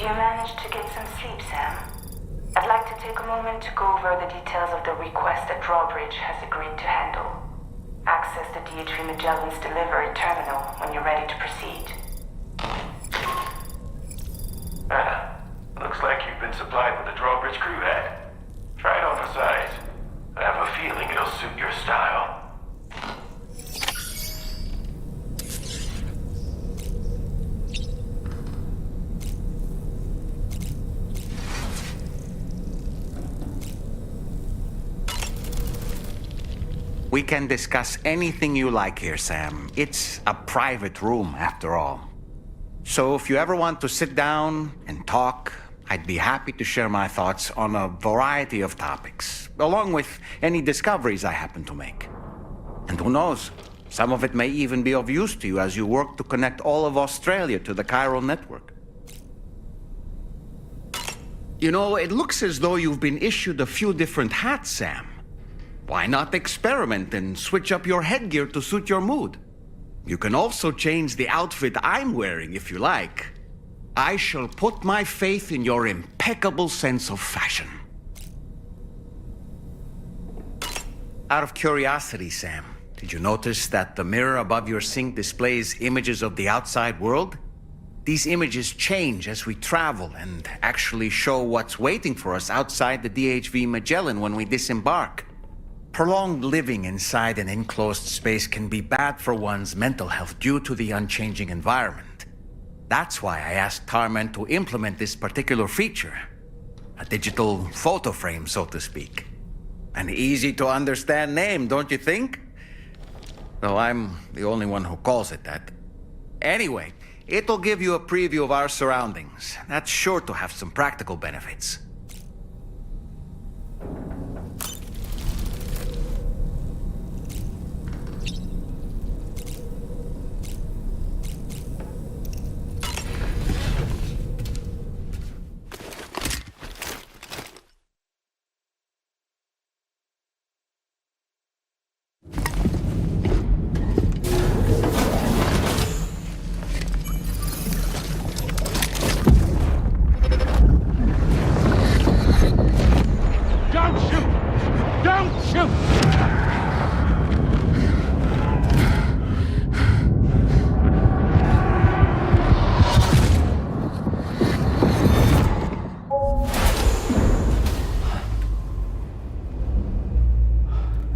Did you manage to get some sleep, Sam? I'd like to take a moment to go over the details of the request that Drawbridge has agreed to handle. Access the DHV Magellan's delivery terminal when you're ready to proceed. Looks like you've been supplied with the Drawbridge crew hat. Try it on for size. I have a feeling it'll suit your style. We can discuss anything you like here, Sam. It's a private room, after all. So if you ever want to sit down and talk, I'd be happy to share my thoughts on a variety of topics, along with any discoveries I happen to make. And who knows, some of it may even be of use to you as you work to connect all of Australia to the chiral network. You know, it looks as though you've been issued a few different hats, Sam. Why not experiment and switch up your headgear to suit your mood? You can also change the outfit I'm wearing if you like. I shall put my faith in your impeccable sense of fashion. Out of curiosity, Sam, did you notice that the mirror above your sink displays images of the outside world? These images change as we travel and actually show what's waiting for us outside the DHV Magellan when we disembark. Prolonged living inside an enclosed space can be bad for one's mental health due to the unchanging environment. That's why I asked Tarman to implement this particular feature. A digital photo frame, so to speak. An easy-to-understand name, don't you think? Though I'm the only one who calls it that. Anyway, it'll give you a preview of our surroundings. That's sure to have some practical benefits.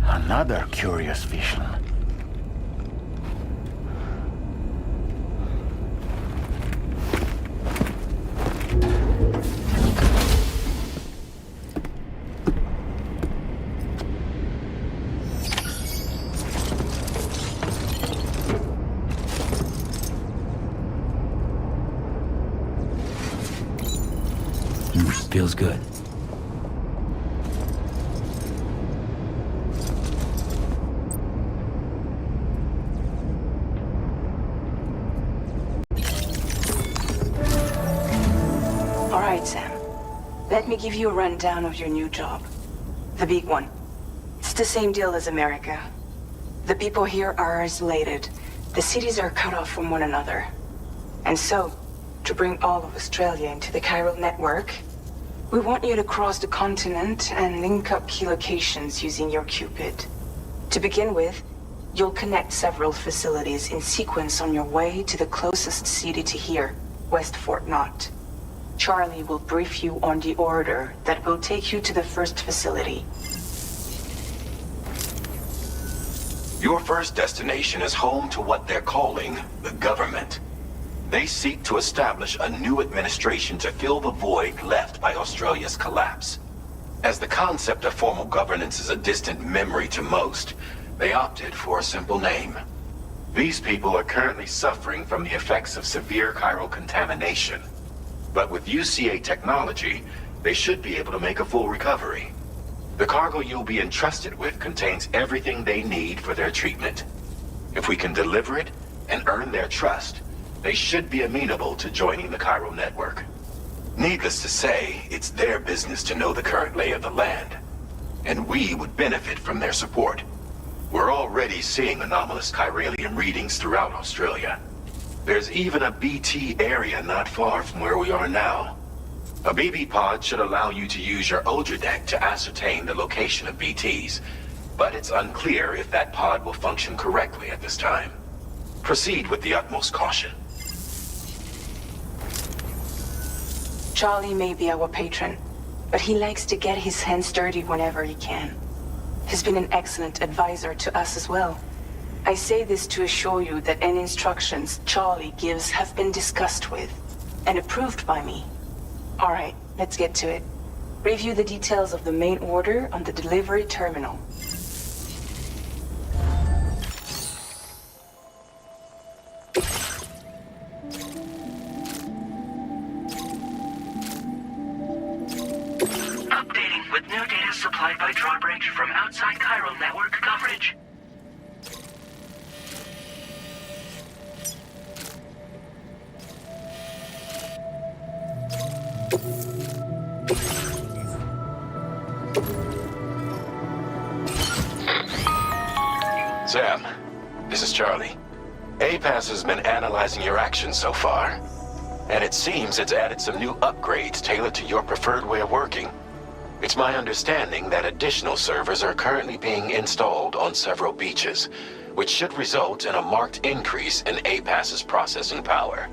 Another curious vision. Feels good. All right, Sam. Let me give you a rundown of your new job. The big one. It's the same deal as America. The people here are isolated. The cities are cut off from one another. And so, to bring all of Australia into the chiral network, we want you to cross the continent and link up key locations using your Cupid. To begin with, you'll connect several facilities in sequence on your way to the closest city to here, West Fort Knott. Charlie will brief you on the order that will take you to the first facility. Your first destination is home to what they're calling the government. They seek to establish a new administration to fill the void left by Australia's collapse. As the concept of formal governance is a distant memory to most, they opted for a simple name. These people are currently suffering from the effects of severe chiral contamination. But with UCA technology, they should be able to make a full recovery. The cargo you'll be entrusted with contains everything they need for their treatment. If we can deliver it and earn their trust, they should be amenable to joining the chiral network. Needless to say, it's their business to know the current lay of the land. And we would benefit from their support. We're already seeing anomalous chiralium readings throughout Australia. There's even a BT area not far from where we are now. A BB pod should allow you to use your Ultra deck to ascertain the location of BTs, but it's unclear if that pod will function correctly at this time. Proceed with the utmost caution. Charlie may be our patron, but he likes to get his hands dirty whenever he can. He's been an excellent advisor to us as well. I say this to assure you that any instructions Charlie gives have been discussed with and approved by me. All right, let's get to it. Review the details of the main order on the delivery terminal. Updating with new data supplied by Drawbridge from outside Chiral network coverage. Sam, this is Charlie. APAS has been analyzing your actions so far, and it seems it's added some new upgrades tailored to your preferred way of working. It's my understanding that additional servers are currently being installed on several beaches, which should result in a marked increase in APAS's processing power.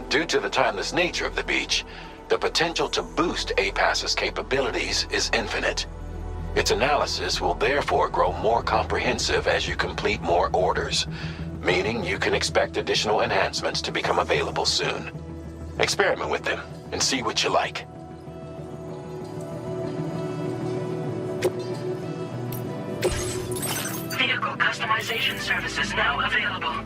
Due to the timeless nature of the beach, the potential to boost APAS's capabilities is infinite. Its analysis will therefore grow more comprehensive as you complete more orders, meaning you can expect additional enhancements to become available soon. Experiment with them and see what you like. Vehicle customization services now available.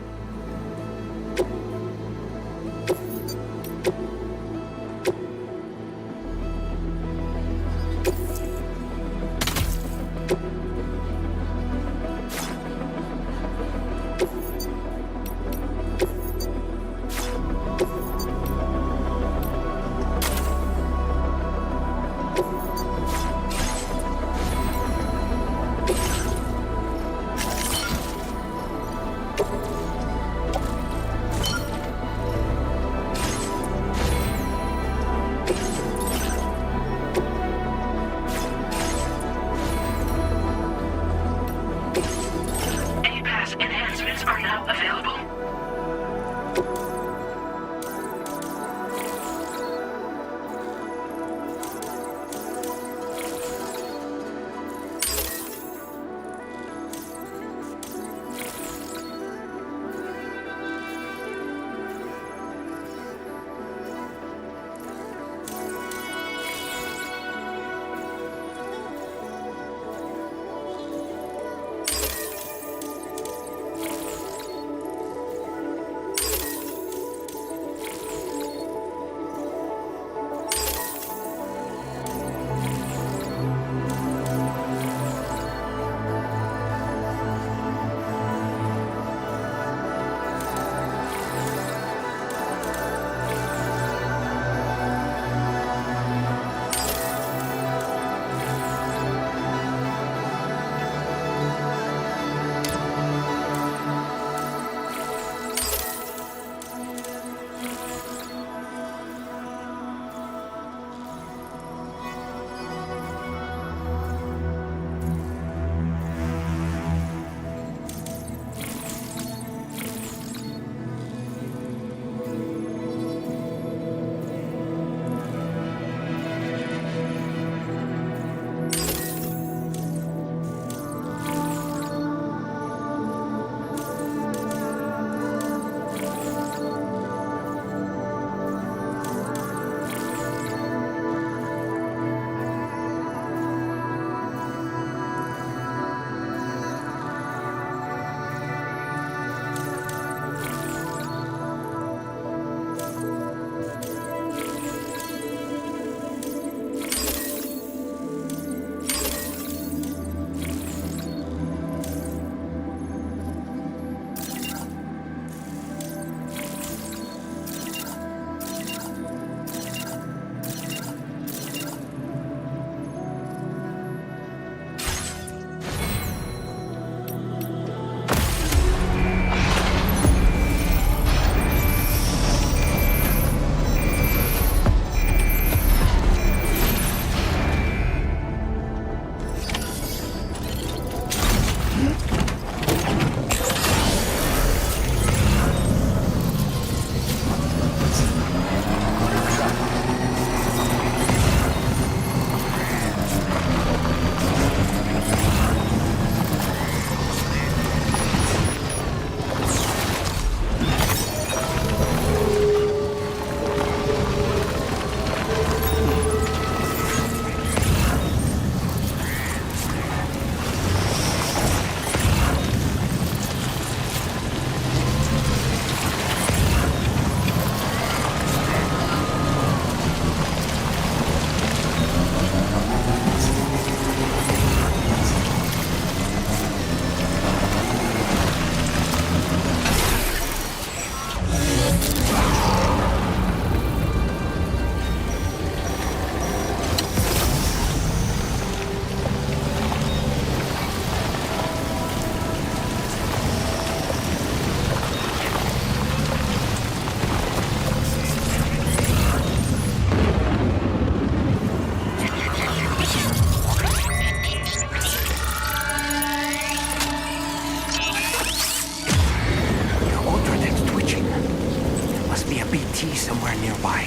nearby.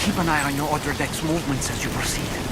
Keep an eye on your other deck's movements as you proceed.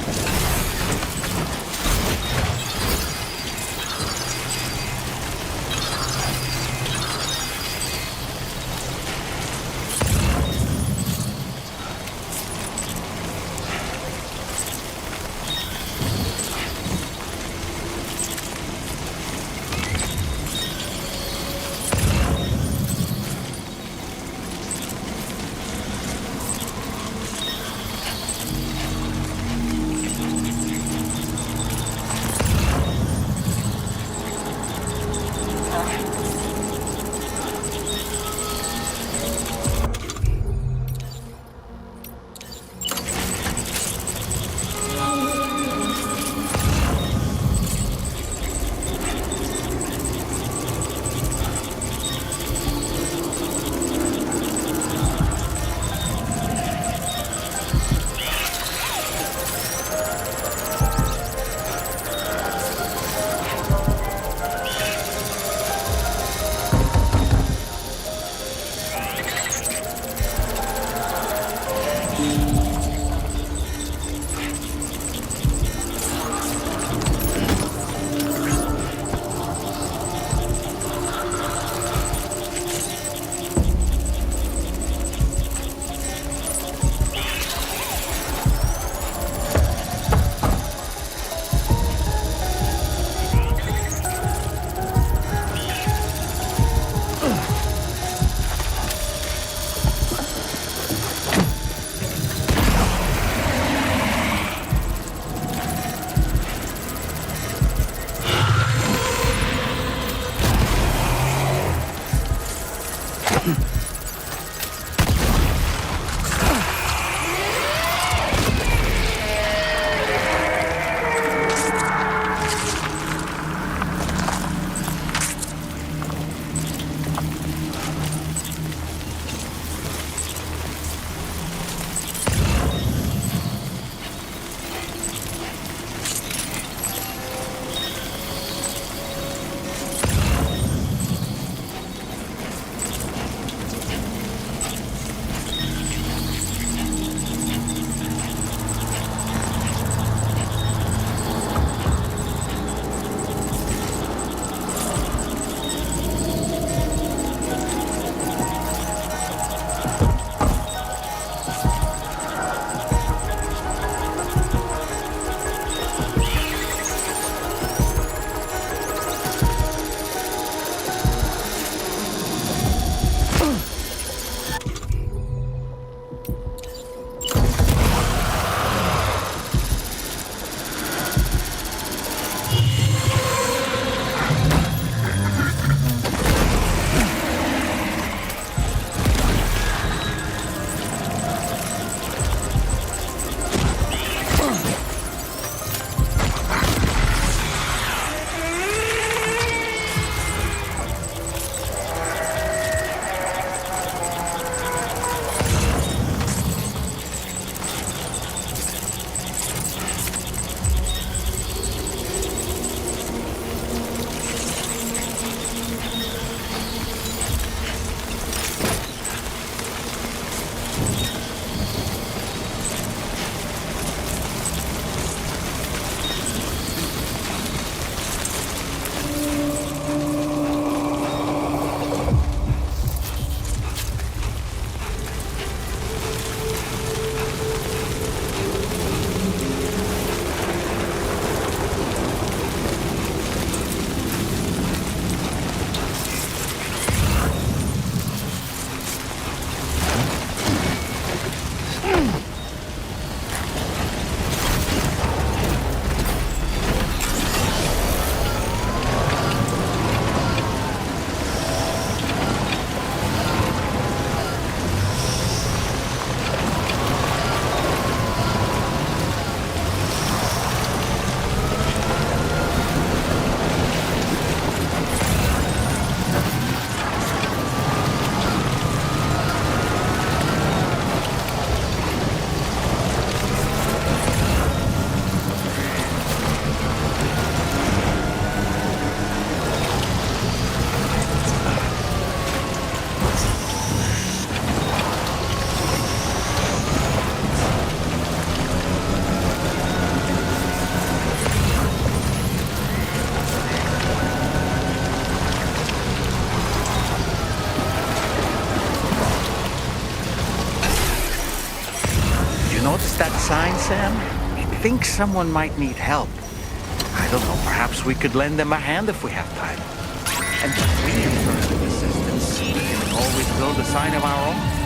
notice that sign, Sam? It thinks someone might need help. I don't know, perhaps we could lend them a hand if we have time. And if we need further assistance, we can always build a sign of our own.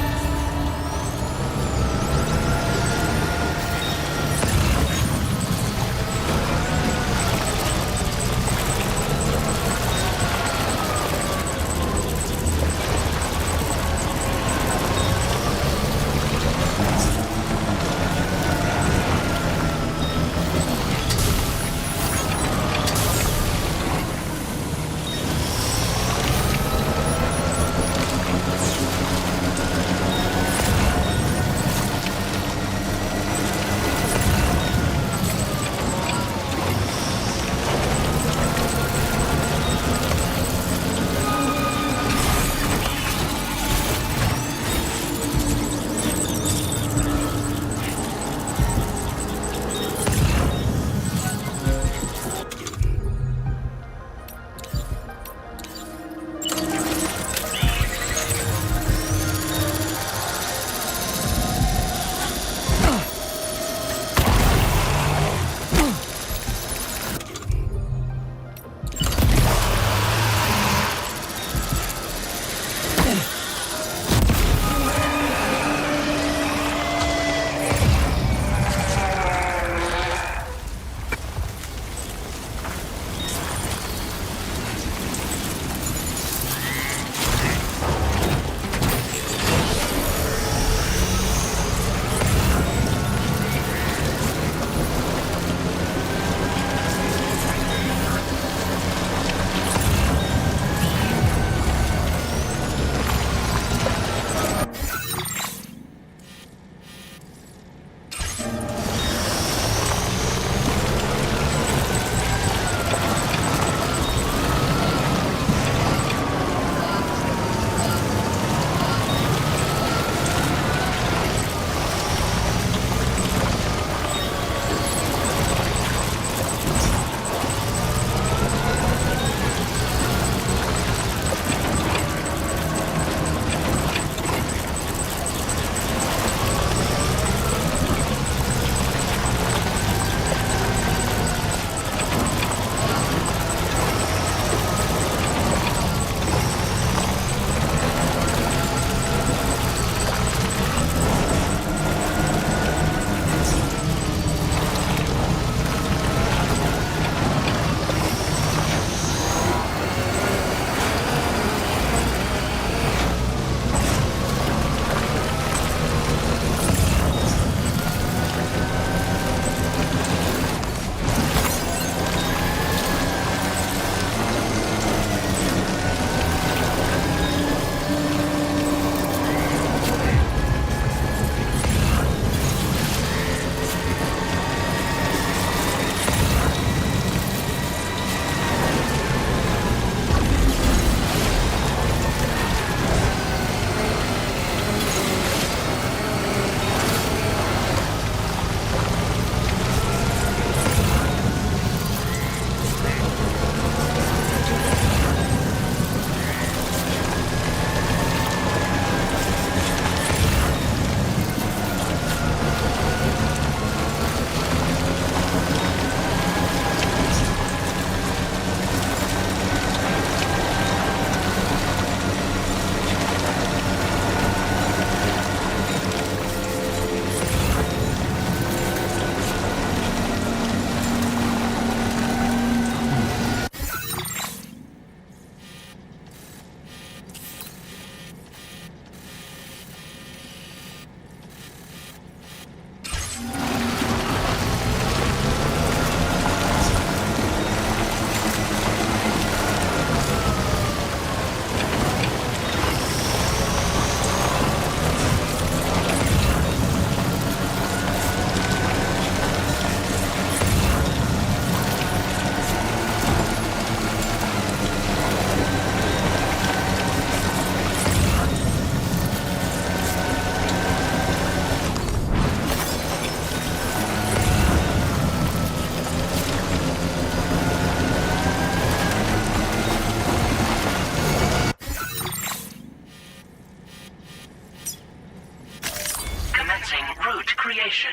route creation.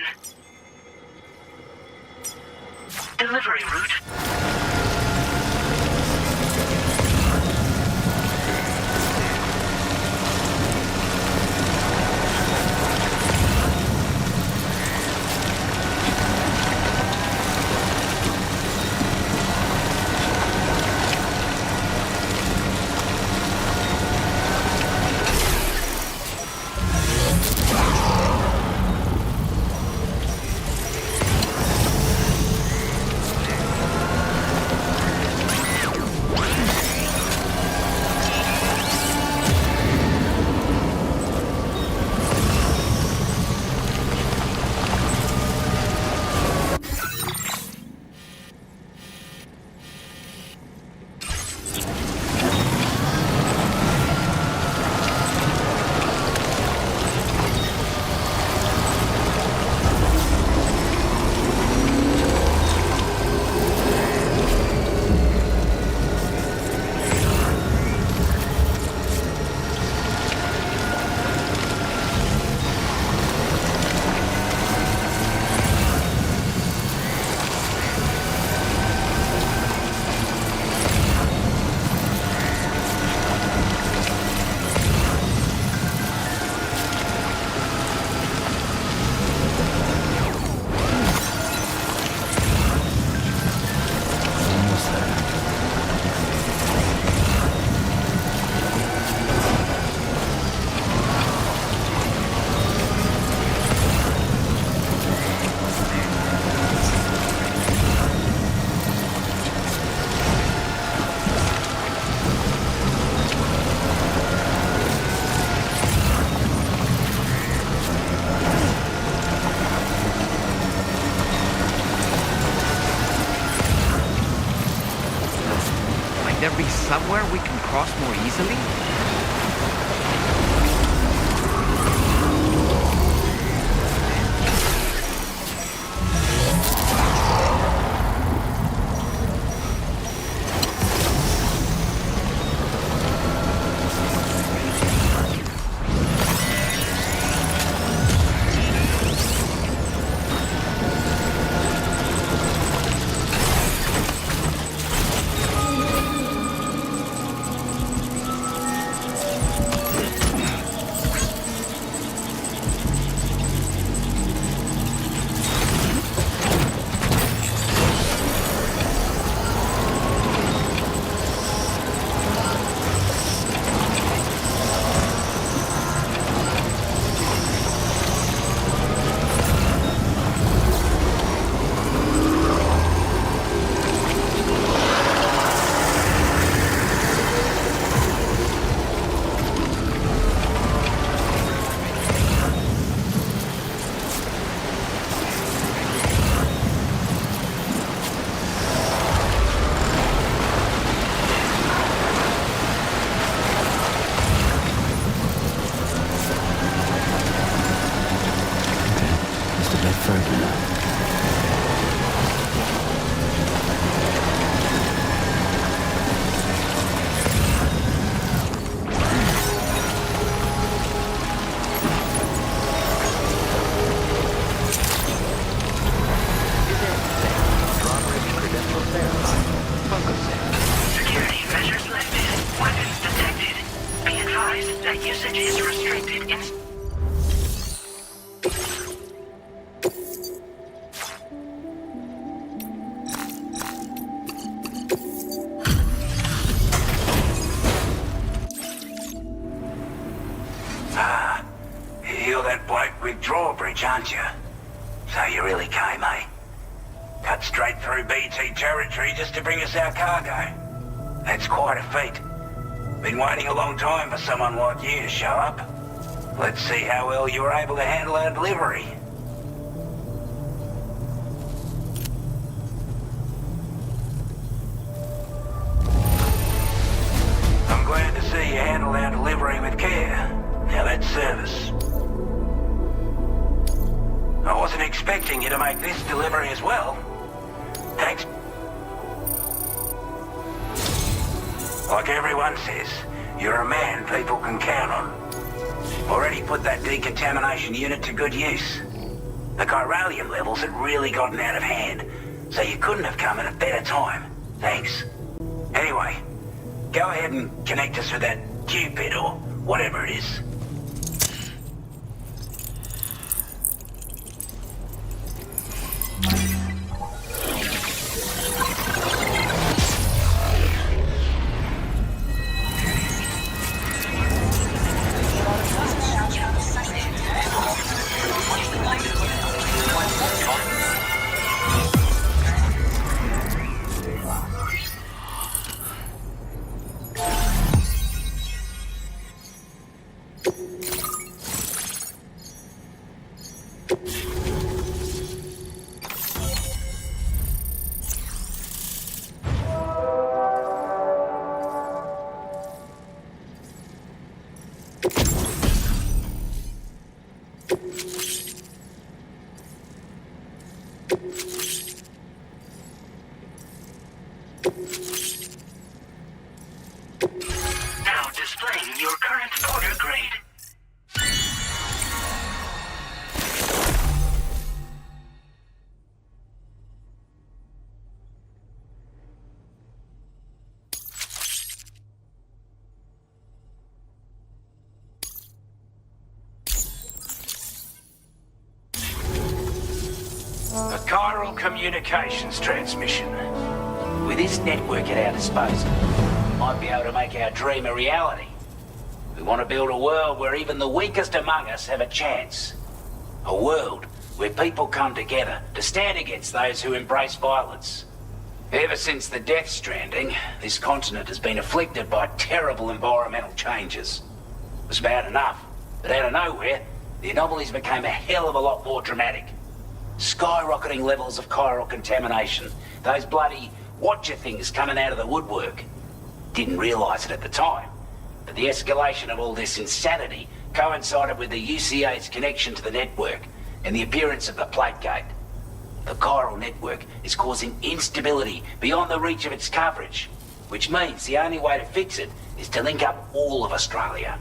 Delivery route. Might there be somewhere we can cross more easily? Security measures lifted. Weapons detected. Be advised that usage is restricted in... You're that bloke with drawbridge, aren't you? So you really came, eh? Cut straight through BT territory just to bring us our cargo. That's quite a feat. Been waiting a long time for someone like you to show up. Let's see how well you were able to handle our delivery. I'm glad to see you handled our delivery with care. Now that's service. I wasn't expecting you to make this delivery as well. Thanks. Like everyone says, you're a man people can count on. Already put that decontamination unit to good use. The chiralium levels had really gotten out of hand, so you couldn't have come at a better time. Thanks. Anyway, go ahead and connect us with that Cupid or whatever it is. Now displaying your current order grade. A chiral communications transmission. With this network at our disposal, we might be able to make our dream a reality. We want to build a world where even the weakest among us have a chance. A world where people come together to stand against those who embrace violence. Ever since the death stranding, this continent has been afflicted by terrible environmental changes. It was bad enough, but out of nowhere, the anomalies became a hell of a lot more dramatic. Skyrocketing levels of chiral contamination. Those bloody watcher things coming out of the woodwork. Didn't realise it at the time, but the escalation of all this insanity coincided with the UCA's connection to the network and the appearance of the plate gate. The chiral network is causing instability beyond the reach of its coverage, which means the only way to fix it is to link up all of Australia.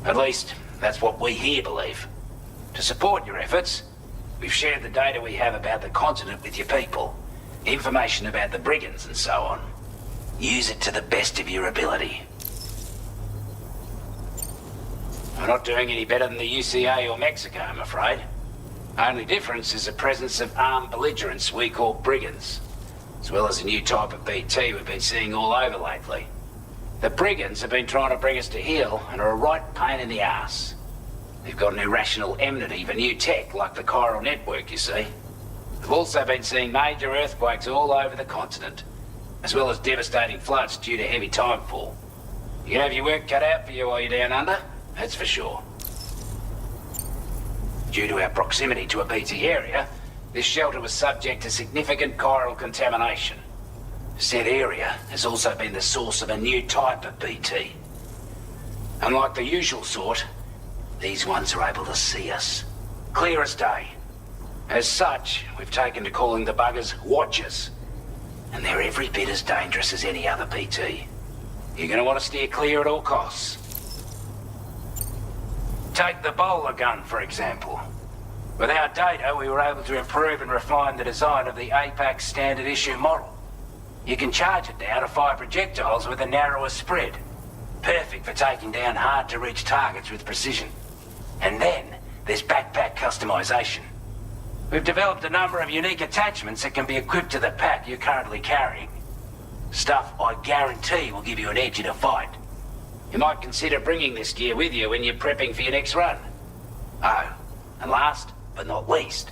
At least, that's what we here believe. To support your efforts, we've shared the data we have about the continent with your people, information about the brigands and so on. Use it to the best of your ability. We're not doing any better than the UCA or Mexico, I'm afraid. Only difference is the presence of armed belligerents we call brigands, as well as a new type of BT we've been seeing all over lately. The brigands have been trying to bring us to heel and are a right pain in the ass. They've got an irrational enmity for new tech like the chiral network, you see. We've also been seeing major earthquakes all over the continent, as well as devastating floods due to heavy timefall. You can have your work cut out for you while you're down under, that's for sure. Due to our proximity to a BT area, this shelter was subject to significant chiral contamination. Said area has also been the source of a new type of BT. Unlike the usual sort, these ones are able to see us. Clear as day. As such, we've taken to calling the buggers Watchers. And they're every bit as dangerous as any other BT. You're gonna want to steer clear at all costs. Take the bowler gun, for example. With our data, we were able to improve and refine the design of the APAC standard issue model. You can charge it now to fire projectiles with a narrower spread. Perfect for taking down hard-to-reach targets with precision. And then, there's backpack customization. We've developed a number of unique attachments that can be equipped to the pack you're currently carrying. Stuff I guarantee will give you an edge in a fight. You might consider bringing this gear with you when you're prepping for your next run. Oh, and last but not least,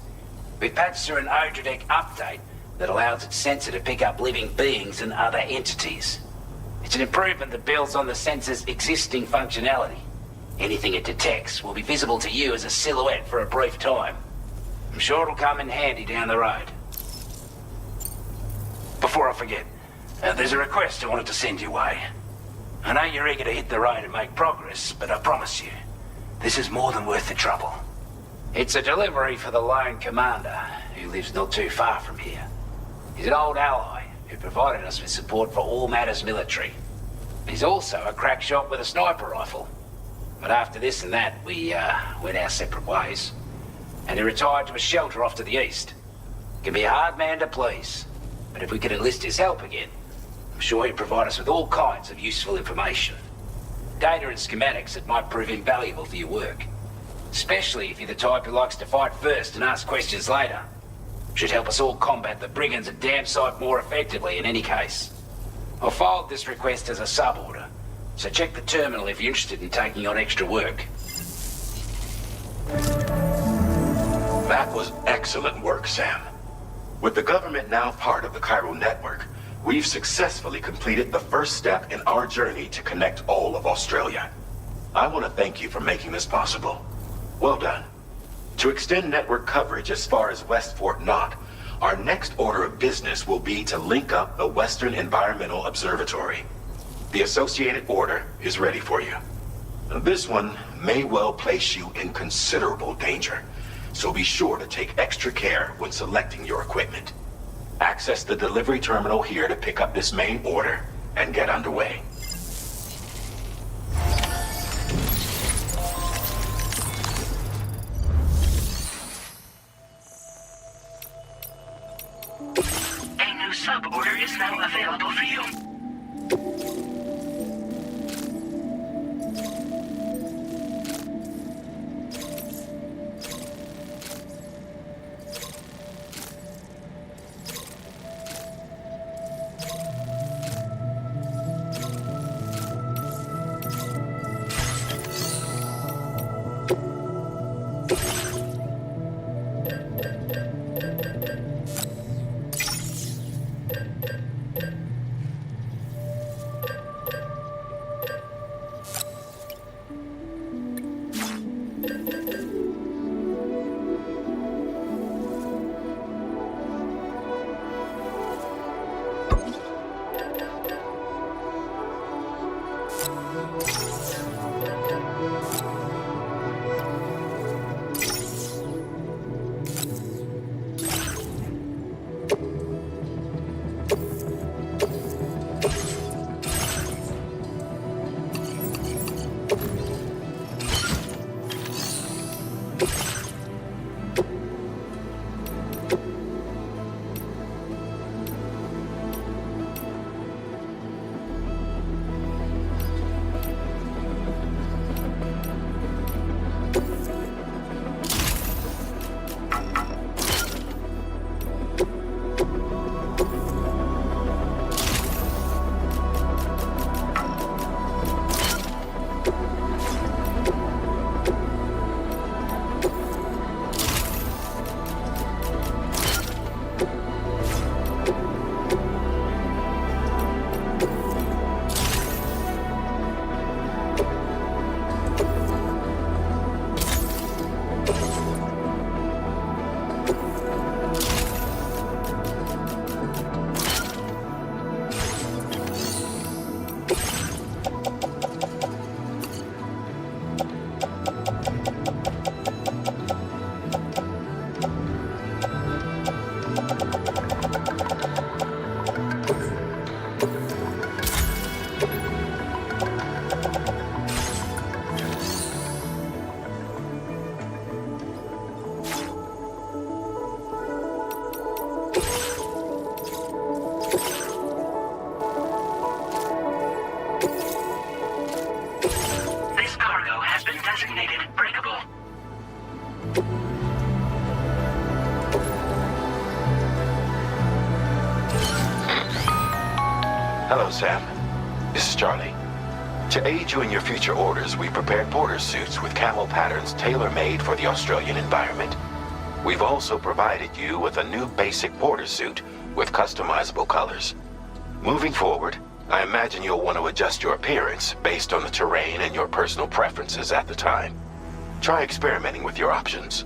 we've patched through an Odradek update that allows its sensor to pick up living beings and other entities. It's an improvement that builds on the sensor's existing functionality. Anything it detects will be visible to you as a silhouette for a brief time. I'm sure it'll come in handy down the road. Before I forget, there's a request I wanted to send your way. I know you're eager to hit the road and make progress, but I promise you, this is more than worth the trouble. It's a delivery for the lone commander, who lives not too far from here. He's an old ally who provided us with support for all matters military. He's also a crack shot with a sniper rifle. But after this and that, we went our separate ways. and he retired to a shelter off to the east. Can be a hard man to please, but if we could enlist his help again, I'm sure he'd provide us with all kinds of useful information. Data and schematics that might prove invaluable for your work. Especially if you're the type who likes to fight first and ask questions later. Should help us all combat the brigands a damn sight more effectively in any case. I'll filed this request as a sub-order, so check the terminal if you're interested in taking on extra work. That was excellent work, Sam. With the government now part of the Cairo network, we've successfully completed the first step in our journey to connect all of Australia. I want to thank you for making this possible. Well done. To extend network coverage as far as West Fort Knott, our next order of business will be to link up the Western Environmental Observatory. The associated order is ready for you. This one may well place you in considerable danger, so be sure to take extra care when selecting your equipment. Access the delivery terminal here to pick up this main order and get underway. A new sub-order is now available for you. Hello, Sam. This is Charlie. To aid you in your future orders, we prepared porter suits with camo patterns tailor-made for the Australian environment. We've also provided you with a new basic porter suit with customizable colors. Moving forward, I imagine you'll want to adjust your appearance based on the terrain and your personal preferences at the time. Try experimenting with your options.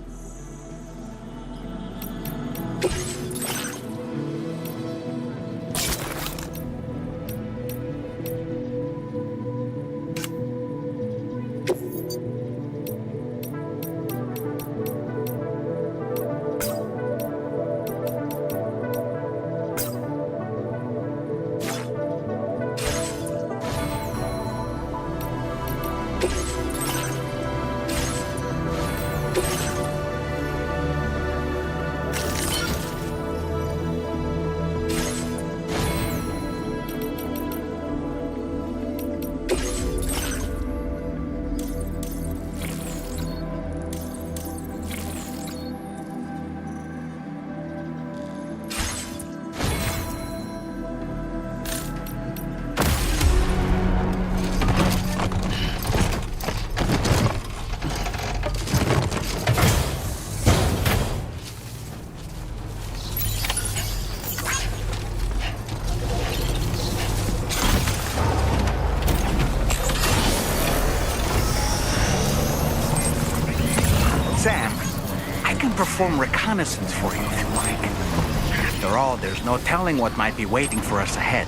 perform reconnaissance for you if you like. After all, there's no telling what might be waiting for us ahead.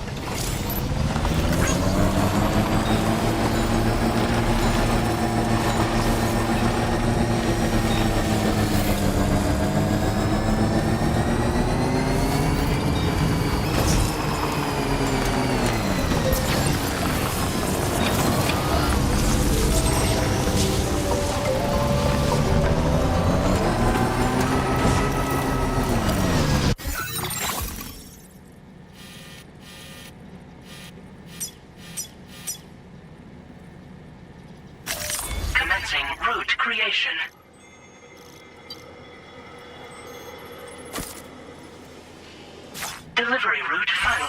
Commencing route creation. Delivery route final.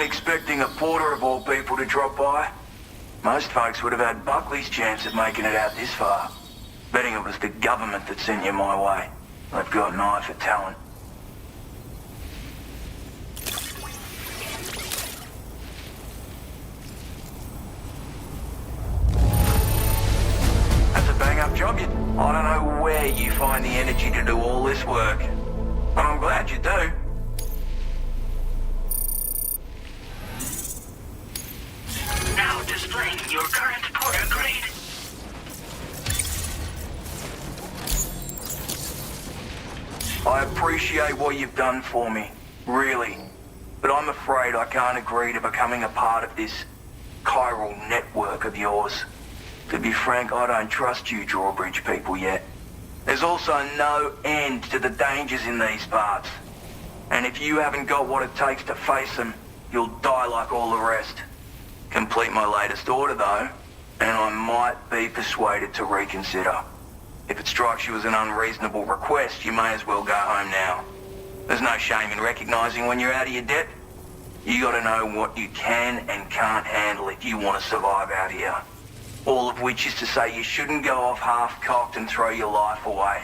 expecting a porter of all people to drop by. Most folks would have had Buckley's chance of making it out this far. Betting it was the government that sent you my way. They've got an eye for talent. That's a bang-up job, you. I don't know where you find the energy to do all this work. But I'm glad you do. Now displaying your current porter grade. I appreciate what you've done for me, really. But I'm afraid I can't agree to becoming a part of this chiral network of yours. To be frank, I don't trust you drawbridge people yet. There's also no end to the dangers in these parts. And if you haven't got what it takes to face them, you'll die like all the rest. Complete my latest order though, and I might be persuaded to reconsider. If it strikes you as an unreasonable request, you may as well go home now. There's no shame in recognizing when you're out of your depth. You gotta know what you can and can't handle if you want to survive out here. All of which is to say you shouldn't go off half-cocked and throw your life away.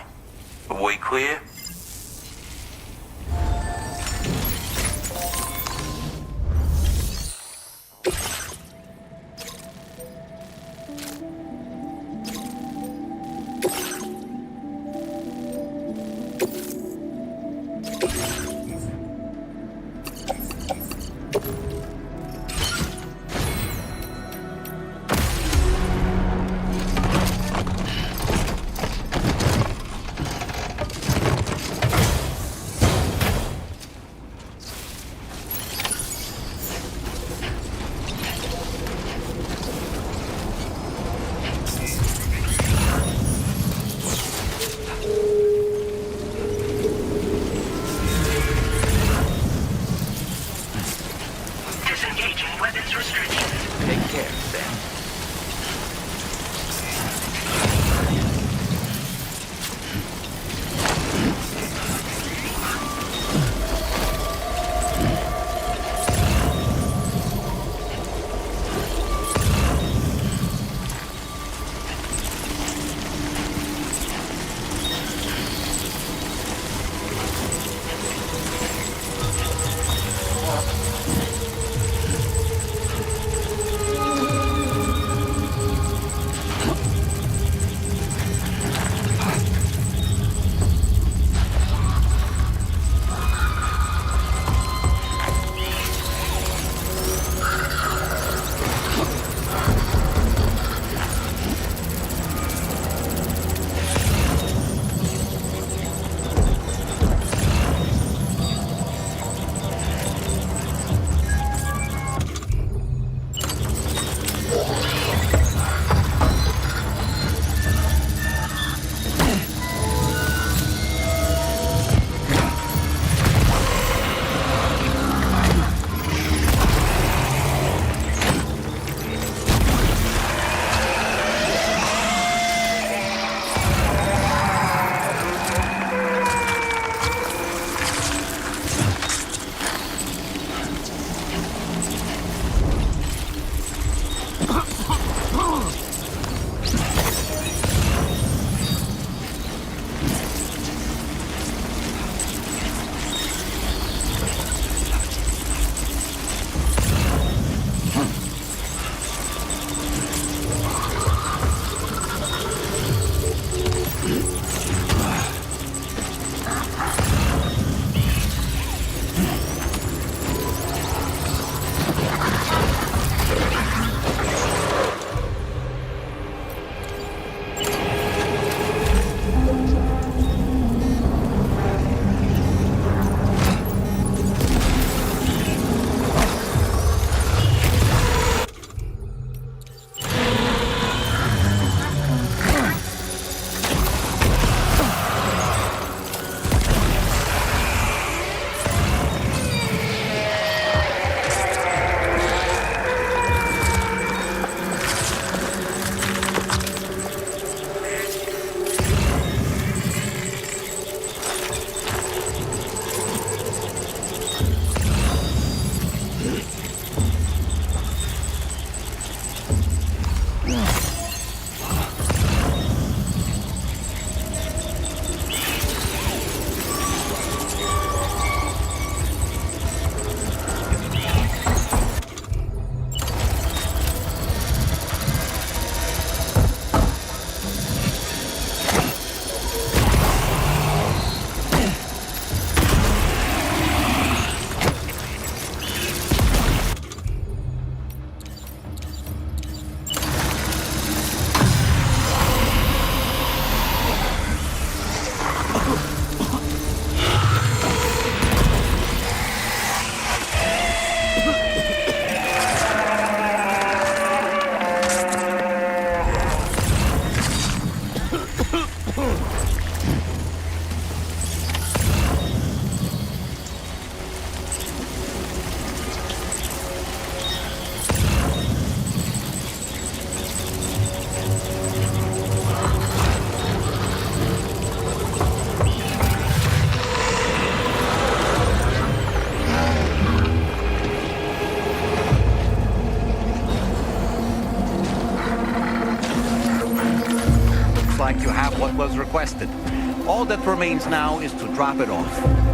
Are we clear? like you have what was requested. All that remains now is to drop it off.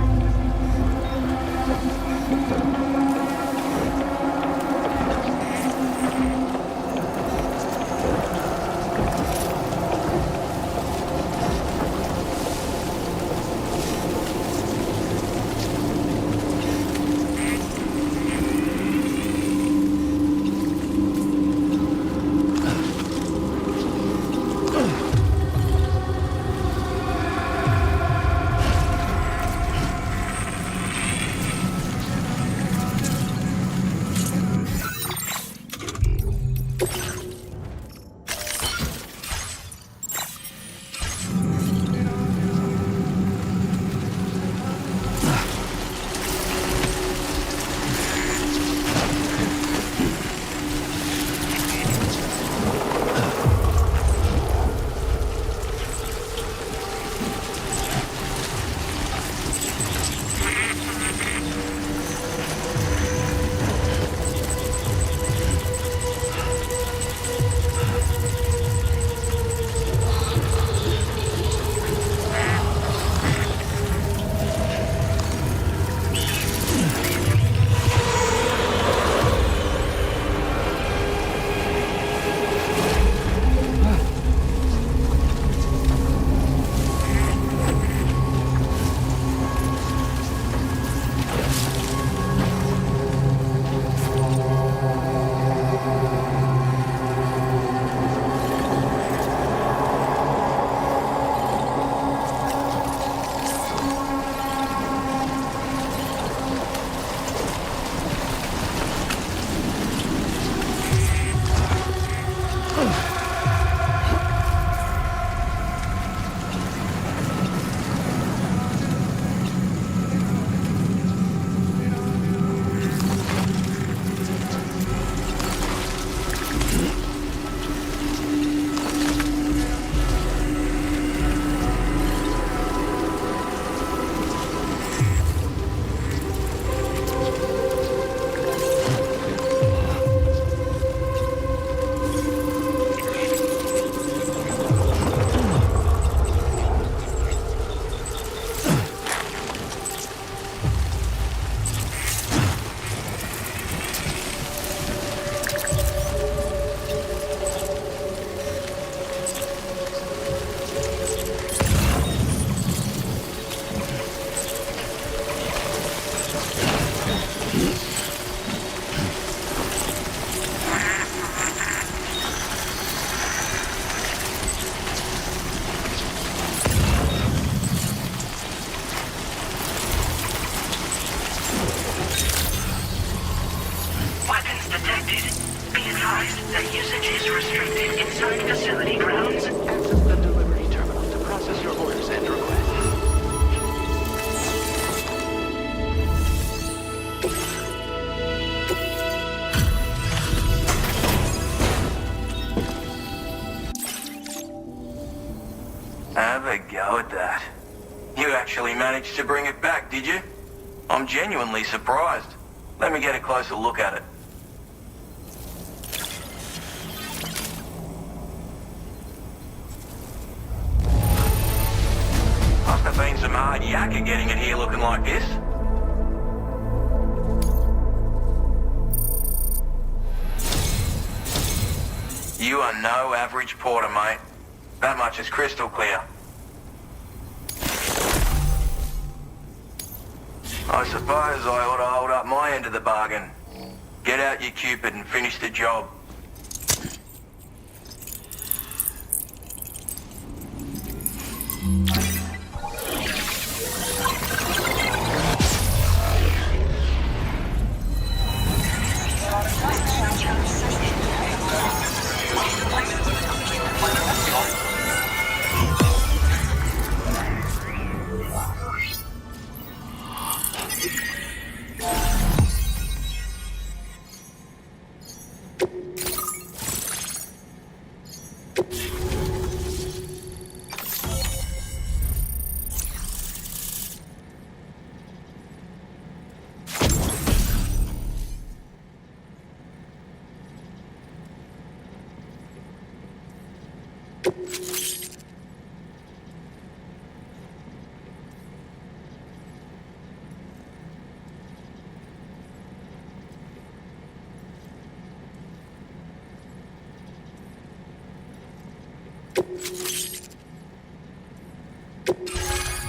Have a go at that. You actually managed to bring it back, did you? I'm genuinely surprised. Let me get a closer look at it. Must have been some hard yakka getting it here looking like this. You are no average porter, mate. That much is crystal clear. I suppose I ought to hold up my end of the bargain. Get out your Cupid and finish the job.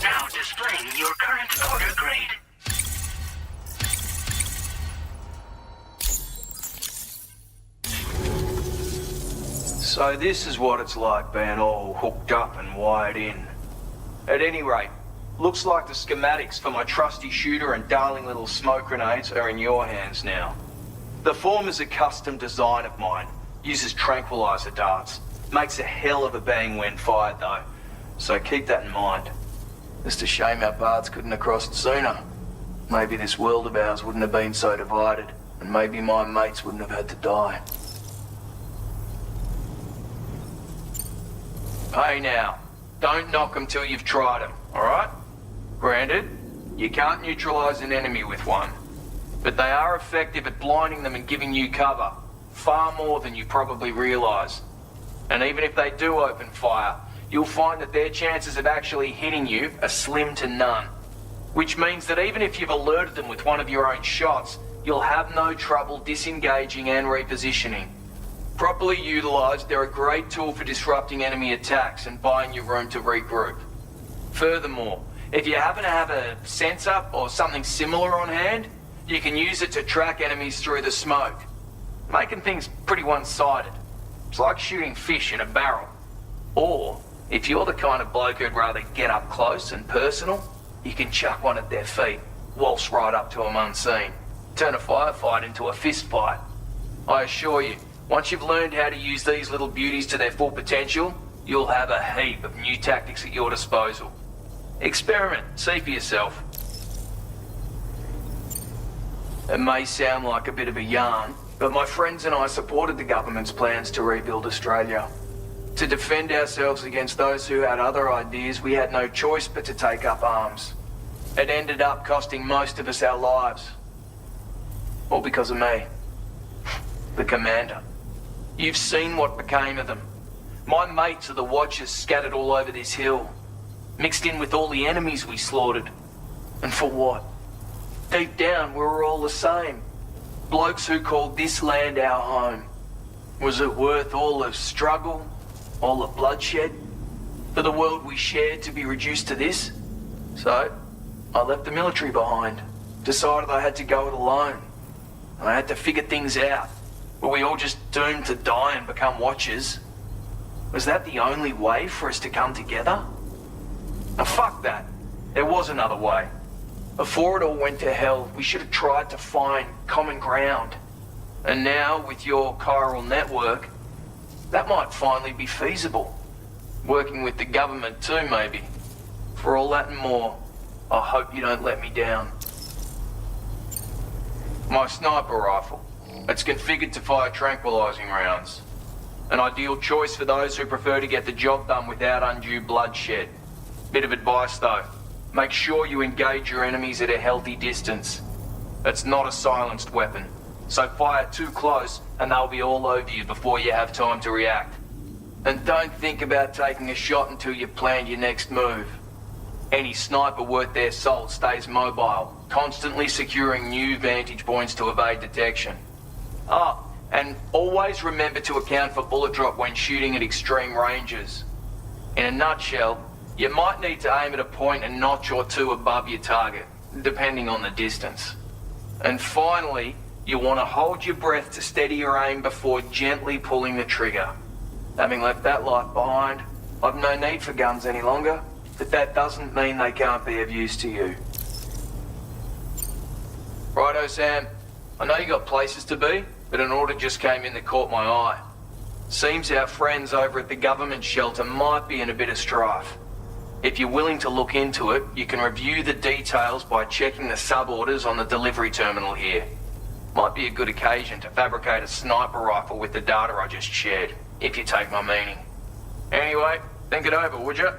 Now displaying your current order grade. So this is what it's like being all hooked up and wired in. At any rate, looks like the schematics for my trusty shooter and darling little smoke grenades are in your hands now. The former's a custom design of mine. Uses tranquilizer darts. Makes a hell of a bang when fired though. So keep that in mind. Just a shame our paths couldn't have crossed sooner. Maybe this world of ours wouldn't have been so divided. And maybe my mates wouldn't have had to die. Hey now, don't knock them till you've tried them, alright? Granted, you can't neutralize an enemy with one. But they are effective at blinding them and giving you cover. Far more than you probably realize. And even if they do open fire, you'll find that their chances of actually hitting you are slim to none. Which means that even if you've alerted them with one of your own shots, you'll have no trouble disengaging and repositioning. Properly utilized, they're a great tool for disrupting enemy attacks and buying you room to regroup. Furthermore, if you happen to have a sensor or something similar on hand, you can use it to track enemies through the smoke, making things pretty one-sided. It's like shooting fish in a barrel. Or, if you're the kind of bloke who'd rather get up close and personal, you can chuck one at their feet, waltz right up to them unseen, turn a firefight into a fist fight. I assure you, once you've learned how to use these little beauties to their full potential, you'll have a heap of new tactics at your disposal. Experiment, see for yourself. It may sound like a bit of a yarn, but my friends and I supported the government's plans to rebuild Australia. To defend ourselves against those who had other ideas, we had no choice but to take up arms. It ended up costing most of us our lives. All because of me. The commander. You've seen what became of them. My mates are the Watchers scattered all over this hill. Mixed in with all the enemies we slaughtered. And for what? Deep down, we were all the same. Blokes who called this land our home. Was it worth all the struggle? All the bloodshed? For the world we shared to be reduced to this? So, I left the military behind. Decided I had to go it alone. I had to figure things out. Were we all just doomed to die and become Watchers? Was that the only way for us to come together? Now fuck that. There was another way. Before it all went to hell, we should have tried to find common ground. And now, with your chiral network, that might finally be feasible. Working with the government too, maybe. For all that and more, I hope you don't let me down. My sniper rifle. It's configured to fire tranquilizing rounds. An ideal choice for those who prefer to get the job done without undue bloodshed. Bit of advice though. Make sure you engage your enemies at a healthy distance. It's not a silenced weapon, so fire too close and they'll be all over you before you have time to react. And don't think about taking a shot until you've planned your next move. Any sniper worth their salt stays mobile, constantly securing new vantage points to evade detection. Ah, and always remember to account for bullet drop when shooting at extreme ranges. In a nutshell, you might need to aim at a point a notch or two above your target, depending on the distance. And finally, you want to hold your breath to steady your aim before gently pulling the trigger. Having left that life behind, I've no need for guns any longer, but that doesn't mean they can't be of use to you. Righto, Sam. I know you got places to be, but an order just came in that caught my eye. Seems our friends over at the government shelter might be in a bit of strife. If you're willing to look into it, you can review the details by checking the sub-orders on the delivery terminal here. Might be a good occasion to fabricate a sniper rifle with the data I just shared, if you take my meaning. Anyway, think it over, would you?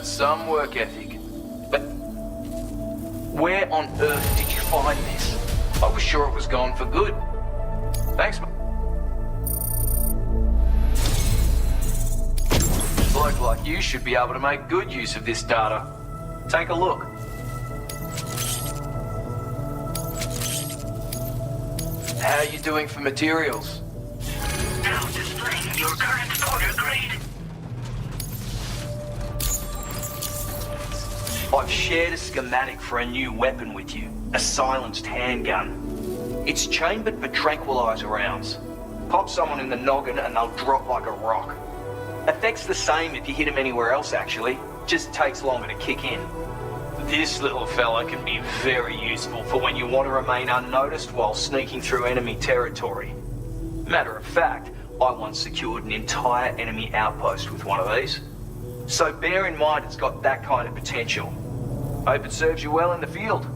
That's some work ethic. But where on earth did you find this? I was sure it was gone for good. Thanks, man. A bloke like you should be able to make good use of this data. Take a look. How are you doing for materials? Now displaying your current order grade. I've shared a schematic for a new weapon with you, a silenced handgun. It's chambered for tranquilizer rounds. Pop someone in the noggin and they'll drop like a rock. Effect's the same if you hit them anywhere else, actually. Just takes longer to kick in. This little fella can be very useful for when you want to remain unnoticed while sneaking through enemy territory. Matter of fact, I once secured an entire enemy outpost with one of these. So bear in mind it's got that kind of potential. Hope it serves you well in the field.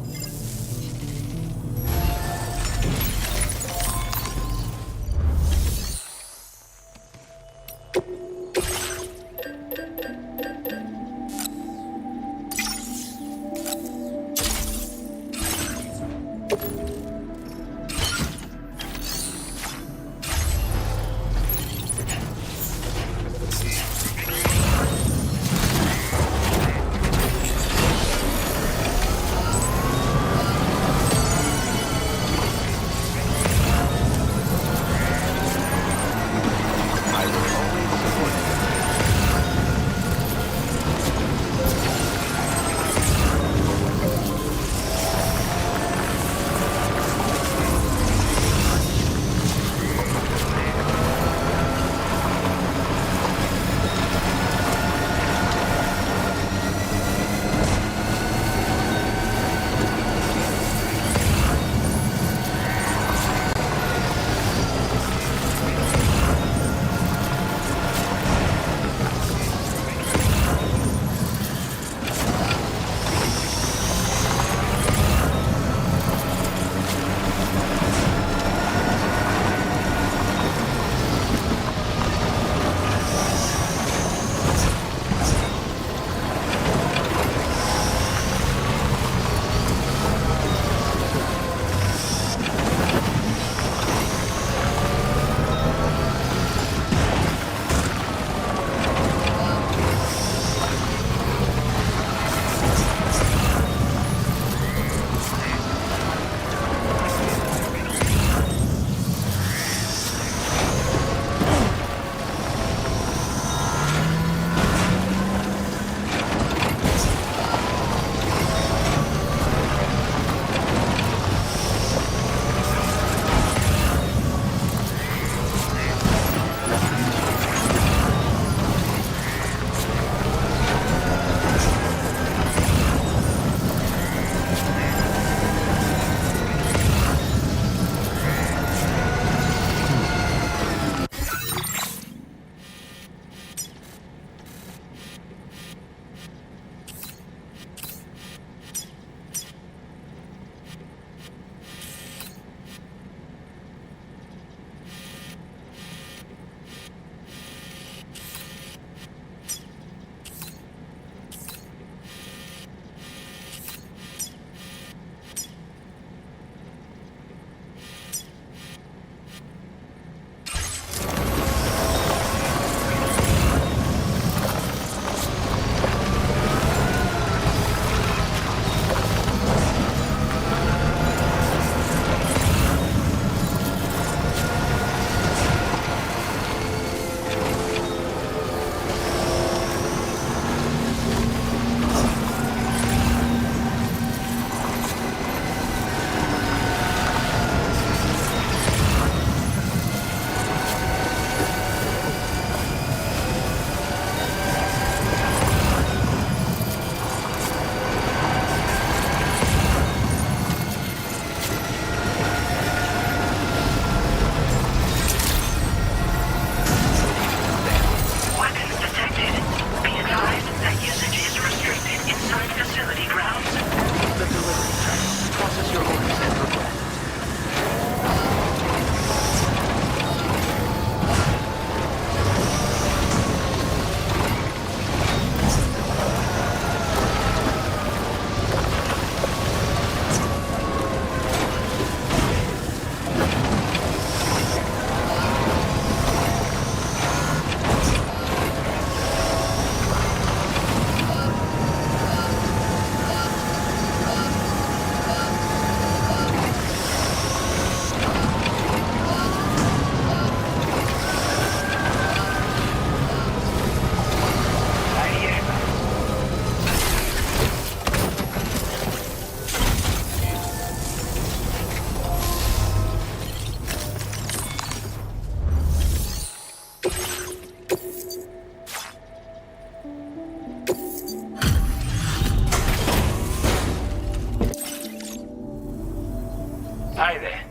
Hey there.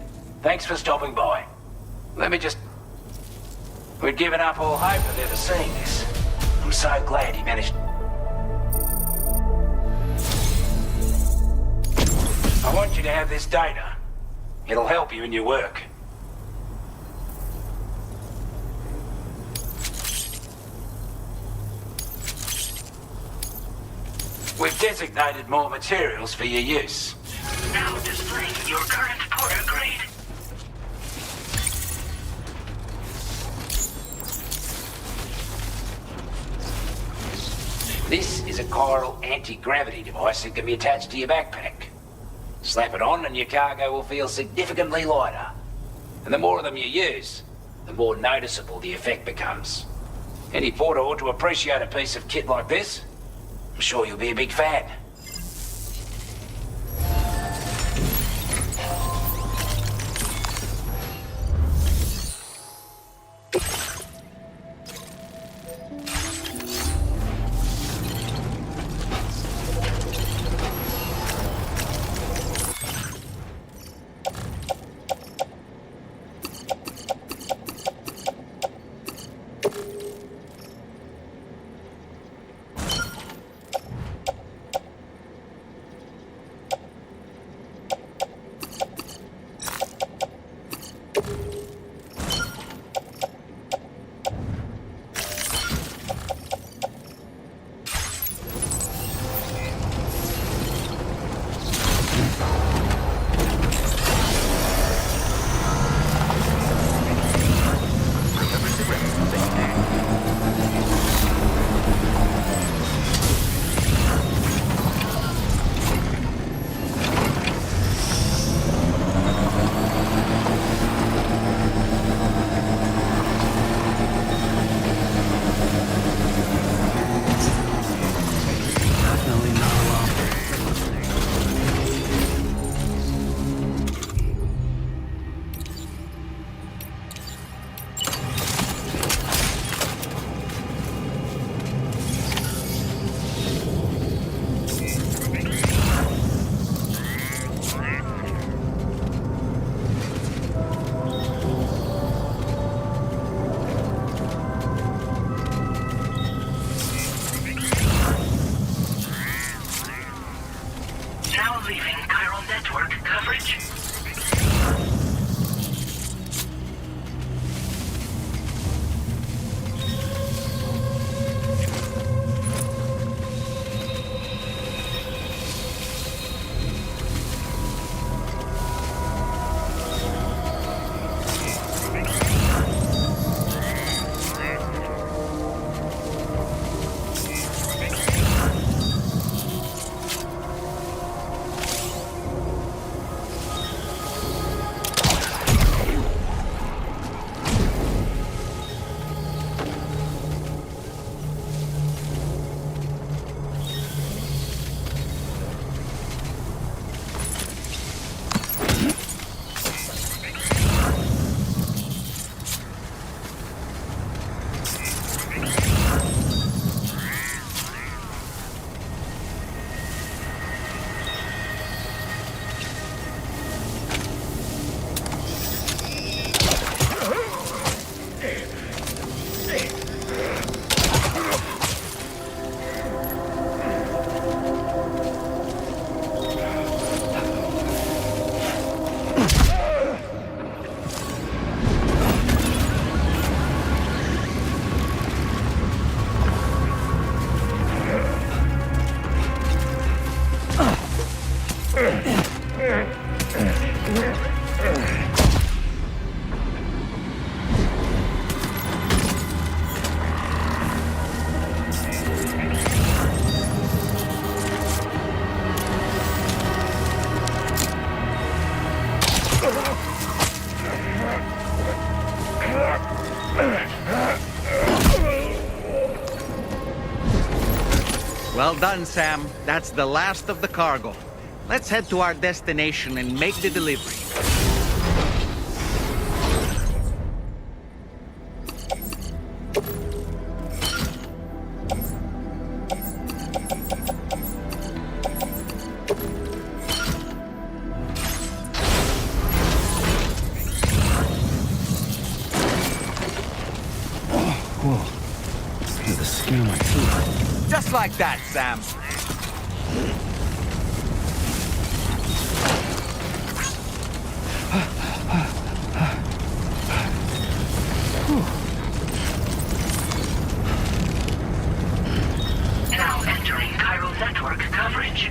Thanks for stopping by. Let me just... We'd given up all hope of ever seeing this. I'm so glad he managed... I want you to have this data. It'll help you in your work. We've designated more materials for your use. Now displaying your current Porter grade. This is a chiral anti-gravity device that can be attached to your backpack. Slap it on and your cargo will feel significantly lighter. And the more of them you use, the more noticeable the effect becomes. Any porter ought to appreciate a piece of kit like this. I'm sure you'll be a big fan. Now leaving chiral network coverage. Well done, Sam. That's the last of the cargo. Let's head to our destination and make the delivery. like that, Sam. Now entering chiral network coverage.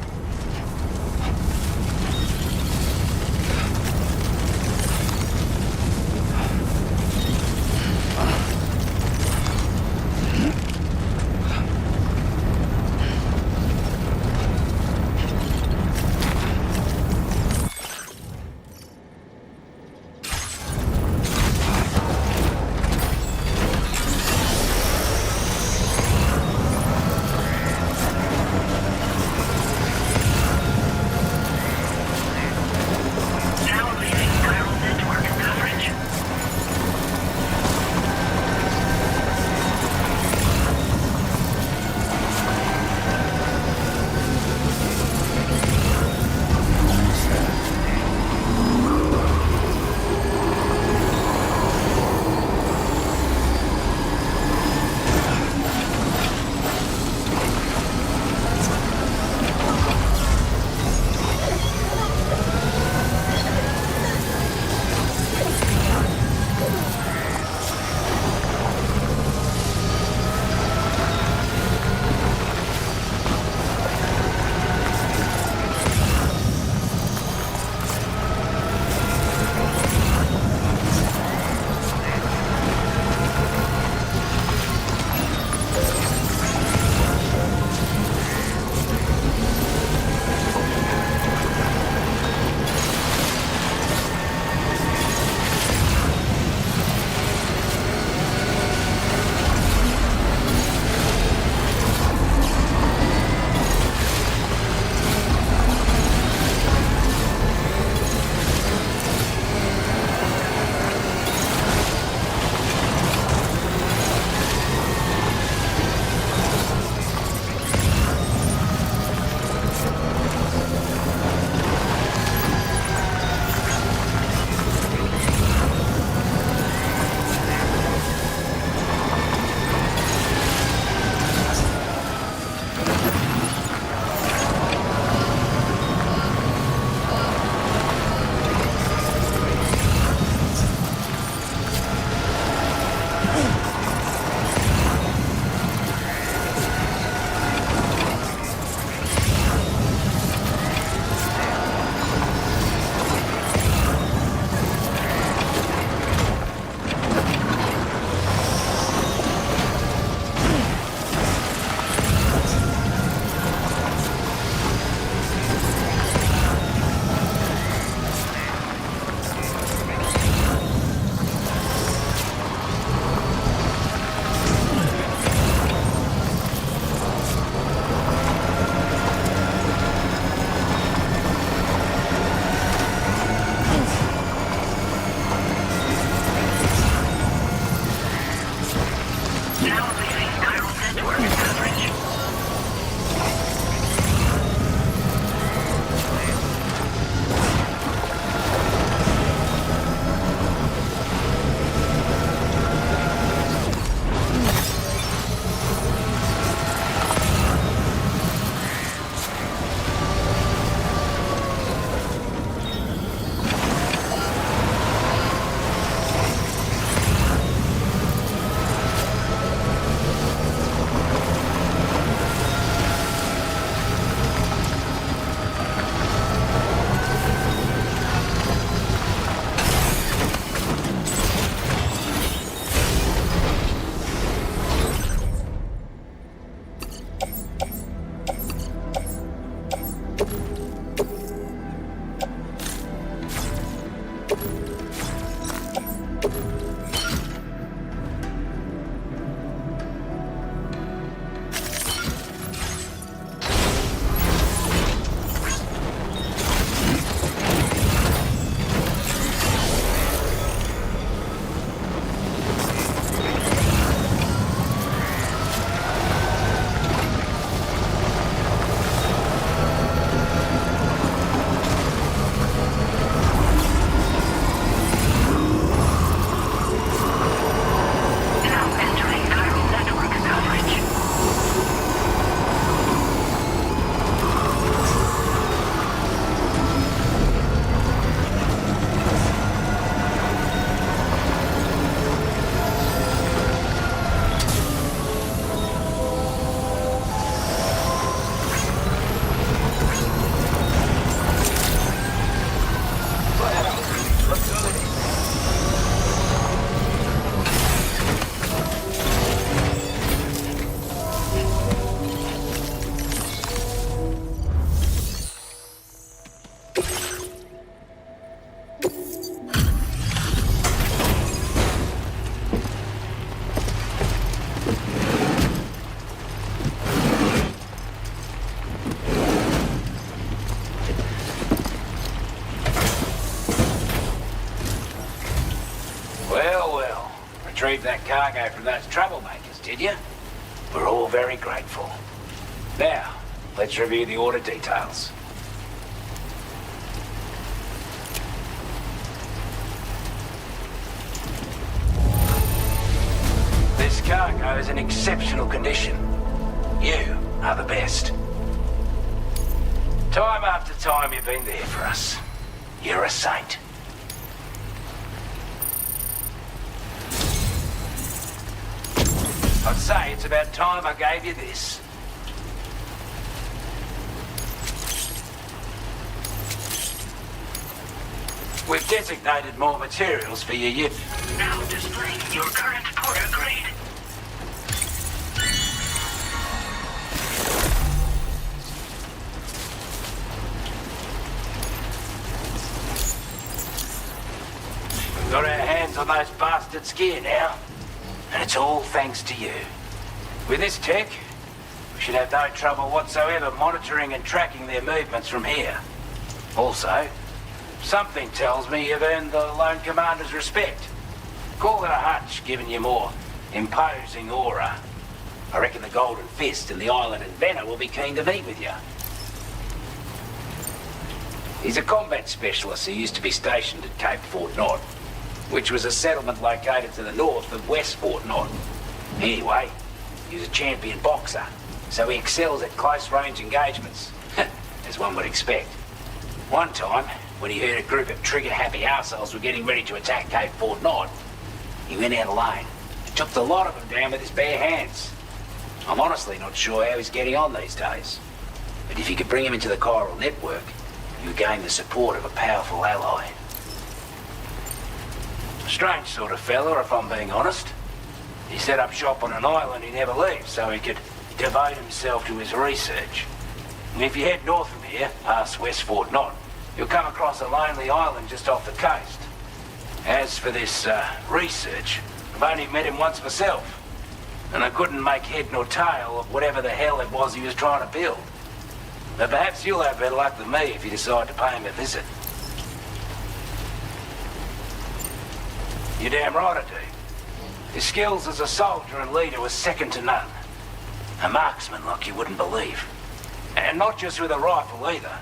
retrieve that cargo from those troublemakers, did you? We're all very grateful. Now, let's review the order details. This cargo is in exceptional condition. You are the best. Time after time you've been there for us. You're a saint. I'd say it's about time I gave you this. We've designated more materials for your unit. Now displaying your current porter grade. We've got our hands on those bastards' gear now. And it's all thanks to you. With this tech, we should have no trouble whatsoever monitoring and tracking their movements from here. Also, something tells me you've earned the Lone Commander's respect. Call it a hunch, giving you more imposing aura. I reckon the Golden Fist and the Island Inventor will be keen to meet with you. He's a combat specialist who used to be stationed at Cape Fort Knot, which was a settlement located to the north of West Fort Knot. Anyway, he was a champion boxer, so he excels at close-range engagements, as one would expect. One time, when he heard a group of trigger-happy arseholes were getting ready to attack Cape Fort Knot, he went out alone and took the lot of them down with his bare hands. I'm honestly not sure how he's getting on these days, but if you could bring him into the chiral network, you would gain the support of a powerful ally. A strange sort of fella, if I'm being honest. He set up shop on an island he never leaves so he could devote himself to his research. And if you head north from here, past West Fort Knot, you'll come across a lonely island just off the coast. As for this research, I've only met him once myself, and I couldn't make head nor tail of whatever the hell it was he was trying to build. But perhaps you'll have better luck than me if you decide to pay him a visit. You're damn right I do. His skills as a soldier and leader were second to none. A marksman like you wouldn't believe. And not just with a rifle either.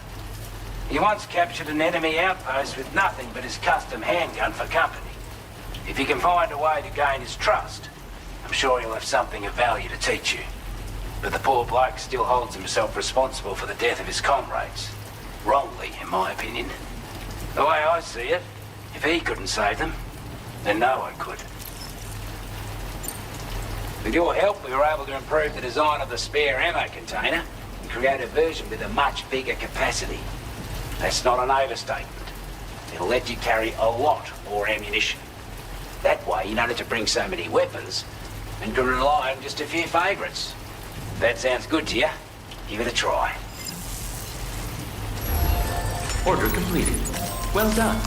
He once captured an enemy outpost with nothing but his custom handgun for company. If you can find a way to gain his trust, I'm sure he'll have something of value to teach you. But the poor bloke still holds himself responsible for the death of his comrades. Wrongly, in my opinion. The way I see it, if he couldn't save them, then no one could. With your help, we were able to improve the design of the spare ammo container and create a version with a much bigger capacity. That's not an overstatement. It'll let you carry a lot more ammunition. That way, you don't have to bring so many weapons and can rely on just a few favourites. If that sounds good to you, give it a try. Order completed. Well done.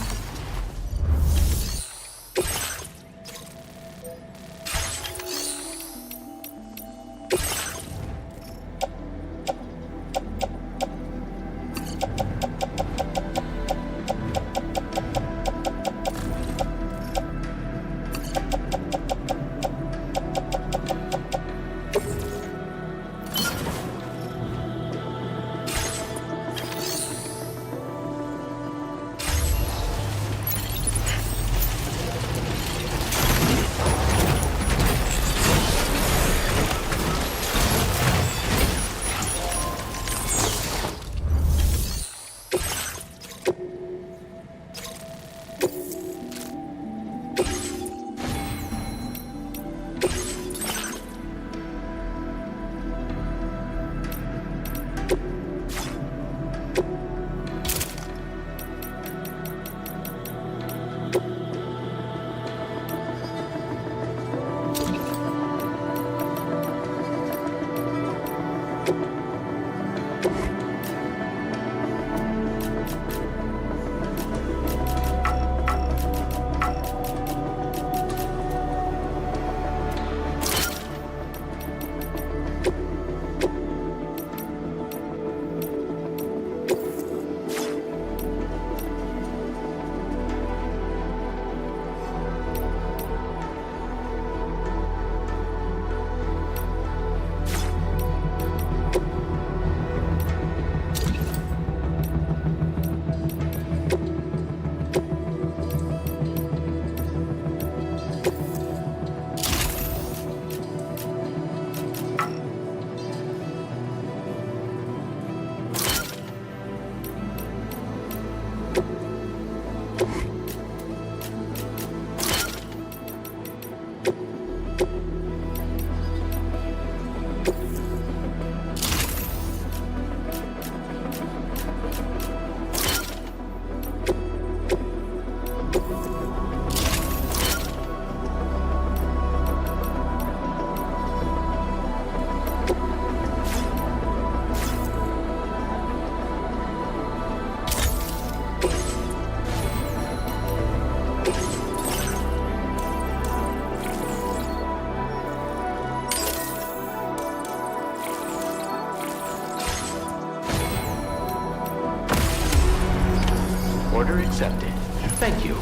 Order accepted. Thank you.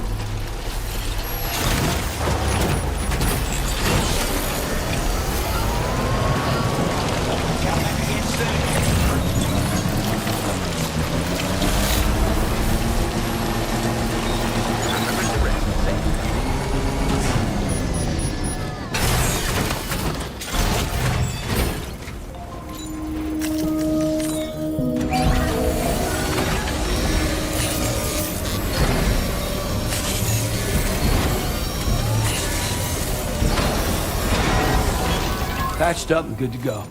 Patched up and good to go.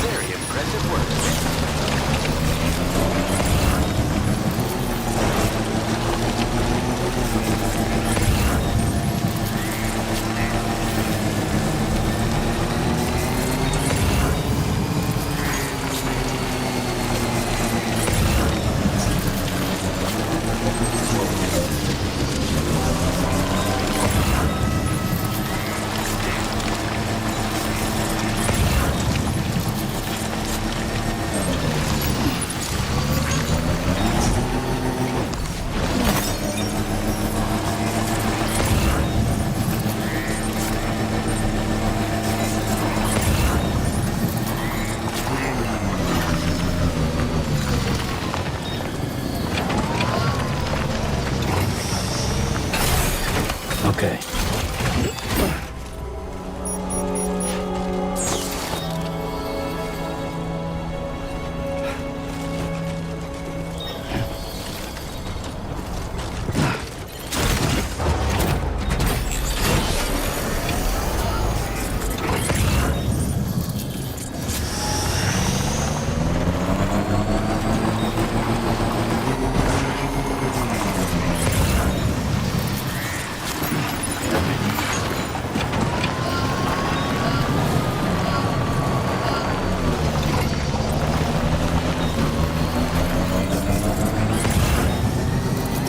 Very impressive work. Okay.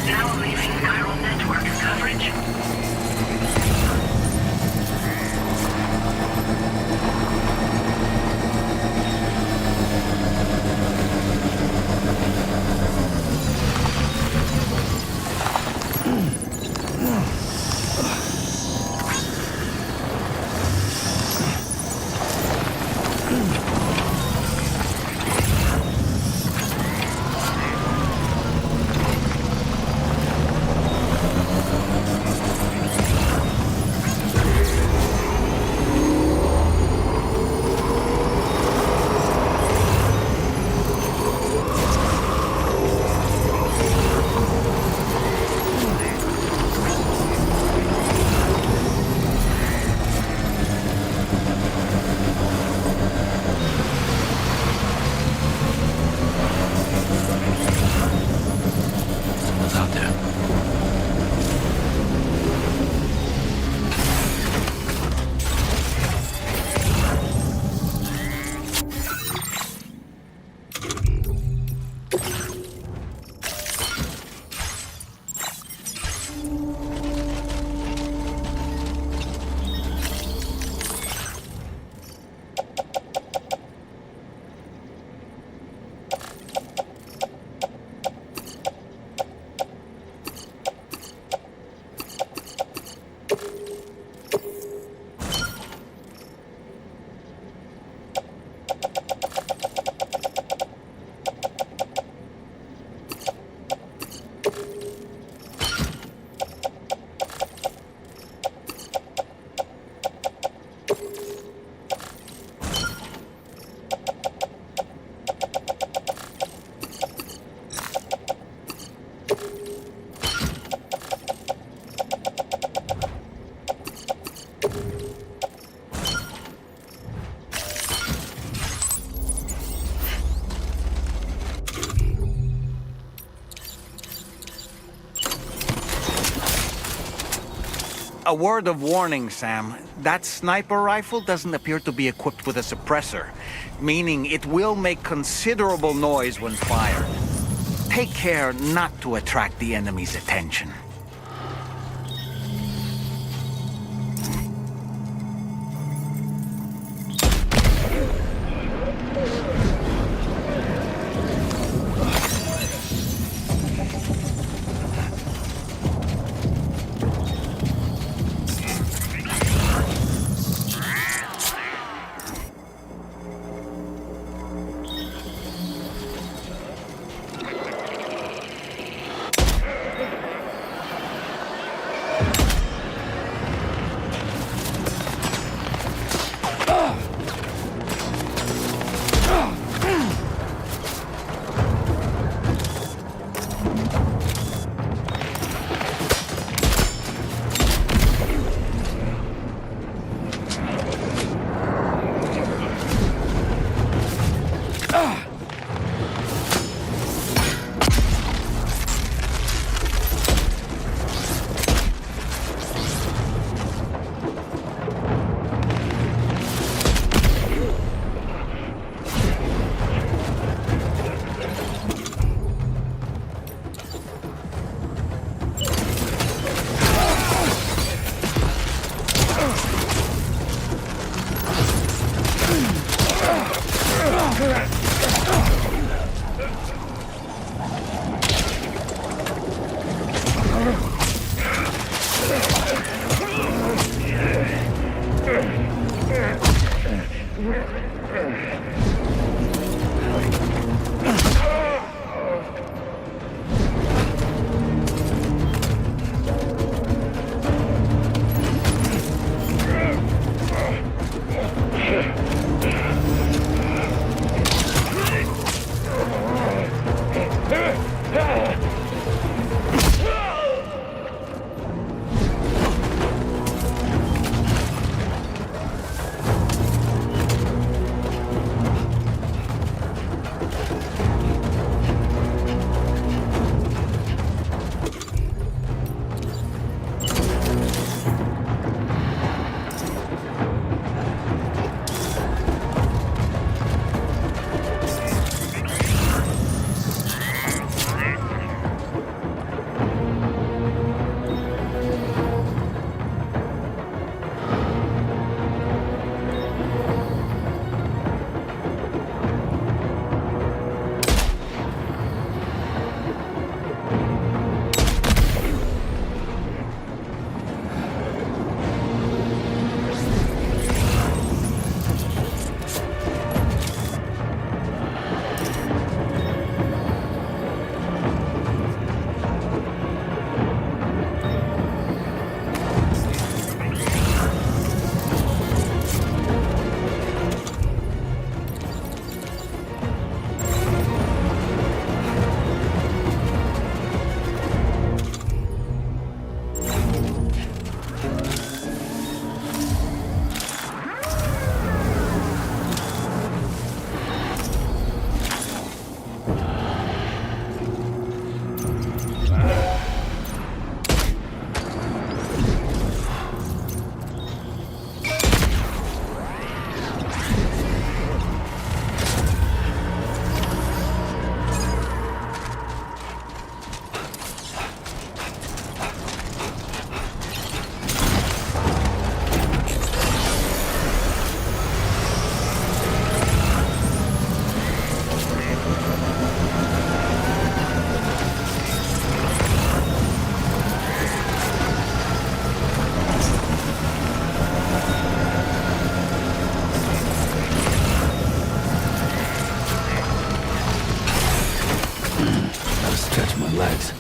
Now leaving chiral network coverage. What's out there? A word of warning, Sam. That sniper rifle doesn't appear to be equipped with a suppressor, meaning it will make considerable noise when fired. Take care not to attract the enemy's attention. Stretch my legs.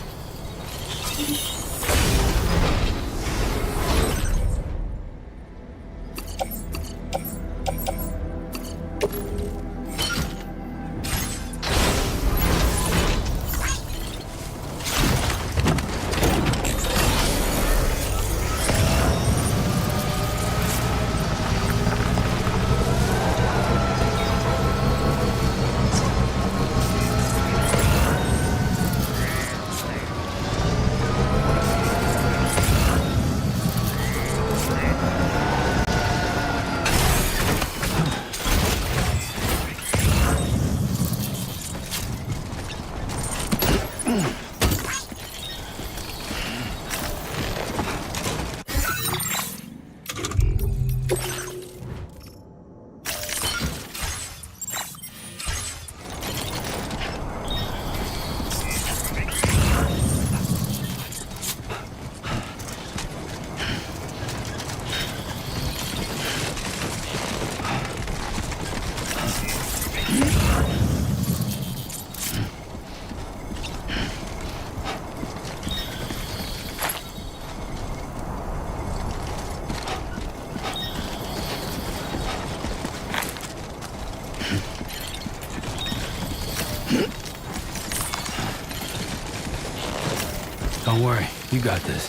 Don't worry, you got this.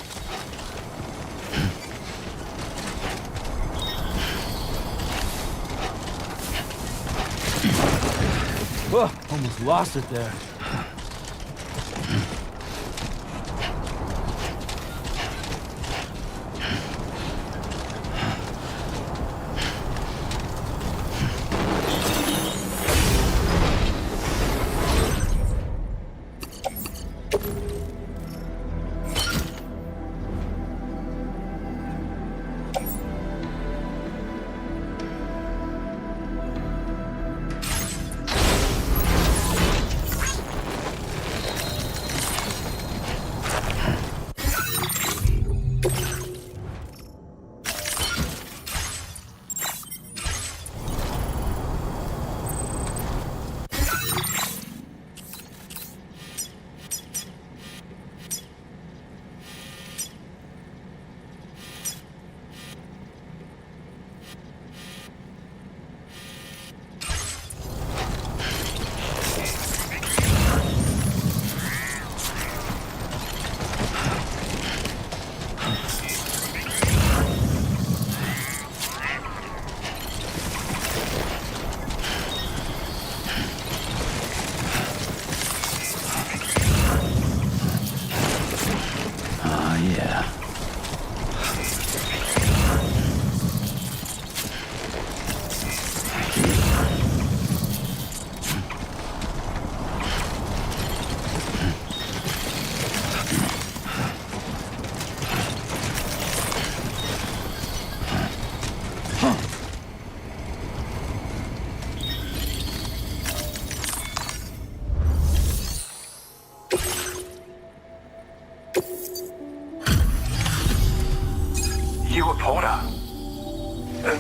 Whoa, almost lost it there.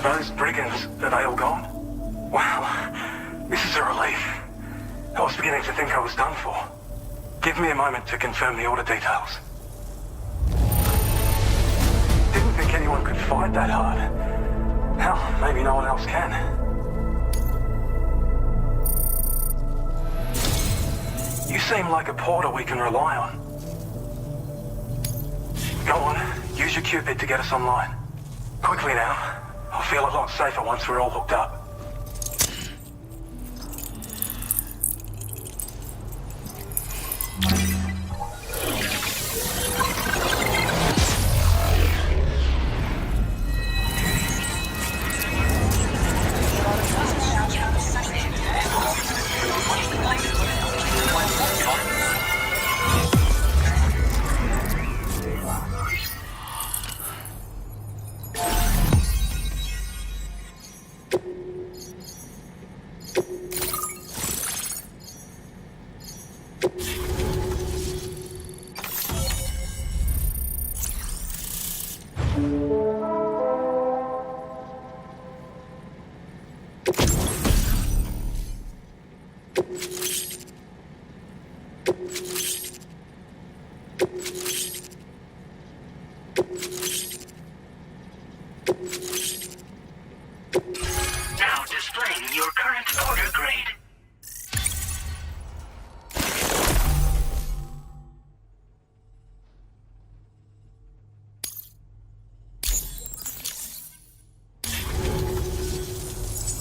Those brigands, are they all gone? Wow, this is a relief. I was beginning to think I was done for. Give me a moment to confirm the order details. Didn't think anyone could fight that hard. Hell, maybe no one else can. You seem like a porter we can rely on. Go on, use your Cupid to get us online. Quickly now. I'll feel a lot safer once we're all hooked up. Now displaying your current order grade.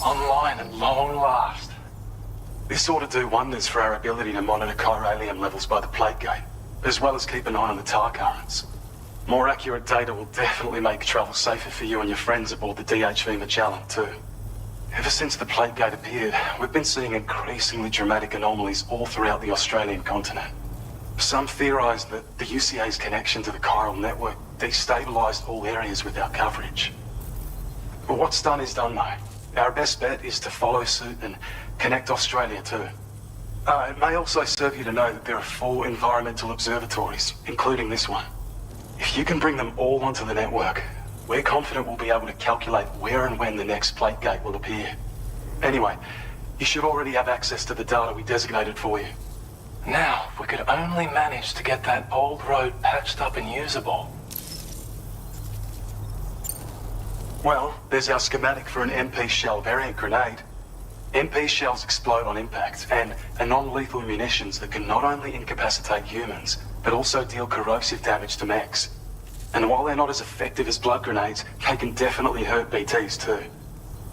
Online at long last. This ought to do wonders for our ability to monitor chiralium levels by the plate gate, as well as keep an eye on the tar currents. More accurate data will definitely make travel safer for you and your friends aboard the DHV Magellan, too. Ever since the plate gate appeared, we've been seeing increasingly dramatic anomalies all throughout the Australian continent. Some theorize that the UCA's connection to the chiral network destabilized all areas with our coverage. But what's done is done, though. Our best bet is to follow suit and connect Australia too. It may also serve you to know that there are 4 environmental observatories, including this one. If you can bring them all onto the network, we're confident we'll be able to calculate where and when the next plate gate will appear. Anyway, you should already have access to the data we designated for you. Now, if we could only manage to get that old road patched up and usable. Well, there's our schematic for an MP shell variant grenade. MP shells explode on impact, and are non-lethal munitions that can not only incapacitate humans, but also deal corrosive damage to mechs. And while they're not as effective as blood grenades, they can definitely hurt BTs too.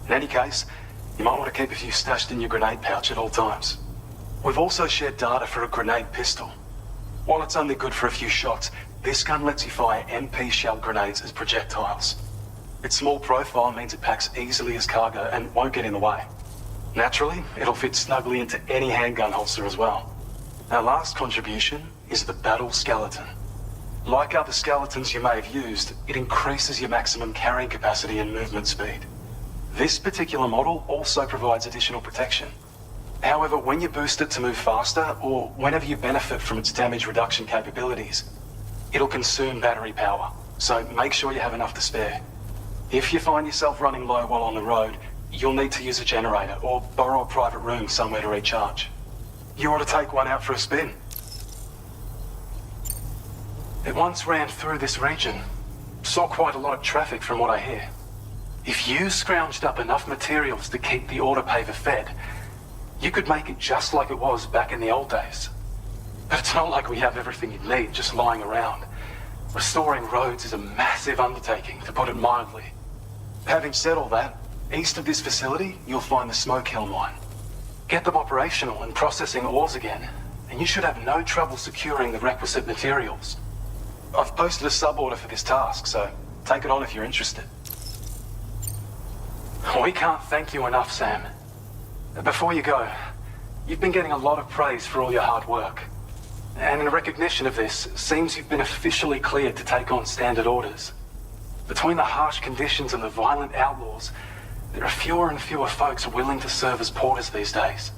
In any case, you might want to keep a few stashed in your grenade pouch at all times. We've also shared data for a grenade pistol. While it's only good for a few shots, this gun lets you fire MP shell grenades as projectiles. Its small profile means it packs easily as cargo and won't get in the way. Naturally, it'll fit snugly into any handgun holster as well. Our last contribution is the battle skeleton. Like other skeletons you may have used, it increases your maximum carrying capacity and movement speed. This particular model also provides additional protection. However, when you boost it to move faster, or whenever you benefit from its damage reduction capabilities, it'll consume battery power, so make sure you have enough to spare. If you find yourself running low while on the road, you'll need to use a generator or borrow a private room somewhere to recharge. You ought to take one out for a spin. It once ran through this region. Saw quite a lot of traffic from what I hear. If you scrounged up enough materials to keep the autopaver fed, you could make it just like it was back in the old days. But it's not like we have everything you need just lying around. Restoring roads is a massive undertaking, to put it mildly. Having said all that, east of this facility, you'll find the Smoke Hill mine. Get them operational and processing ores again, and you should have no trouble securing the requisite materials. I've posted a sub-order for this task, so take it on if you're interested. We can't thank you enough, Sam. Before you go, you've been getting a lot of praise for all your hard work. And in recognition of this, it seems you've been officially cleared to take on standard orders. Between the harsh conditions and the violent outlaws, there are fewer and fewer folks willing to serve as porters these days.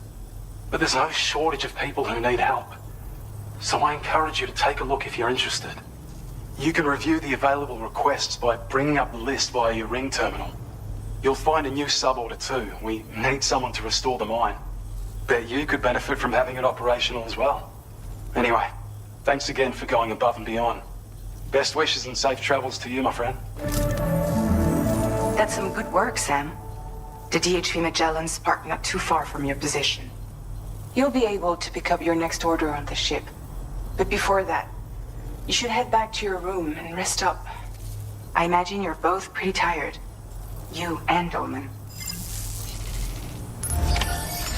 But there's no shortage of people who need help. So I encourage you to take a look if you're interested. You can review the available requests by bringing up the list via your ring terminal. You'll find a new suborder too. We need someone to restore the mine. Bet you could benefit from having it operational as well. Anyway, thanks again for going above and beyond. Best wishes and safe travels to you, my friend. That's some good work, Sam. The DHV Magellan's parked not too far from your position. You'll be able to pick up your next order on the ship. But before that, you should head back to your room and rest up. I imagine you're both pretty tired. You and Dolman.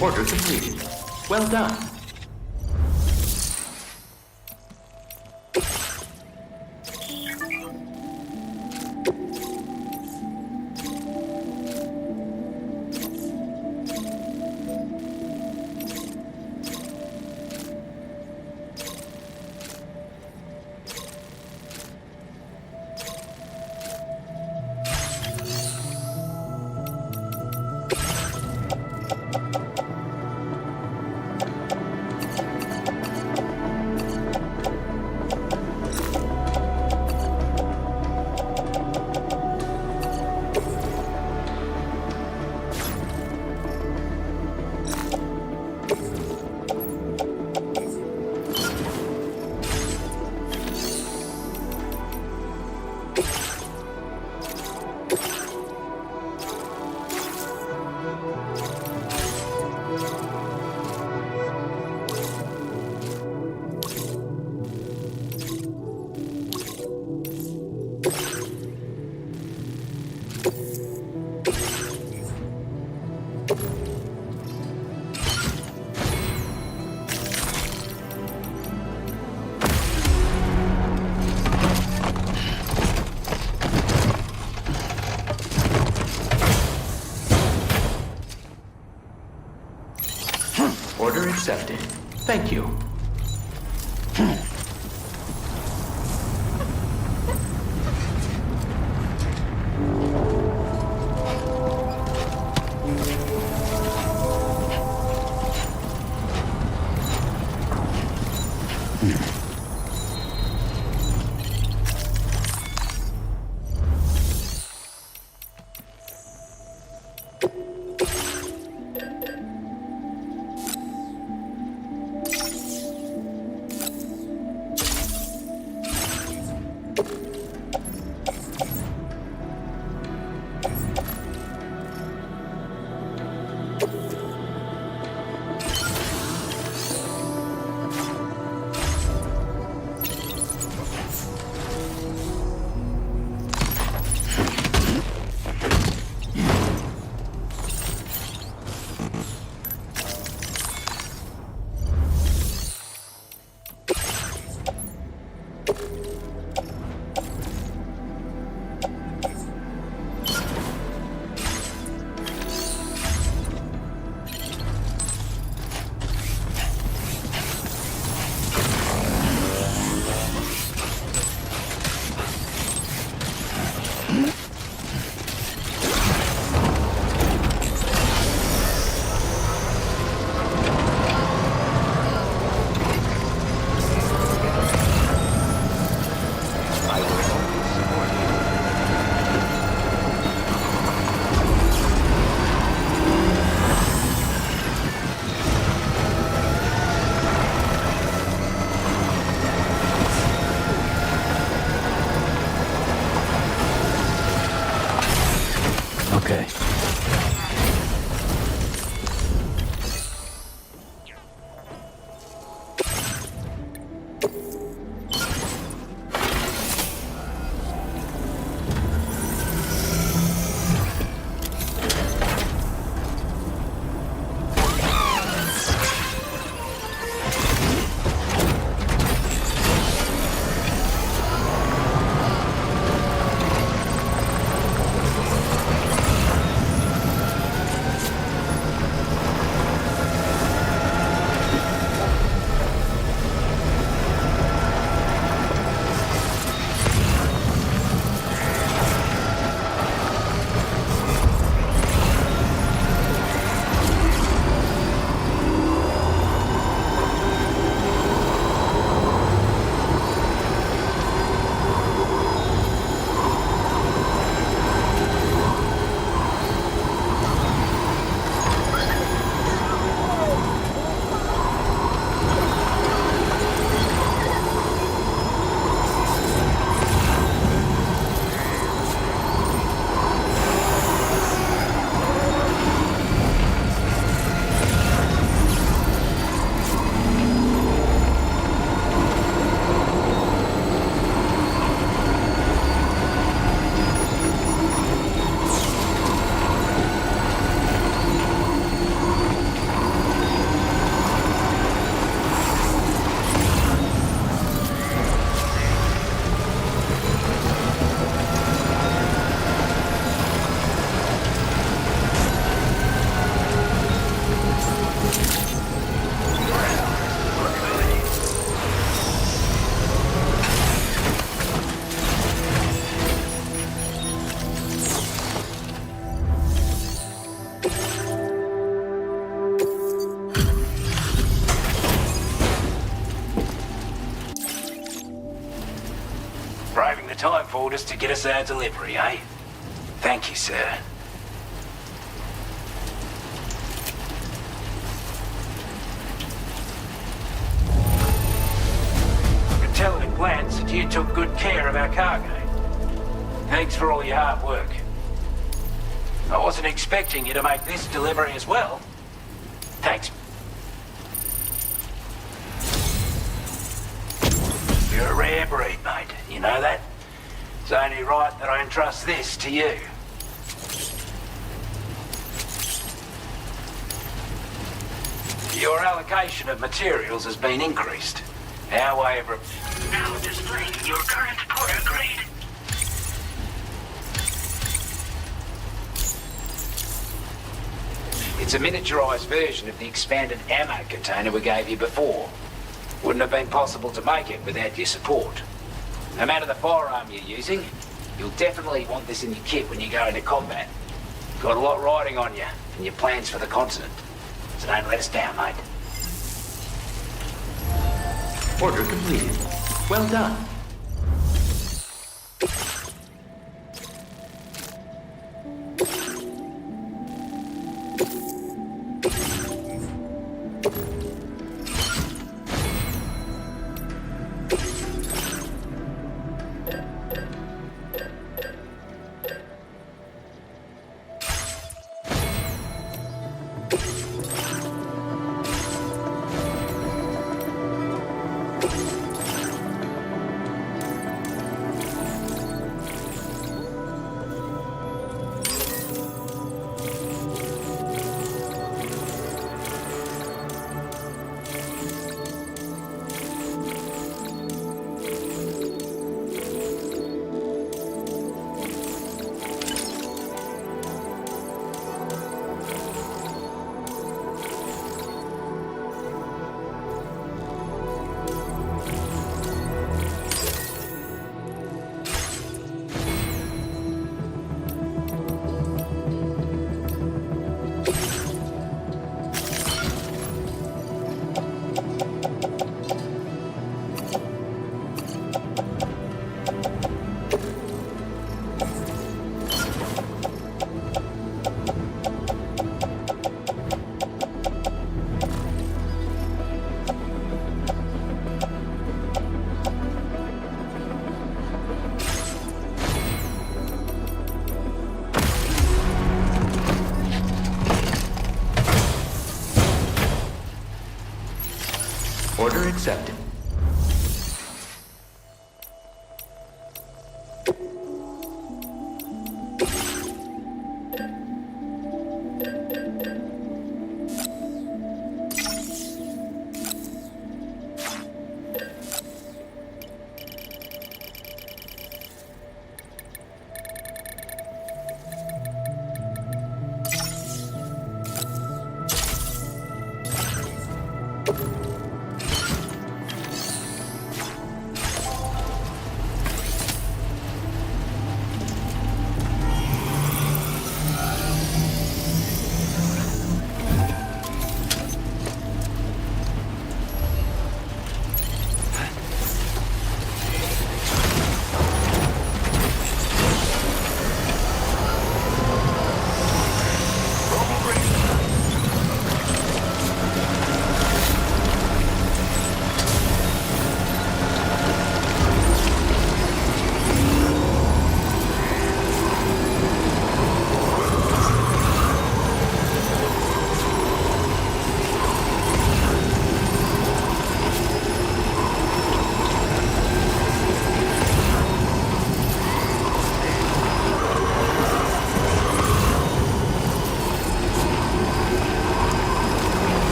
Order completed. Well done. Order accepted. Thank you. orders to get us our delivery, eh? Thank you, sir. Intelligent glance that you took good care of our cargo. Thanks for all your hard work. I wasn't expecting you to make this delivery as well. Thanks. You're a rare breed, mate. You know that? It's only right that I entrust this to you. Your allocation of materials has been increased. Our way of... Now displaying your current order grade. It's a miniaturized version of the expanded ammo container we gave you before. Wouldn't have been possible to make it without your support. No matter the firearm you're using, you'll definitely want this in your kit when you go into combat. Got a lot riding on you and your plans for the continent. So don't let us down, mate. Order completed. Well done. Order accepted.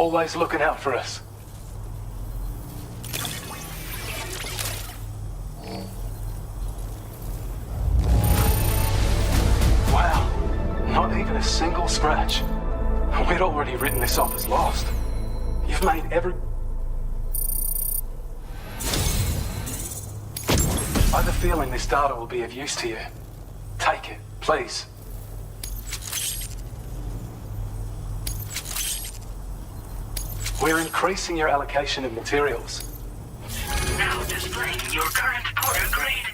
always looking out for us. Wow, not even a single scratch. We'd already written this off as lost. You've made every... I have a feeling this data will be of use to you. Take it, please. We're increasing your allocation of materials. Now displaying your current Porter grade.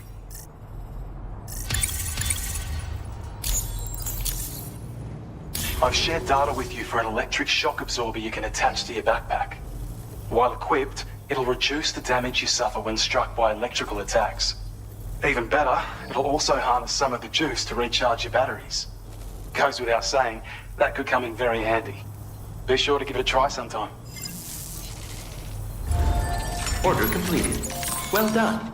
I've shared data with you for an electric shock absorber you can attach to your backpack. While equipped, it'll reduce the damage you suffer when struck by electrical attacks. Even better, it'll also harness some of the juice to recharge your batteries. Goes without saying, that could come in very handy. Be sure to give it a try sometime. Order completed. Well done.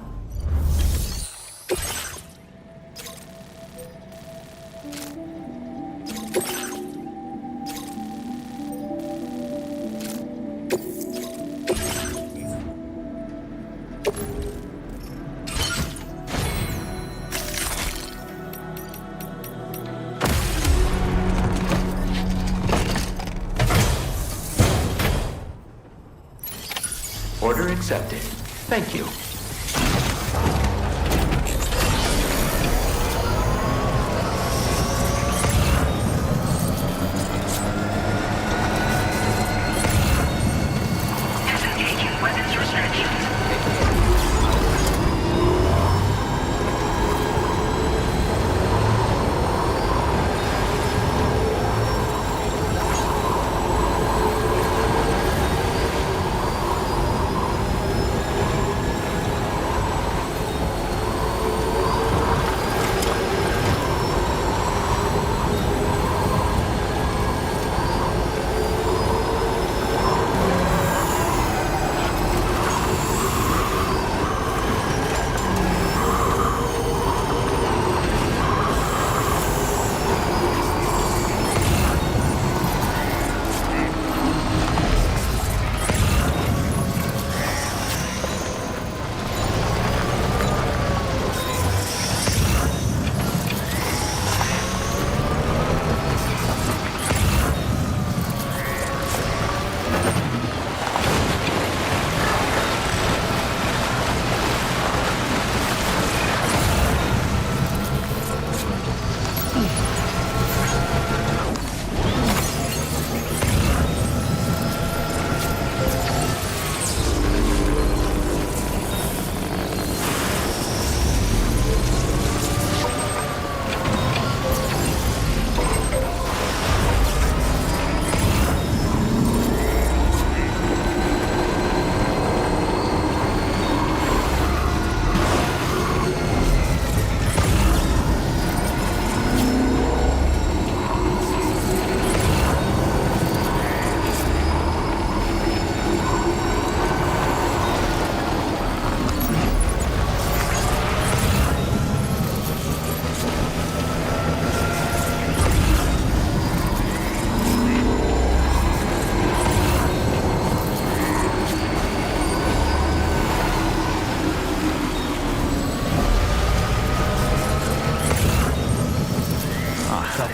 Order accepted. Thank you. Disengaging weapons restrictions.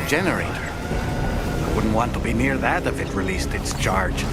Generator. I wouldn't want to be near that if it released its charge.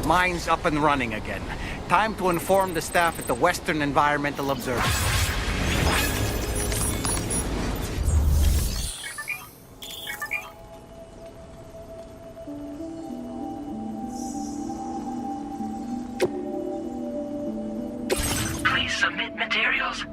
Mine's up and running again. Time to inform the staff at the Western Environmental Observatory. Please submit materials.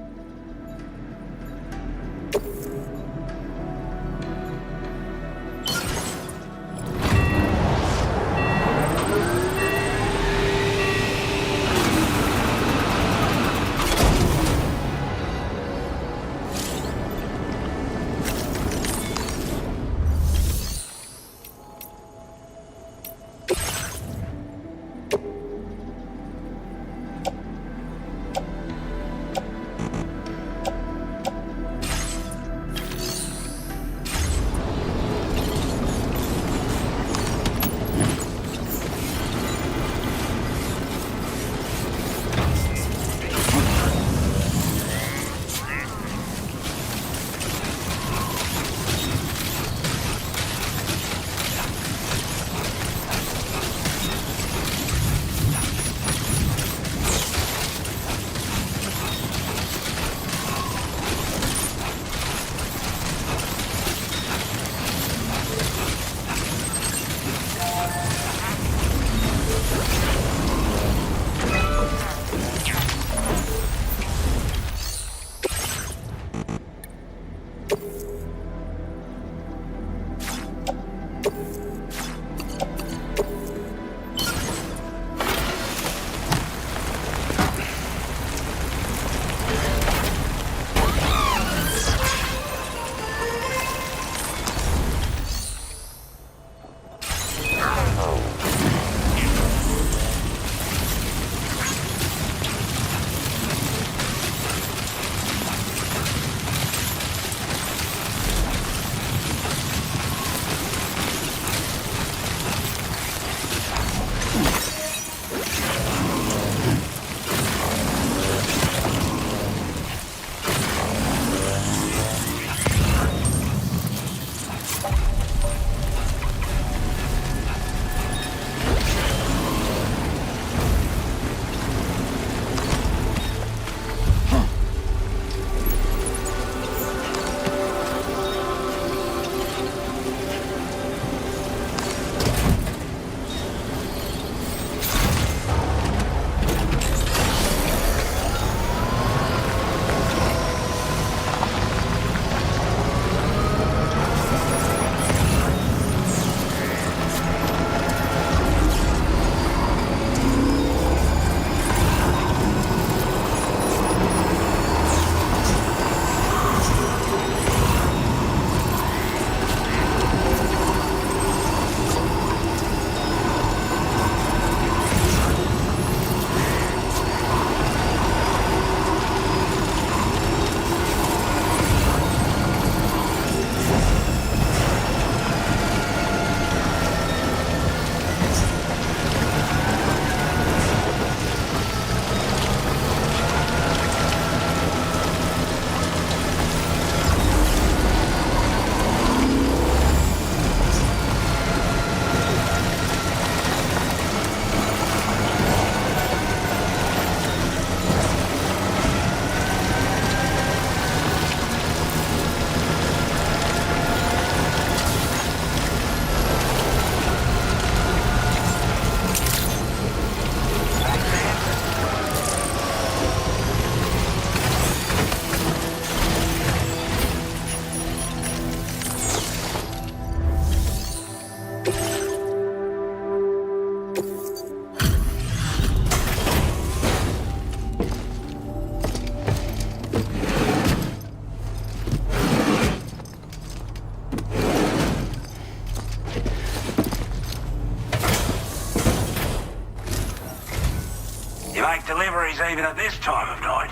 make deliveries even at this time of night.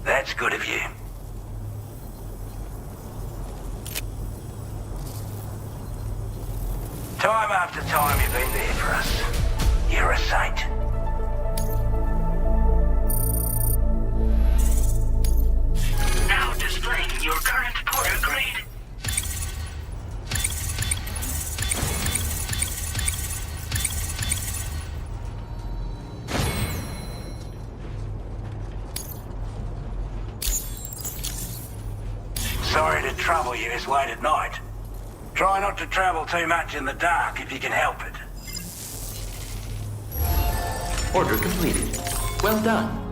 That's good of you. Time after time you've been there for us. You're a saint. Now displaying your current porter grade. trouble you this late at night. Try not to travel too much in the dark if you can help it. Order completed. Well done.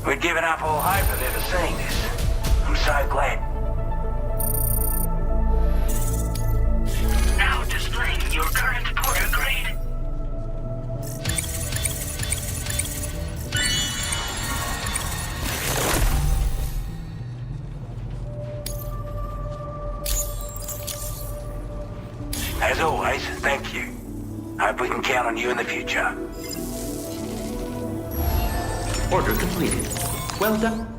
We'd given up all hope of ever seeing this. I'm so glad. Now displaying your current porter grade. As always, thank you. Hope we can count on you in the future. Order completed. Well done.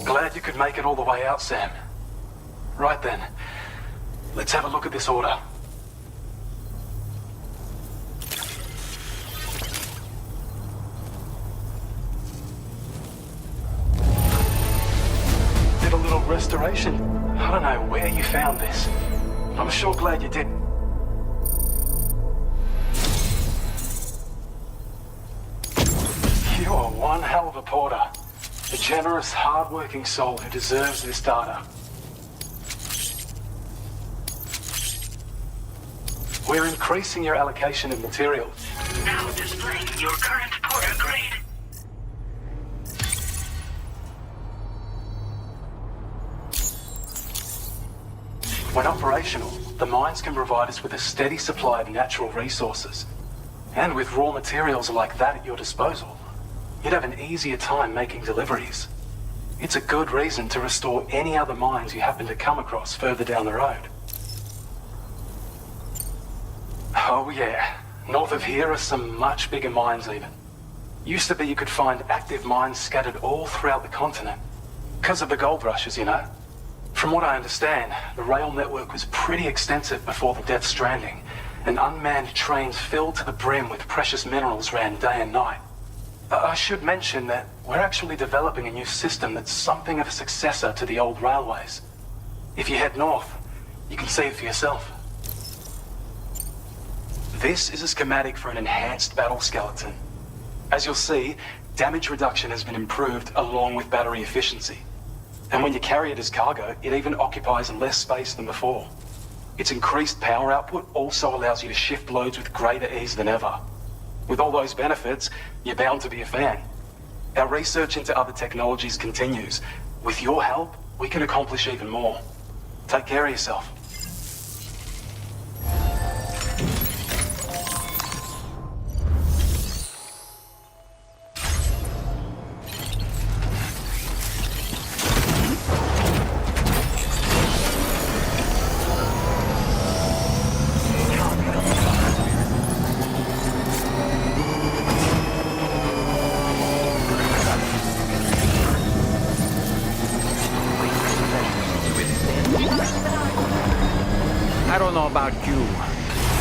Glad you could make it all the way out, Sam. Right then, let's have a look at this order. Did a little restoration. I don't know where you found this. I'm sure glad you did. You are one hell of a porter. A generous, hard-working soul who deserves this data. We're increasing your allocation of material. Now displaying your current porter grade. When operational, the mines can provide us with a steady supply of natural resources. And with raw materials like that at your disposal, you'd have an easier time making deliveries. It's a good reason to restore any other mines you happen to come across further down the road. Oh yeah, north of here are some much bigger mines even. Used to be you could find active mines scattered all throughout the continent. Because of the gold rushes, you know. From what I understand, the rail network was pretty extensive before the Death Stranding, and unmanned trains filled to the brim with precious minerals ran day and night. I should mention that we're actually developing a new system that's something of a successor to the old railways. If you head north, you can see it for yourself. This is a schematic for an enhanced battle skeleton. As you'll see, damage reduction has been improved along with battery efficiency. And when you carry it as cargo, it even occupies less space than before. Its increased power output also allows you to shift loads with greater ease than ever. With all those benefits, you're bound to be a fan. Our research into other technologies continues. With your help, we can accomplish even more. Take care of yourself.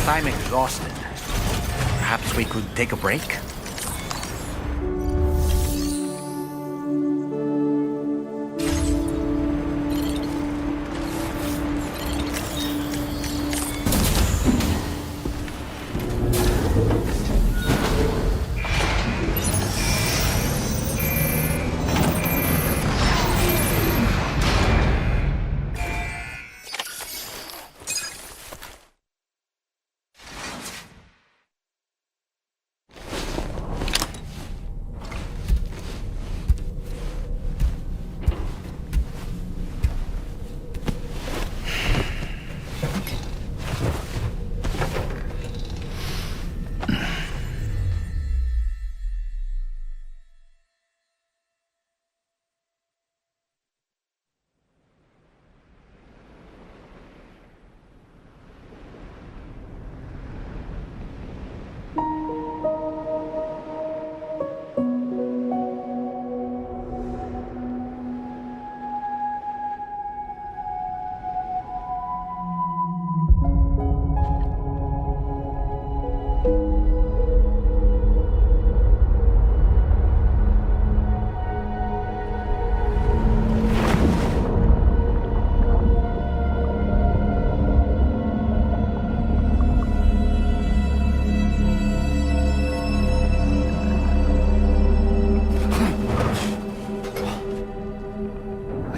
I'm exhausted. Perhaps we could take a break?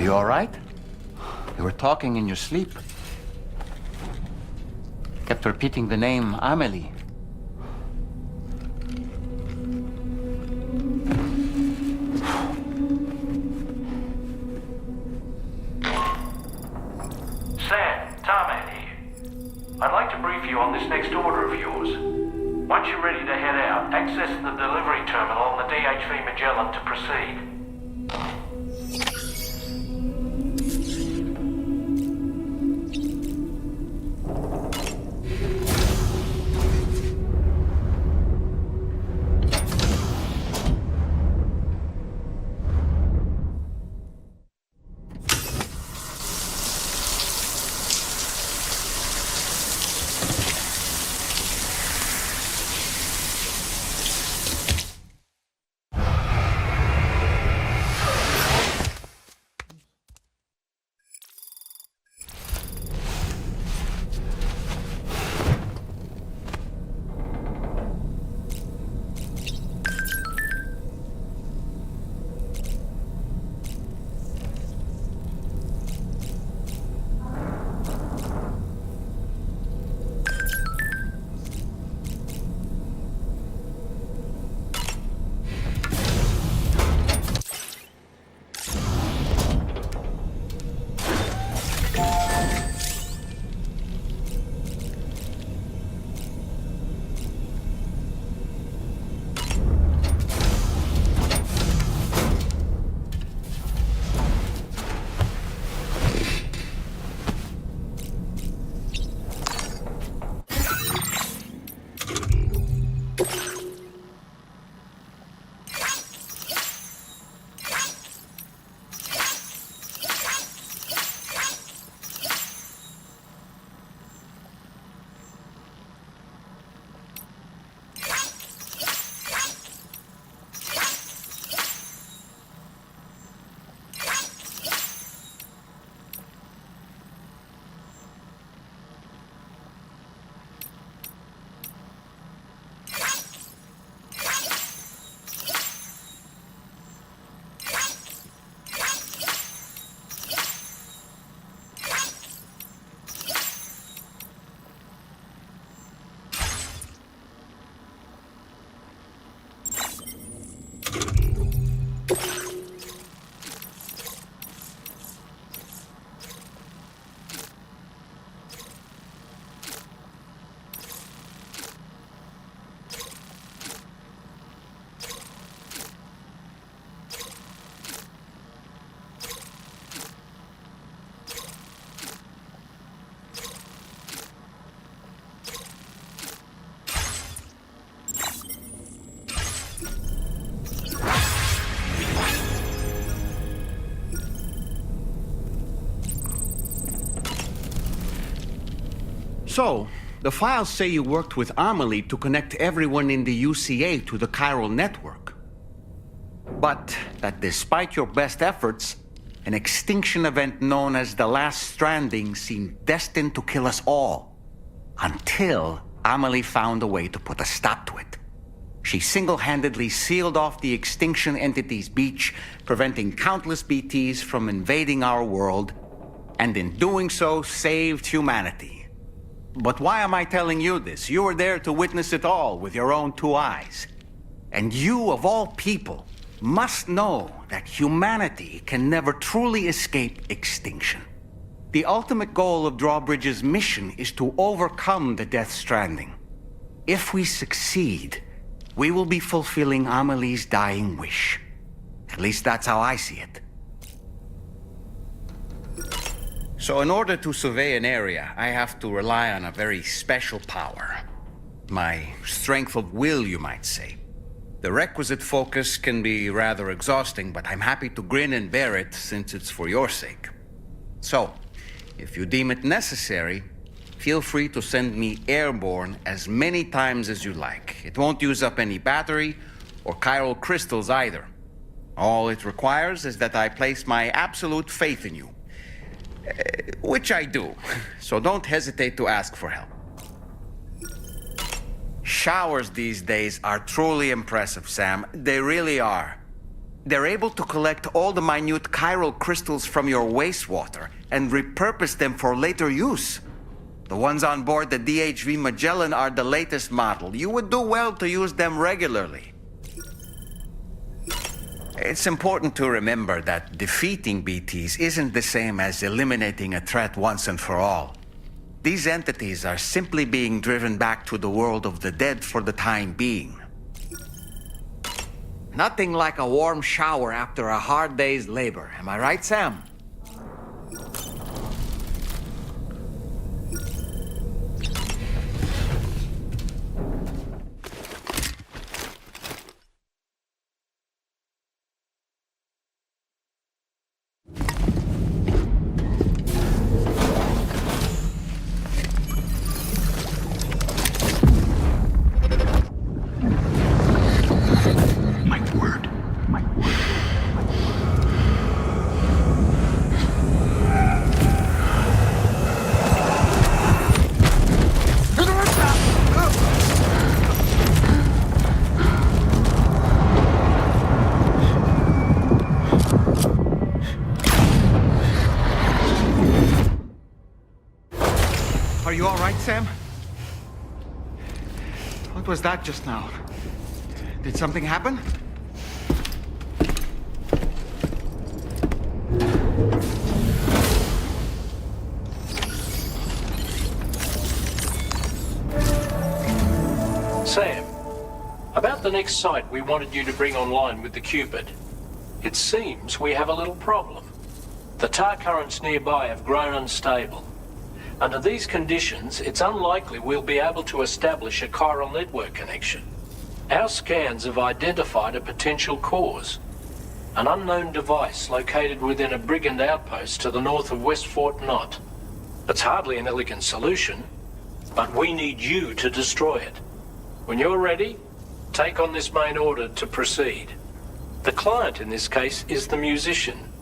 You all right? You were talking in your sleep. Kept repeating the name Amelie. Sam, Tarman here. I'd like to brief you on this next order of yours. Once you're ready to head out, access the delivery terminal on the DHV Magellan to proceed. So, The files say you worked with Amelie to connect everyone in the UCA to the chiral network. But that despite your best efforts, an extinction event known as the Last Stranding seemed destined to kill us all. Until Amelie found a way to put a stop to it. She single-handedly sealed off the extinction entity's beach, preventing countless BTs from invading our world, and in doing so, saved humanity. But why am I telling you this? You were there to witness it all with your own two eyes. And you, of all people, must know that humanity can never truly escape extinction. The ultimate goal of Drawbridge's mission is to overcome the Death Stranding. If we succeed, we will be fulfilling Amelie's dying wish. At least that's how I see it. So in order to survey an area, I have to rely on a very special power. My strength of will, you might say. The requisite focus can be rather exhausting, but I'm happy to grin and bear it since it's for your sake. So, if you deem it necessary, feel free to send me airborne as many times as you like. It won't use up any battery or chiral crystals either. All it requires is that I place my absolute faith in you. Which I do, so don't hesitate to ask for help. Showers these days are truly impressive, Sam. They really are. They're able to collect all the minute chiral crystals from your wastewater and repurpose them for later use. The ones on board the DHV Magellan are the latest model. You would do well to use them regularly. It's important to remember that defeating BTs isn't the same as eliminating a threat once and for all. These entities are simply being driven back to the world of the dead for the time being. Nothing like a warm shower after a hard day's labor. Am I right, Sam? Are you all right, Sam? What was that just now? Did something happen? Sam, about the next site we wanted you to bring online with the Cupid. It seems we have a little problem. The tar currents nearby have grown unstable. Under these conditions, it's unlikely we'll be able to establish a chiral network connection. Our scans have identified a potential cause. An unknown device located within a brigand outpost to the north of West Fort Knott. It's hardly an elegant solution, but we need you to destroy it. When you're ready, take on this main order to proceed. The client in this case is the musician.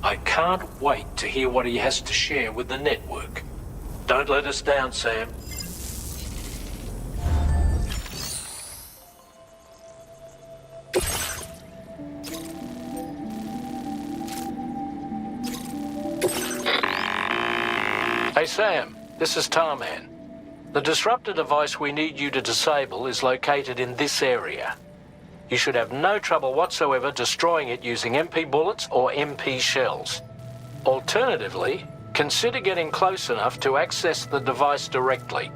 I can't wait to hear what he has to share with the network. Don't let us down, Sam. Hey, Sam. This is Tarman. The disruptor device we need you to disable is located in this area. You should have no trouble whatsoever destroying it using MP bullets or MP shells. Alternatively, consider getting close enough to access the device directly.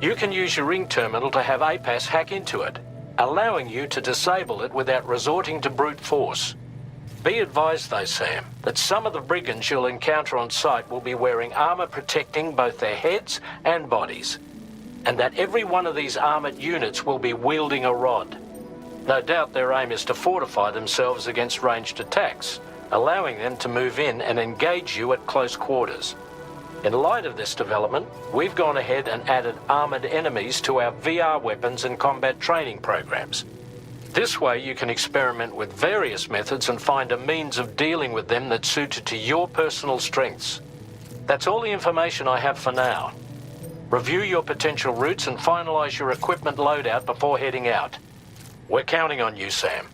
You can use your ring terminal to have APAS hack into it, allowing you to disable it without resorting to brute force. Be advised though, Sam, that some of the brigands you'll encounter on site will be wearing armor protecting both their heads and bodies, and that every one of these armored units will be wielding a rod. No doubt their aim is to fortify themselves against ranged attacks, allowing them to move in and engage you at close quarters. In light of this development, we've gone ahead and added armored enemies to our VR weapons and combat training programs. This way you can experiment with various methods and find a means of dealing with them that's suited to your personal strengths. That's all the information I have for now. Review your potential routes and finalize your equipment loadout before heading out. We're counting on you, Sam.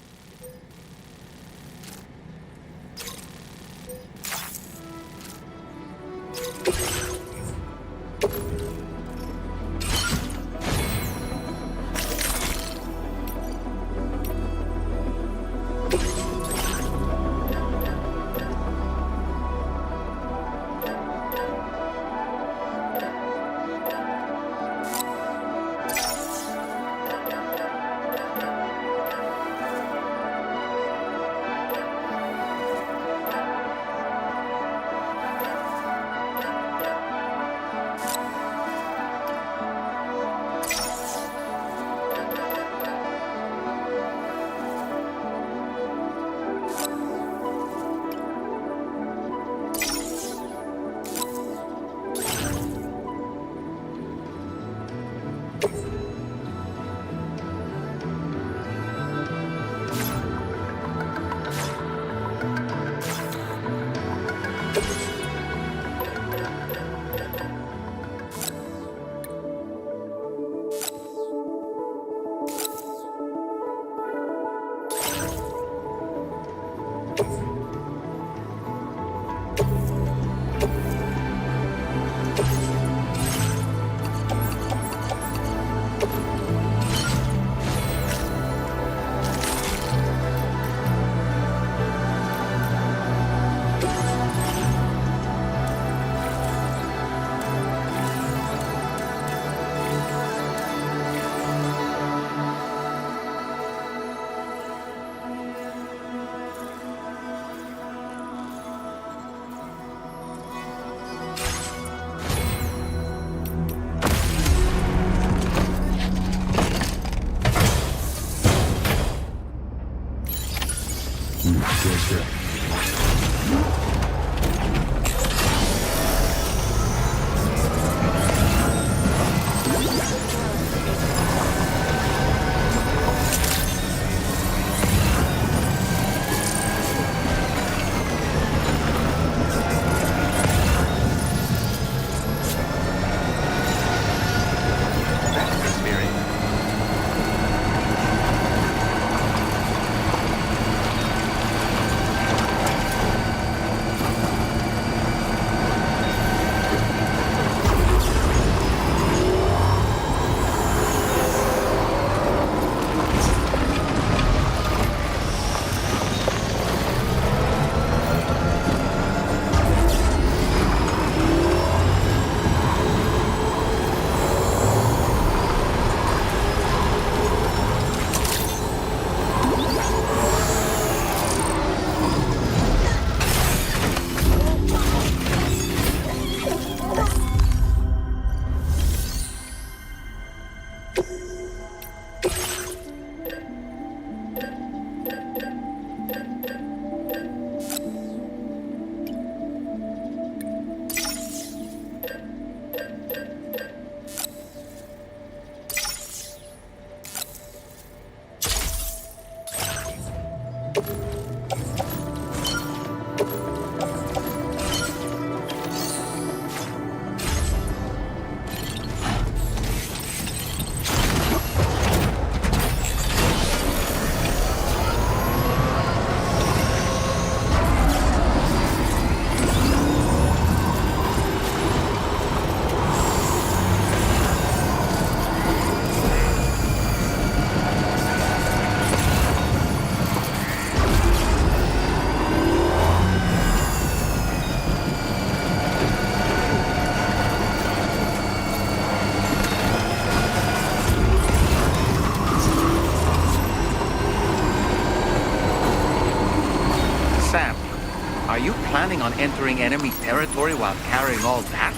Are you planning on entering enemy territory while carrying all that?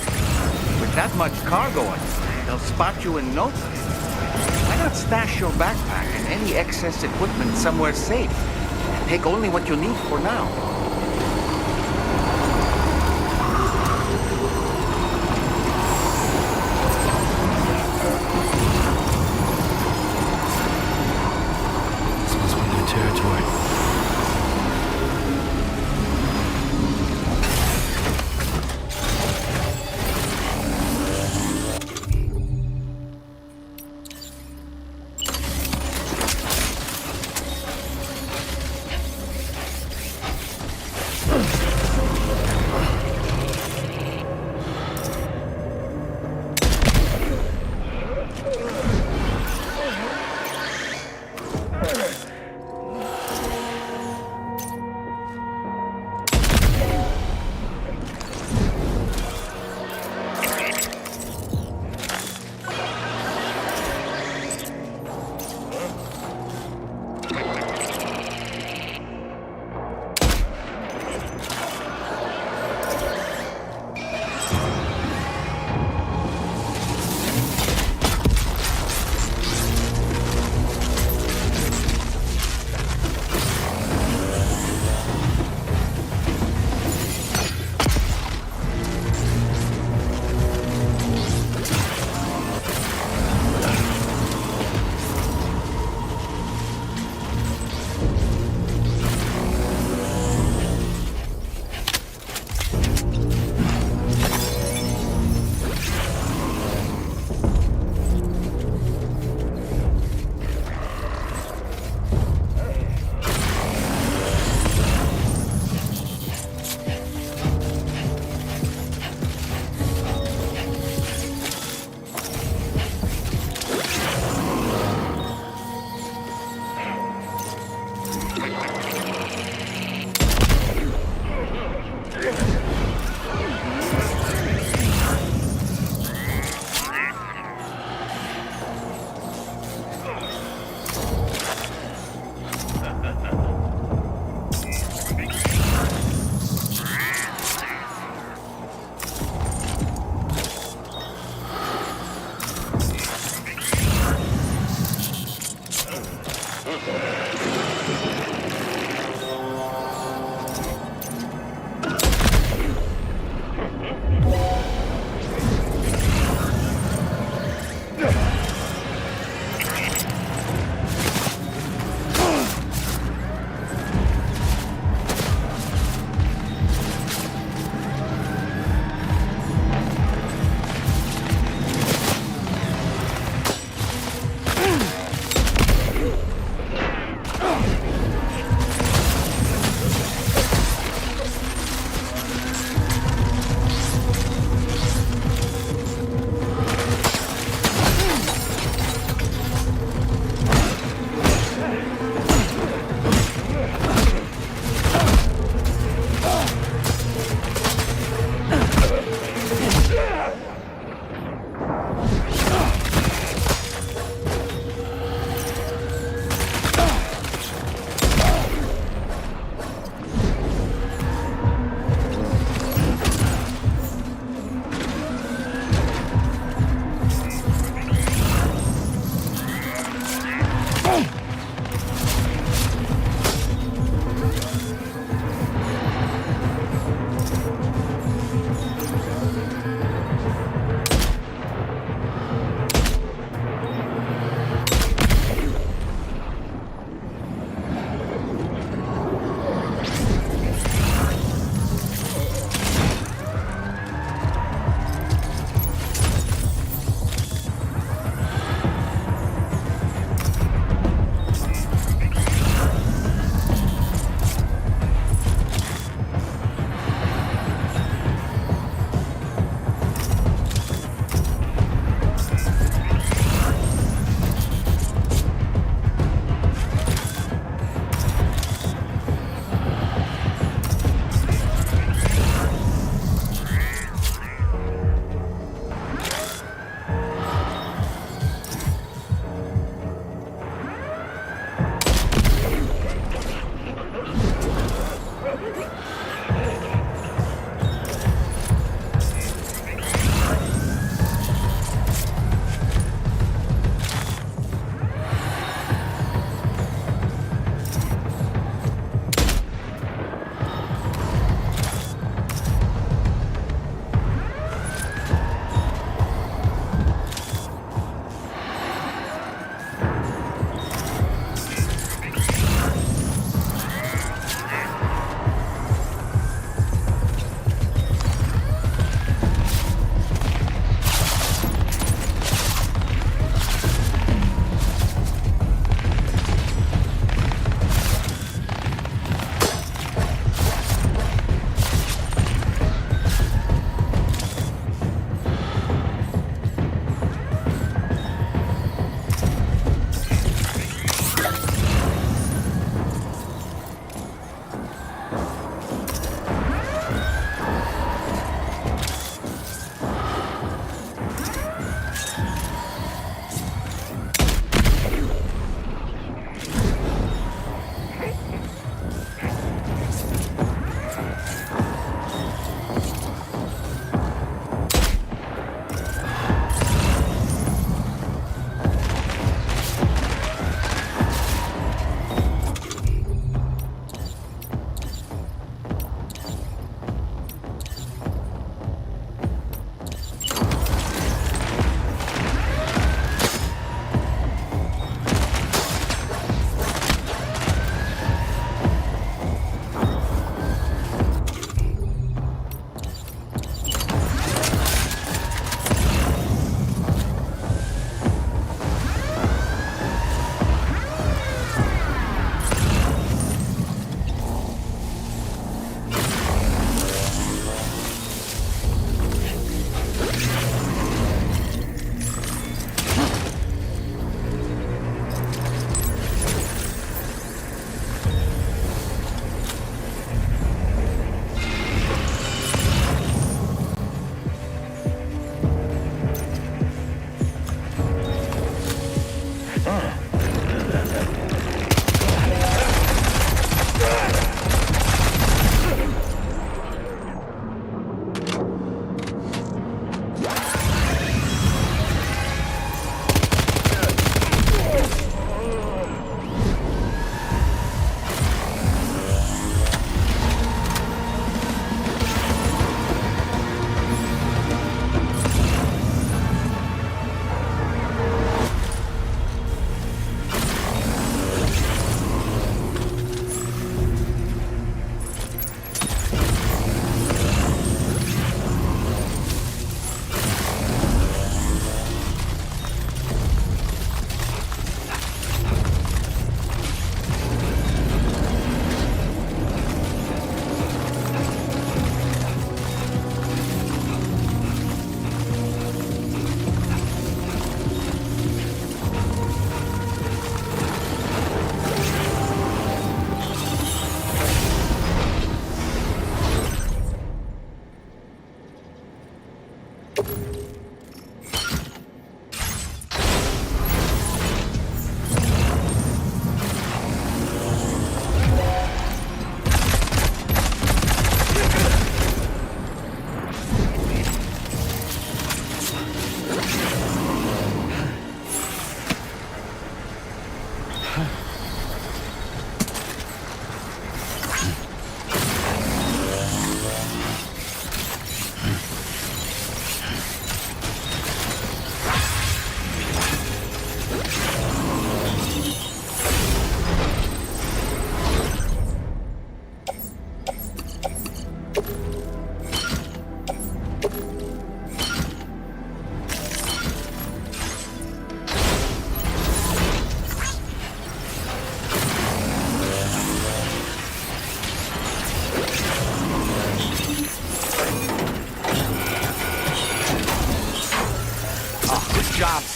With that much cargo on you, they'll spot you in no time. Why not stash your backpack and any excess equipment somewhere safe? And take only what you need for now.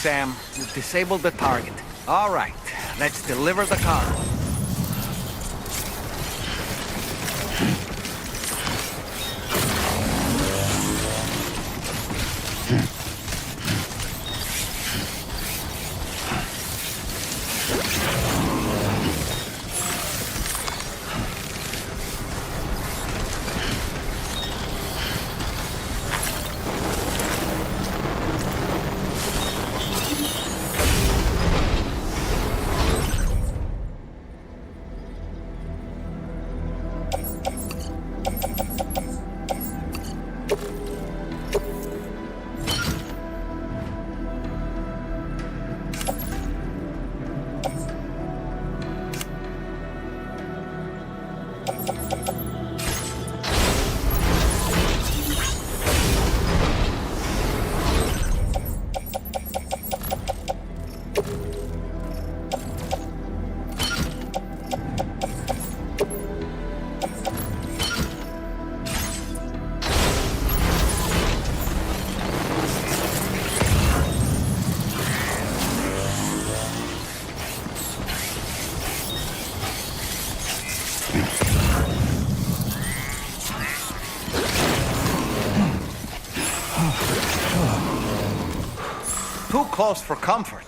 Sam. You've disabled the target. All right, let's deliver the cargo. Too close for comfort.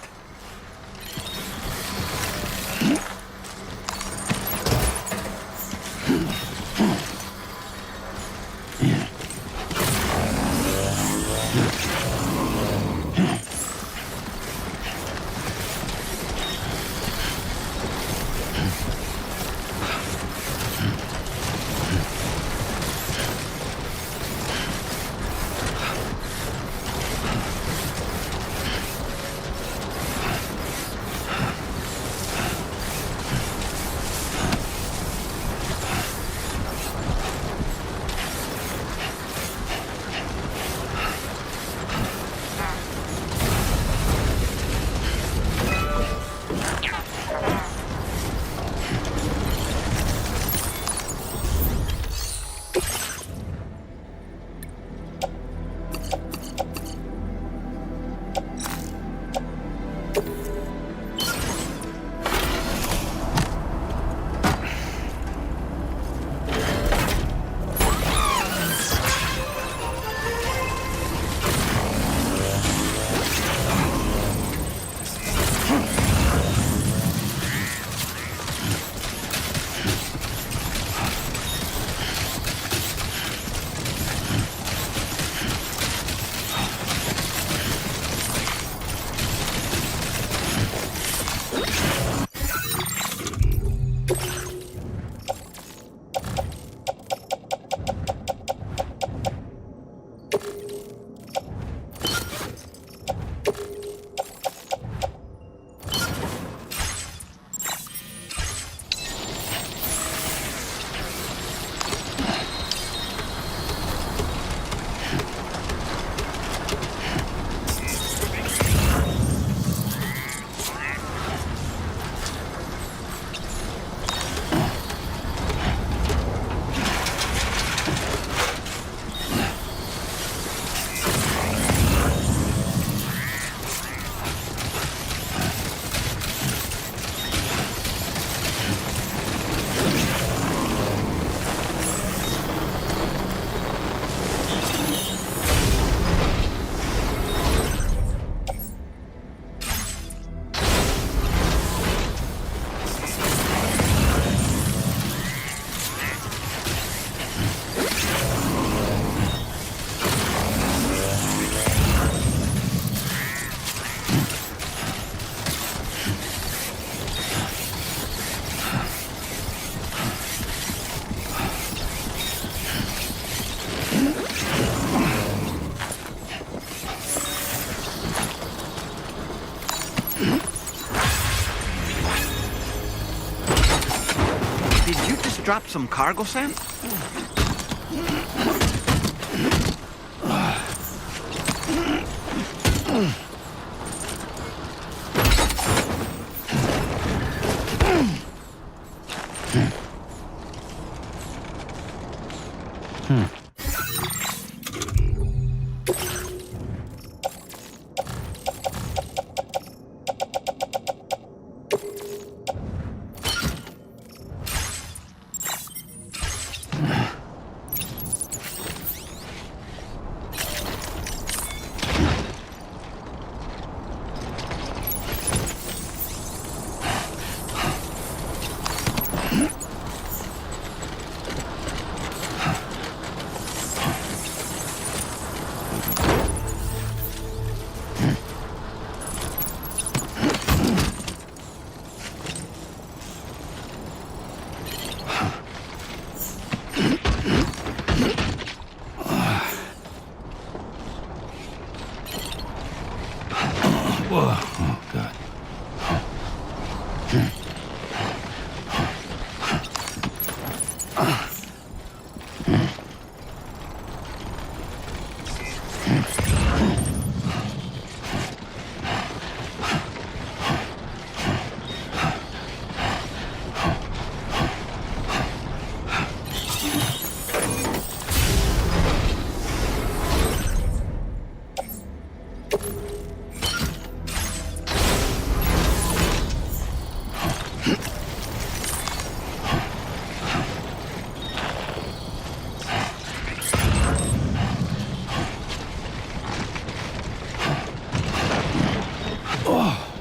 Drop some cargo, Sam?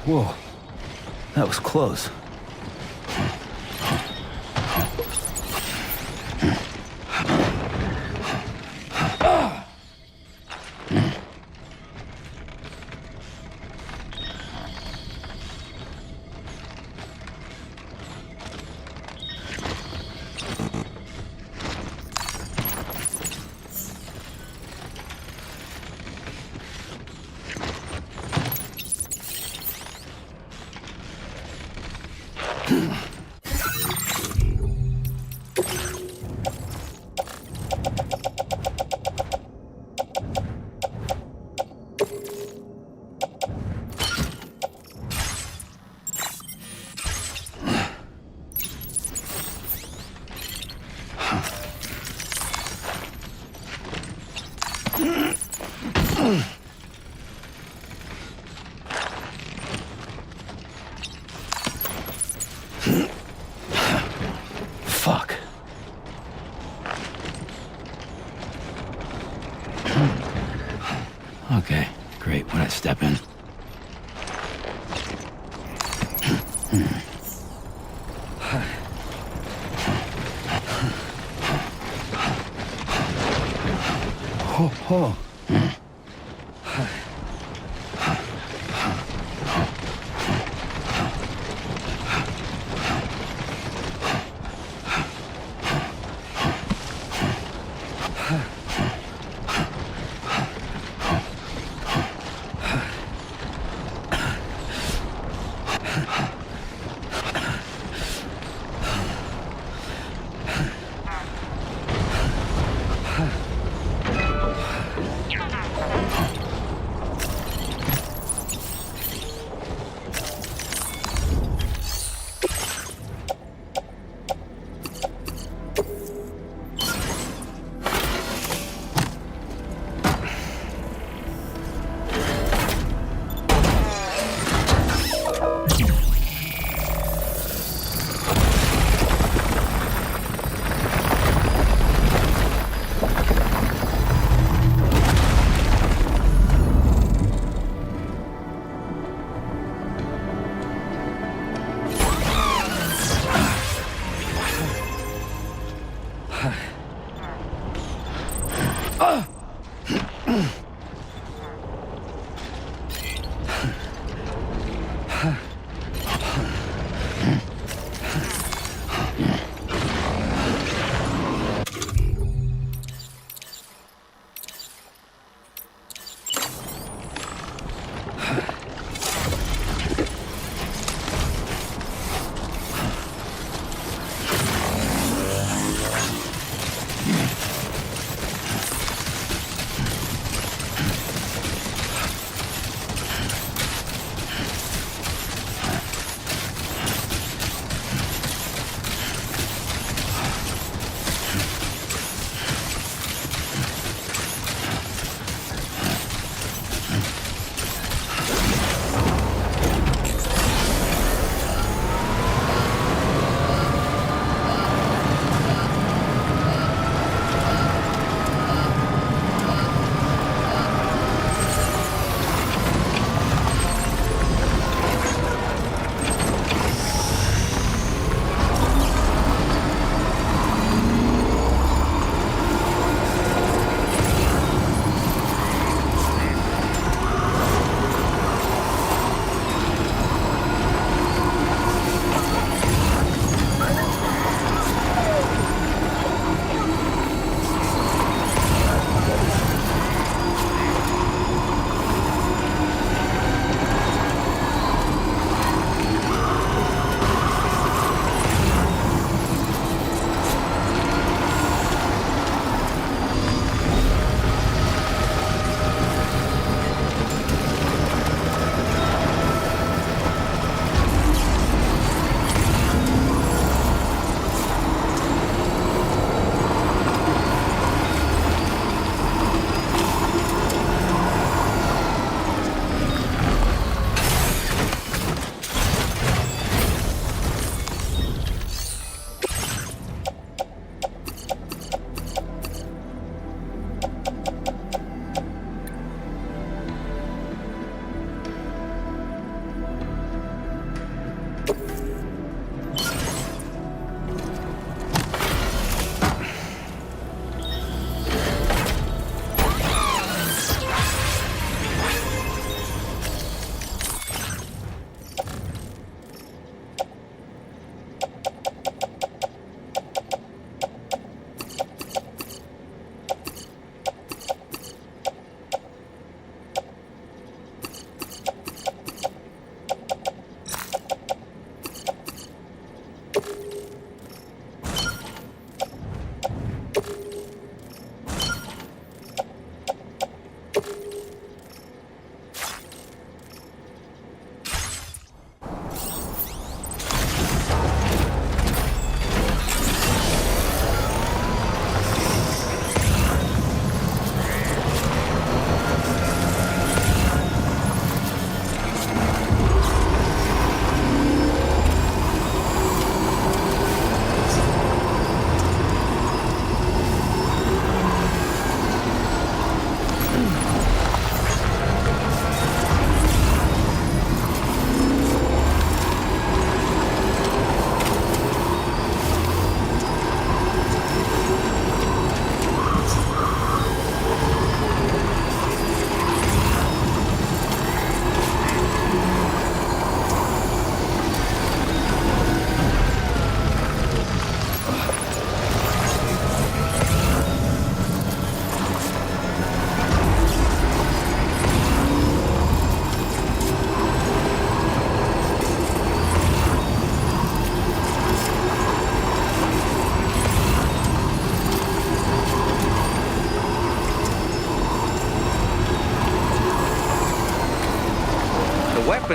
Whoa. That was close. Fuck. Okay, great. When I step in. Oh.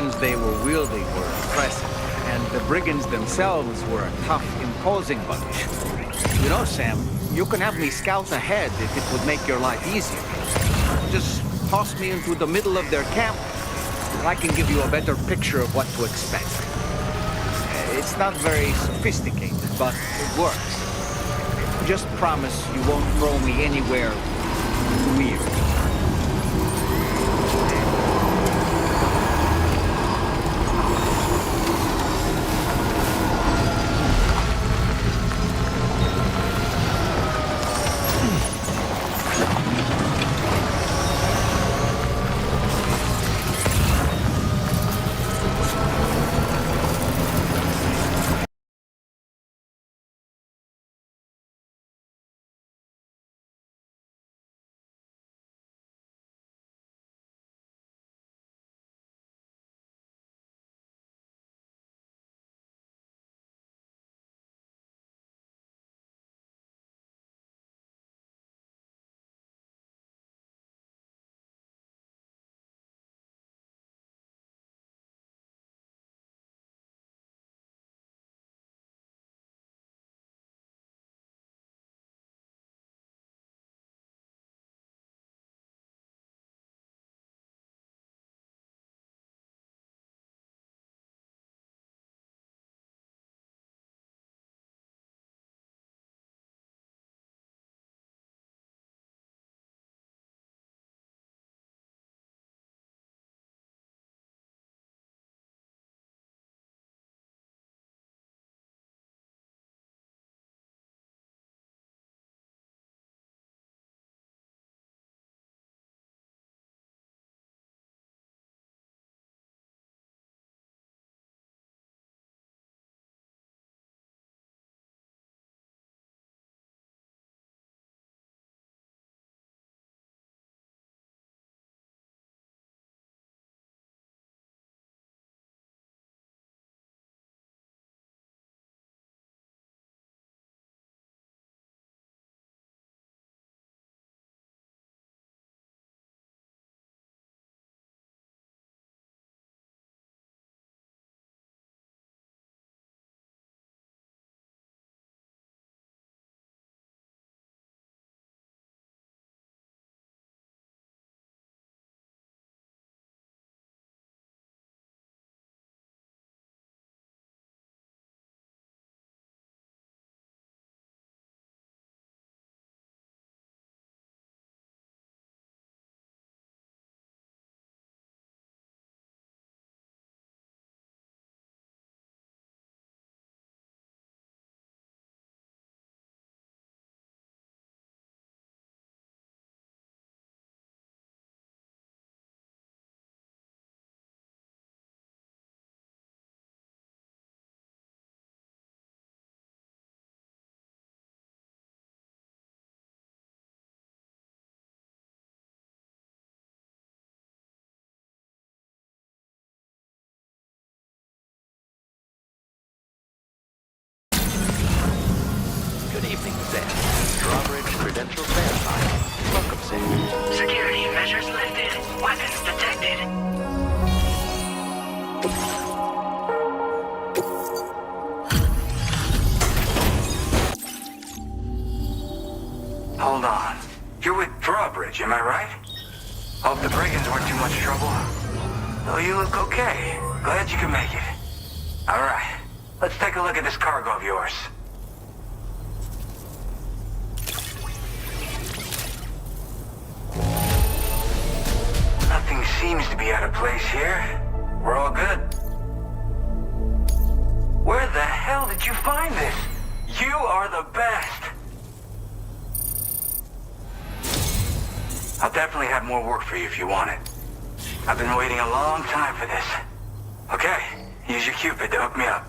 weapons they were wielding were impressive, and the brigands themselves were a tough, imposing bunch. You know, Sam, you can have me scout ahead if it would make your life easier. Just toss me into the middle of their camp, and I can give you a better picture of what to expect. It's not very sophisticated, but it works. Just promise you won't throw me anywhere weird. Good evening, Sam. Drawbridge credentials verified. Welcome, Sam. Security measures lifted. Weapons detected. Hold on. You're with Drawbridge, am I right? Hope the brigands weren't too much trouble. Oh, you look okay. Glad you can make it. All right. Let's take a look at this cargo of yours. Nothing seems to be out of place here. We're all good. Where the hell did you find this? You are the best. I'll definitely have more work for you if you want it. I've been waiting a long time for this. Okay, use your Cupid to hook me up.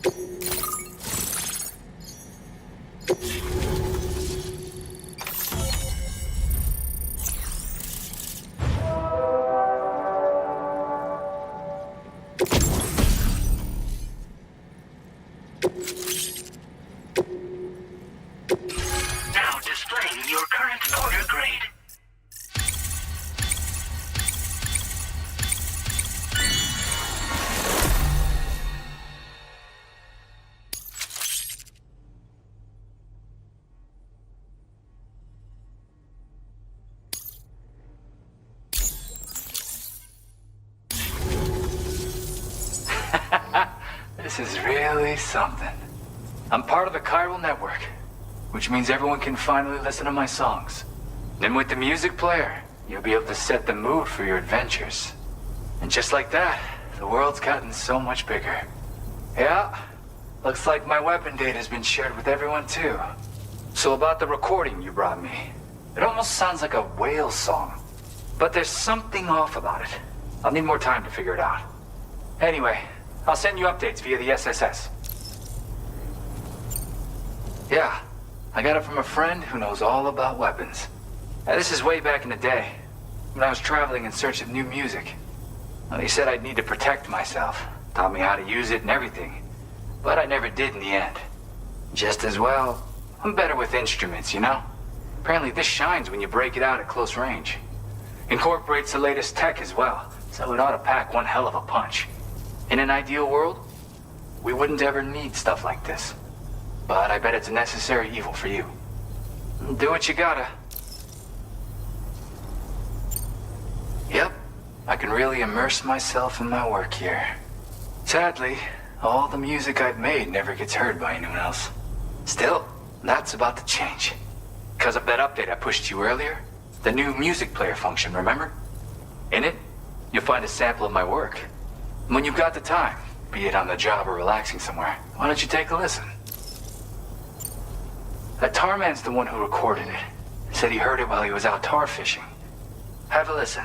Now displaying your current order grade. This is really something. I'm part of the chiral network, which means everyone can finally listen to my songs. Then with the music player, you'll be able to set the mood for your adventures. And just like that, the world's gotten so much bigger. Yeah, looks like my weapon data has been shared with everyone too. So about the recording you brought me, it almost sounds like a whale song. But there's something off about it. I'll need more time to figure it out. Anyway, I'll send you updates via the SSS. Yeah, I got it from a friend who knows all about weapons. Now, this is way back in the day, when I was traveling in search of new music. Well, he said I'd need to protect myself, taught me how to use it and everything. But I never did in the end. Just as well, I'm better with instruments, you know? Apparently this shines when you break it out at close range. Incorporates the latest tech as well, so it ought to pack one hell of a punch. In an ideal world, we wouldn't ever need stuff like this. But I bet it's a necessary evil for you. Do what you gotta. Yep, I can really immerse myself in my work here. Sadly, all the music I've made never gets heard by anyone else. Still, that's about to change. Because of that update I pushed to you earlier, the new music player function, remember? In it, you'll find a sample of my work. When you've got the time, be it on the job or relaxing somewhere, why don't you take a listen? That tar man's the one who recorded it. Said he heard it while he was out tar fishing. Have a listen.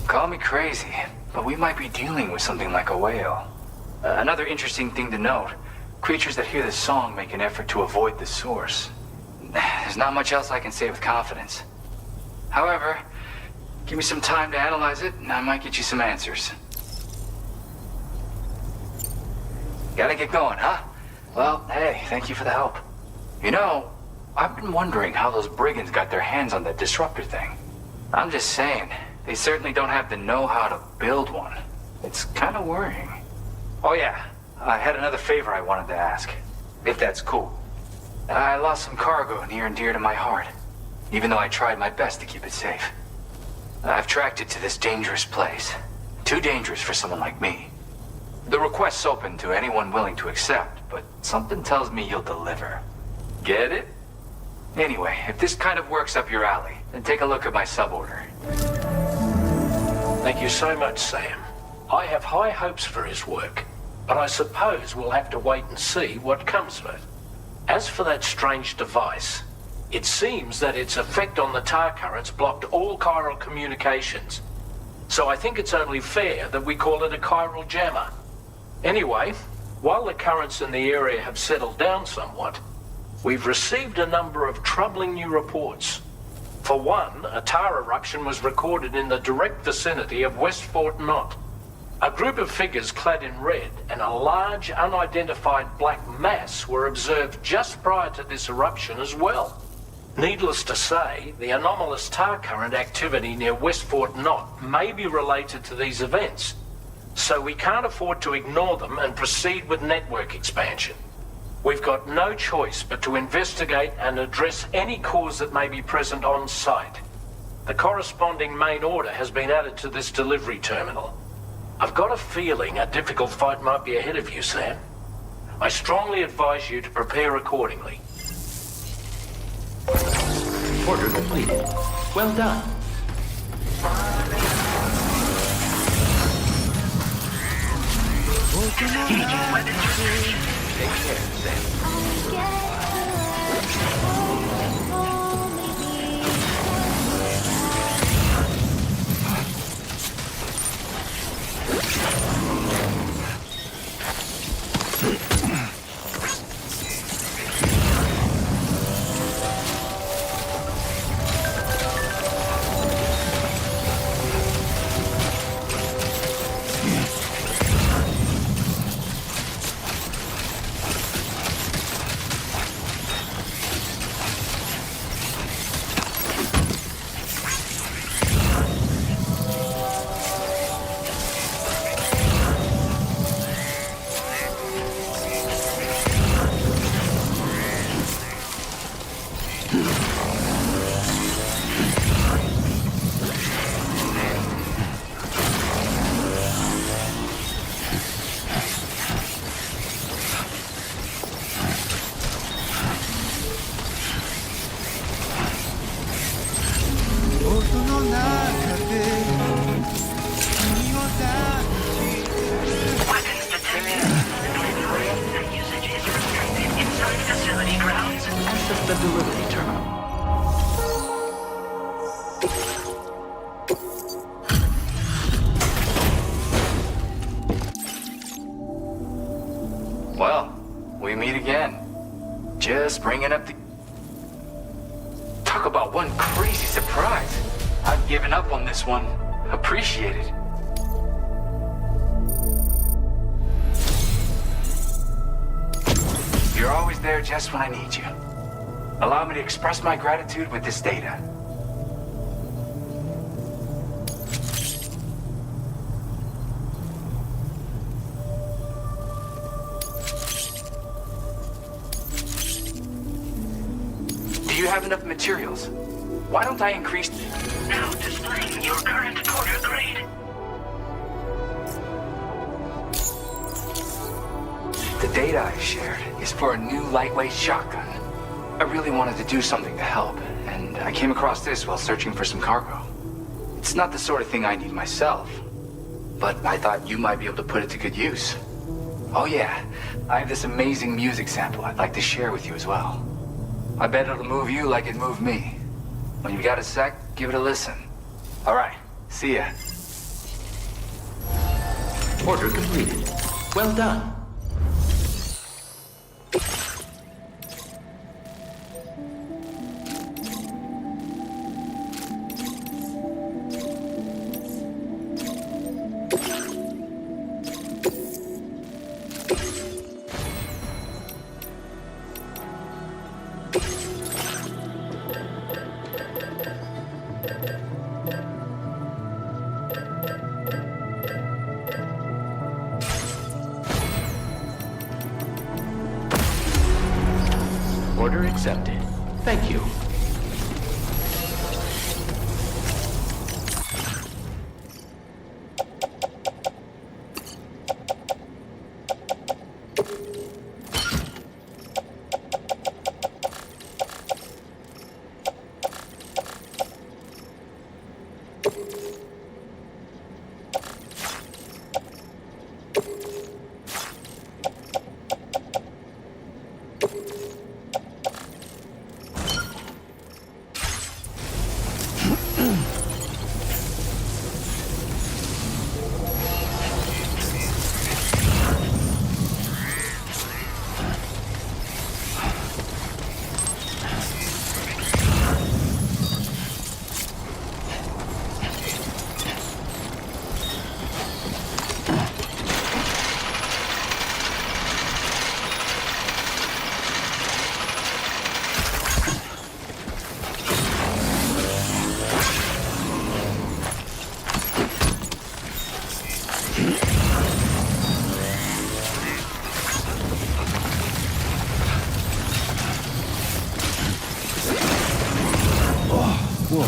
Call me crazy, but we might be dealing with something like a whale. Another interesting thing to note, creatures that hear this song make an effort to avoid the source. There's not much else I can say with confidence. However, give me some time to analyze it, and I might get you some answers. Gotta get going, huh? Well, hey, thank you for the help. You know, I've been wondering how those brigands got their hands on that disruptor thing. I'm just saying, they certainly don't have the know-how to build one. It's kind of worrying. Oh yeah, I had another favor I wanted to ask, if that's cool. I lost some cargo near and dear to my heart, even though I tried my best to keep it safe. I've tracked it to this dangerous place. Too dangerous for someone like me. The request's open to anyone willing to accept, but something tells me you'll deliver. Get it? Anyway, if this kind of works up your alley, then take a look at my suborder. Thank you so much, Sam. I have high hopes for his work, but I suppose we'll have to wait and see what comes of it. As for that strange device, it seems that its effect on the tar currents blocked all chiral communications. So I think it's only fair that we call it a chiral jammer. Anyway, while the currents in the area have settled down somewhat, we've received a number of troubling new reports. For one, a tar eruption was recorded in the direct vicinity of West Fort Knot. A group of figures clad in red and a large unidentified black mass were observed just prior to this eruption as well. Needless to say, the anomalous tar current activity near West Fort Knot may be related to these events, so we can't afford to ignore them and proceed with network expansion. We've got no choice but to investigate and address any cause that may be present on site. The corresponding main order has been added to this delivery terminal. I've got a feeling a difficult fight might be ahead of you, Sam. I strongly advise you to prepare accordingly. Order completed. Well done. Engaging weapons restriction. Take care, Sam. Well, we meet again. Just bringing up the... Talk about one crazy surprise. I've given up on this one. Appreciate it. You're always there just when I need you. Allow me to express my gratitude with this data. Do you have enough materials? Why don't I increase... Now displaying your current quarter grade. The data I shared is for a new lightweight shotgun. I really wanted to do something to help, and I came across this while searching for some cargo. It's not the sort of thing I need myself, but I thought you might be able to put it to good use. Oh yeah, I have this amazing music sample I'd like to share with you as well. I bet it'll move you like it moved me. When you got a sec, give it a listen. All right, see ya. Order completed. Well done. Order accepted. Thank you. Whoa.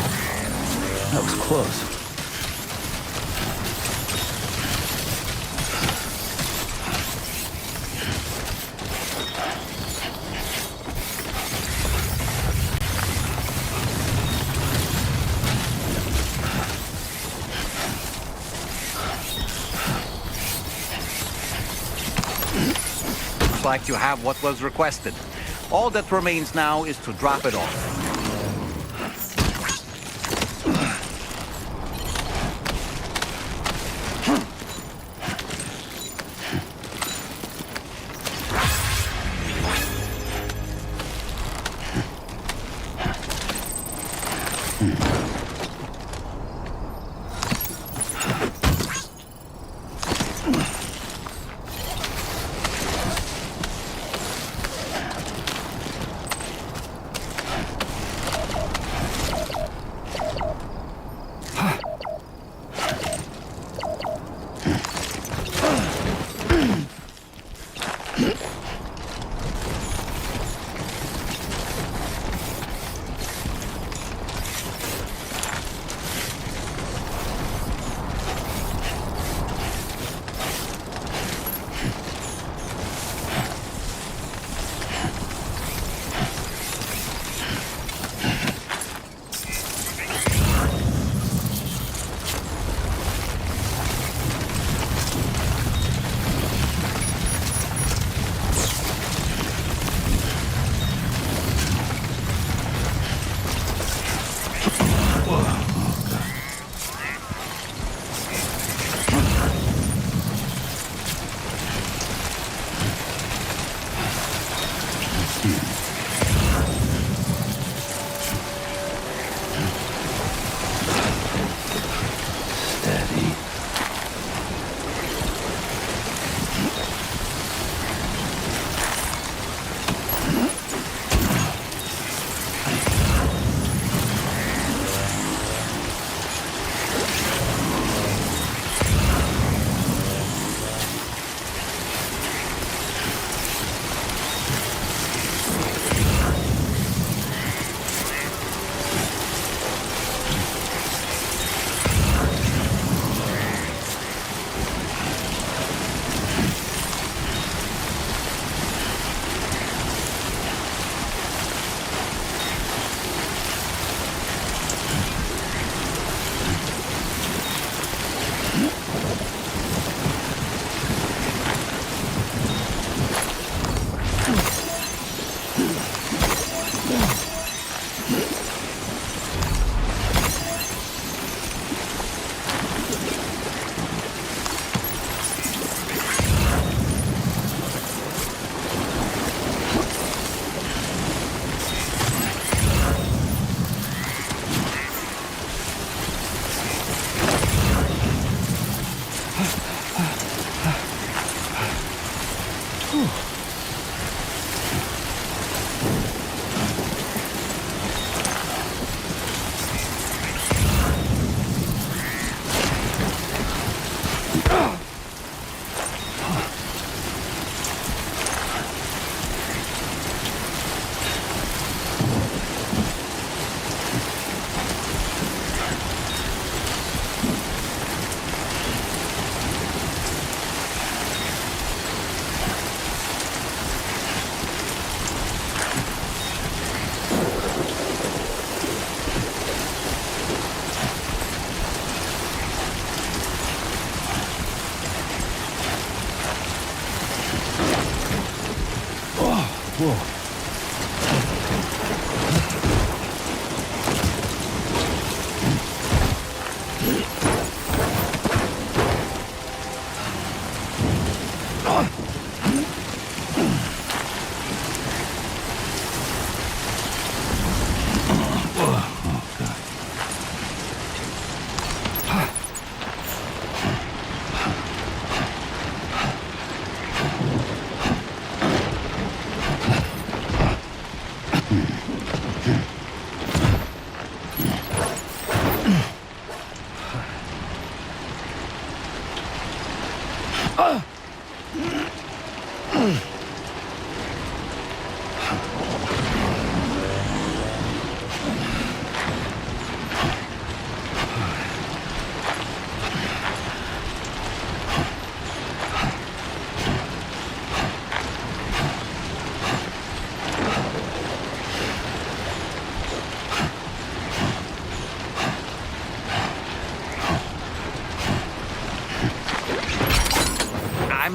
That was close. Looks like you have what was requested. All that remains now is to drop it off.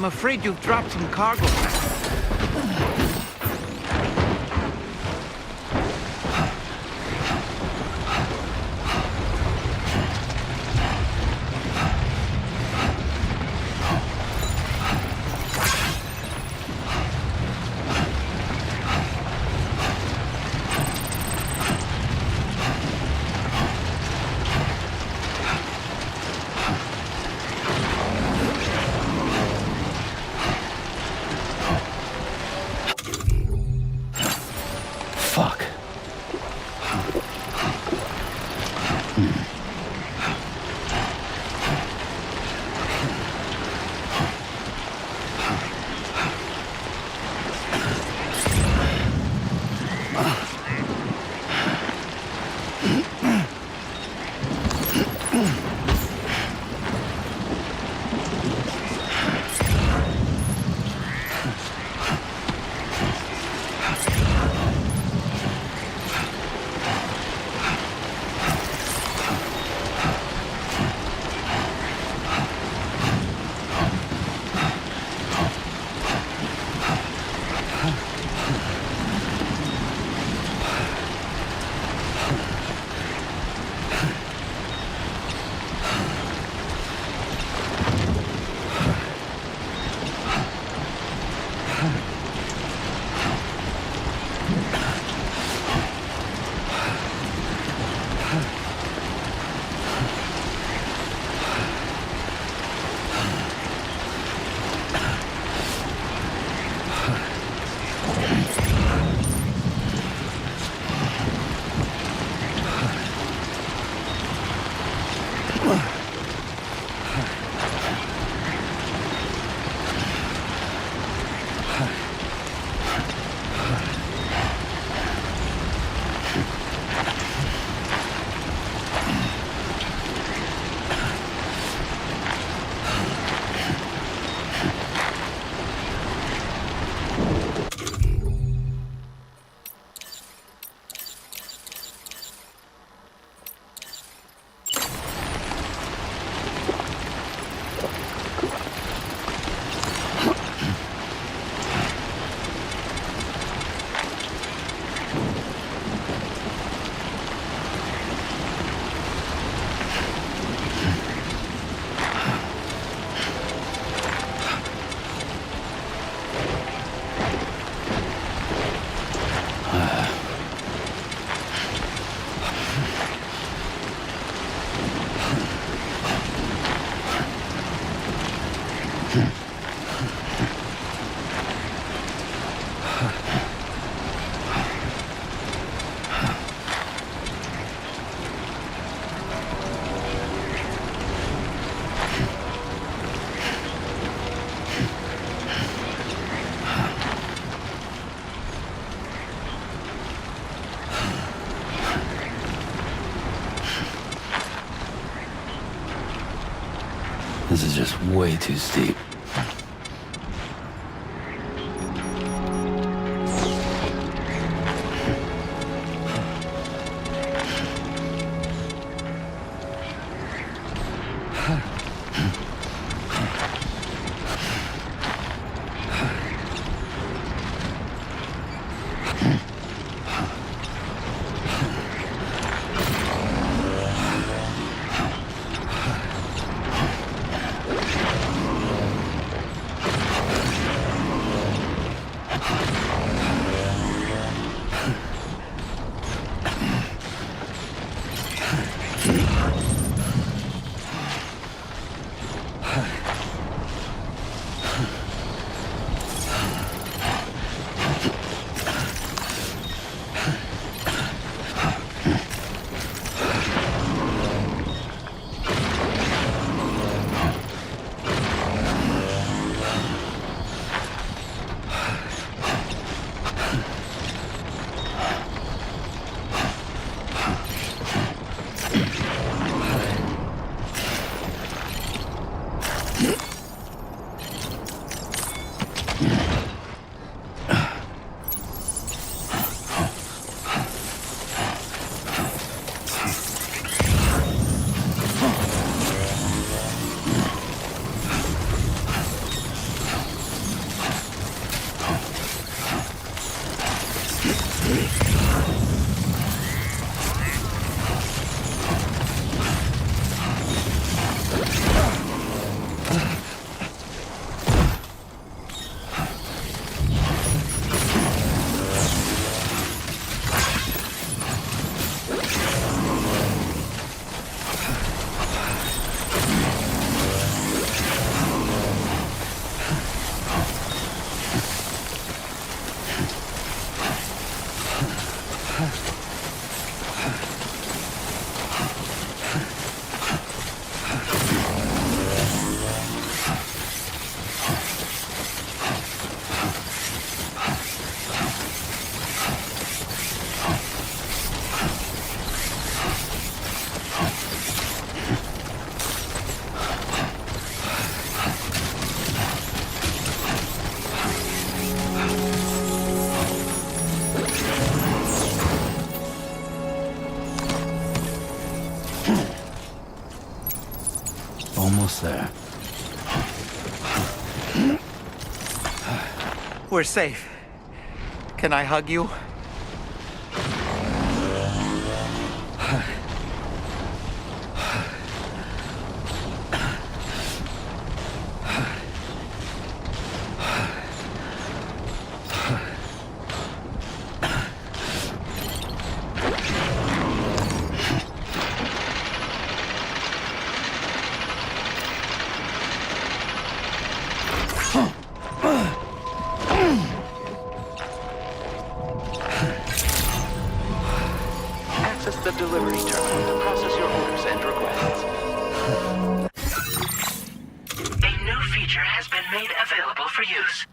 I'm afraid you've dropped some cargo. Fuck. This is just way too steep. Almost there. We're safe. Can I hug you? Access the delivery terminal to process your orders and requests. A new feature has been made available for use.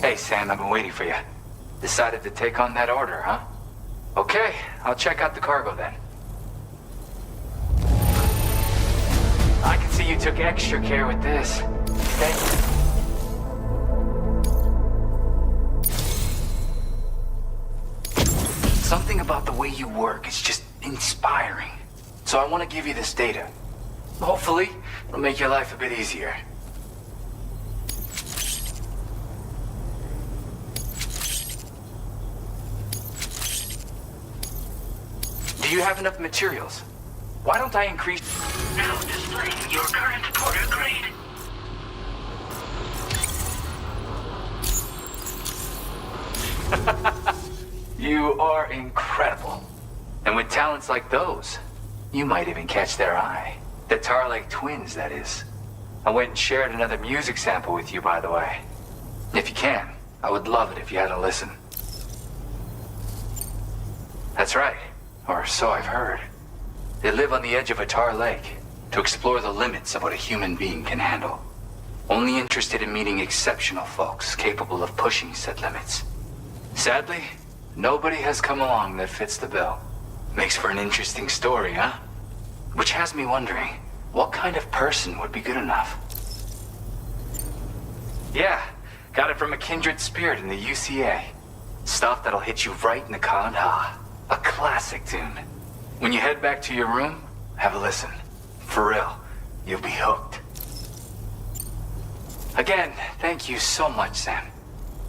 Hey, Sam, I've been waiting for you. Decided to take on that order, huh? Okay, I'll check out the cargo then. I can see you took extra care with this. Thank you. about the way you work is just inspiring. So I want to give you this data. Hopefully, it'll make your life a bit easier. Do you have enough materials? Why don't I increase... Now displaying your current porter grade. You are incredible. And with talents like those, you might even catch their eye. The Tar Lake twins, that is. I went and shared another music sample with you, by the way. If you can, I would love it if you had a listen. That's right, or so I've heard. They live on the edge of a tar lake to explore the limits of what a human being can handle. Only interested in meeting exceptional folks capable of pushing said limits. Sadly, nobody has come along that fits the bill. Makes for an interesting story, huh? Which has me wondering, what kind of person would be good enough? Yeah, got it from a kindred spirit in the UCA. Stuff that'll hit you right in the Kandha. A classic tune. When you head back to your room, have a listen. For real, you'll be hooked. Again, thank you so much, Sam.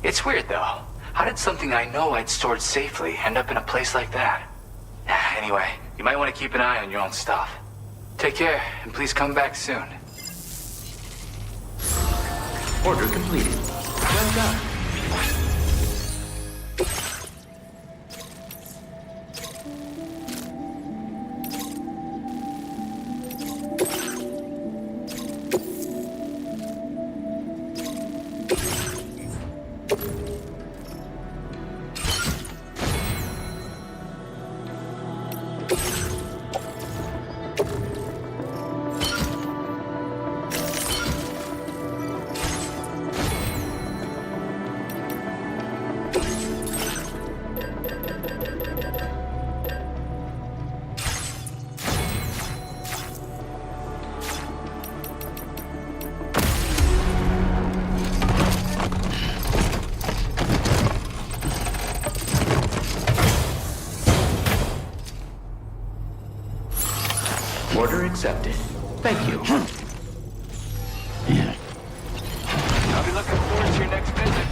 It's weird, though. How did something I know I'd stored safely end up in a place like that? Anyway, you might want to keep an eye on your own stuff. Take care, and please come back soon. Order completed. Well done. Order accepted. Thank you. I'll be looking forward to your next visit.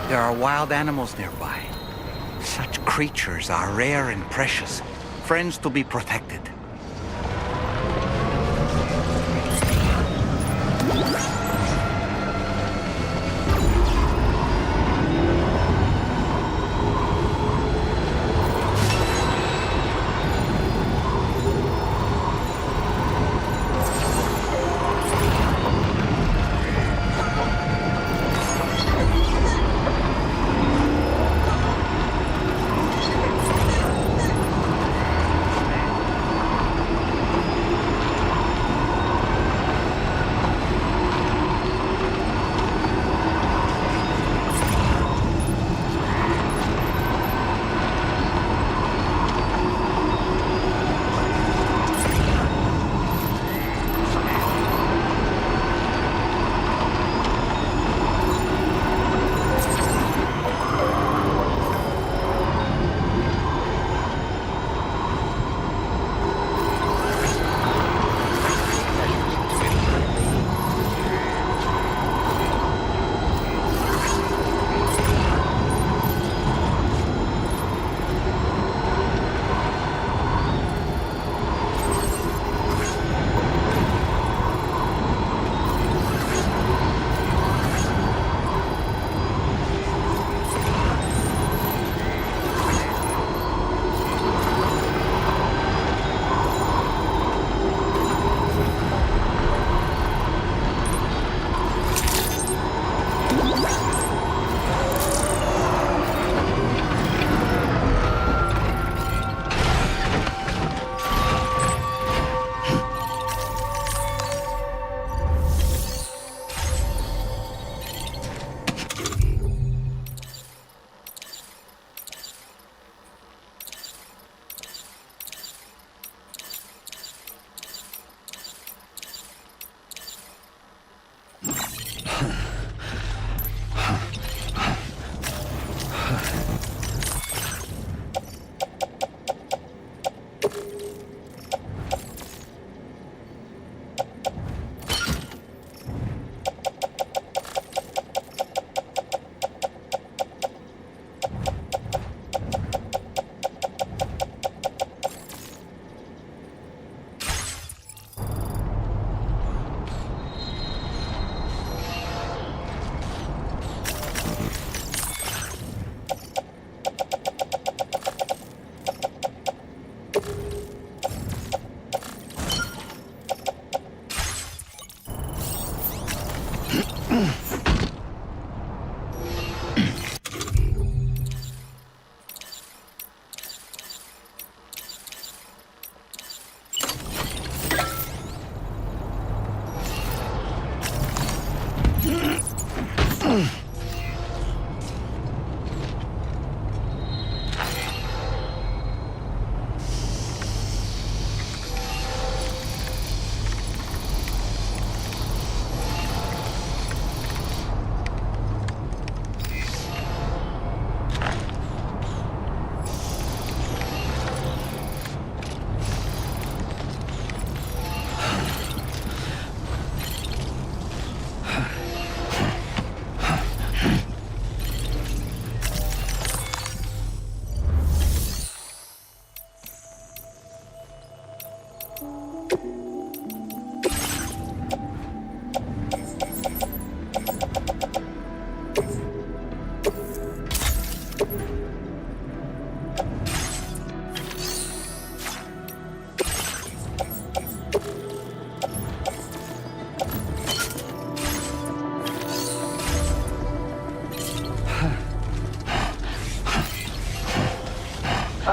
There are wild animals nearby. Such creatures are rare and precious, friends to be protected.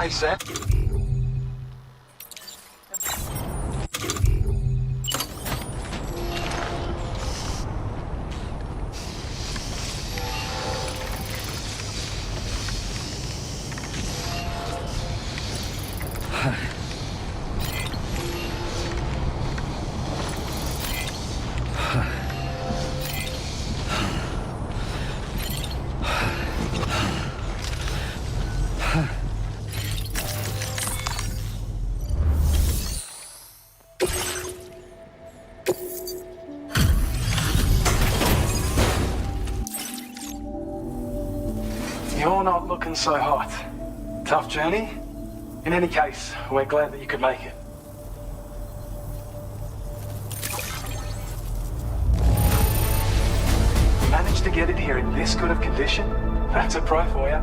Hey, Sam. You're not looking so hot. Tough journey? In any case, we're glad that you could make it. Managed to get it here in this good of condition? That's a pro for you.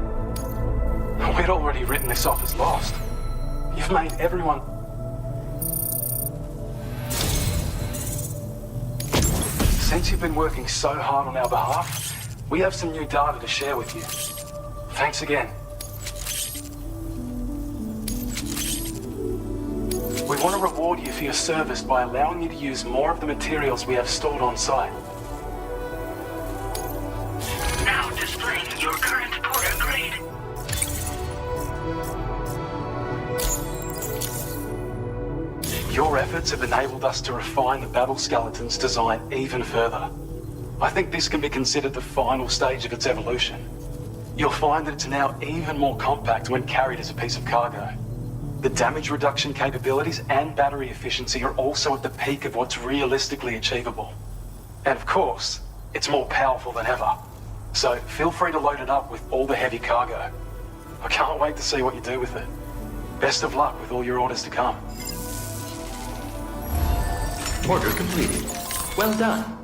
We'd already written this off as lost. You've made everyone... Since you've been working so hard on our behalf, we have some new data to share with you. Thanks again. We want to reward you for your service by allowing you to use more of the materials we have stored on site. Now displaying your current porter grade. Your efforts have enabled us to refine the battle skeleton's design even further. I think this can be considered the final stage of its evolution. You'll find that it's now even more compact when carried as a piece of cargo. The damage reduction capabilities and battery efficiency are also at the peak of what's realistically achievable. And of course, it's more powerful than ever. So feel free to load it up with all the heavy cargo. I can't wait to see what you do with it. Best of luck with all your orders to come. Order completed. Well done.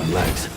legs.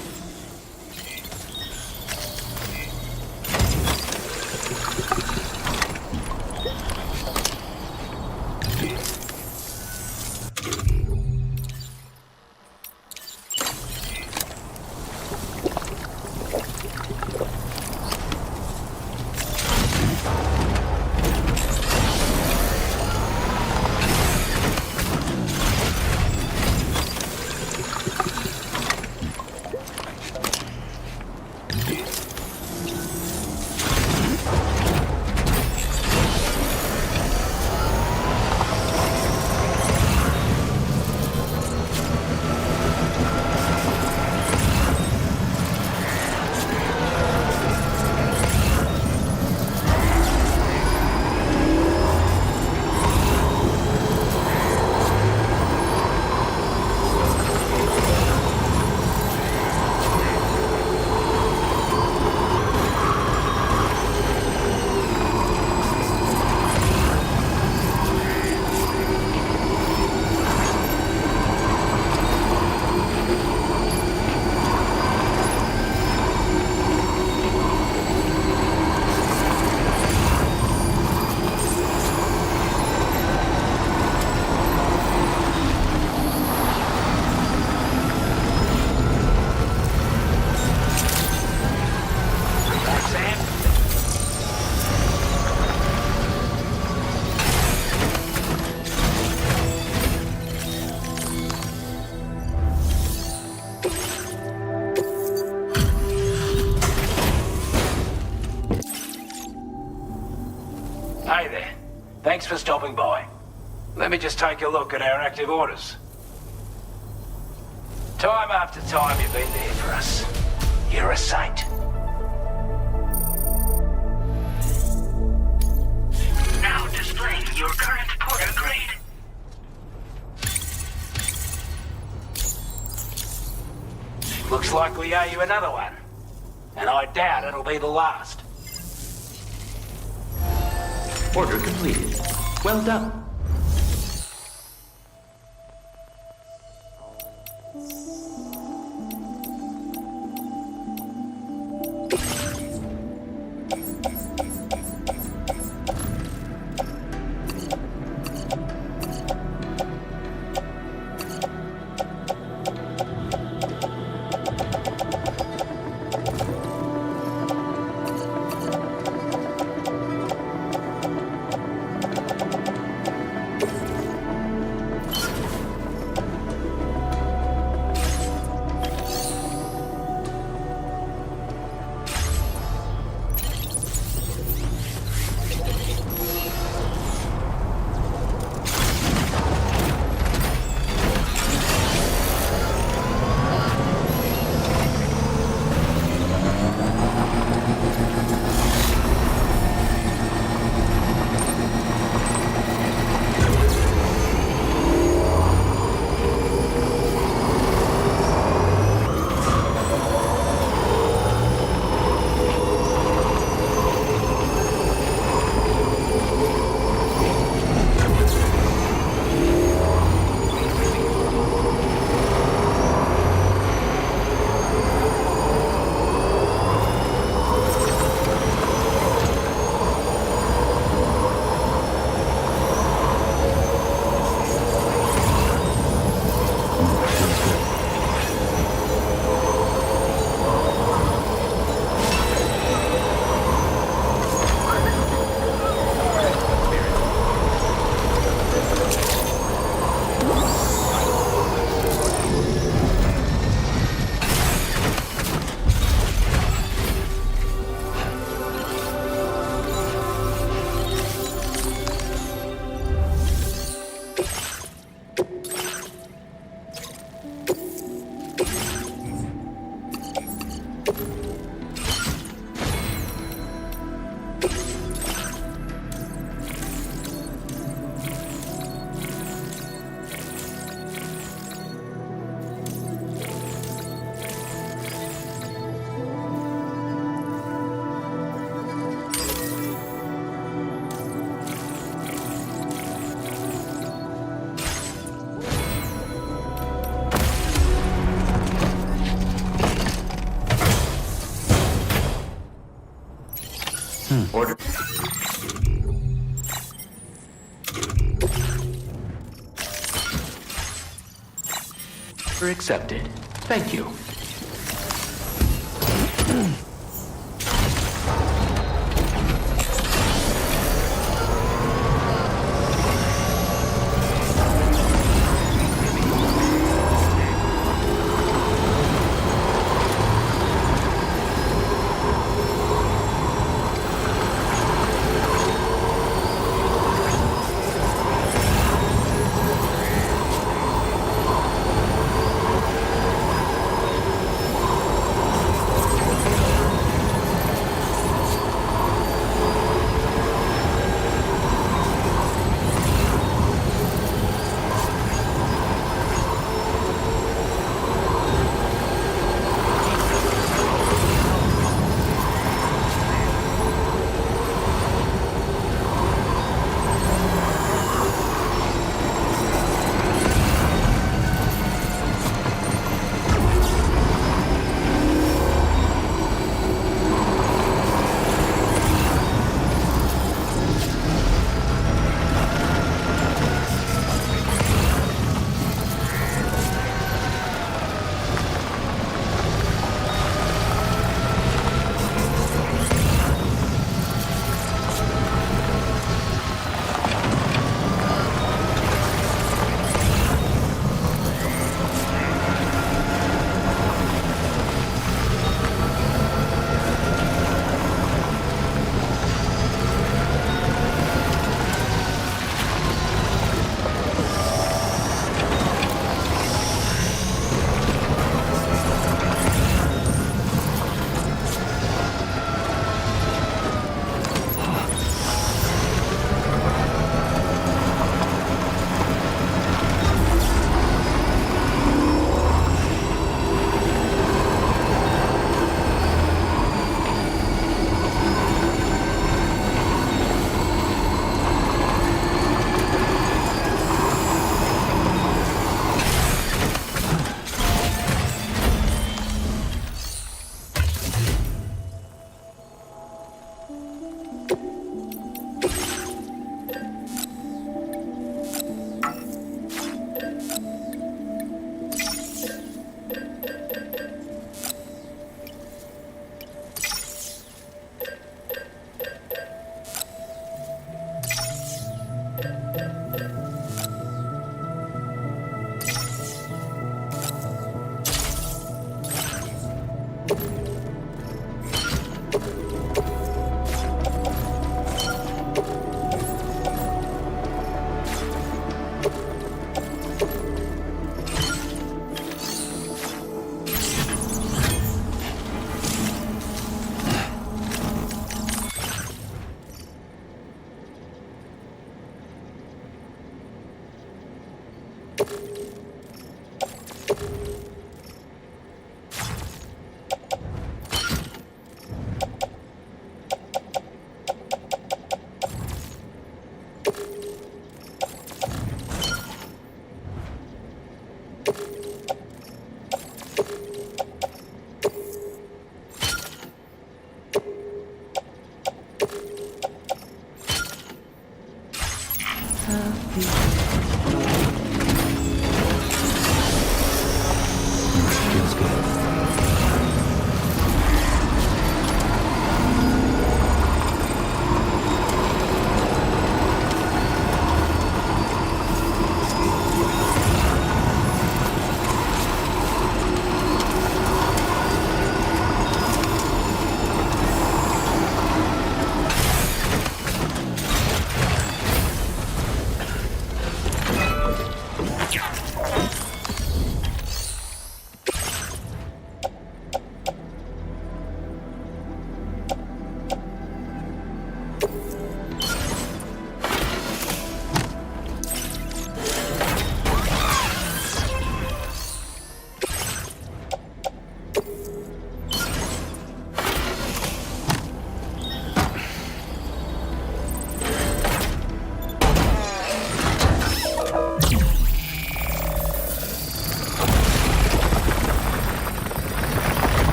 Hey there. Thanks for stopping by. Let me just take a look at our active orders. Time after time you've been there for us. You're a saint. Now displaying your current porter grade. Looks like we owe you another one. And I doubt it'll be the last. Order completed. Well done. Accepted. Thank you.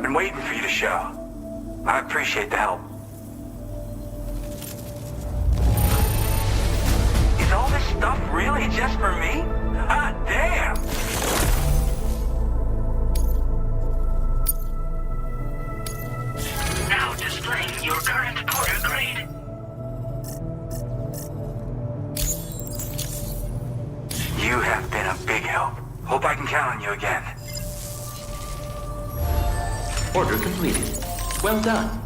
been waiting for you to show. I appreciate the help. Is all this stuff really just for me? Hot damn! Now displaying your current porter grade. You have been a big help. Hope I can count on you again. Order completed. Well done.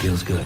Feels good.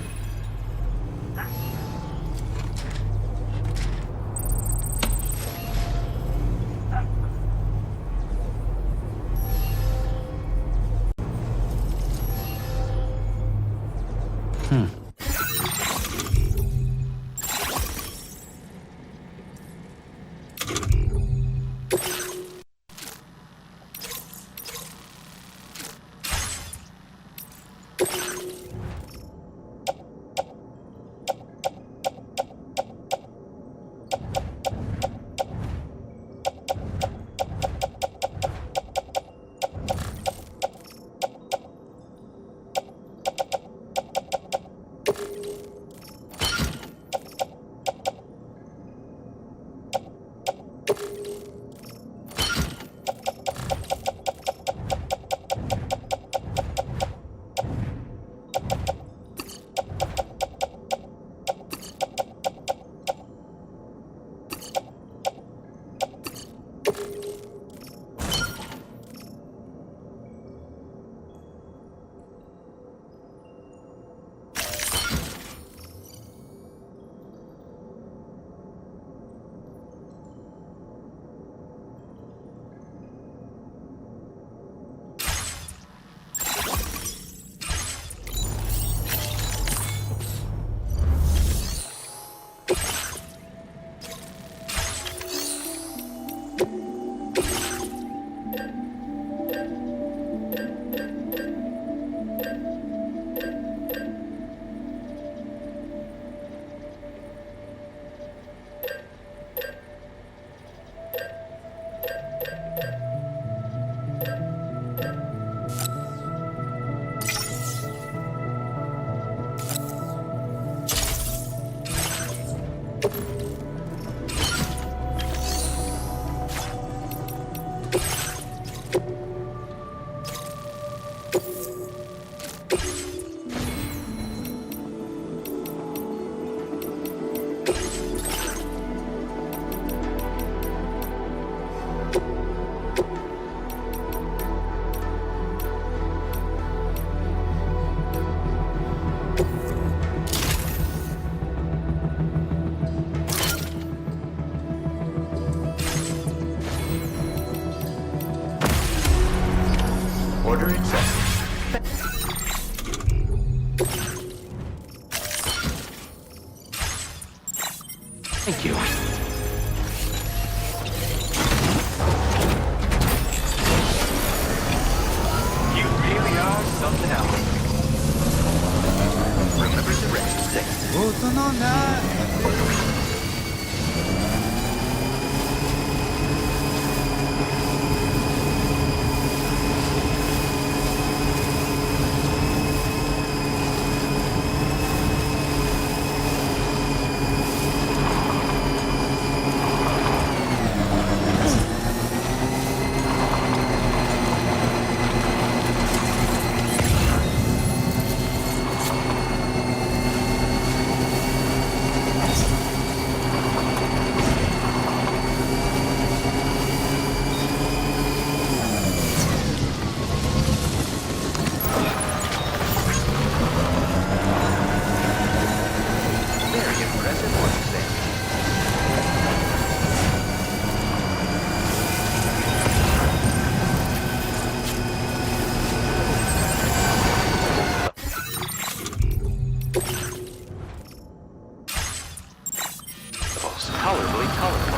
Thank you. You really are something else. Remember to rest, Dexter. Very impressive work, Sam. Most colorfully colorful.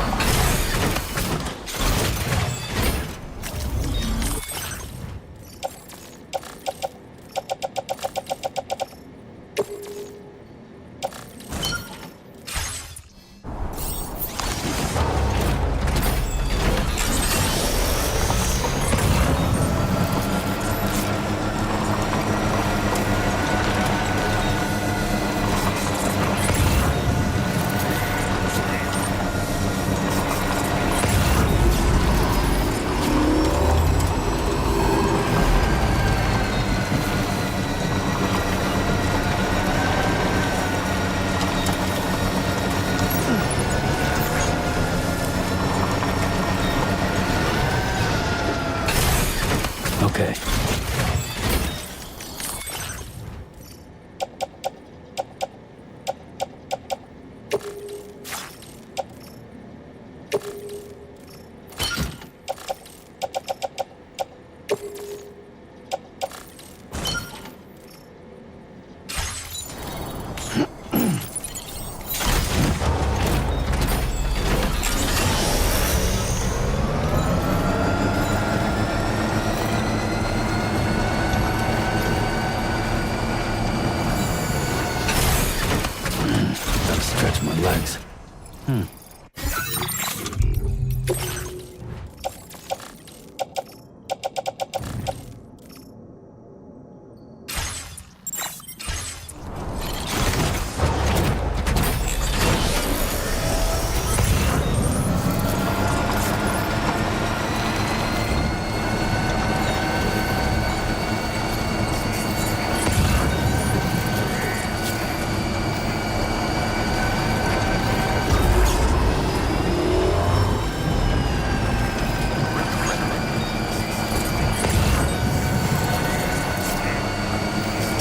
Okay. Gotta stretch my legs.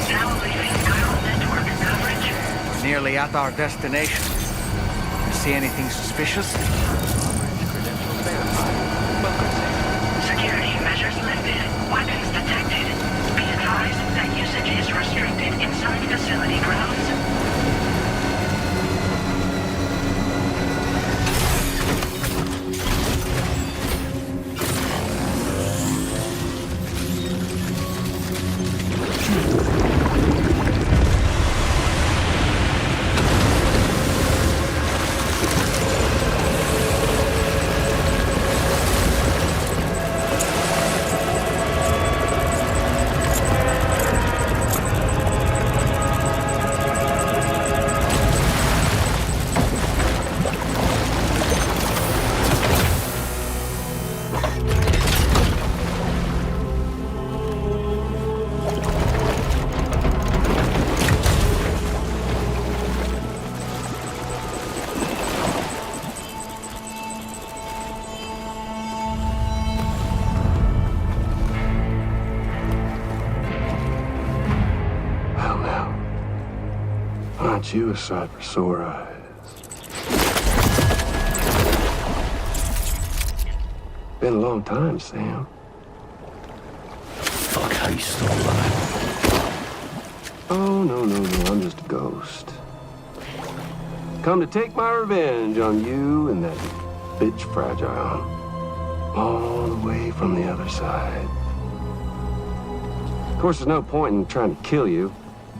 Now leaving neural network coverage. Nearly at our destination. You see anything suspicious? Credentials verified. Welcome, Sam. Security measures lifted. Weapons detected. Be advised that usage is restricted inside facility grounds. Aren't you a sight for sore eyes? Been a long time, Sam. Fuck, how you still alive? Oh, no, I'm just a ghost. Come to take my revenge on you and that bitch Fragile. All the way from the other side. Of course, there's no point in trying to kill you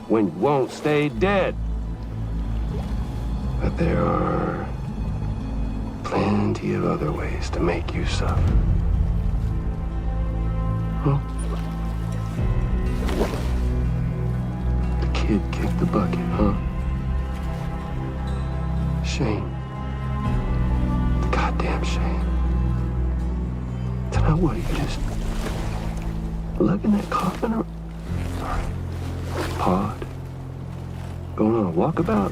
when you won't stay dead. But there are plenty of other ways to make you suffer. Huh? The kid kicked the bucket, huh? Shame. The goddamn shame. Now what, are you just lugging that coffin or pod? Going on a walkabout?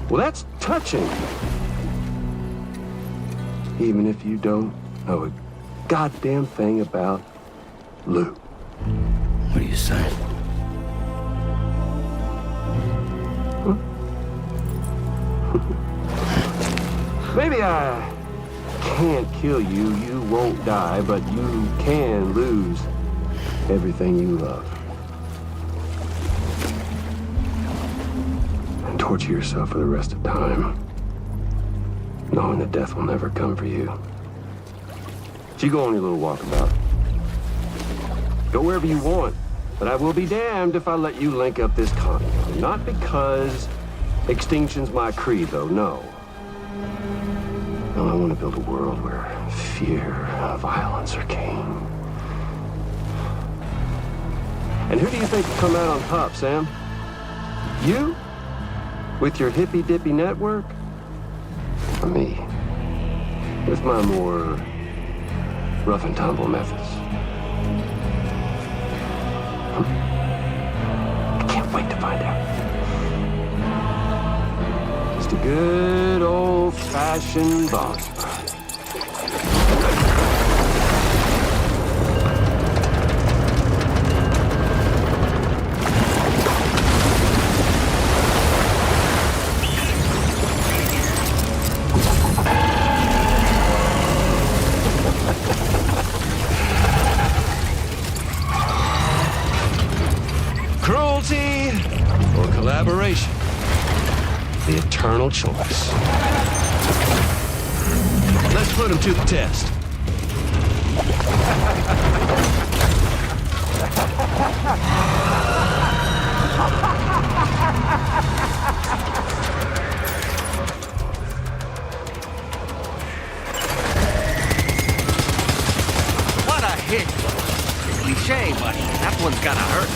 Well, that's touching. Even if you don't know a goddamn thing about Lou. What are you saying? Huh? Maybe I can't kill you, you won't die, but you can lose everything you love. And torture yourself for the rest of time, knowing that death will never come for you. So you go on your little walkabout. Go wherever you want, but I will be damned if I let you link up this continent. Not because extinction's my creed, though, no. No, I want to build a world where fear and violence are king. And who do you think will come out on top, Sam? You? With your hippy-dippy network? Or me? With my more rough and tumble methods? I can't wait to find out. Just a good old-fashioned boss fight. Cruelty or collaboration? The eternal choice. Let's put him to the test. What a hit! Cliche, but that one's gotta hurt.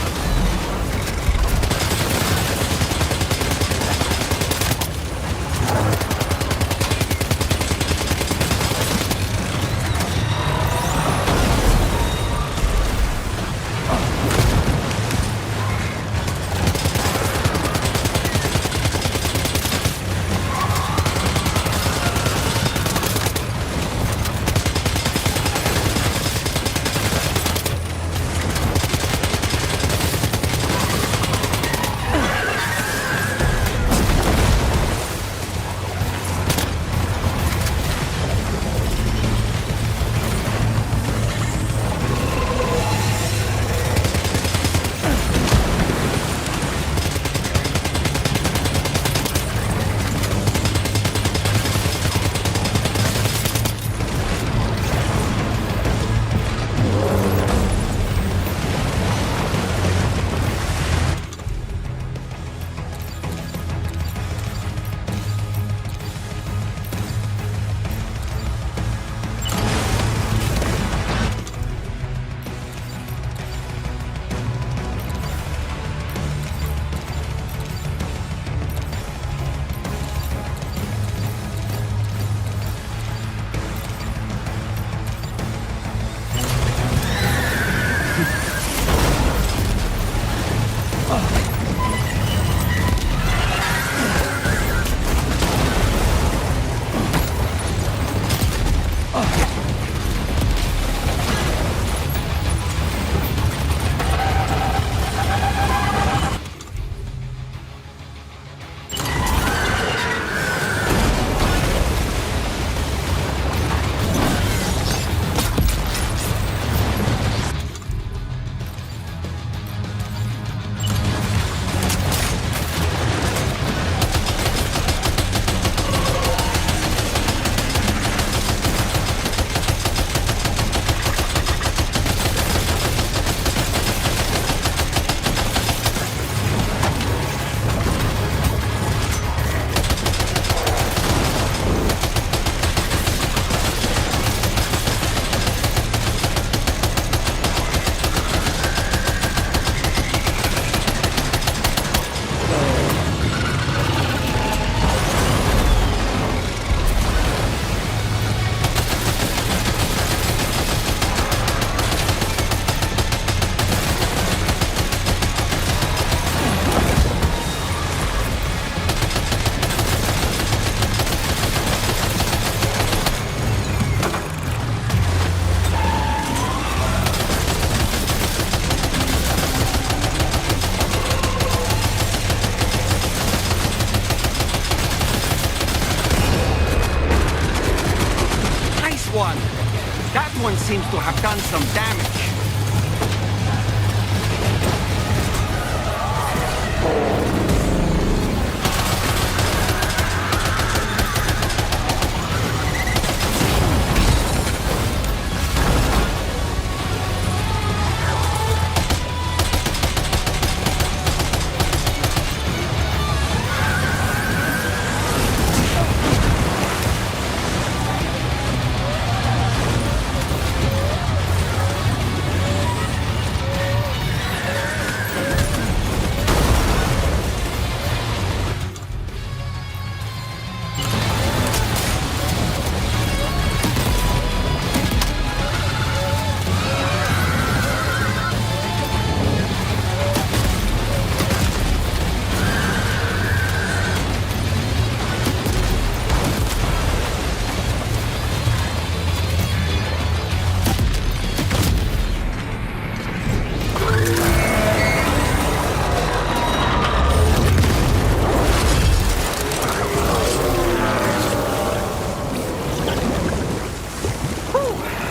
seems to have done some damage.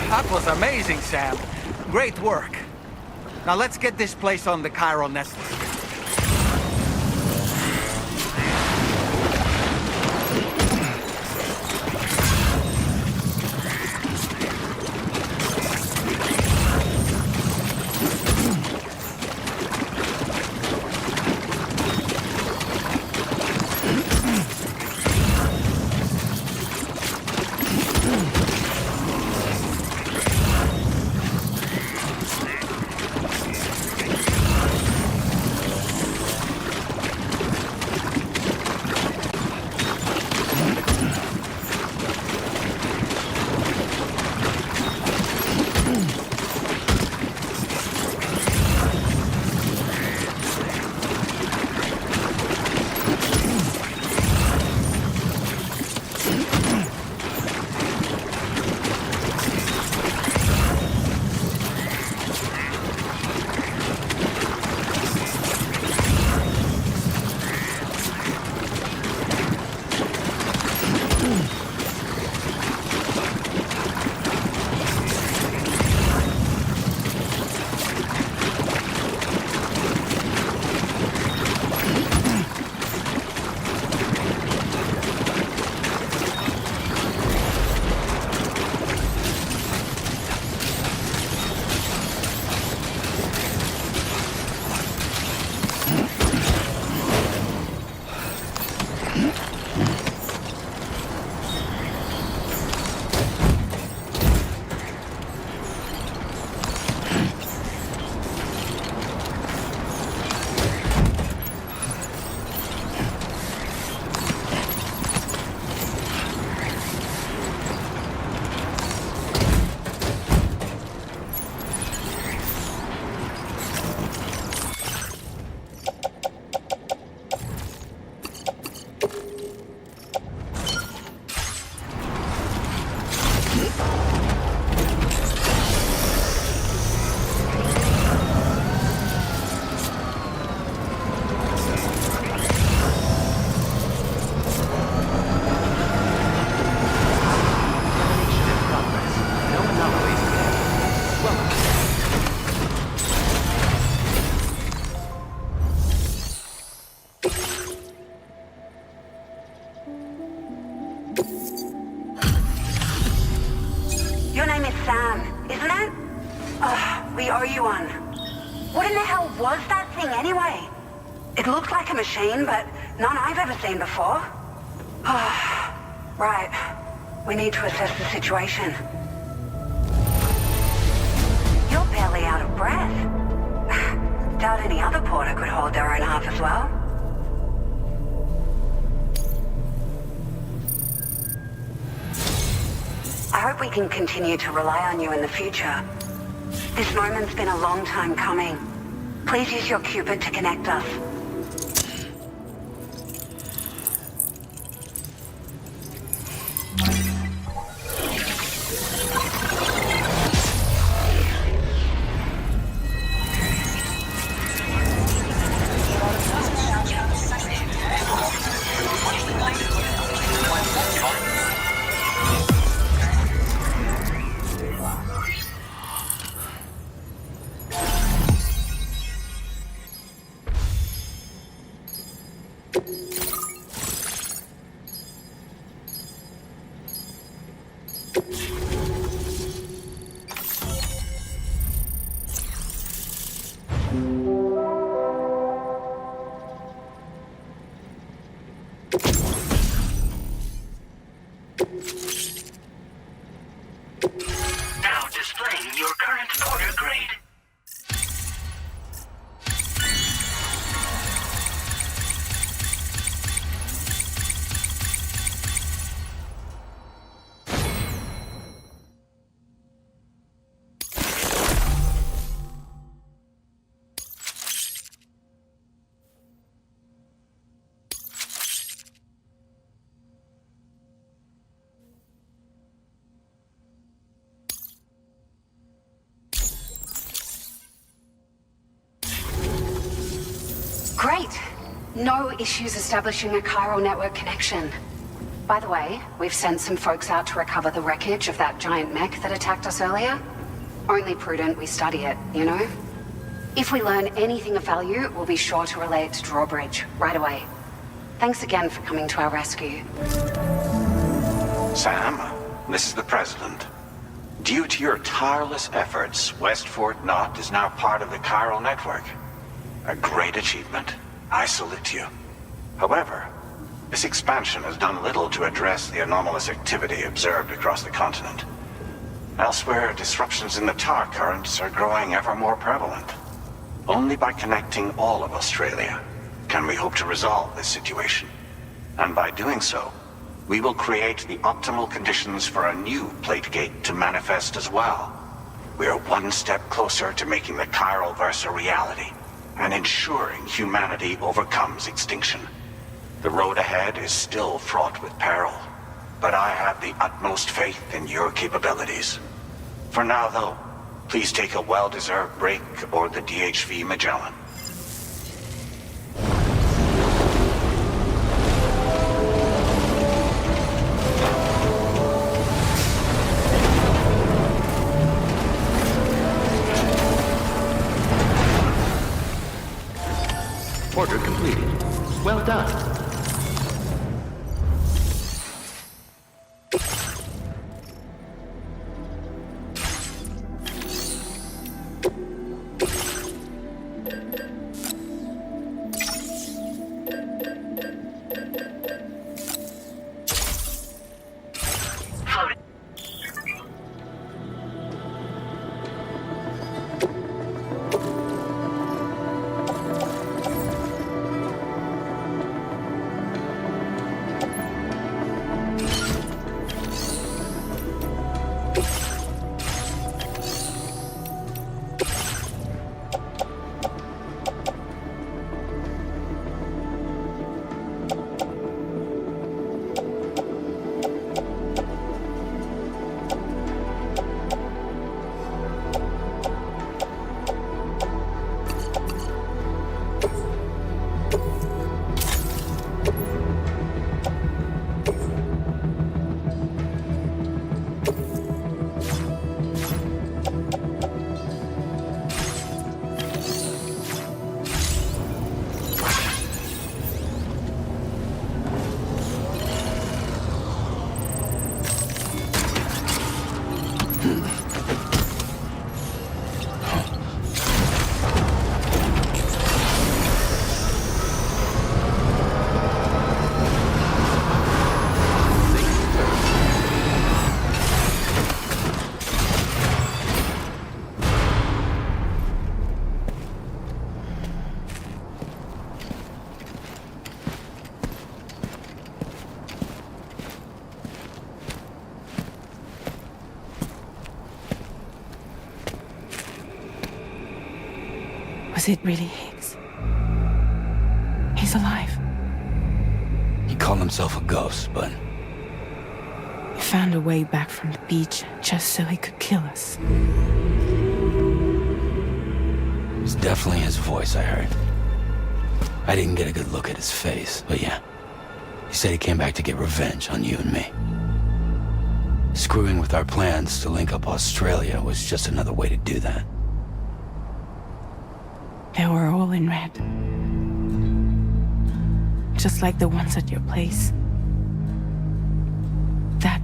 That was amazing, Sam. Great work. Now let's get this place on the Chiron nest list. Your name is Sam, isn't it? We owe you one. What in the hell was that thing anyway? It looked like a machine, but none I've ever seen before. Right. We need to assess the situation. You're barely out of breath. Doubt any other porter could hold their own half as well. I hope we can continue to rely on you in the future. This moment's been a long time coming. Please use your Cupid to connect us. Now displaying your current order grade. Great. No issues establishing a chiral network connection. By the way, we've sent some folks out to recover the wreckage of that giant mech that attacked us earlier. Only prudent we study it, you know? If we learn anything of value, we'll be sure to relay it to Drawbridge right away. Thanks again for coming to our rescue. Sam, this is the President. Due to your tireless efforts, West Fort Knot is now part of the chiral network. A great achievement. I salute you. However, this expansion has done little to address the anomalous activity observed across the continent. Elsewhere, disruptions in the tar currents are growing ever more prevalent. Only by connecting all of Australia can we hope to resolve this situation. And by doing so, we will create the optimal conditions for a new Plategate to manifest as well. We are one step closer to making the chiral verse a reality, and ensuring humanity overcomes extinction. The road ahead is still fraught with peril, but I have the utmost faith in your capabilities. For now, though, please take a well-deserved break aboard the DHV Magellan. Order completed. Well done. Was it really Higgs? He's alive. He called himself a ghost, but He found a way back from the beach just so he could kill us. it was definitely his voice I heard. I didn't get a good look at his face, but yeah. He said he came back to get revenge on you and me. Screwing with our plans to link up Australia was just another way to do that. They were all in red. just like the ones at your place. That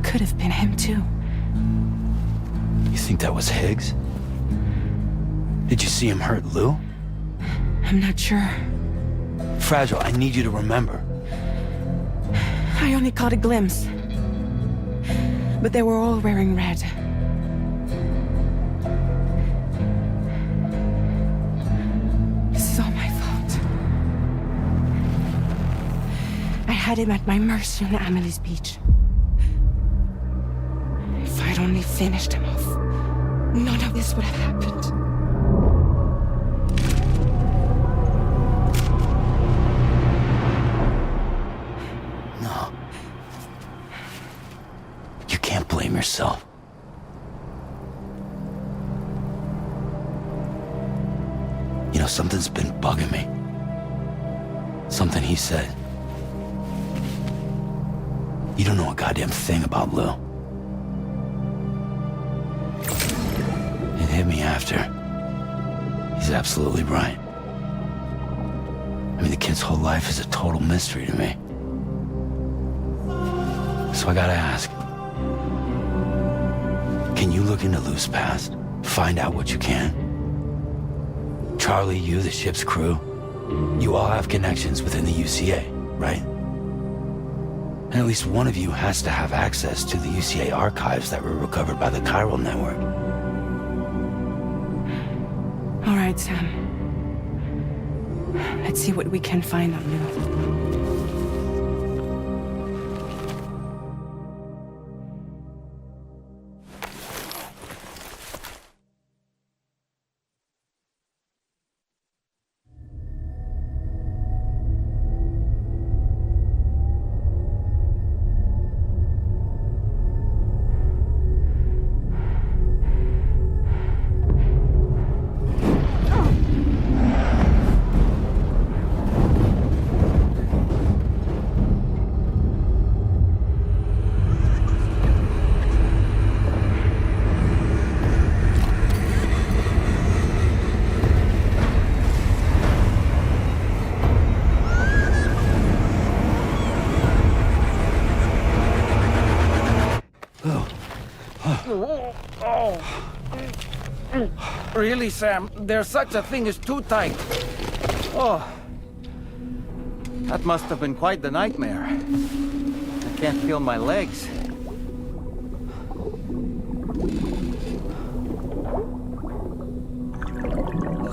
could have been him too. You think that was Higgs? Did you see him hurt Lou? I'm not sure. Fragile, I need you to remember. I only caught a glimpse. But they were all wearing red. This is all my fault. I had him at my mercy on Amelie's beach. If I'd only finished him off, none of this would have happened. No. You can't blame yourself. You know, something's been bugging me. Something he said. You don't know a goddamn thing about Lou. It hit me after. He's absolutely right. I mean, the kid's whole life is a total mystery to me. So I gotta ask. Can you look into Lou's past? Find out what you can? Charlie, you, the ship's crew, you all have connections within the UCA, right? And at least one of you has to have access to the UCA archives that were recovered by the chiral network. All right, Sam. Let's see what we can find on Lou. Really, Sam? There's such a thing as too tight. Oh. That must have been quite the nightmare. I can't feel my legs.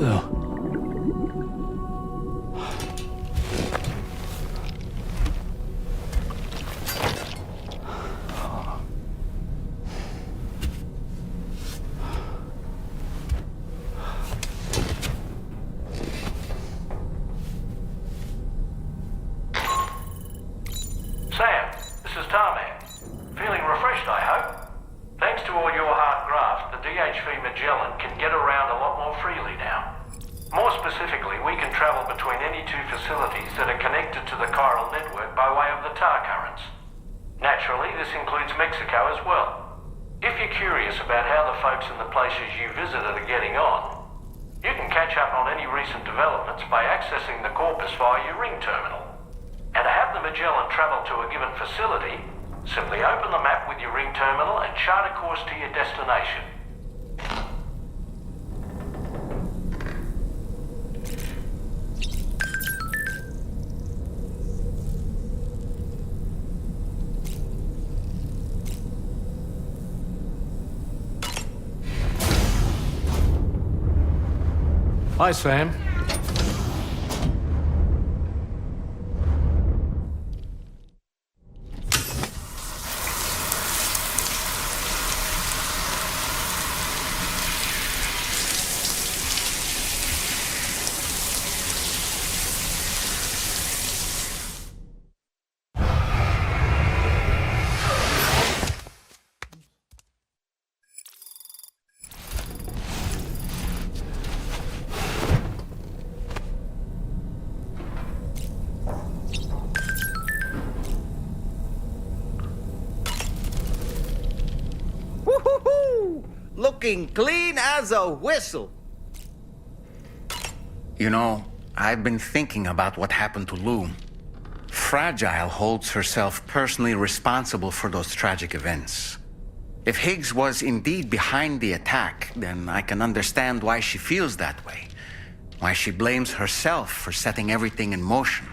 Lou. Sam, this is Tarman. Feeling refreshed, I hope? Thanks to all your hard graft, the DHV Magellan can get around a lot more freely now. More specifically, we can travel between any two facilities that are connected to the chiral network by way of the tar currents. Naturally, this includes Mexico as well. If you're curious about how the folks in the places you visited are getting on, you can catch up on any recent developments by accessing the corpus via your ring terminal. And to have the Magellan travel to a given facility, simply open the map with your ring terminal and chart a course to your destination. Hi, Sam. Looking clean as a whistle. You know, I've been thinking about what happened to Lou. Fragile holds herself personally responsible for those tragic events. If Higgs was indeed behind the attack, then I can understand why she feels that way. Why she blames herself for setting everything in motion.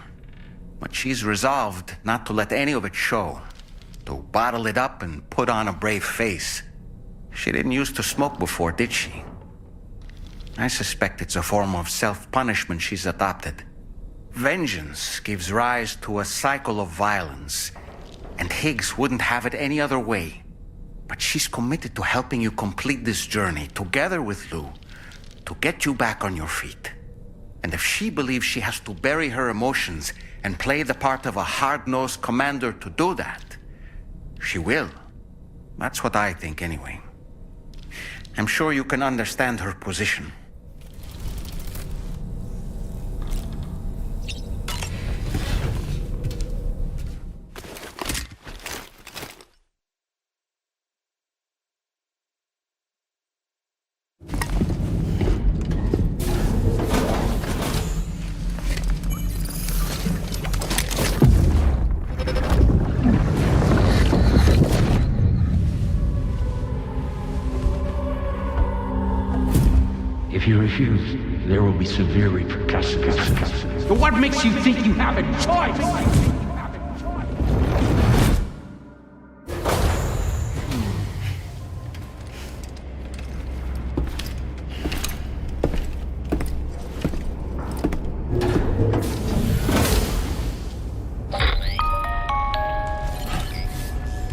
But she's resolved not to let any of it show. To bottle it up and put on a brave face. She didn't used to smoke before, did she? I suspect it's a form of self-punishment she's adopted. Vengeance gives rise to a cycle of violence, and Higgs wouldn't have it any other way. But she's committed to helping you complete this journey, together with Lou, to get you back on your feet. And if she believes she has to bury her emotions and play the part of a hard-nosed commander to do that, she will. That's what I think, anyway. I'm sure you can understand her position. If you refuse, there will be severe repercussions. But what makes you think you have a choice?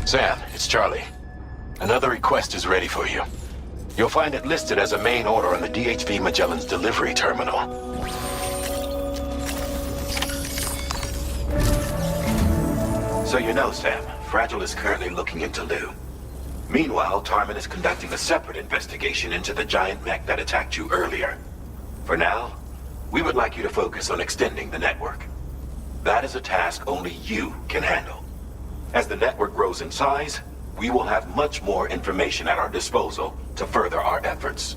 Sam, it's Charlie. Another request is ready for you. You'll find it listed as a main order on the DHV Magellan's delivery terminal. So you know, Sam, Fragile is currently looking into Lou. Meanwhile, Tarman is conducting a separate investigation into the giant mech that attacked you earlier. For now, we would like you to focus on extending the network. That is a task only you can handle. As the network grows in size, we will have much more information at our disposal to further our efforts.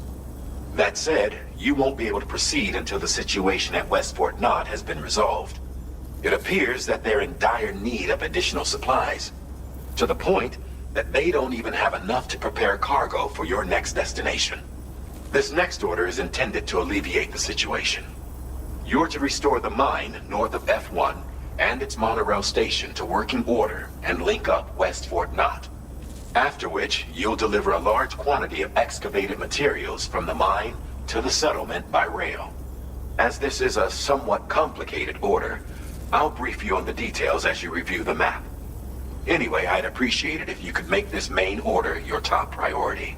That said, you won't be able to proceed until the situation at West Fort Knott has been resolved. It appears that they're in dire need of additional supplies, to the point that they don't even have enough to prepare cargo for your next destination. This next order is intended to alleviate the situation. You're to restore the mine north of F1 and its monorail station to working order and link up West Fort Knott. After which, you'll deliver a large quantity of excavated materials from the mine to the settlement by rail. As this is a somewhat complicated order, I'll brief you on the details as you review the map. Anyway, I'd appreciate it if you could make this main order your top priority.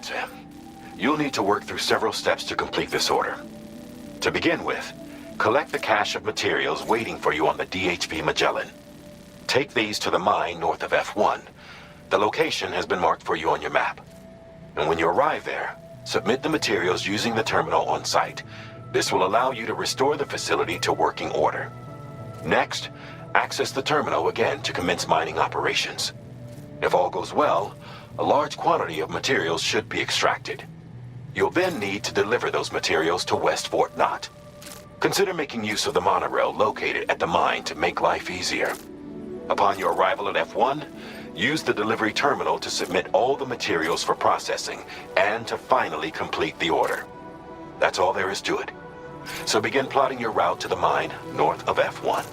Sam. You'll need to work through several steps to complete this order. To begin with, collect the cache of materials waiting for you on the DHV Magellan. Take these to the mine north of F1. The location has been marked for you on your map. And when you arrive there, submit the materials using the terminal on site. This will allow you to restore the facility to working order. Next, access the terminal again to commence mining operations. If all goes well, a large quantity of materials should be extracted. You'll then need to deliver those materials to West Fort Knott. Consider making use of the monorail located at the mine to make life easier. Upon your arrival at F1, use the delivery terminal to submit all the materials for processing and to finally complete the order. That's all there is to it. So begin plotting your route to the mine north of F1.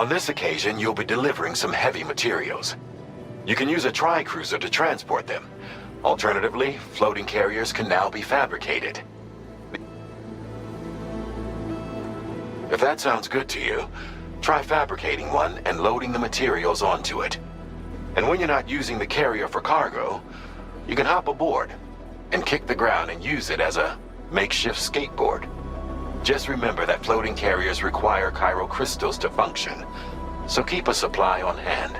On this occasion, you'll be delivering some heavy materials. You can use a tri-cruiser to transport them. Alternatively, floating carriers can now be fabricated. If that sounds good to you, try fabricating one and loading the materials onto it. And when you're not using the carrier for cargo, you can hop aboard and kick the ground and use it as a makeshift skateboard. Just remember that floating carriers require chiral crystals to function, so keep a supply on hand.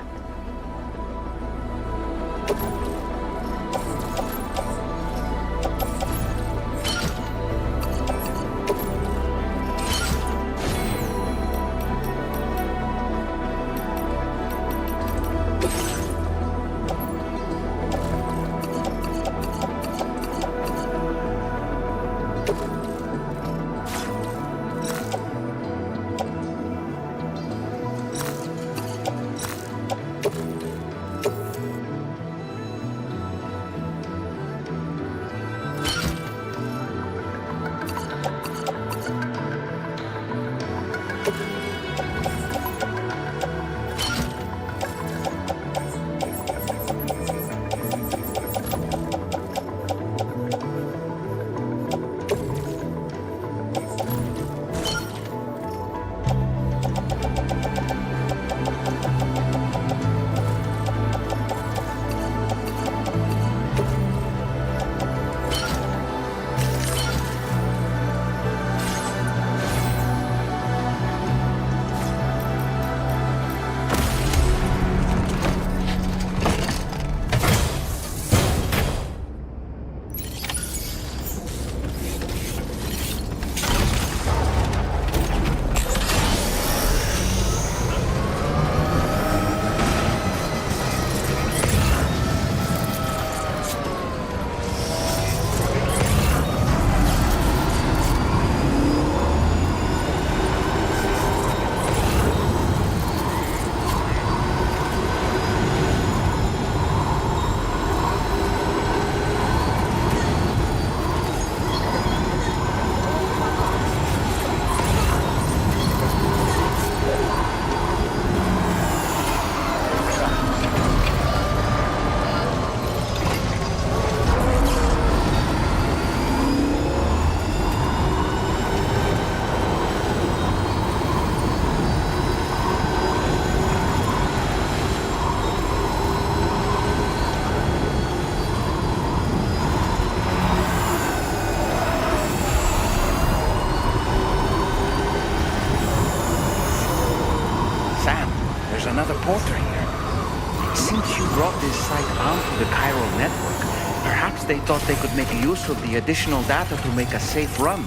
Another porter here. Since you brought this site onto the chiral network, perhaps they thought they could make use of the additional data to make a safe run.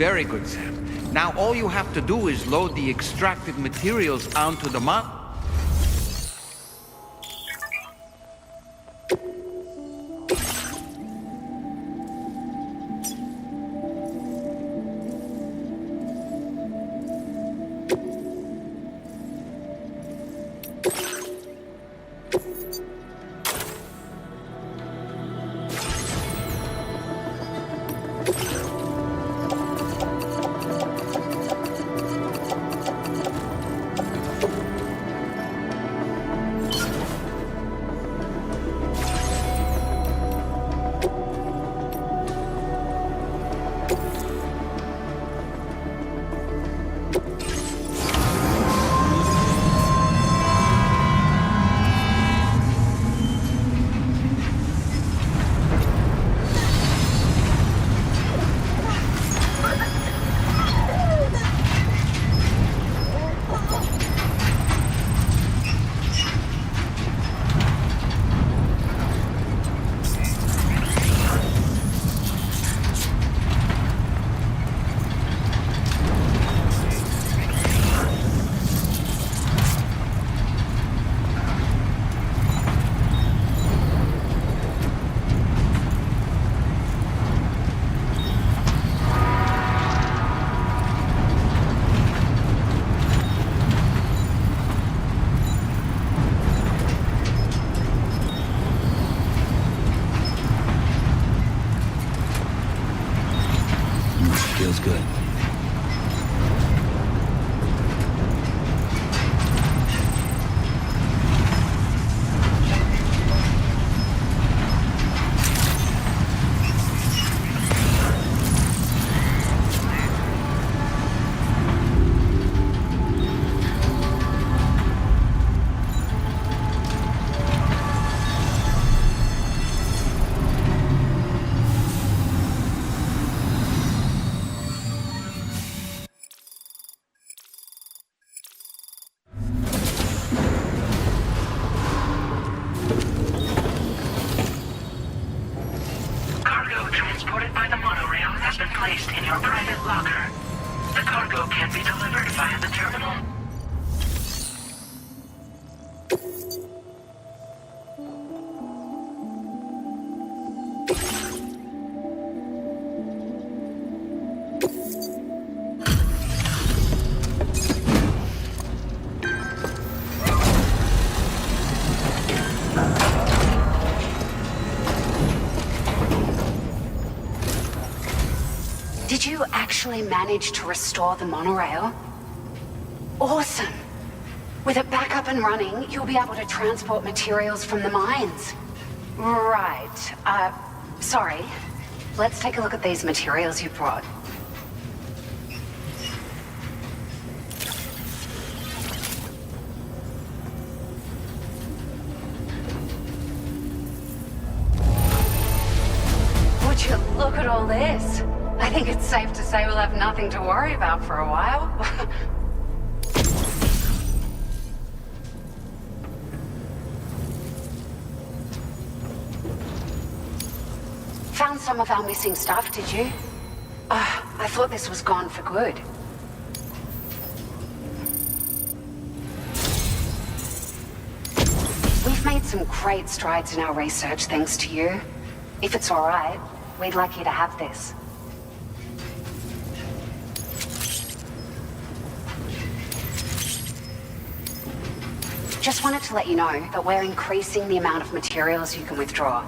Very good, Sam. Now all you have to do is load the extracted materials onto the mountain. Feels good. Cargo transported by the monorail has been placed in your private locker. The cargo can be delivered via the terminal. Did you actually manage to restore the monorail? Awesome! With it back up and running, you'll be able to transport materials from the mines. Right. Sorry. Let's take a look at these materials you brought. Would you look at all this? I think it's safe to say we'll have nothing to worry about for a while. Found some of our missing stuff, did you? I thought this was gone for good. We've made some great strides in our research thanks to you. If it's all right, we'd like you to have this. Just wanted to let you know that we're increasing the amount of materials you can withdraw.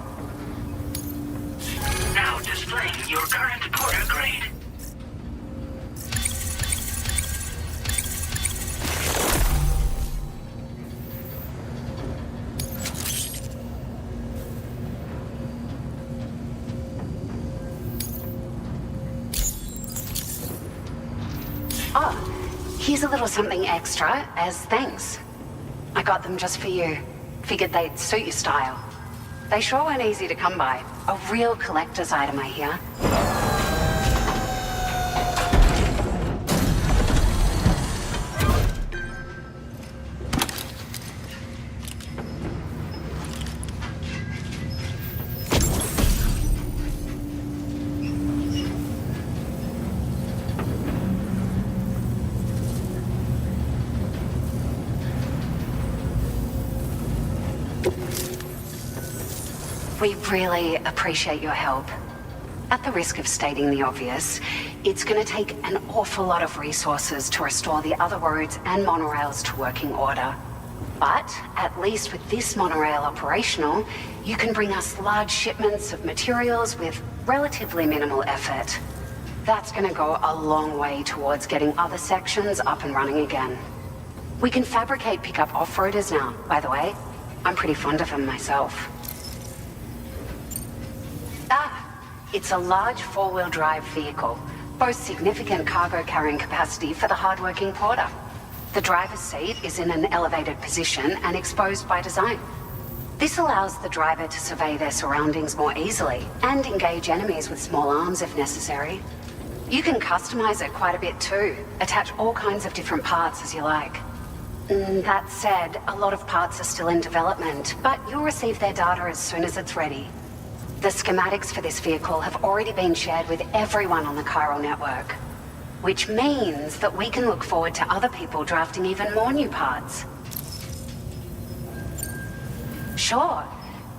Now displaying your current porter grade. Oh, here's a little something extra as thanks. I got them just for you. Figured they'd suit your style. They sure weren't easy to come by. A real collector's item, I hear. We really appreciate your help. At the risk of stating the obvious, it's going to take an awful lot of resources to restore the other roads and monorails to working order. But at least with this monorail operational, you can bring us large shipments of materials with relatively minimal effort. That's going to go a long way towards getting other sections up and running again. We can fabricate pickup off-roaders now, by the way. I'm pretty fond of them myself. It's a large four-wheel drive vehicle, boasts significant cargo carrying capacity for the hard-working porter. The driver's seat is in an elevated position and exposed by design. This allows the driver to survey their surroundings more easily and engage enemies with small arms if necessary. You can customize it quite a bit too, attach all kinds of different parts as you like. That said, a lot of parts are still in development, but you'll receive their data as soon as it's ready. The schematics for this vehicle have already been shared with everyone on the chiral network, which means that we can look forward to other people drafting even more new parts. Sure,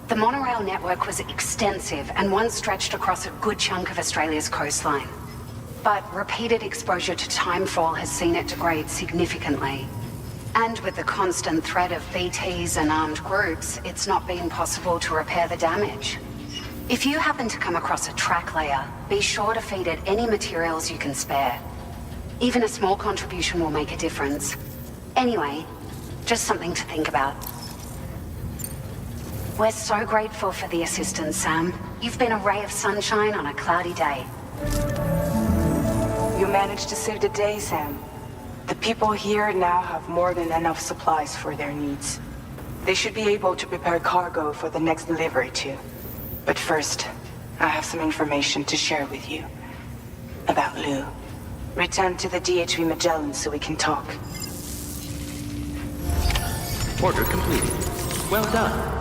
the monorail network was extensive and once stretched across a good chunk of Australia's coastline. But repeated exposure to timefall has seen it degrade significantly. And with the constant threat of BTs and armed groups, it's not been possible to repair the damage. If you happen to come across a track layer, be sure to feed it any materials you can spare. Even a small contribution will make a difference. Anyway, just something to think about. We're so grateful for the assistance, Sam. You've been a ray of sunshine on a cloudy day. You managed to save the day, Sam. The people here now have more than enough supplies for their needs. They should be able to prepare cargo for the next delivery too. But first, I have some information to share with you. About Lou. Return to the DHV Magellan so we can talk. Order completed. Well done.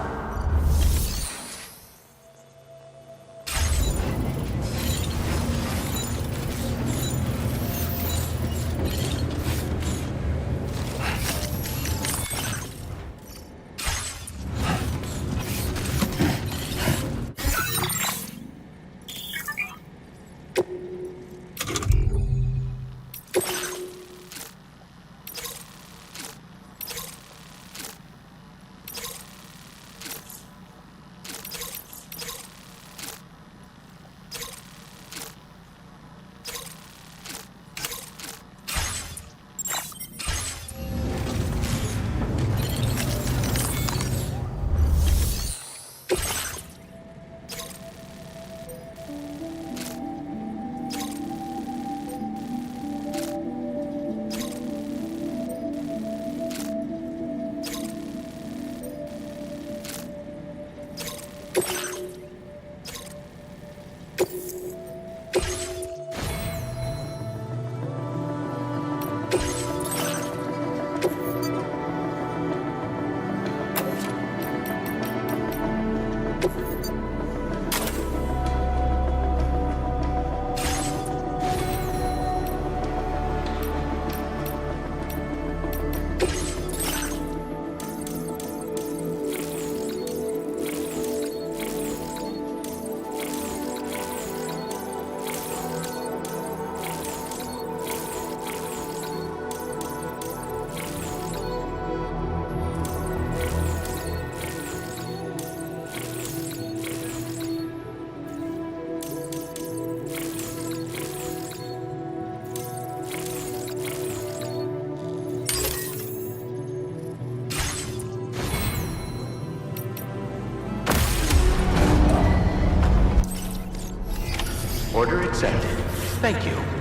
Order accepted. Thank you.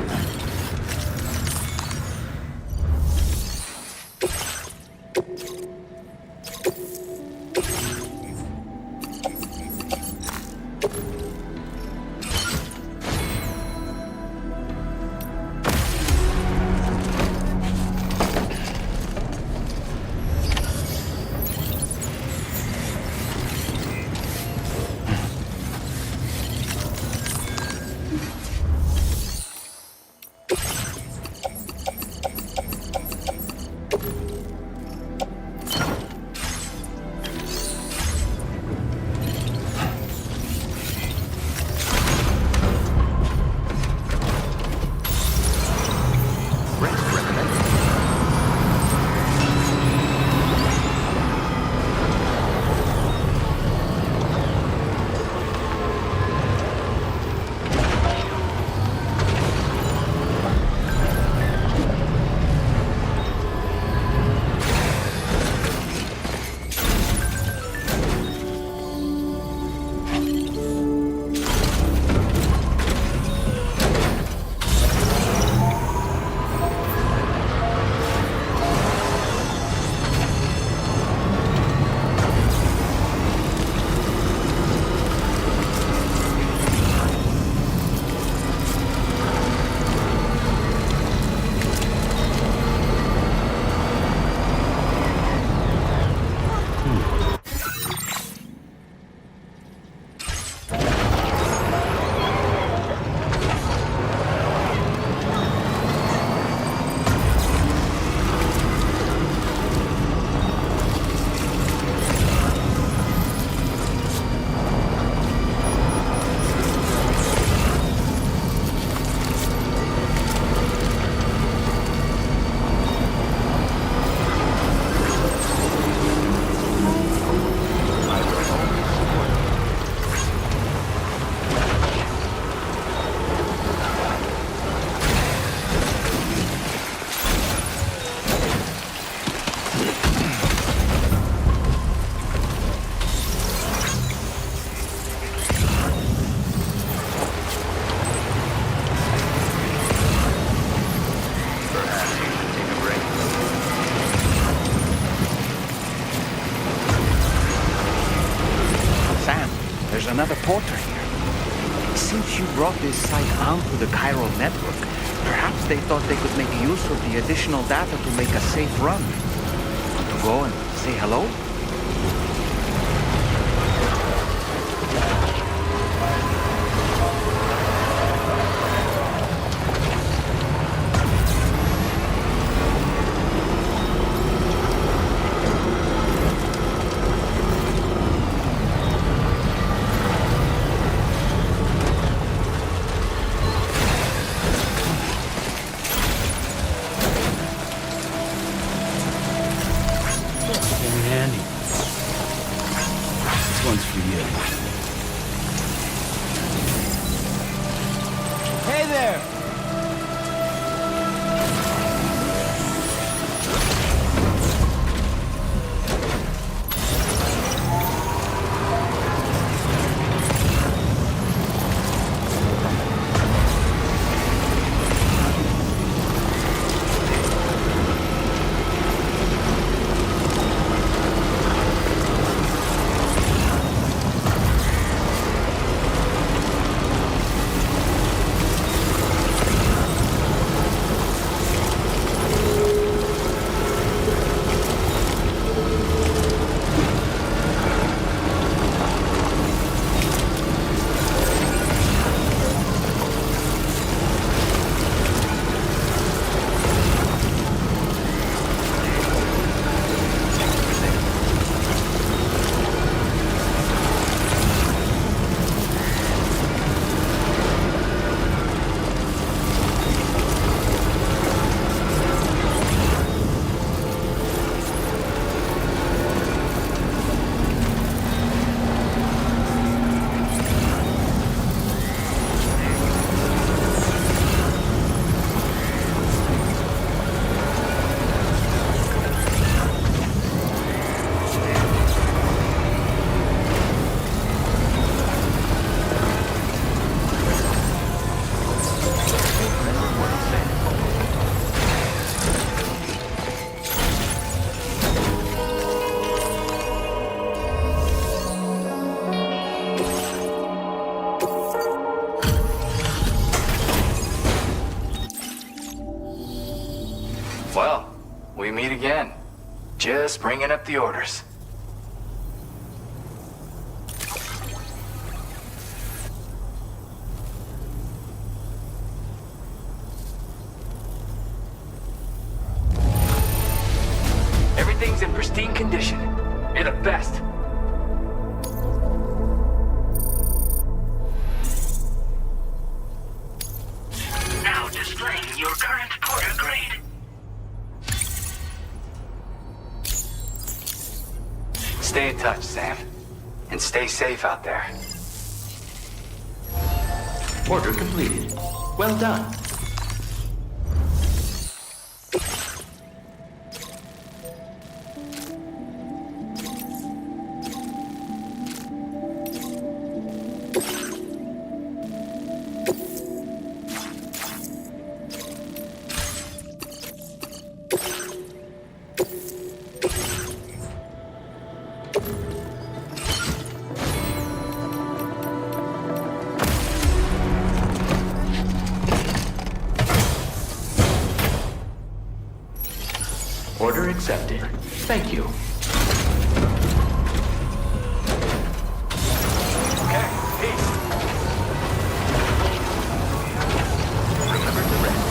another porter here. Since you brought this site onto the chiral network, perhaps they thought they could make use of the additional data to make a safe run. Want to go and say hello? Well, we meet again. Just bringing up the orders. Everything's in pristine condition. You're the best. Now displaying your current porter grade. Stay in touch, Sam. And stay safe out there. Order completed. Well done. Order accepted. Thank you. Okay, peace. Remember to rest.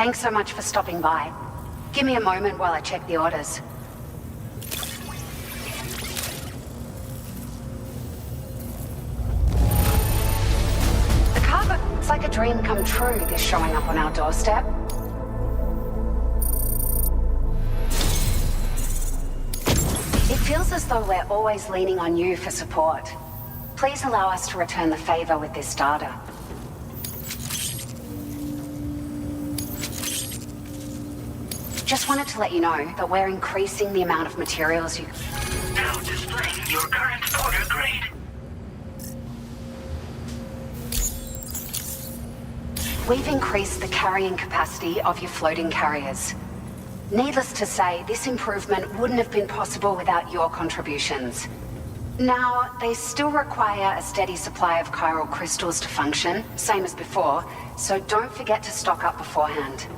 Thanks so much for stopping by. Give me a moment while I check the orders. The cargo, it's like a dream come true, this showing up on our doorstep. It feels as though we're always leaning on you for support. Please allow us to return the favor with this data. Just wanted to let you know that we're increasing the amount of materials you... Now displaying your current order grade. We've increased the carrying capacity of your floating carriers. Needless to say, this improvement wouldn't have been possible without your contributions. Now, they still require a steady supply of chiral crystals to function, same as before, so don't forget to stock up beforehand.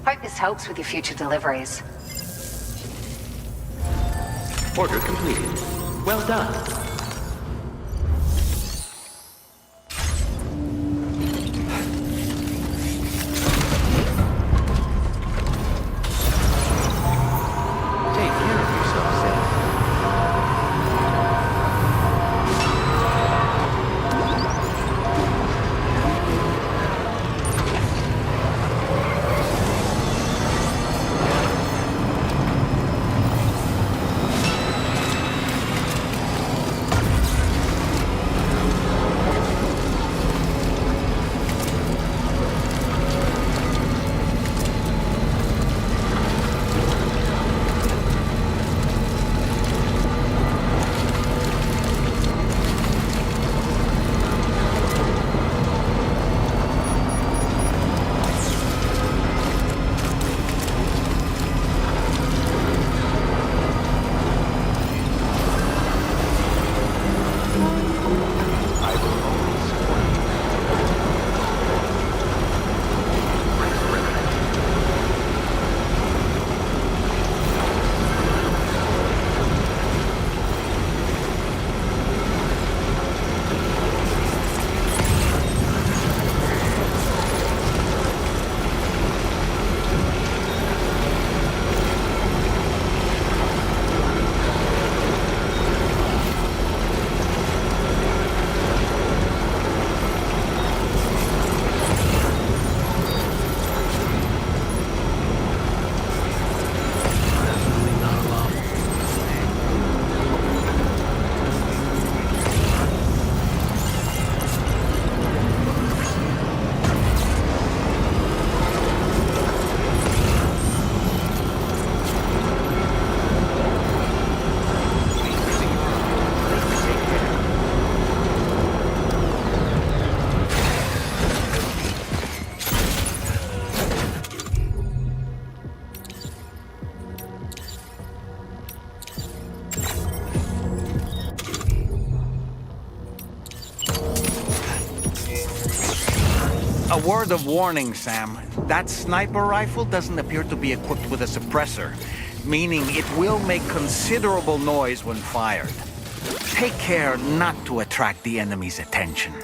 Hope this helps with your future deliveries. Order completed. Well done. Take care of yourself, Sam. A word of warning, Sam. That sniper rifle doesn't appear to be equipped with a suppressor, meaning it will make considerable noise when fired. Take care not to attract the enemy's attention.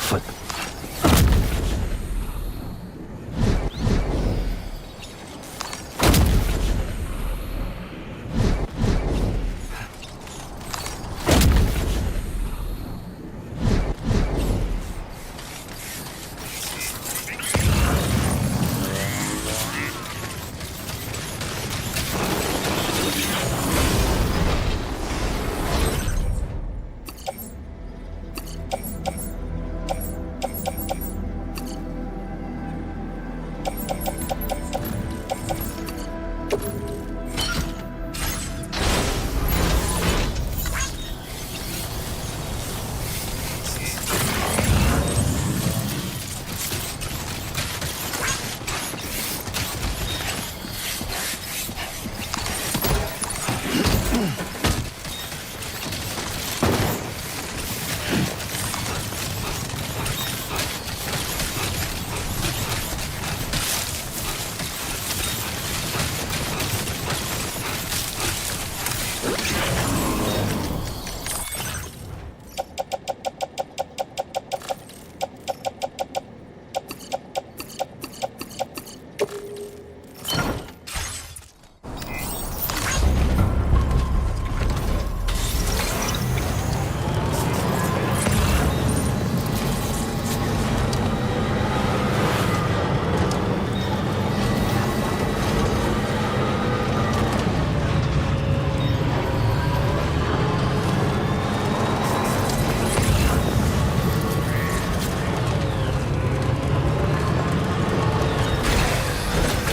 foot.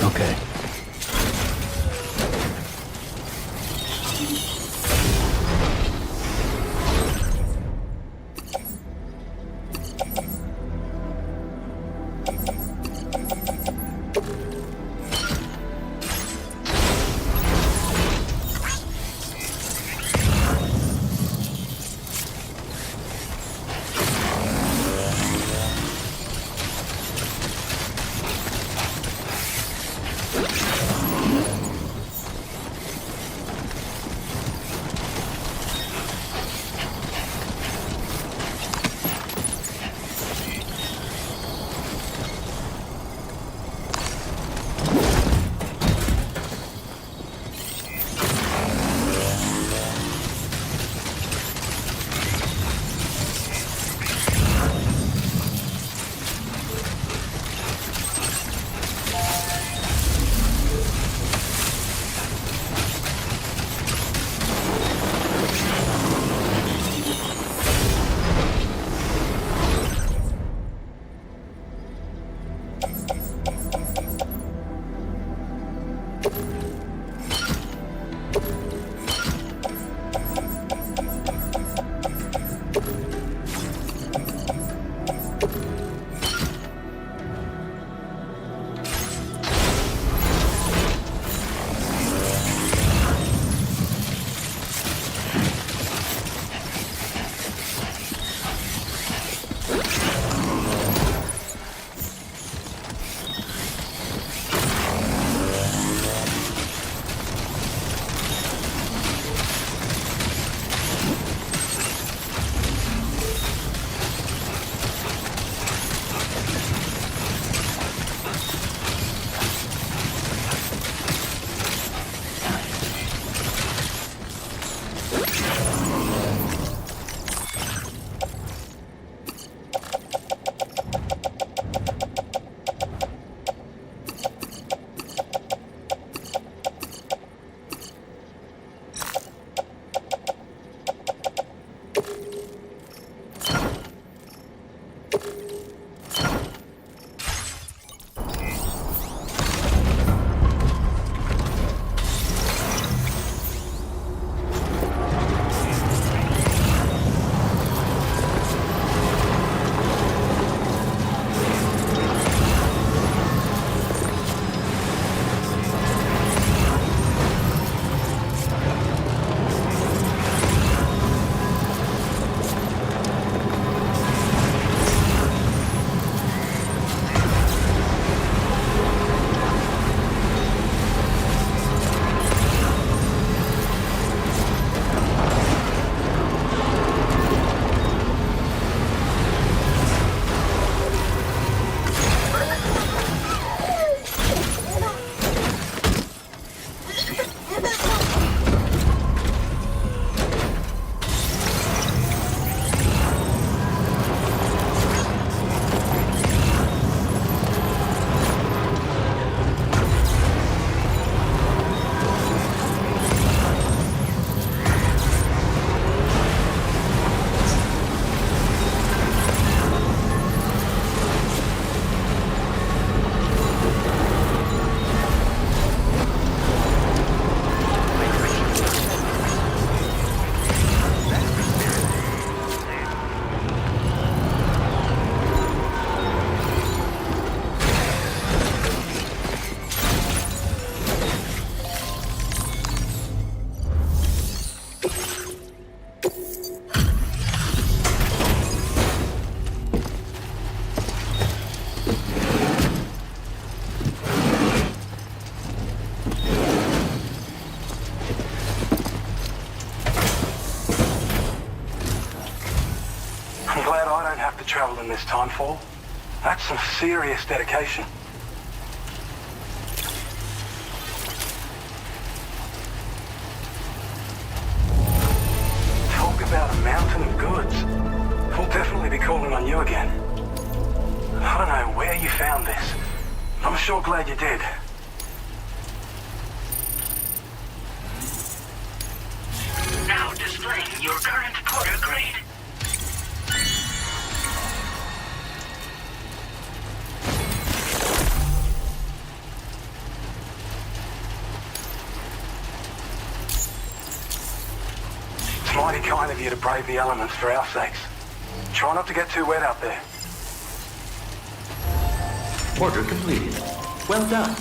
Okay. this timefall. That's some serious dedication. Talk about a mountain of goods. We'll definitely be calling on you again. I don't know where you found this. I'm sure glad you did. Now displaying your current porter grade. It's mighty kind of you to brave the elements for our sakes. Try not to get too wet out there. Order completed. Well done.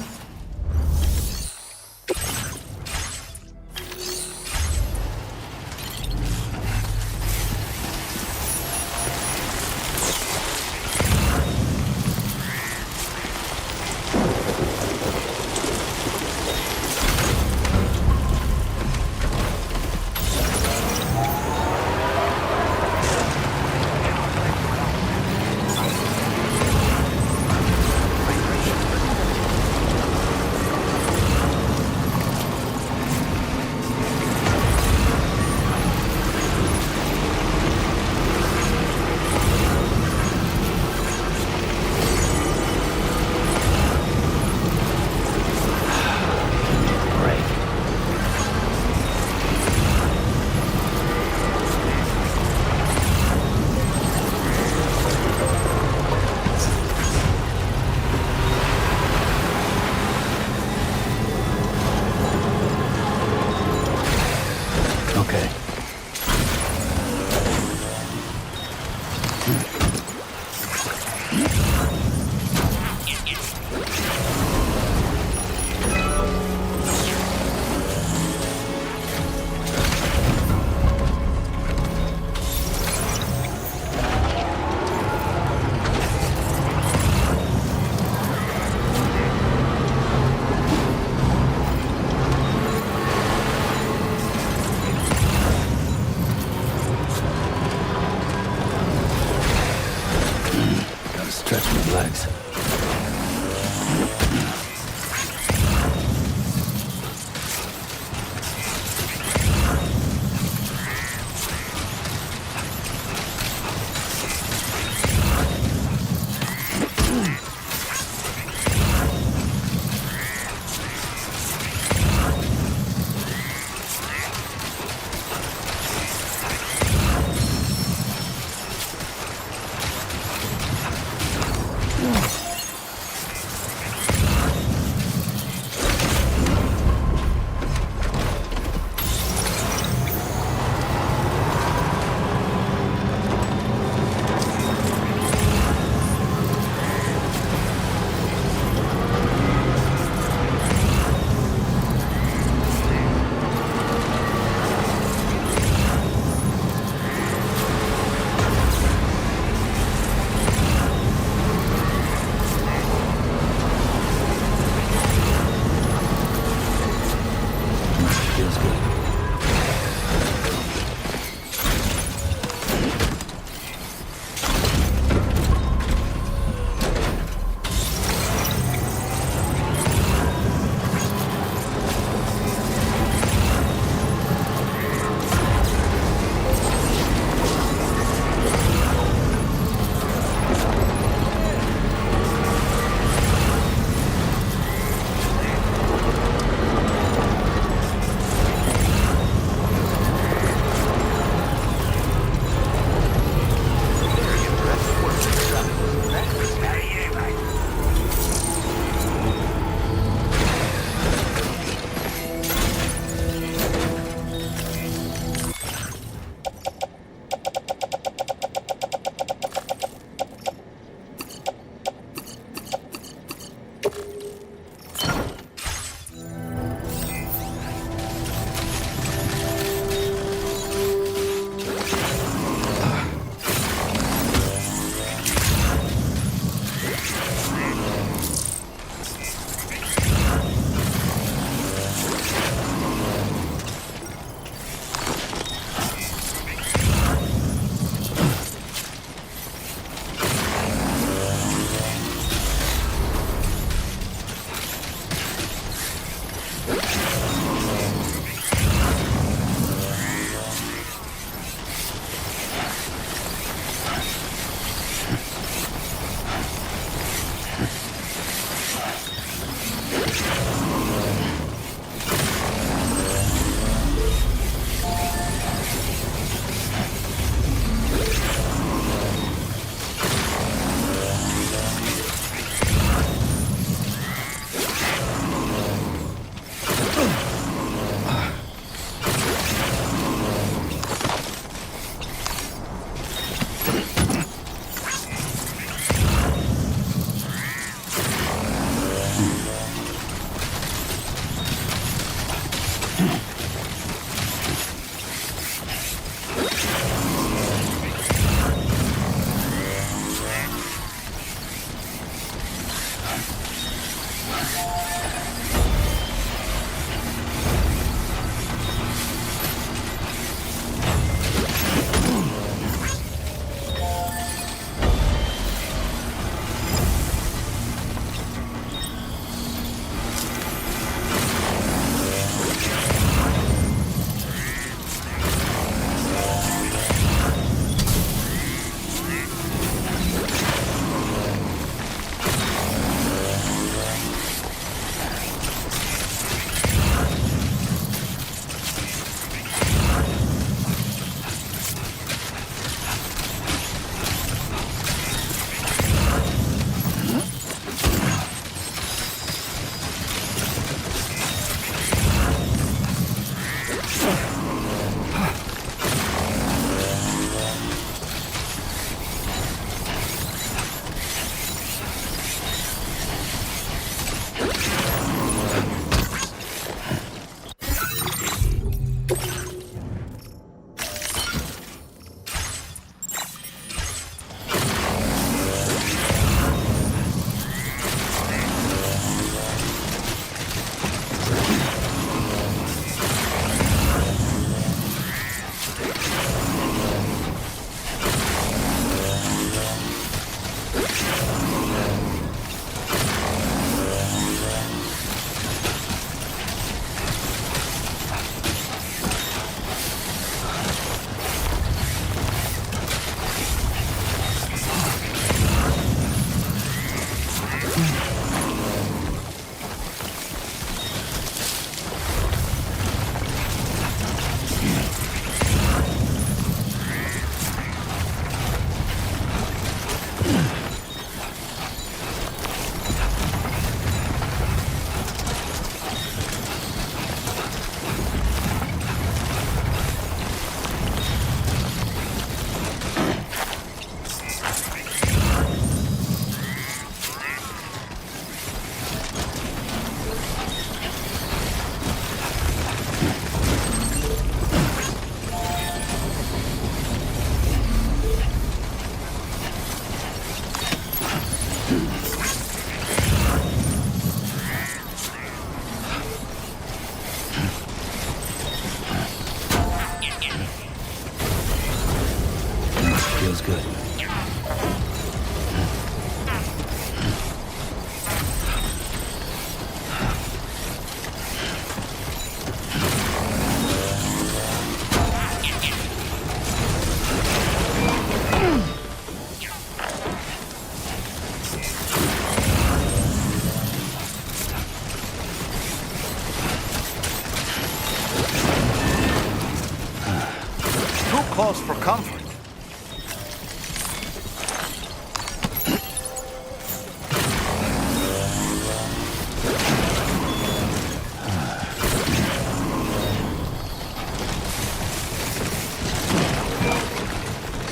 close for comfort.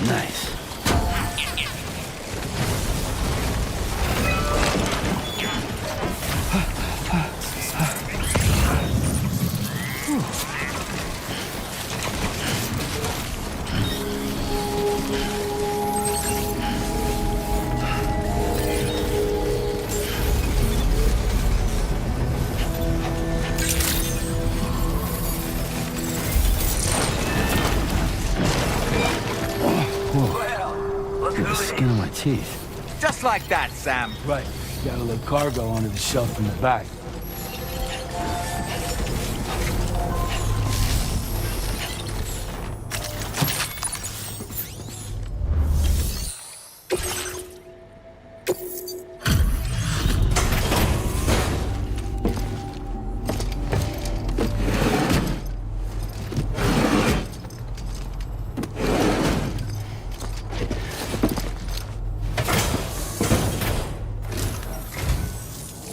Nice. Look at the skin on my teeth. Just like that, Sam. Right. Got a little cargo under the shelf in the back.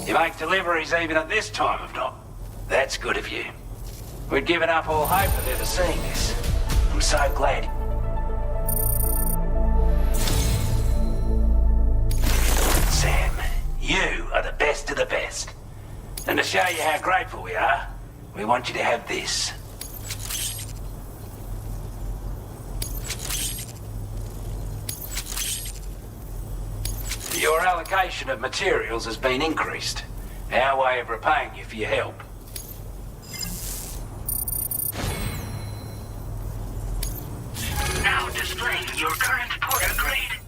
You make deliveries even at this time of night. That's good of you. We'd given up all hope of ever seeing this. I'm so glad. Sam, you are the best of the best. And to show you how grateful we are, we want you to have this. Your allocation of materials has been increased. Our way of repaying you for your help. Now displaying your current porter grade.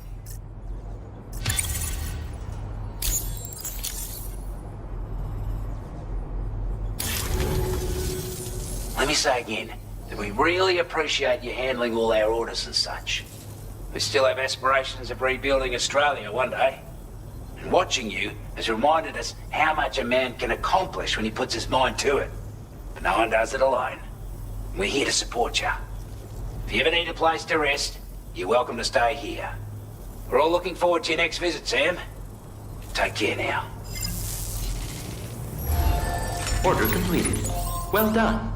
Let me say again that we really appreciate you handling all our orders and such. We still have aspirations of rebuilding Australia one day. And watching you has reminded us how much a man can accomplish when he puts his mind to it. But no one does it alone. We're here to support you. If you ever need a place to rest, you're welcome to stay here. We're all looking forward to your next visit, Sam. Take care now. Order completed. Well done.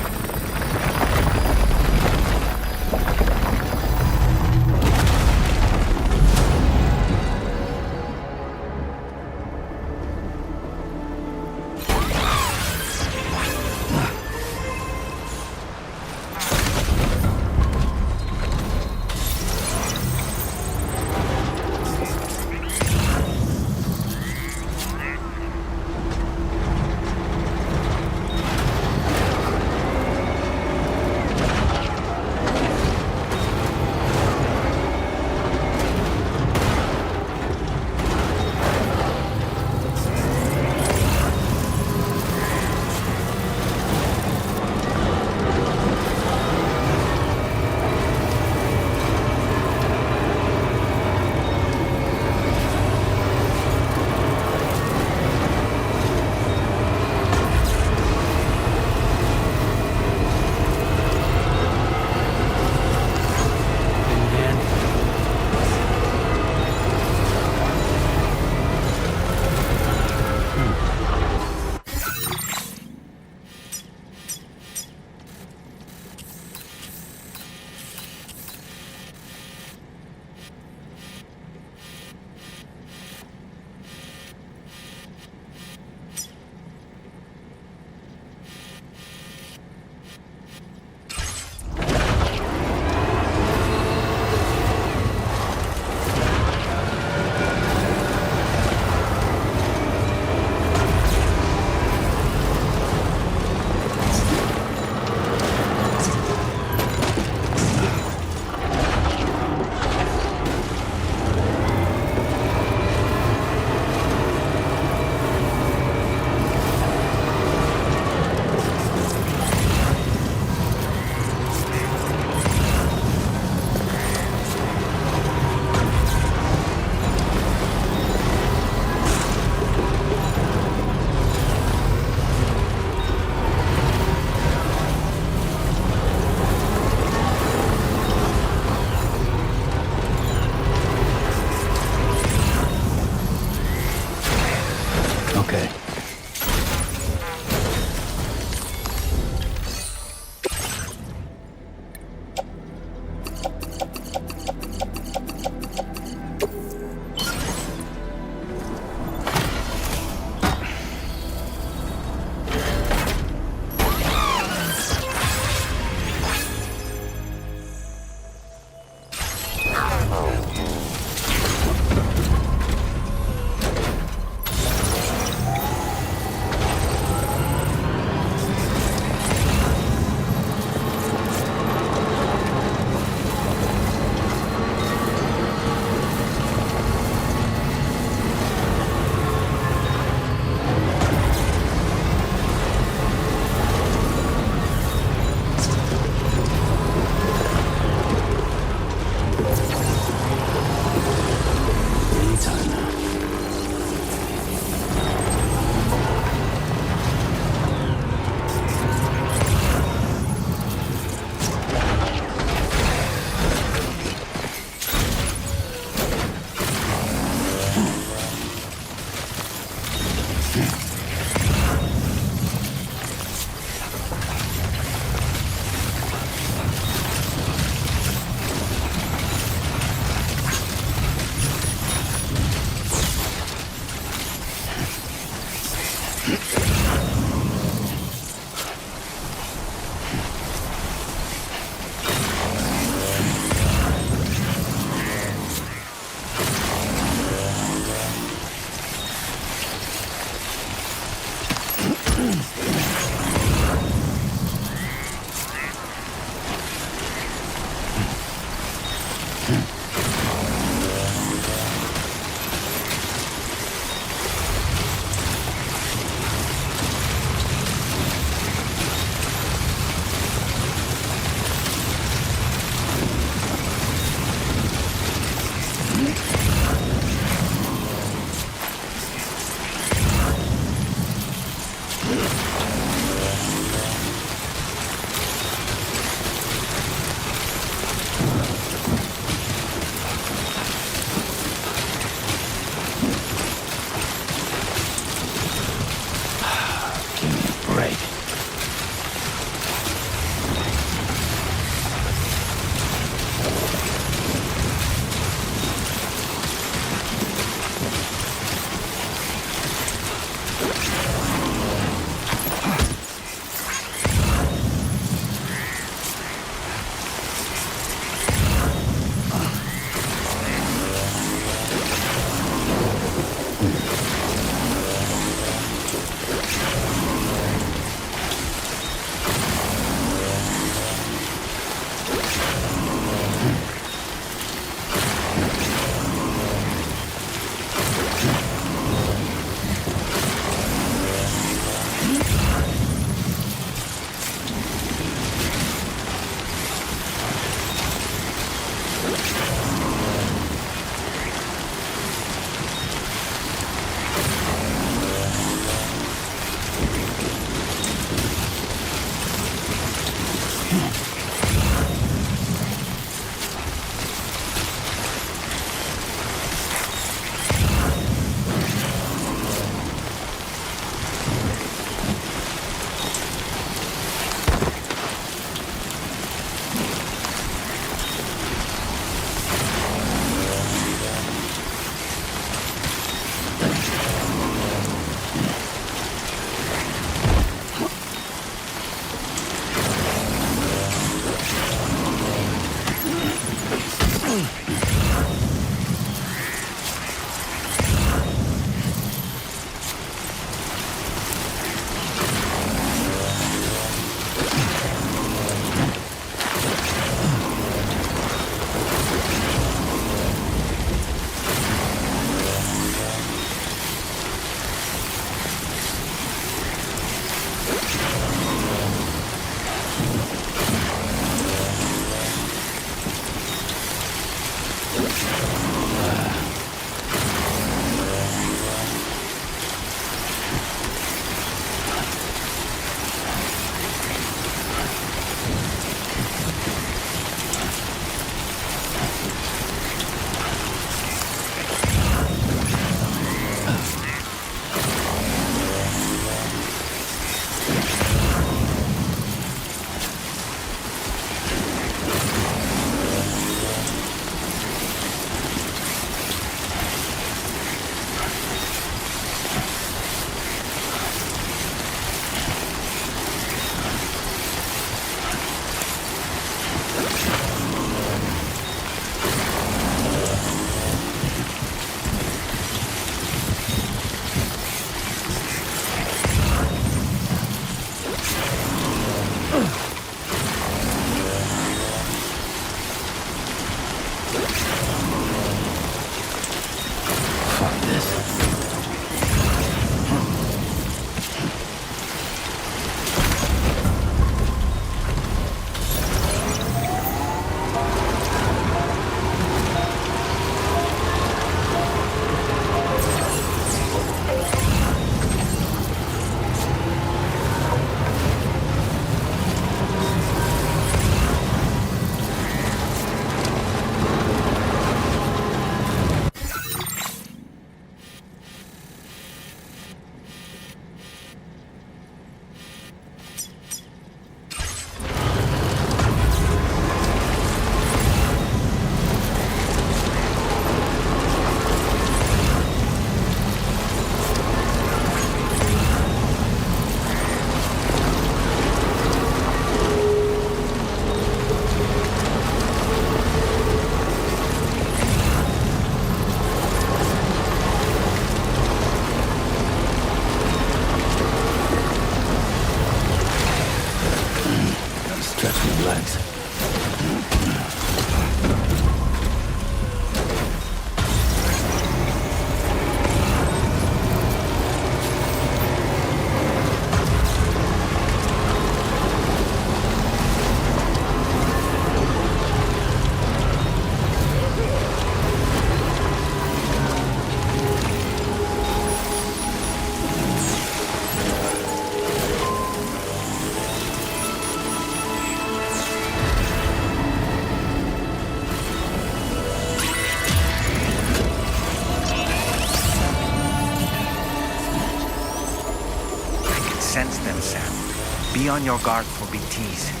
Sense them, Sam. Be on your guard for BTs.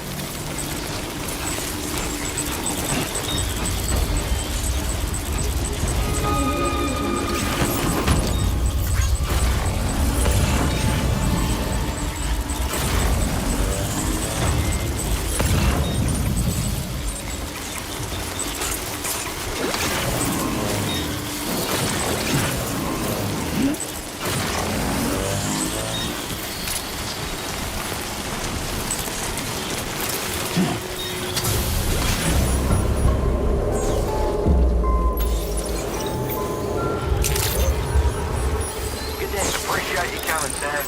Appreciate you coming, Sam.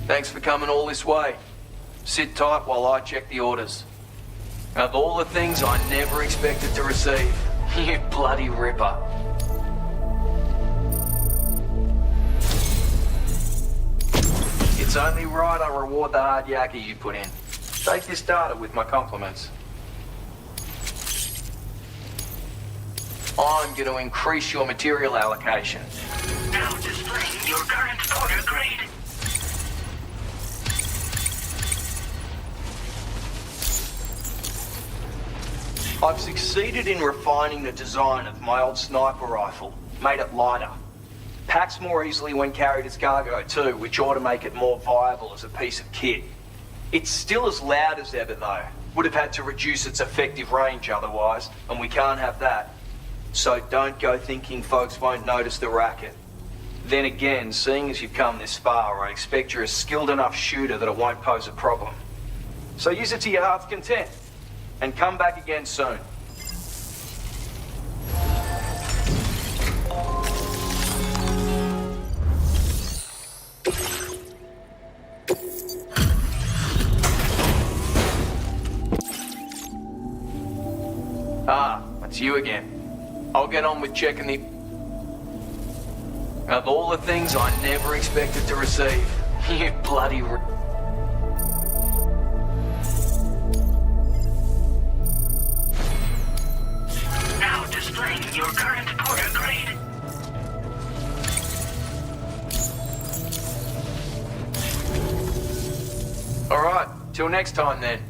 Thanks for coming all this way. Sit tight while I check the orders. Of all the things I never expected to receive, you bloody ripper. It's only right I reward the hard yakka you put in. Take this data with my compliments. I'm going to increase your material allocation. Now displaying your current order grade. I've succeeded in refining the design of my old sniper rifle, made it lighter. Packs more easily when carried as cargo too, which ought to make it more viable as a piece of kit. It's still as loud as ever though. Would have had to reduce its effective range otherwise, and we can't have that. So don't go thinking folks won't notice the racket. Then again, seeing as you've come this far, I expect you're a skilled enough shooter that it won't pose a problem. So use it to your heart's content. And come back again soon. Ah, that's you again. I'll get on with checking the... Of all the things I never expected to receive, you bloody... Now displaying your current order grade. Alright, till next time then.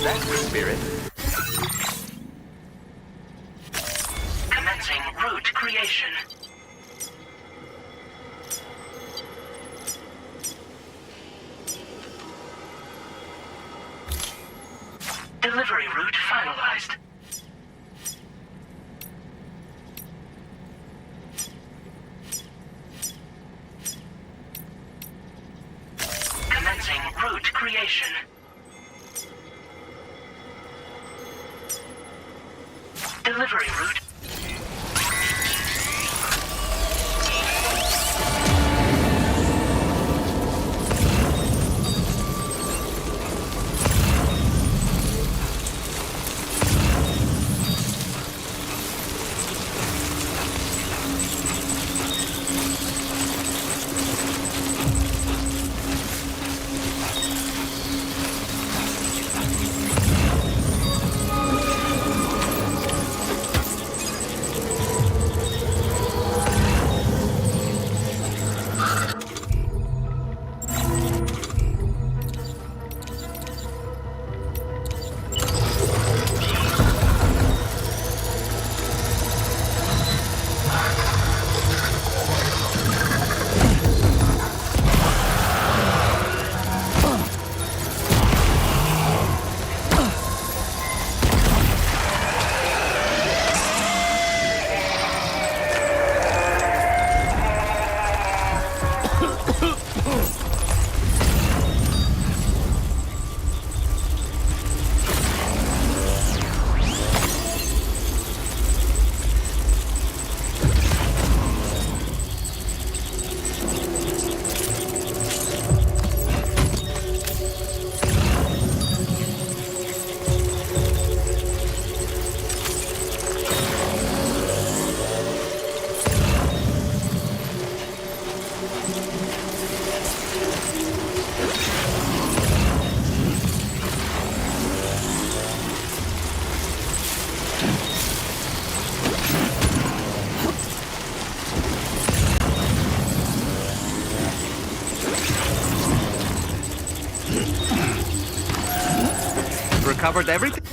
That's the spirit. Commencing route creation. Delivery route finalized. Commencing route creation. Delivery route. Recovered everything?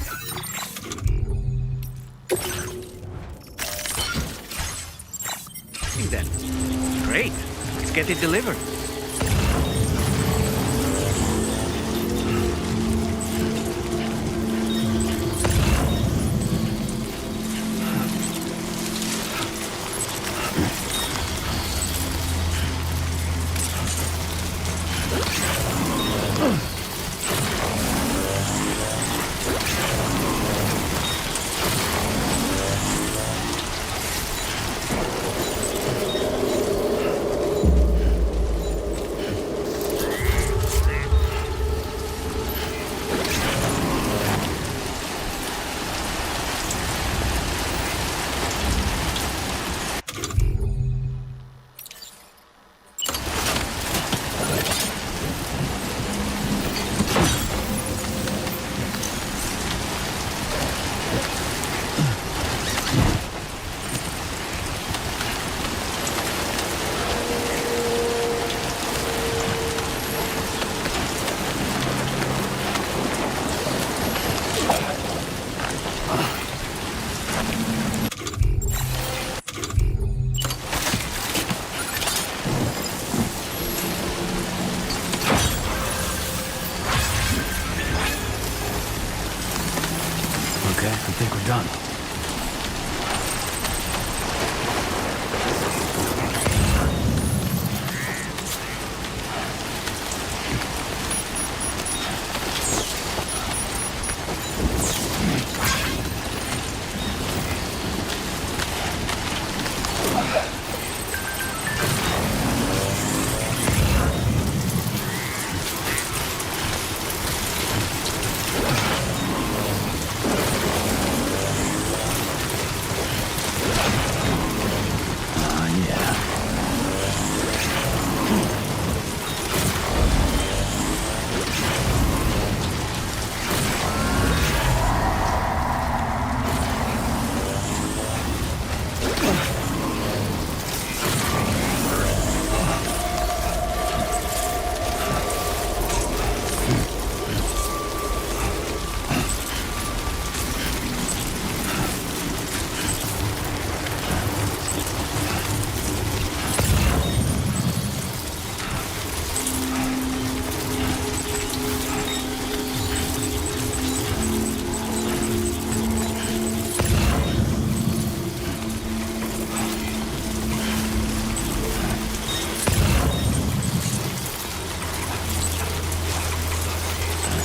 Then. Great. Let's get it delivered. done.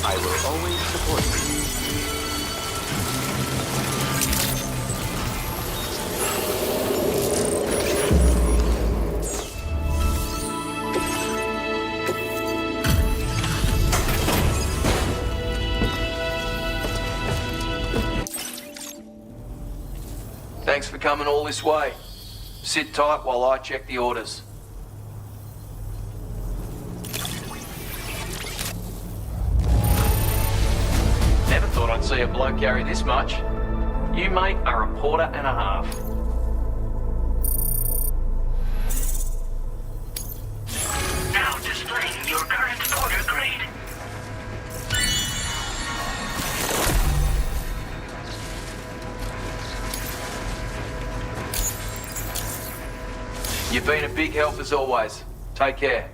I will always support you. Thanks for coming all this way. Sit tight while I check the orders. Never thought I'd see a bloke carry this much. You, mate, are a porter and a half. Now displaying your current porter grade. You've been a big help as always. Take care.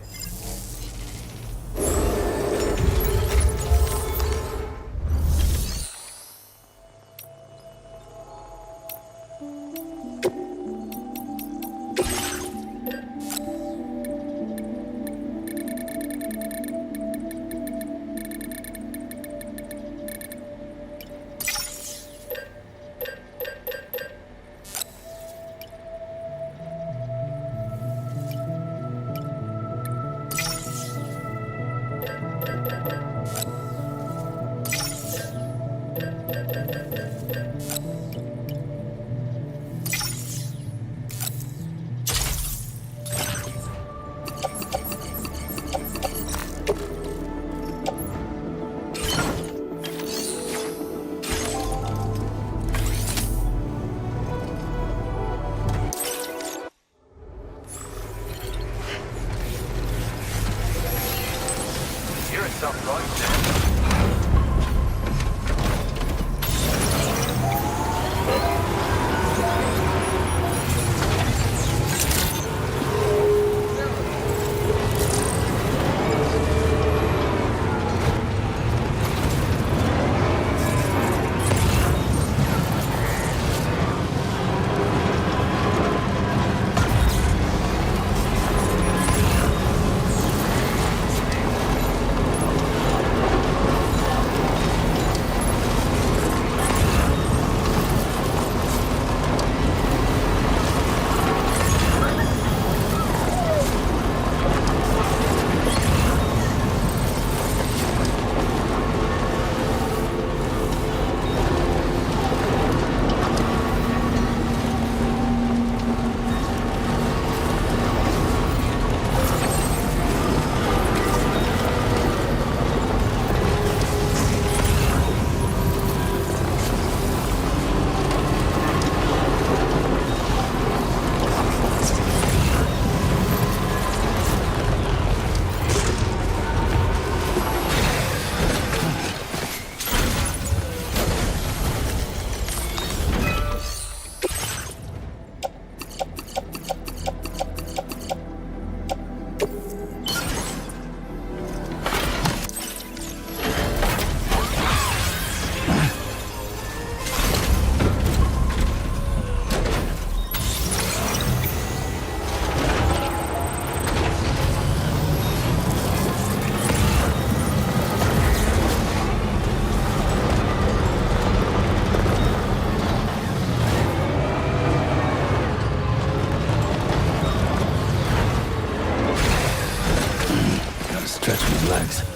Stretch my legs.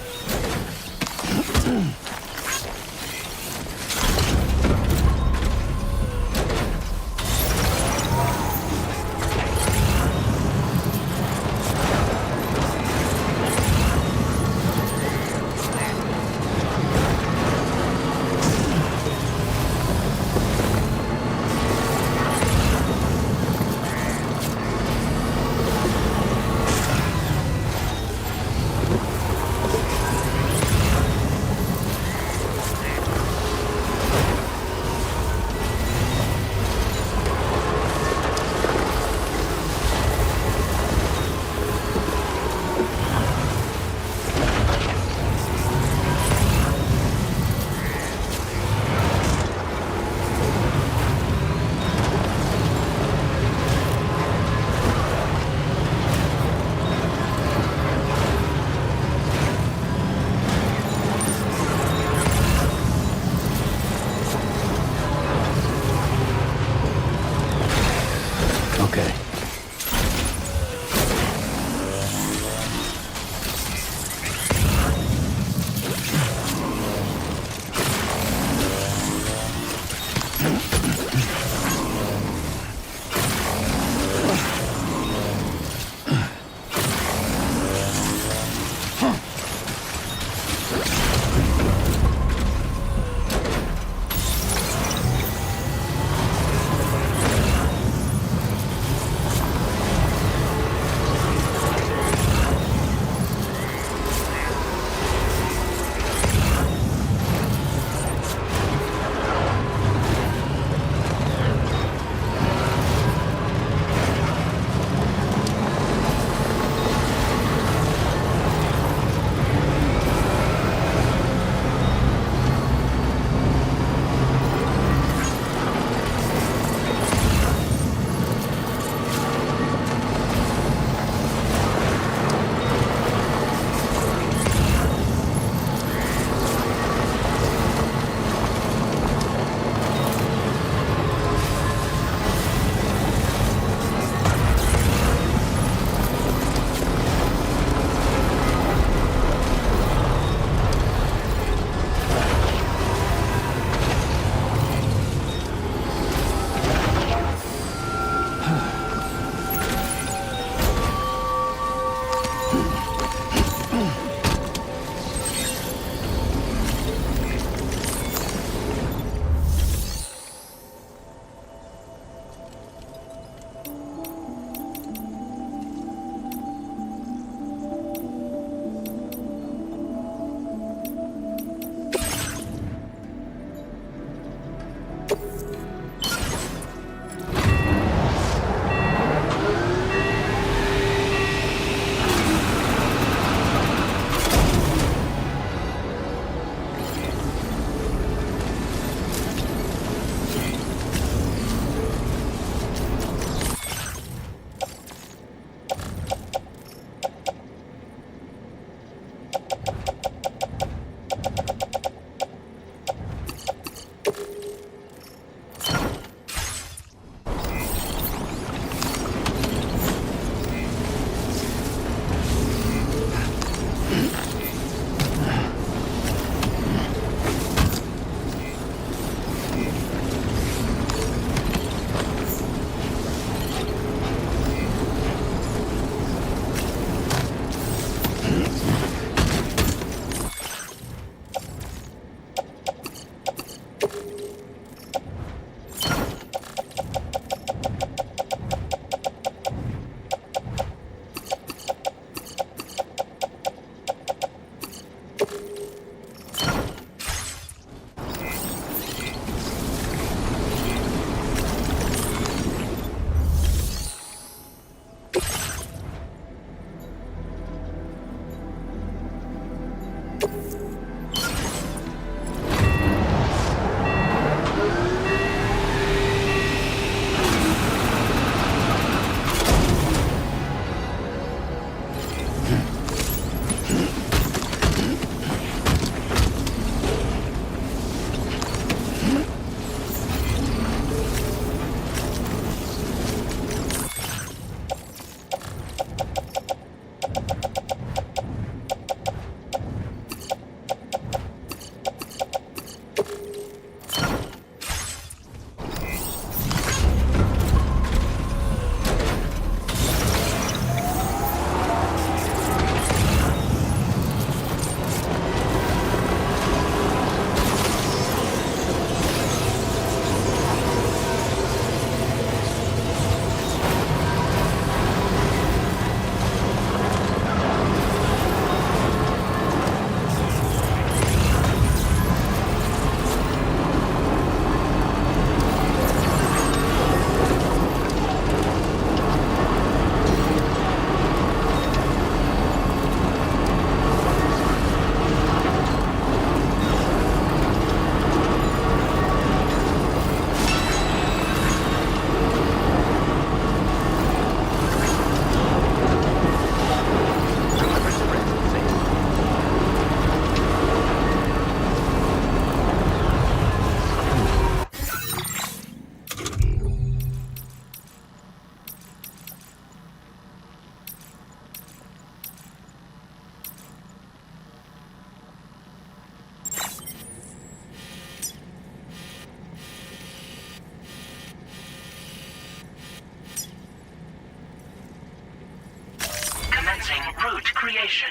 Route creation.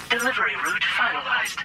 Delivery route finalized.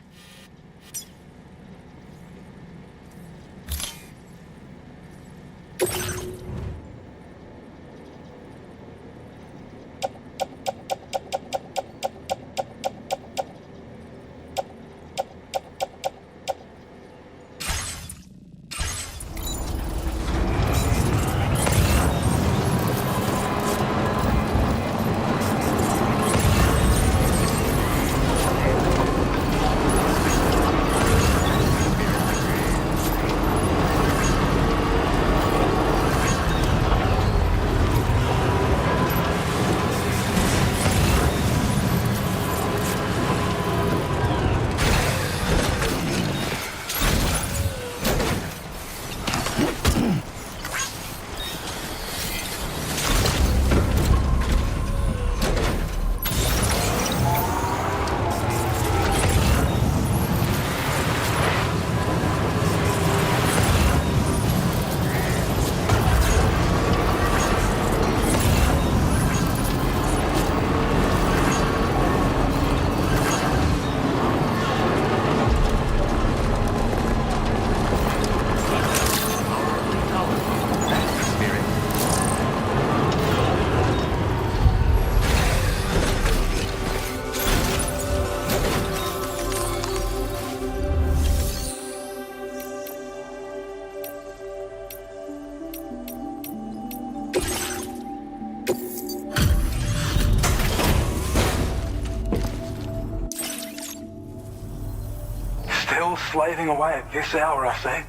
Still slaving away at this hour, I say.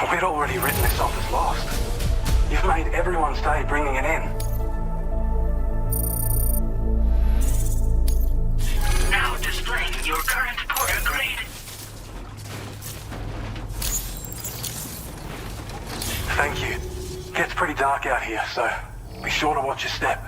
We'd already written this off as lost. You've made everyone's day bringing it in. Now displaying your current porter grade. Thank you. Gets pretty dark out here, so be sure to watch your step.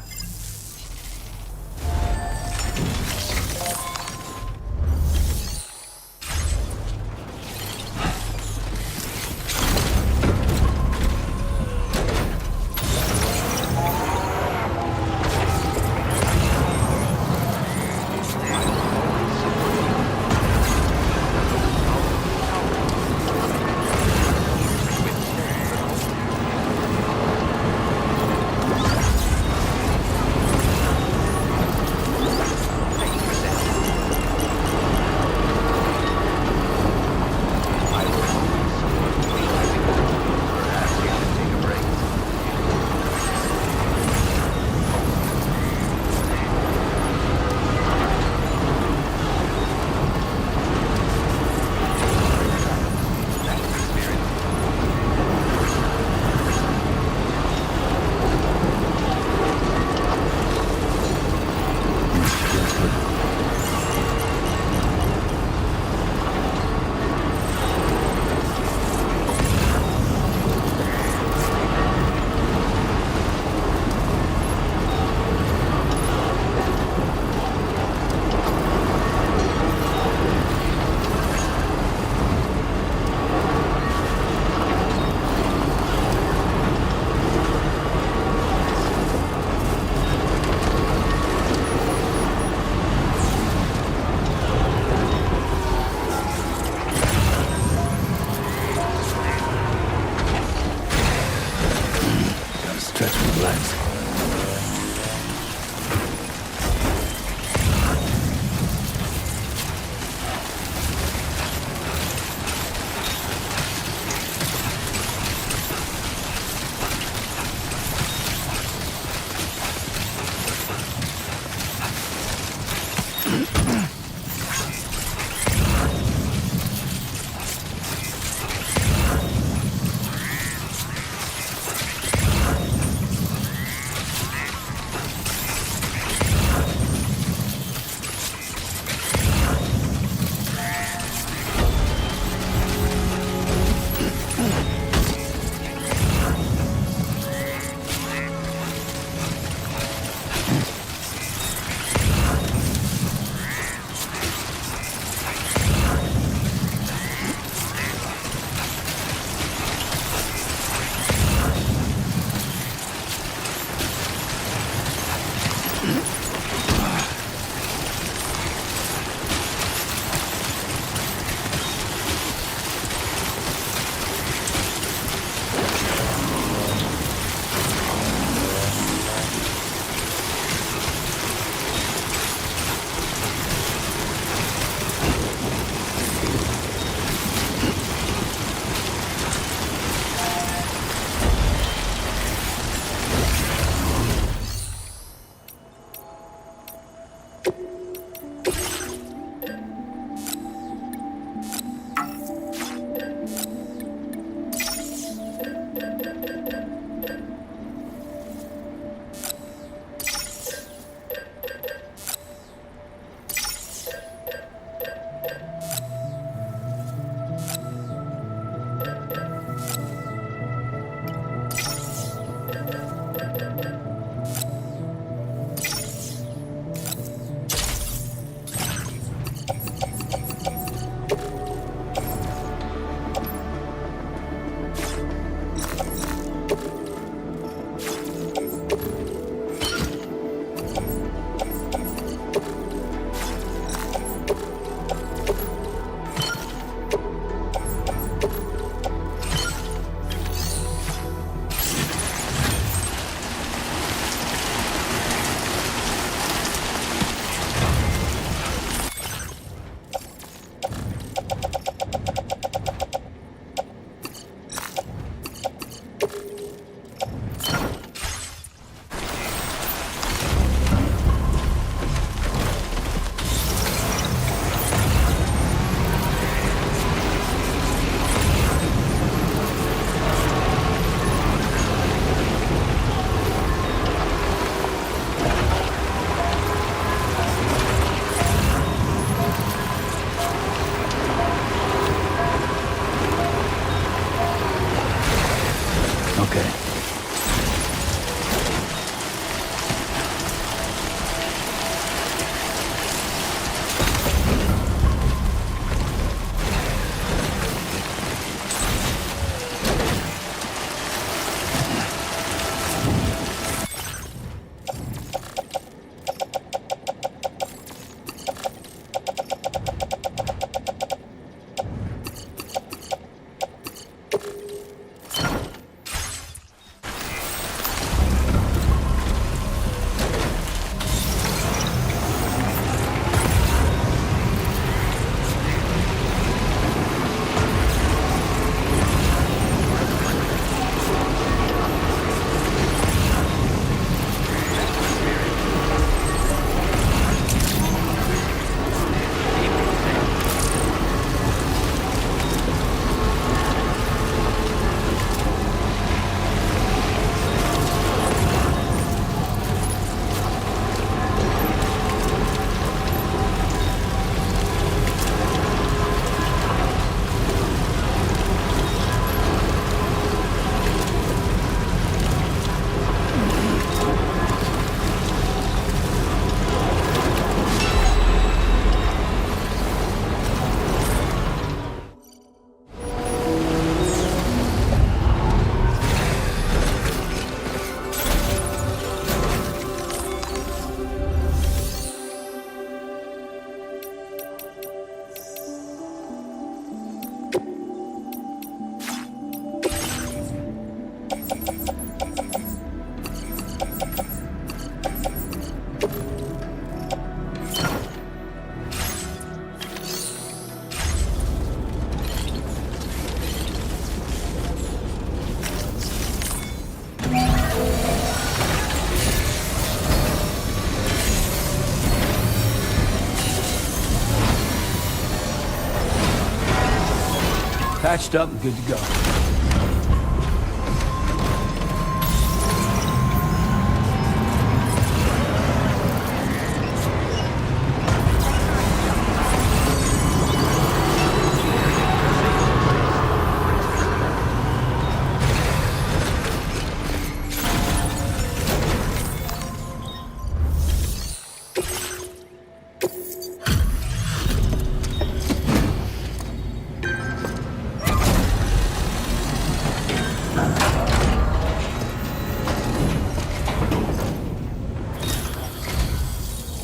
Patched up and good to go.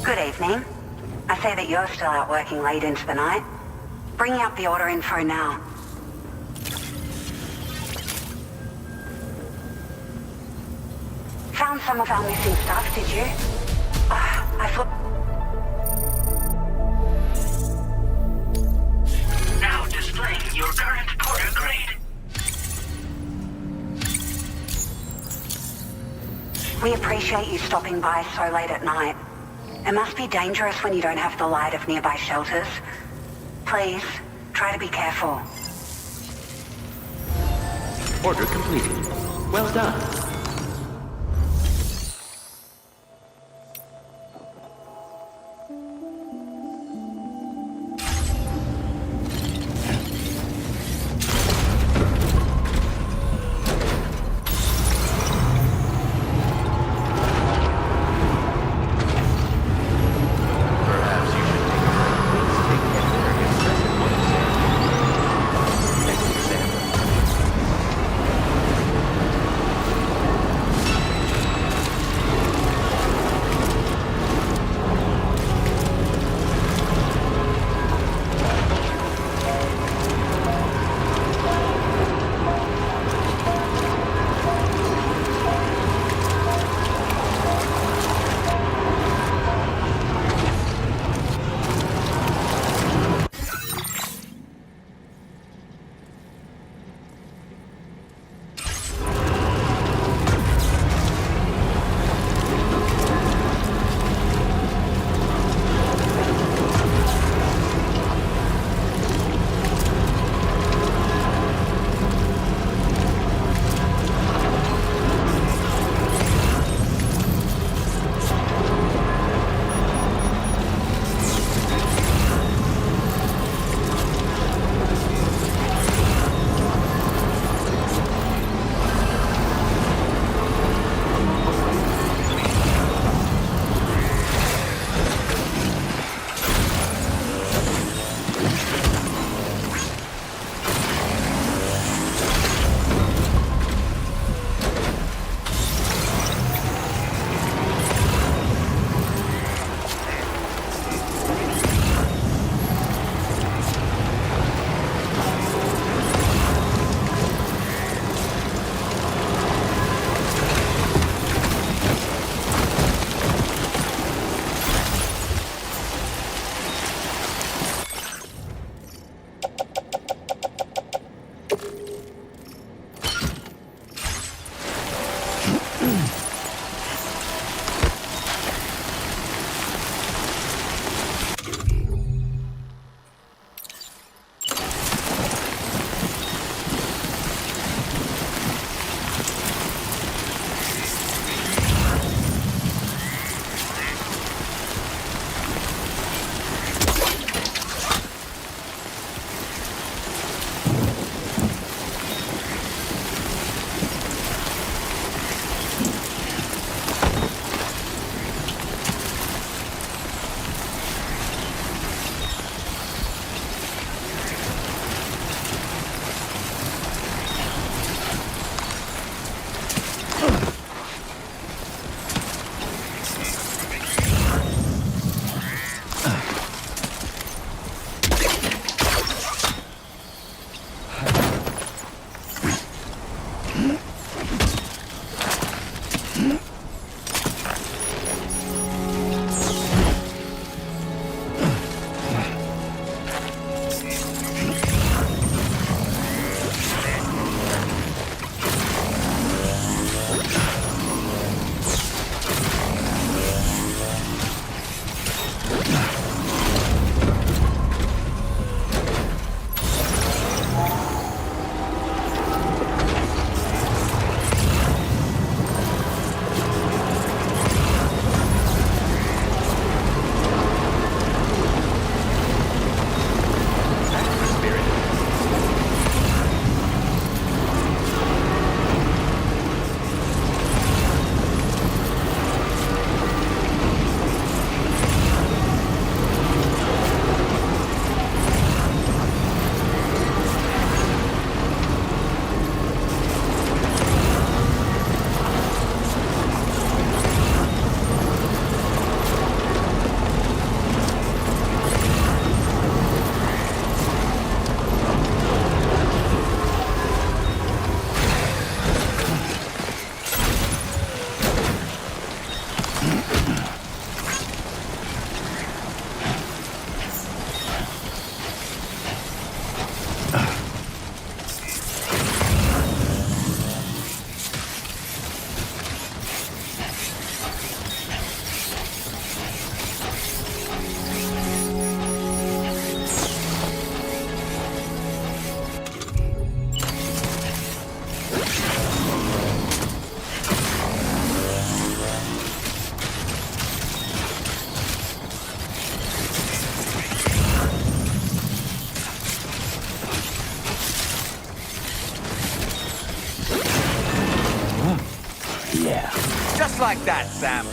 Good evening. I see that you're still out working late into the night. Bringing up the order info now. Found some of our missing stuff, did you? I thought... Now displaying your current porter grade. We appreciate you stopping by so late at night. It must be dangerous when you don't have the light of nearby shelters. Please, try to be careful. Order completed. Well done. Yeah. Just like that, Sam.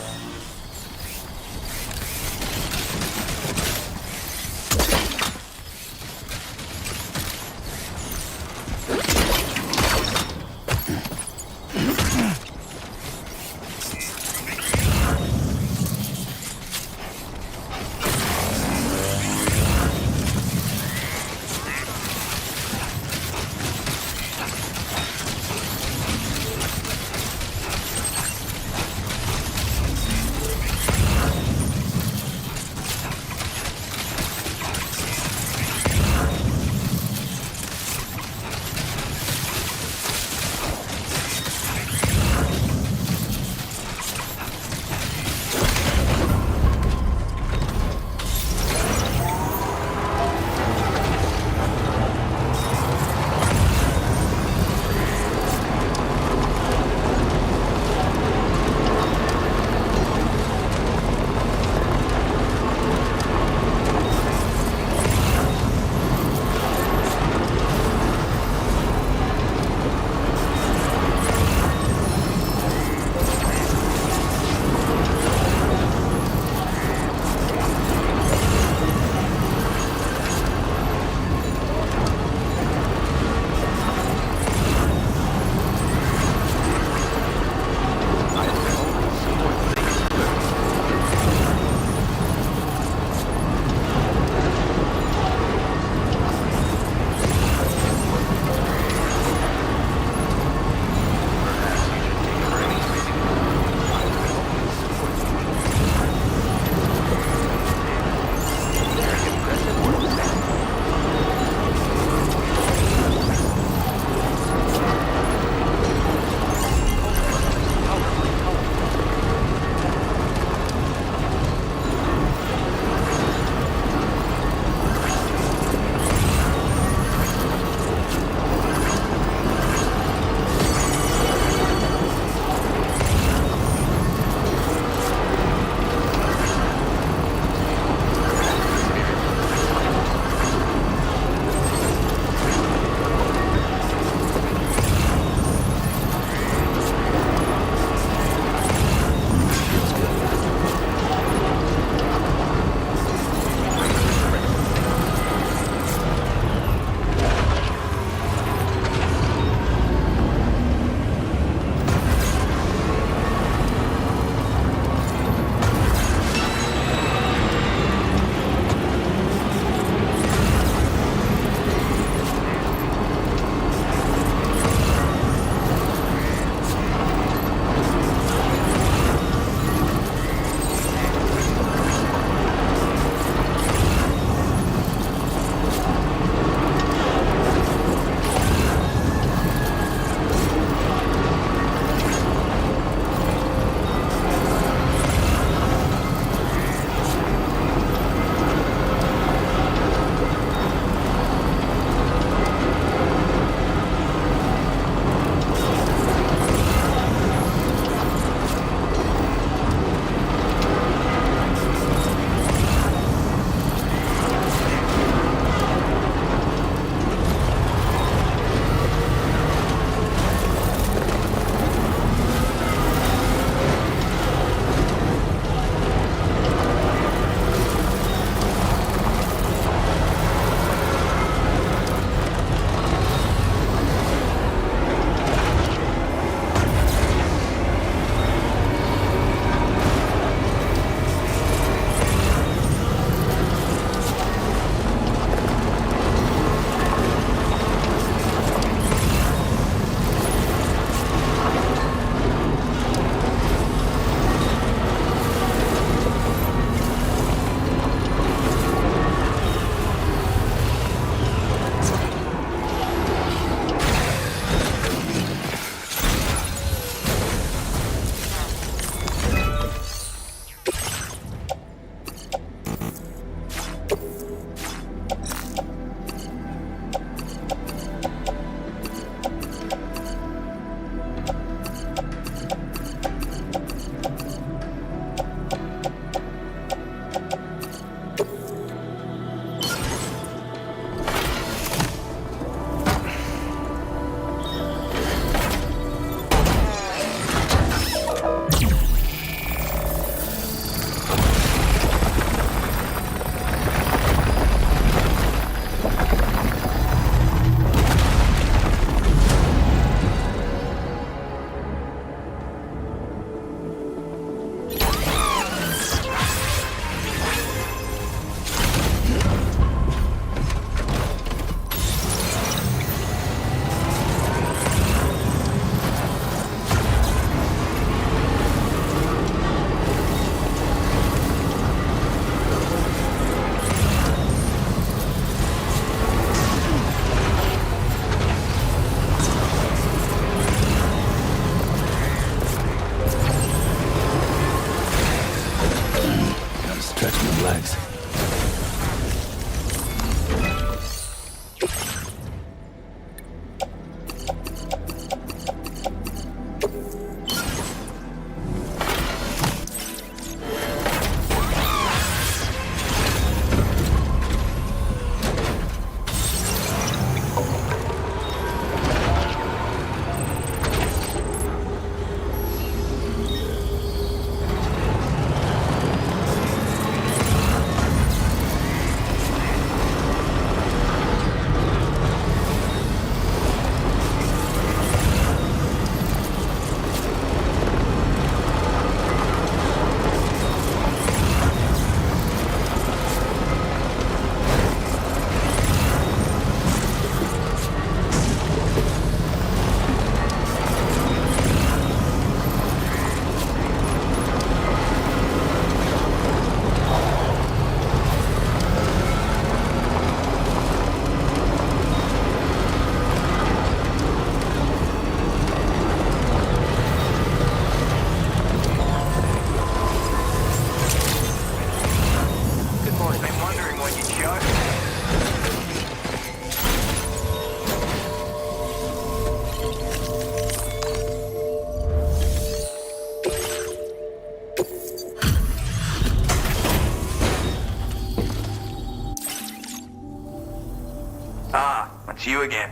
Ah, it's you again.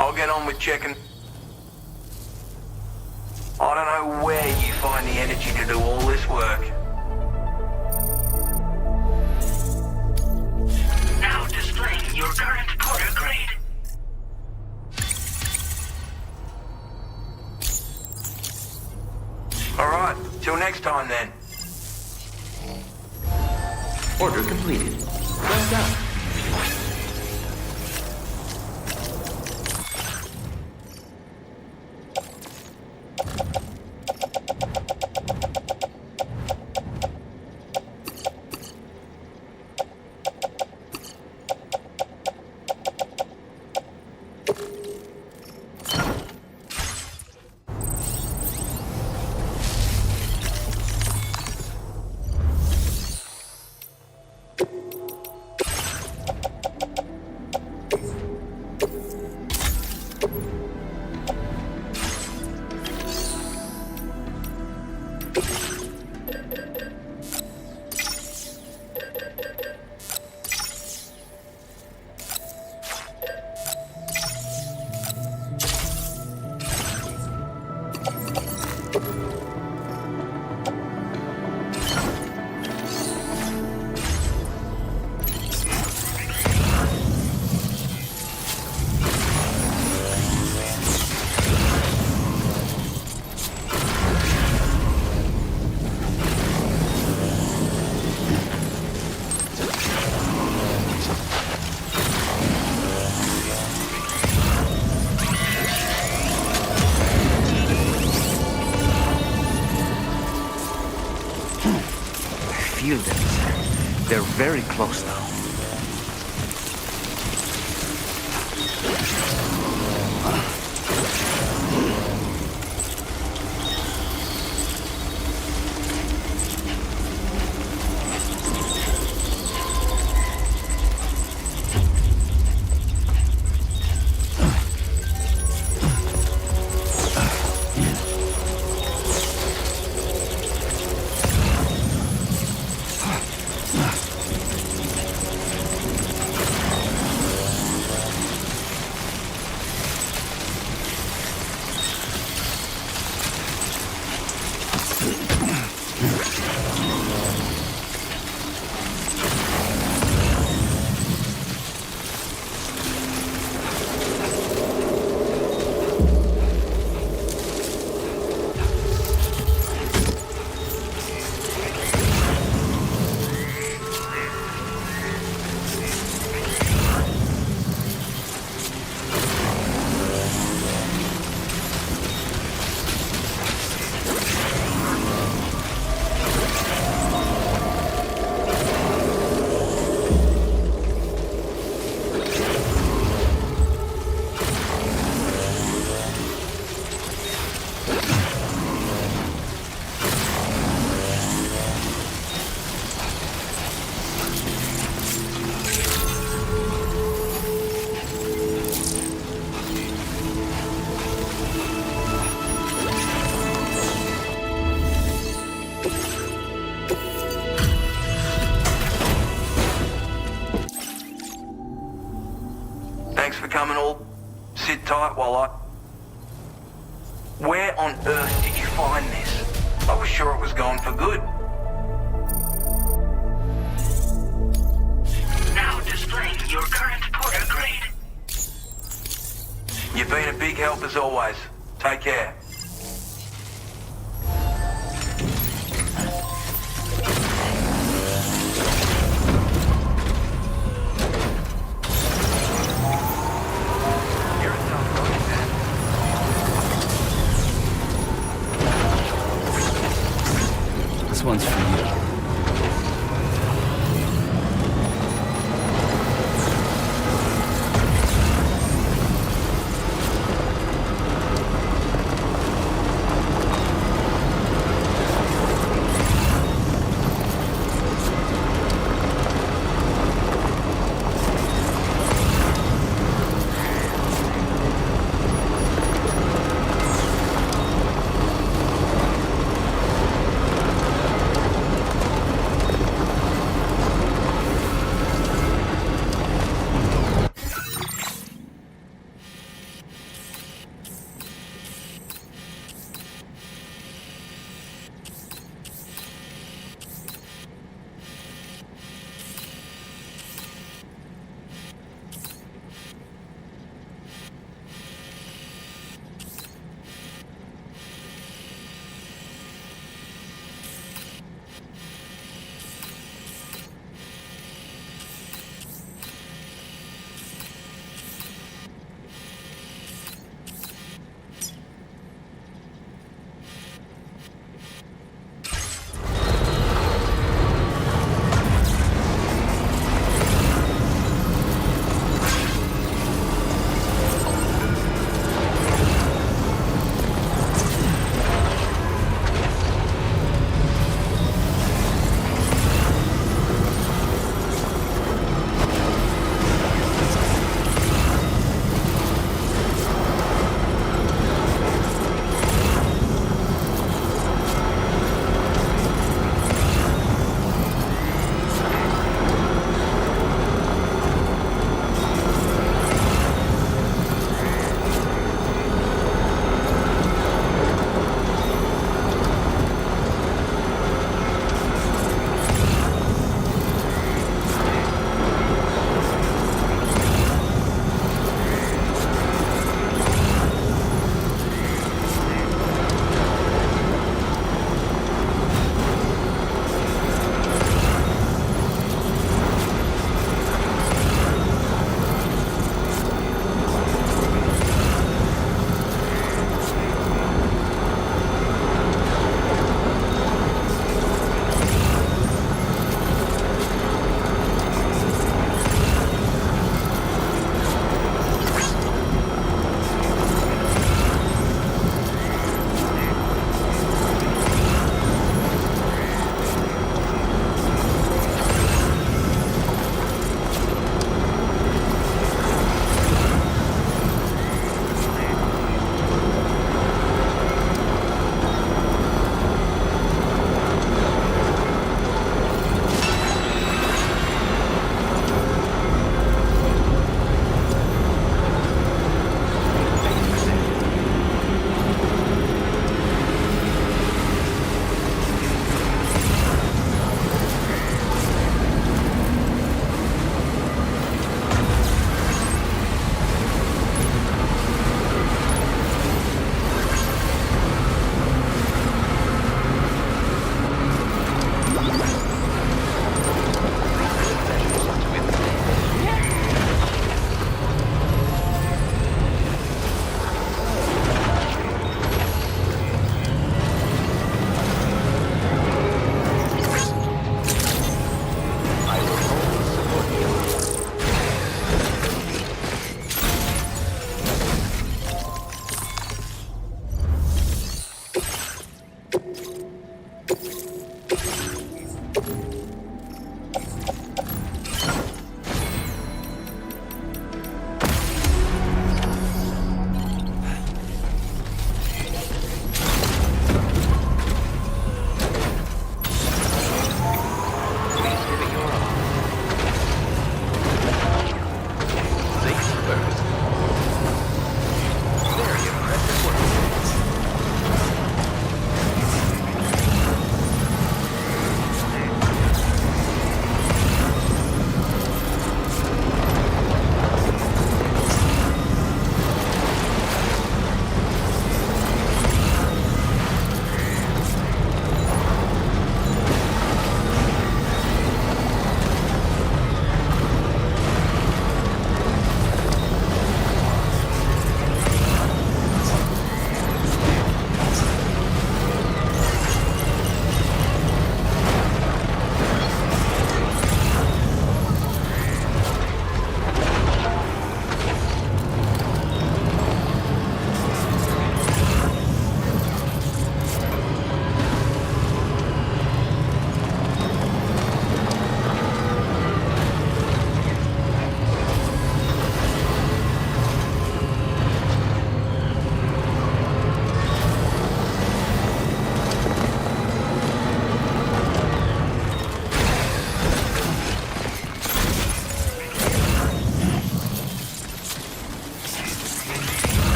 I'll get on with checking. I don't know where you find the energy to do all this work. Now displaying your current Porter grade. Alright, till next time then. Order completed. Well done. Feel them, Sam. They're very close now. Thanks for coming all. Sit tight while I... Where on earth did you find this? I was sure it was gone for good. Now displaying your current Porter grade. You've been a big help as always. Take care. This one's for you.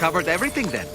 covered everything then.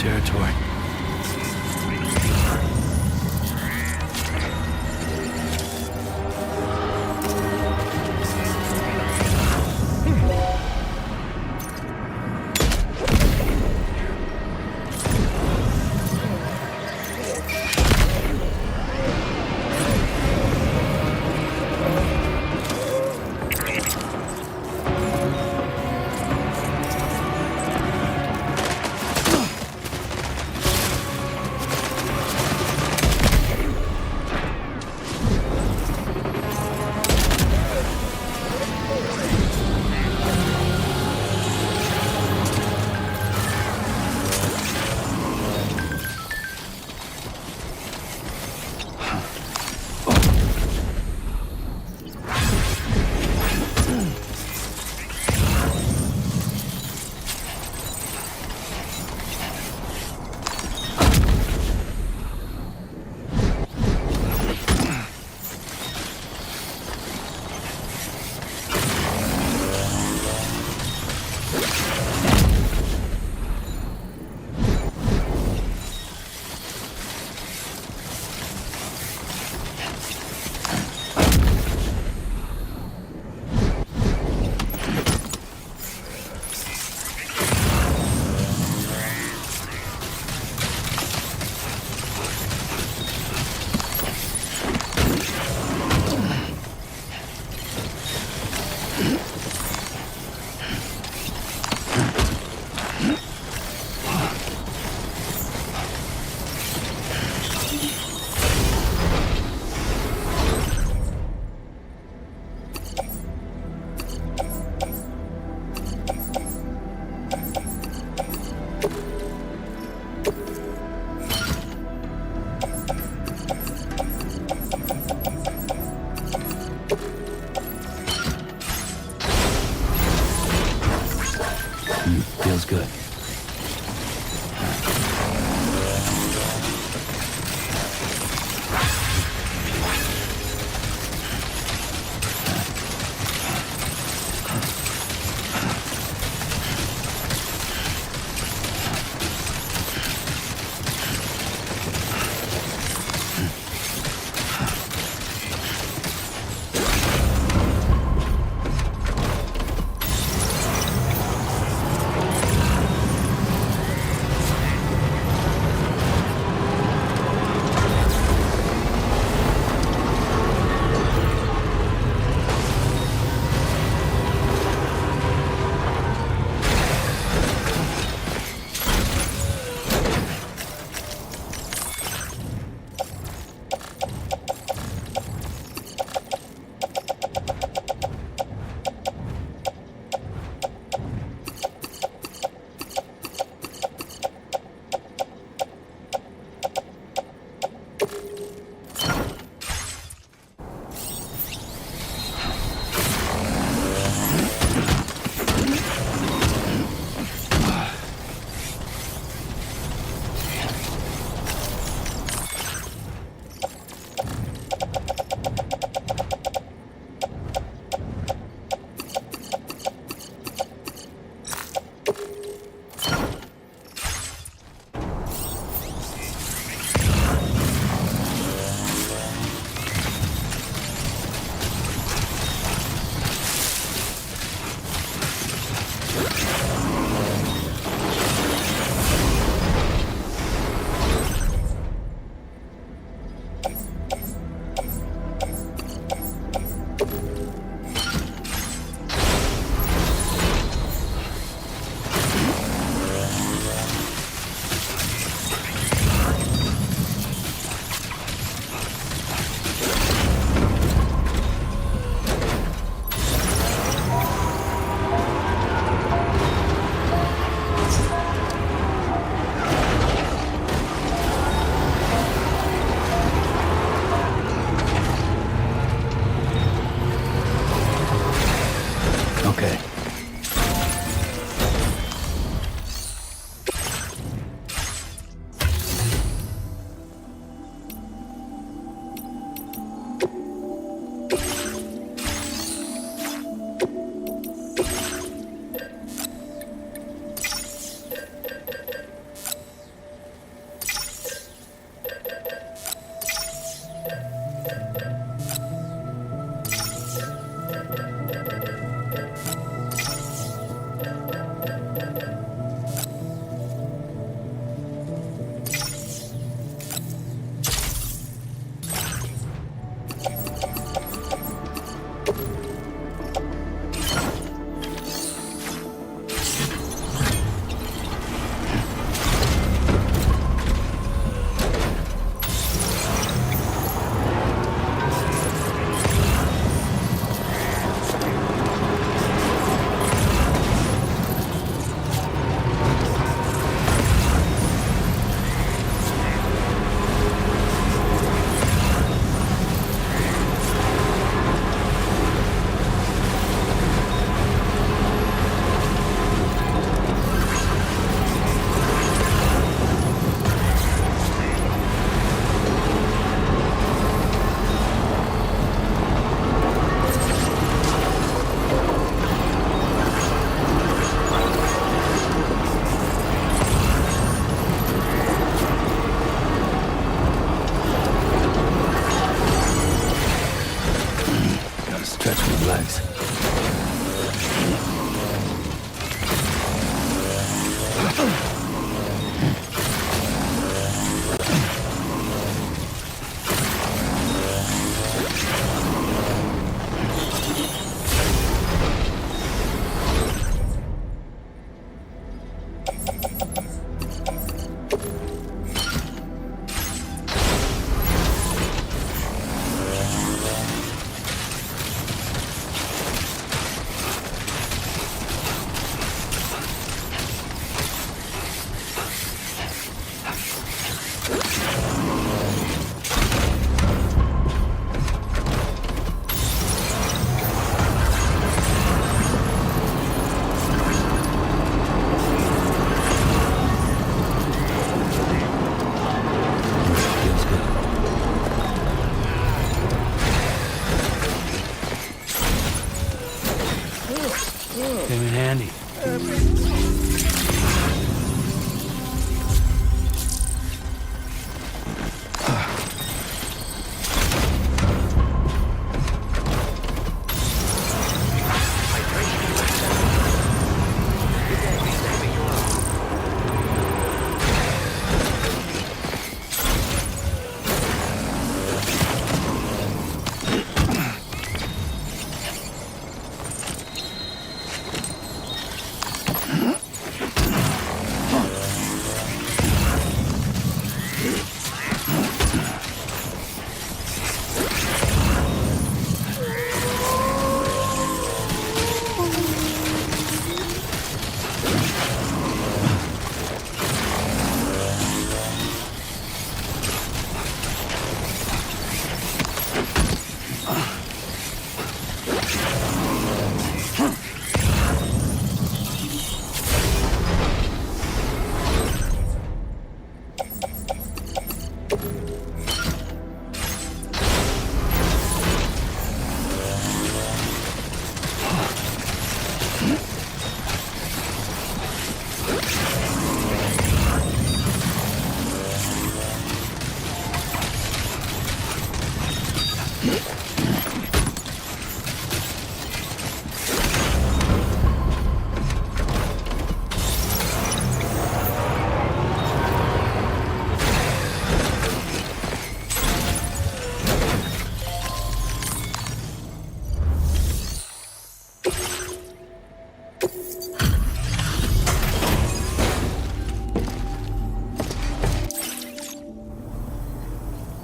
territory.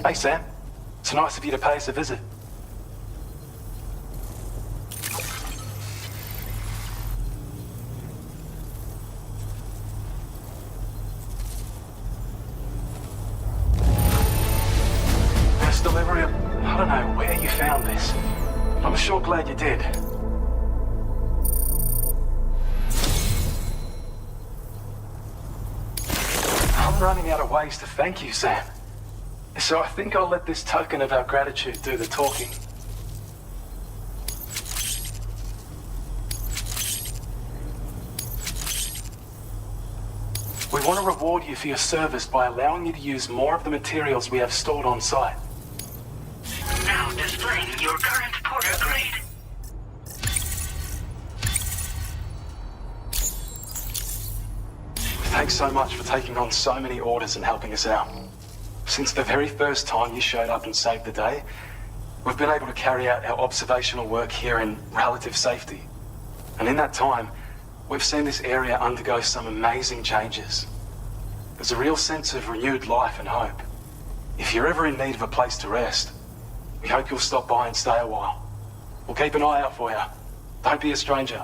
Hey, Sam. It's nice of you to pay us a visit. This delivery, I don't know where you found this. I'm sure glad you did. I'm running out of ways to thank you, Sam. So I think I'll let this token of our gratitude do the talking. We want to reward you for your service by allowing you to use more of the materials we have stored on site. Now displaying your current porter grade. Thanks so much for taking on so many orders and helping us out. Since the very first time you showed up and saved the day, we've been able to carry out our observational work here in relative safety. And in that time, we've seen this area undergo some amazing changes. There's a real sense of renewed life and hope. If you're ever in need of a place to rest, we hope you'll stop by and stay a while. We'll keep an eye out for you. Don't be a stranger.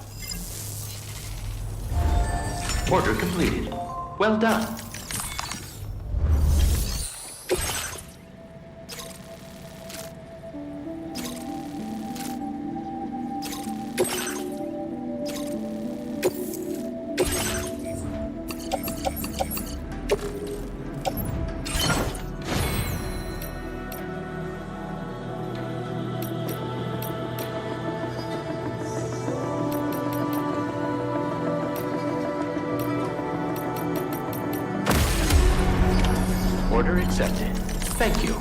Order completed. Well done. Order accepted. Thank you.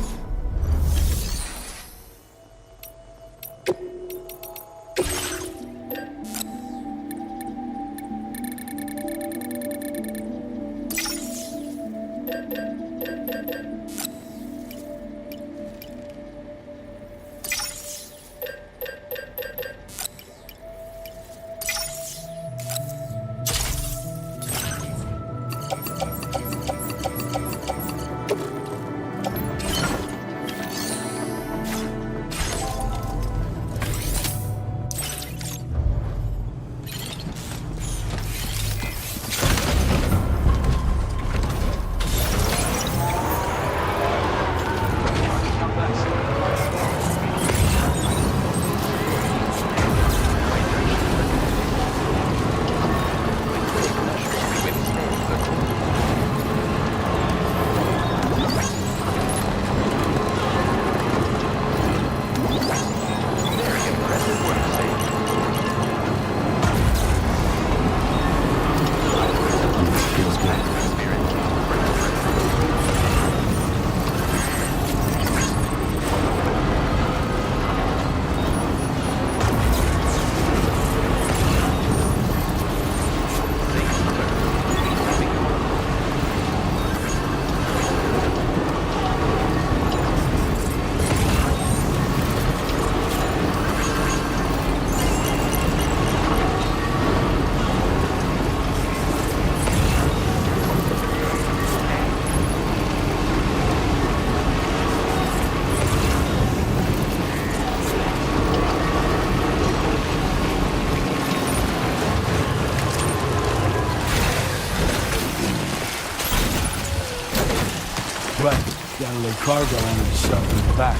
Got a little cargo on the shelf in the back.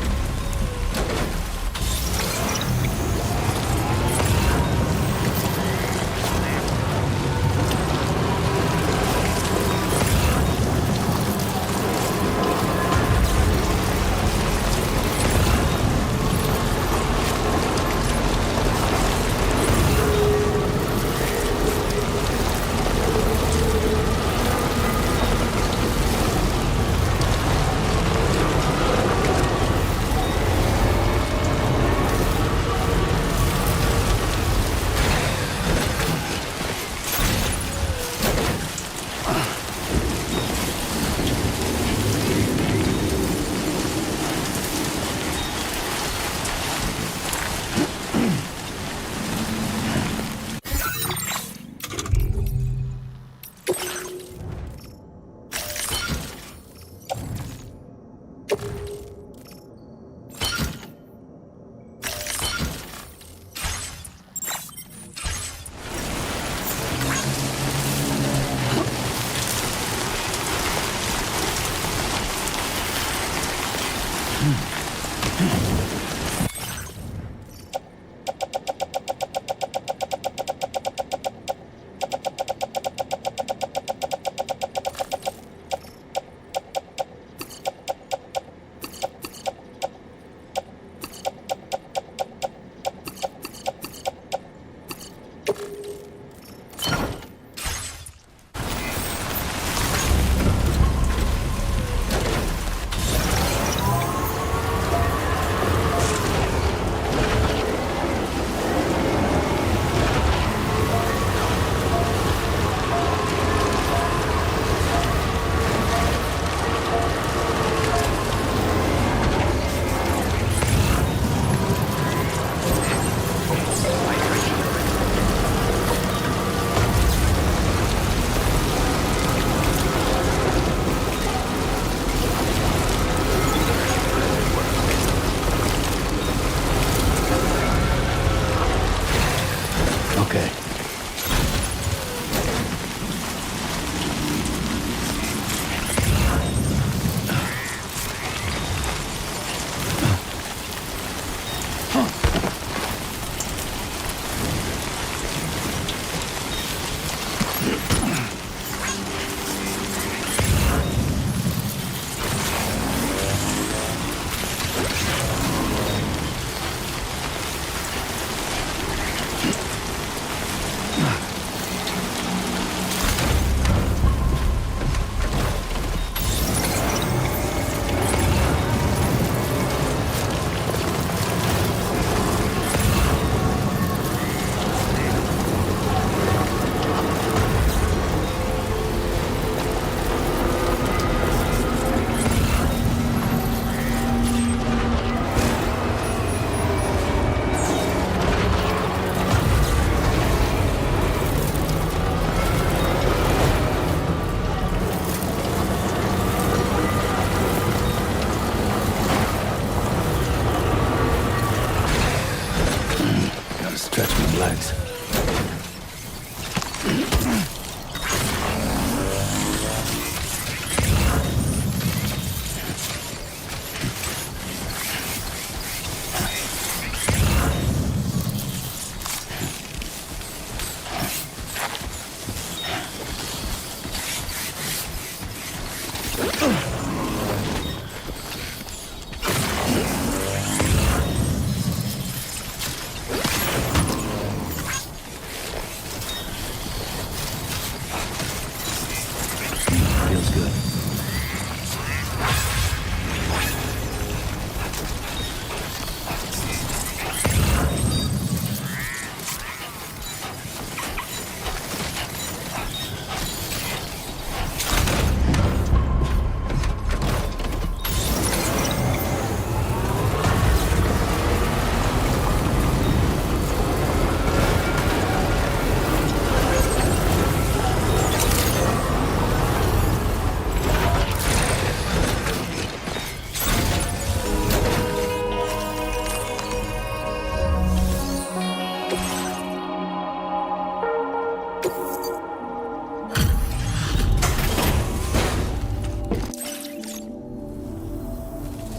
good.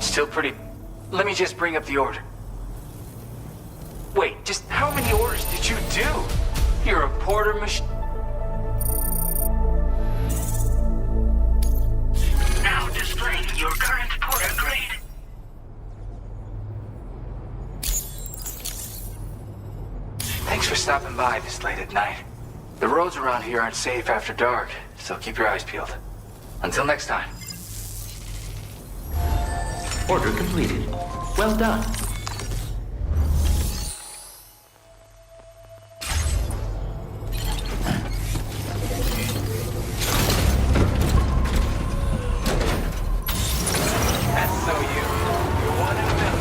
Still pretty... Let me just bring up the order. Wait, just how many orders did you do? You're a porter machine... Now displaying your current porter grade. Thanks for stopping by this late at night. The roads around here aren't safe after dark, so keep your eyes peeled. Until next time. Order completed. Well done. That's so you. You're one in a million.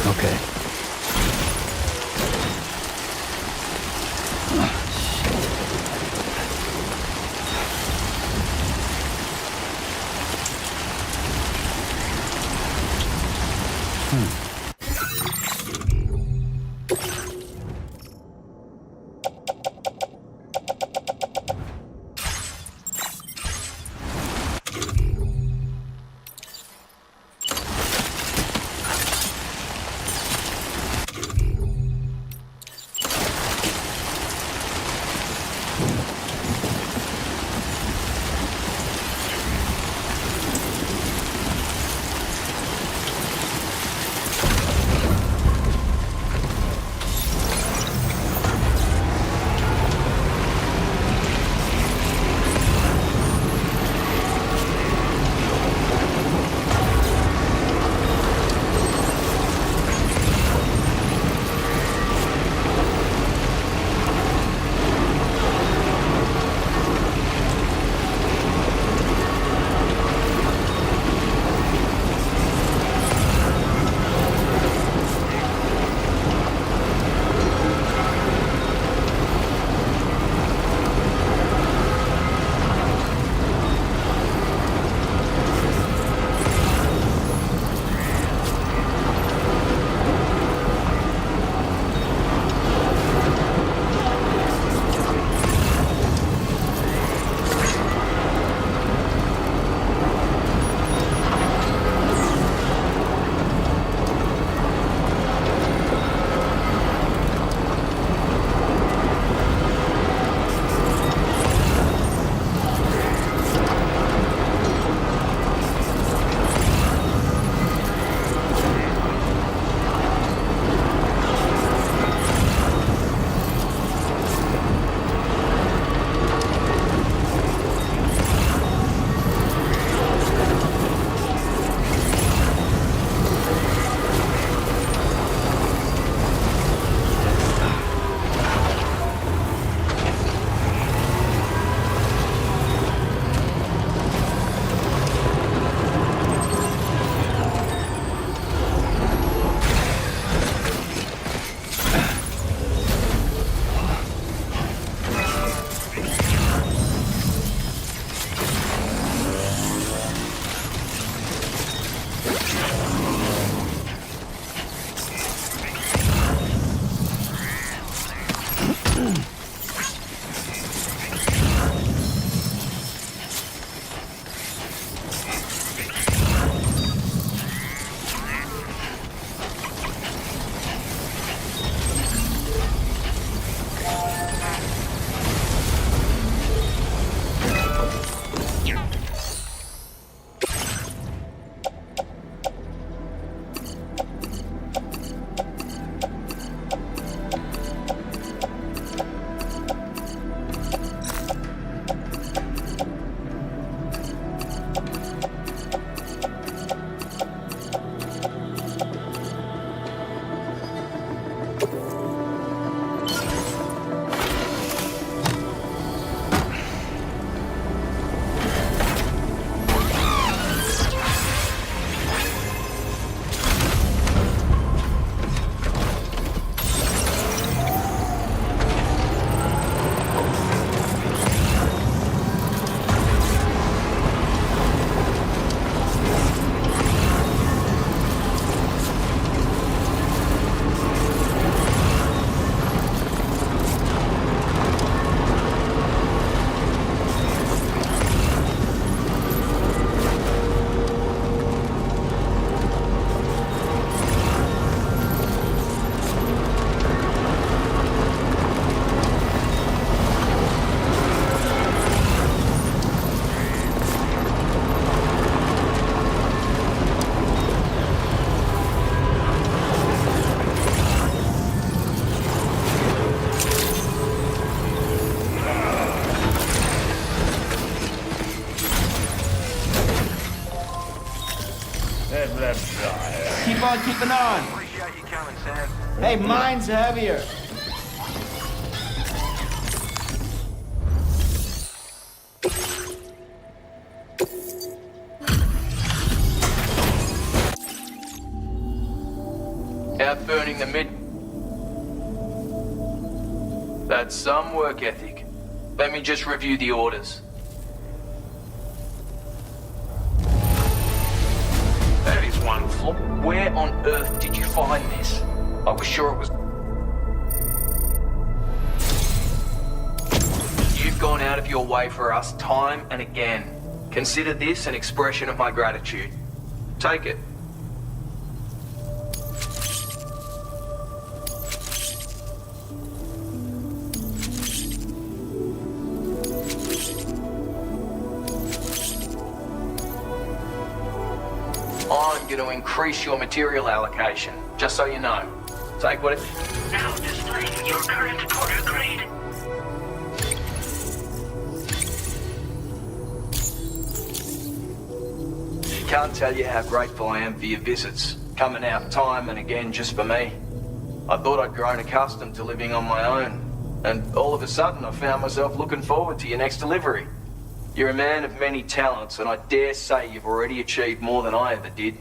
Okay. Keep on keeping on. Appreciate you coming, Sam. Hey, mine's heavier. Out burning the mid... That's some work ethic. Let me just review the orders. That is one flaw. Where on earth did you find this? I was sure it was... You've gone out of your way for us time and again. Consider this an expression of my gratitude. Take it. I'm going to increase your material allocation, just so you know. Take what it... Now displaying your current quarter grade. Can't tell you how grateful I am for your visits, coming out time and again just for me. I thought I'd grown accustomed to living on my own, and all of a sudden I found myself looking forward to your next delivery. You're a man of many talents, and I dare say you've already achieved more than I ever did.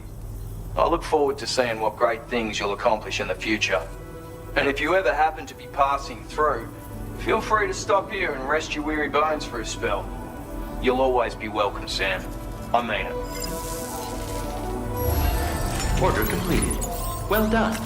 I look forward to seeing what great things you'll accomplish in the future. And if you ever happen to be passing through, feel free to stop here and rest your weary bones for a spell. You'll always be welcome, Sam. I mean it. Order completed. Well done.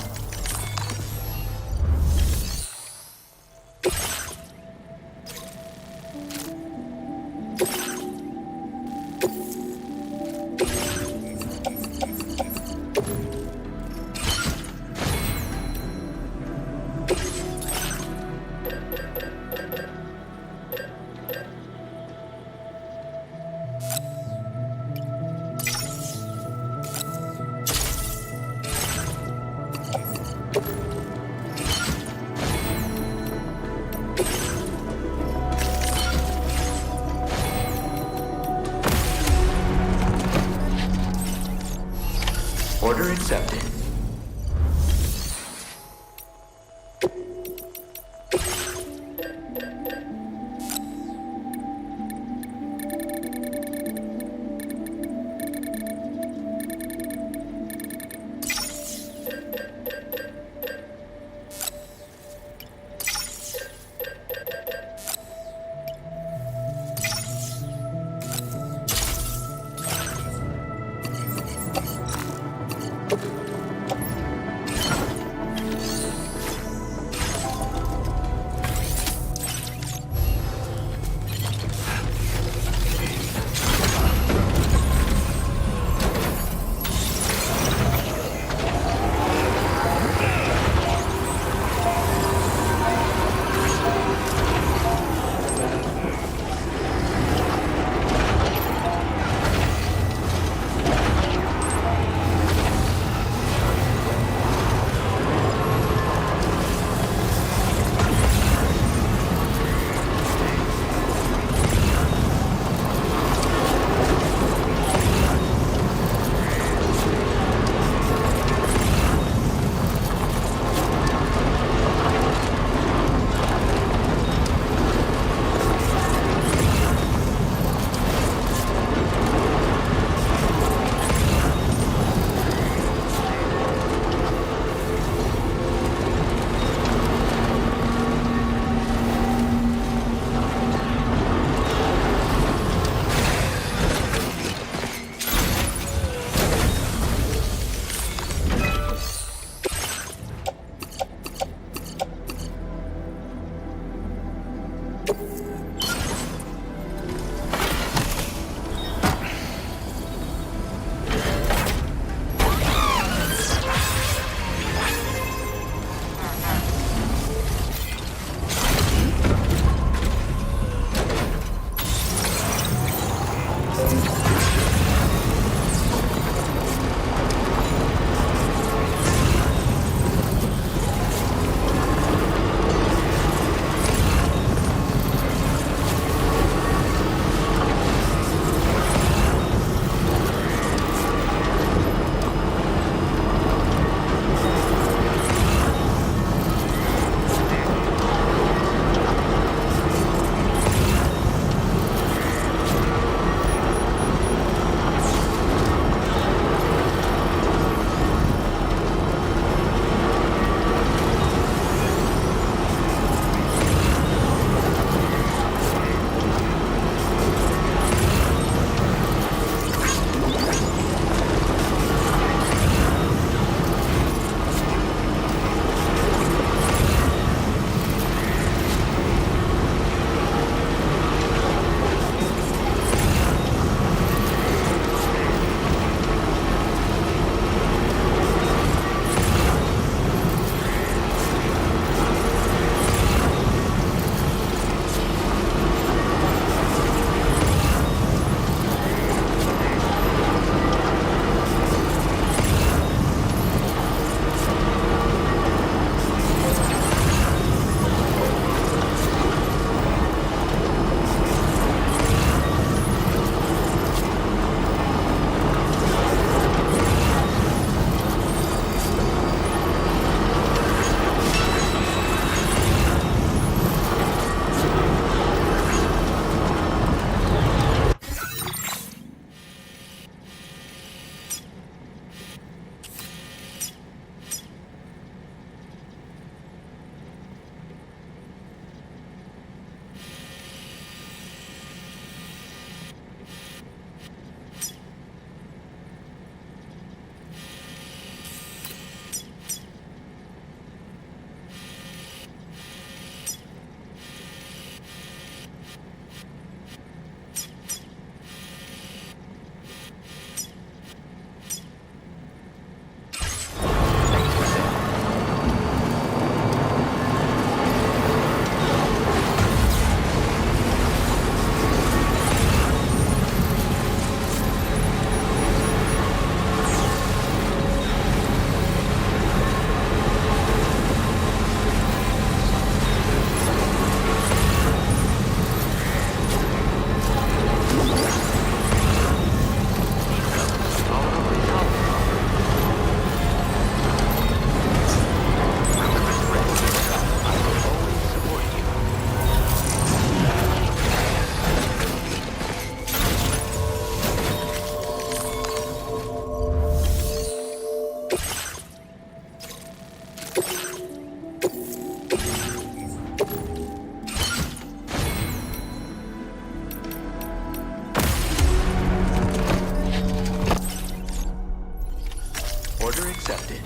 Order accepted.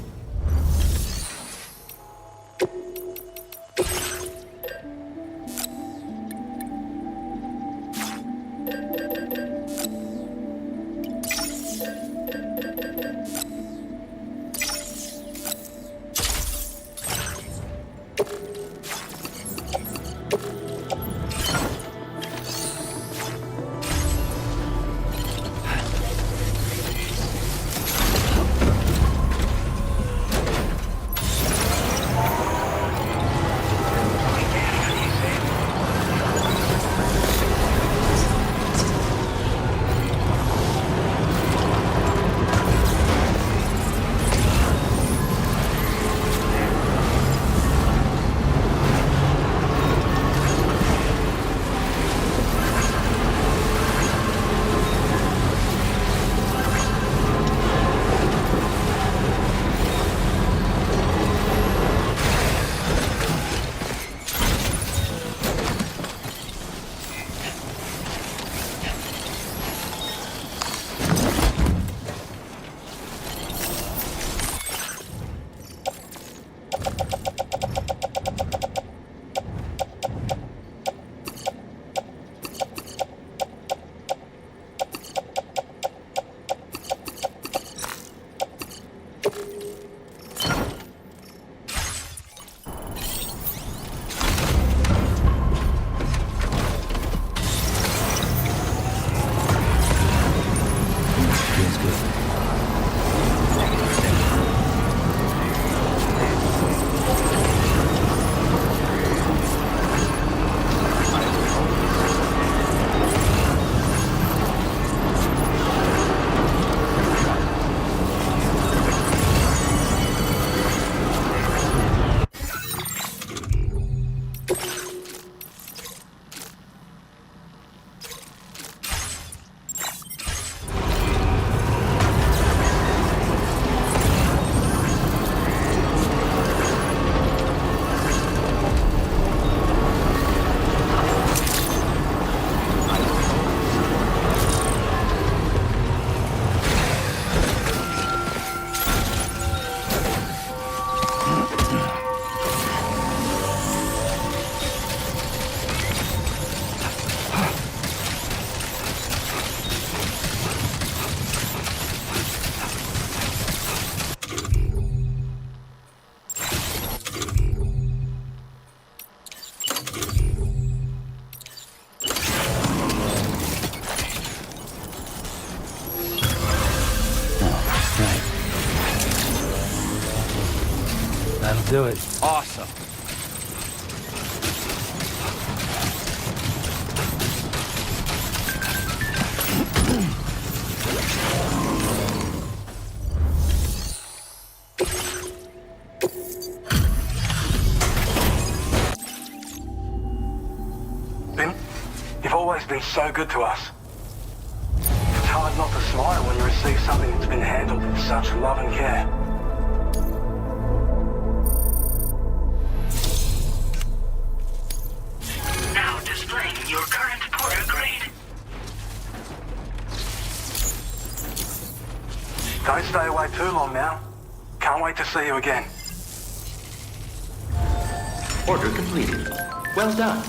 That'll do it. Awesome. Ben, you've always been so good to us. It's hard not to smile when you receive something that's been handled with such love and care. Now displaying your current porter grade. Don't stay away too long now. Can't wait to see you again. Order completed. Well done.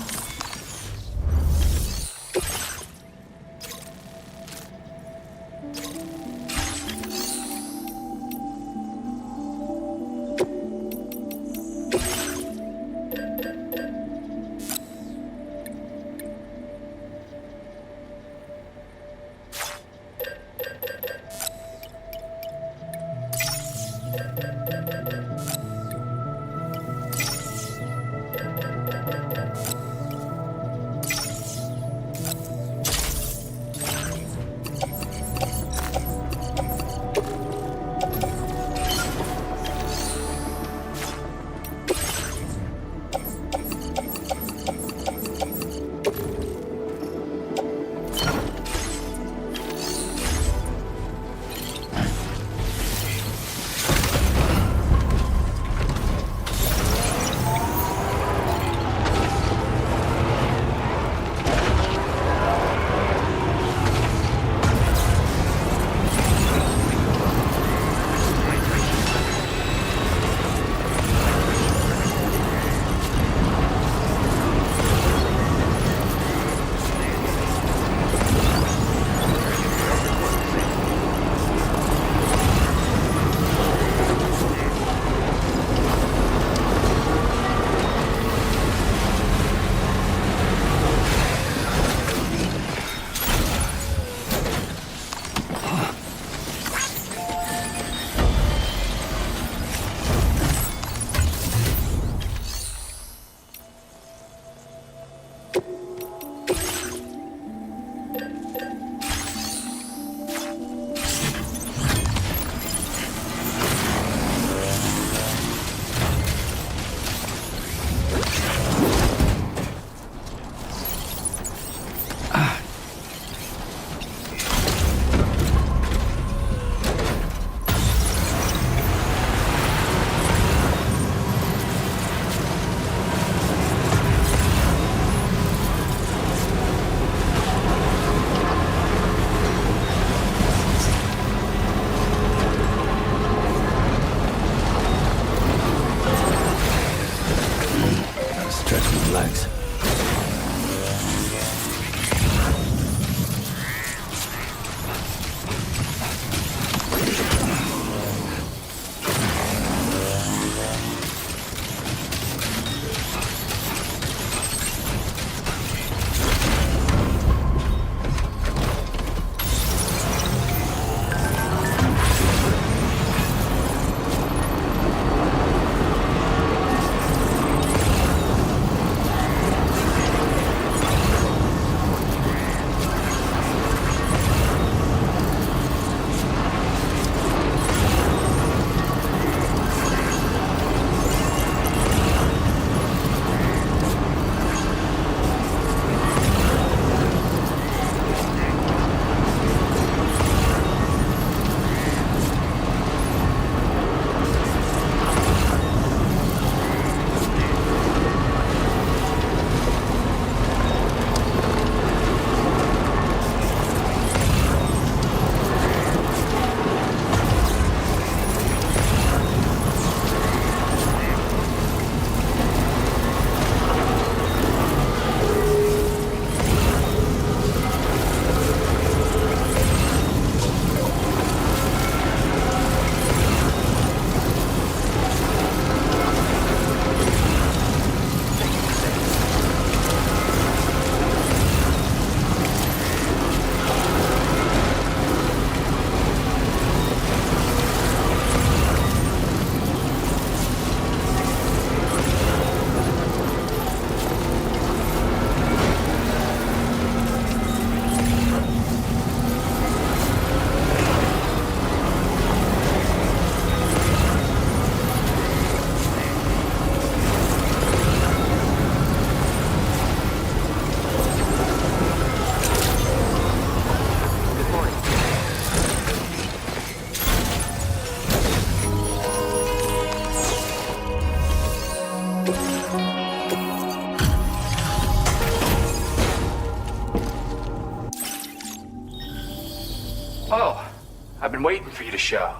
been waiting for you to show.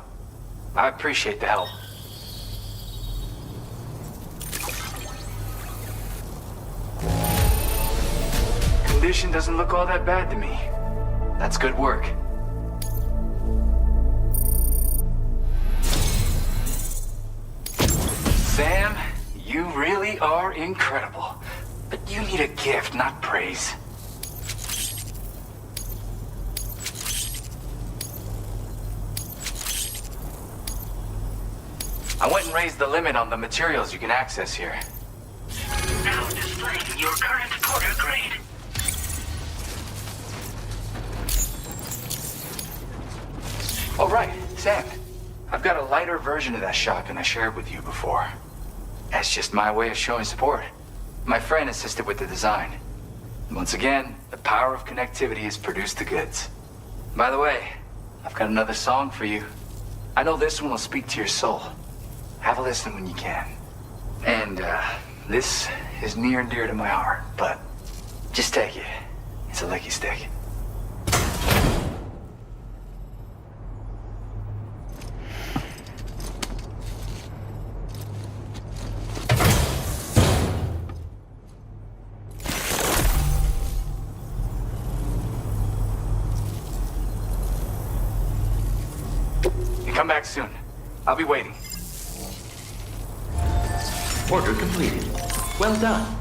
I appreciate the help. Condition doesn't look all that bad to me. That's good work. Sam, you really are incredible. But you need a gift, not praise. I went and raised the limit on the materials you can access here. Now displaying your current Porter grade. Oh, right, Sam. I've got a lighter version of that shotgun I shared with you before. That's just my way of showing support. My friend assisted with the design. Once again, the power of connectivity has produced the goods. By the way, I've got another song for you. I know this one will speak to your soul. Have a listen when you can. And, this is near and dear to my heart, but just take it. It's a licky stick. Come back soon. I'll be waiting. Order completed. Well done.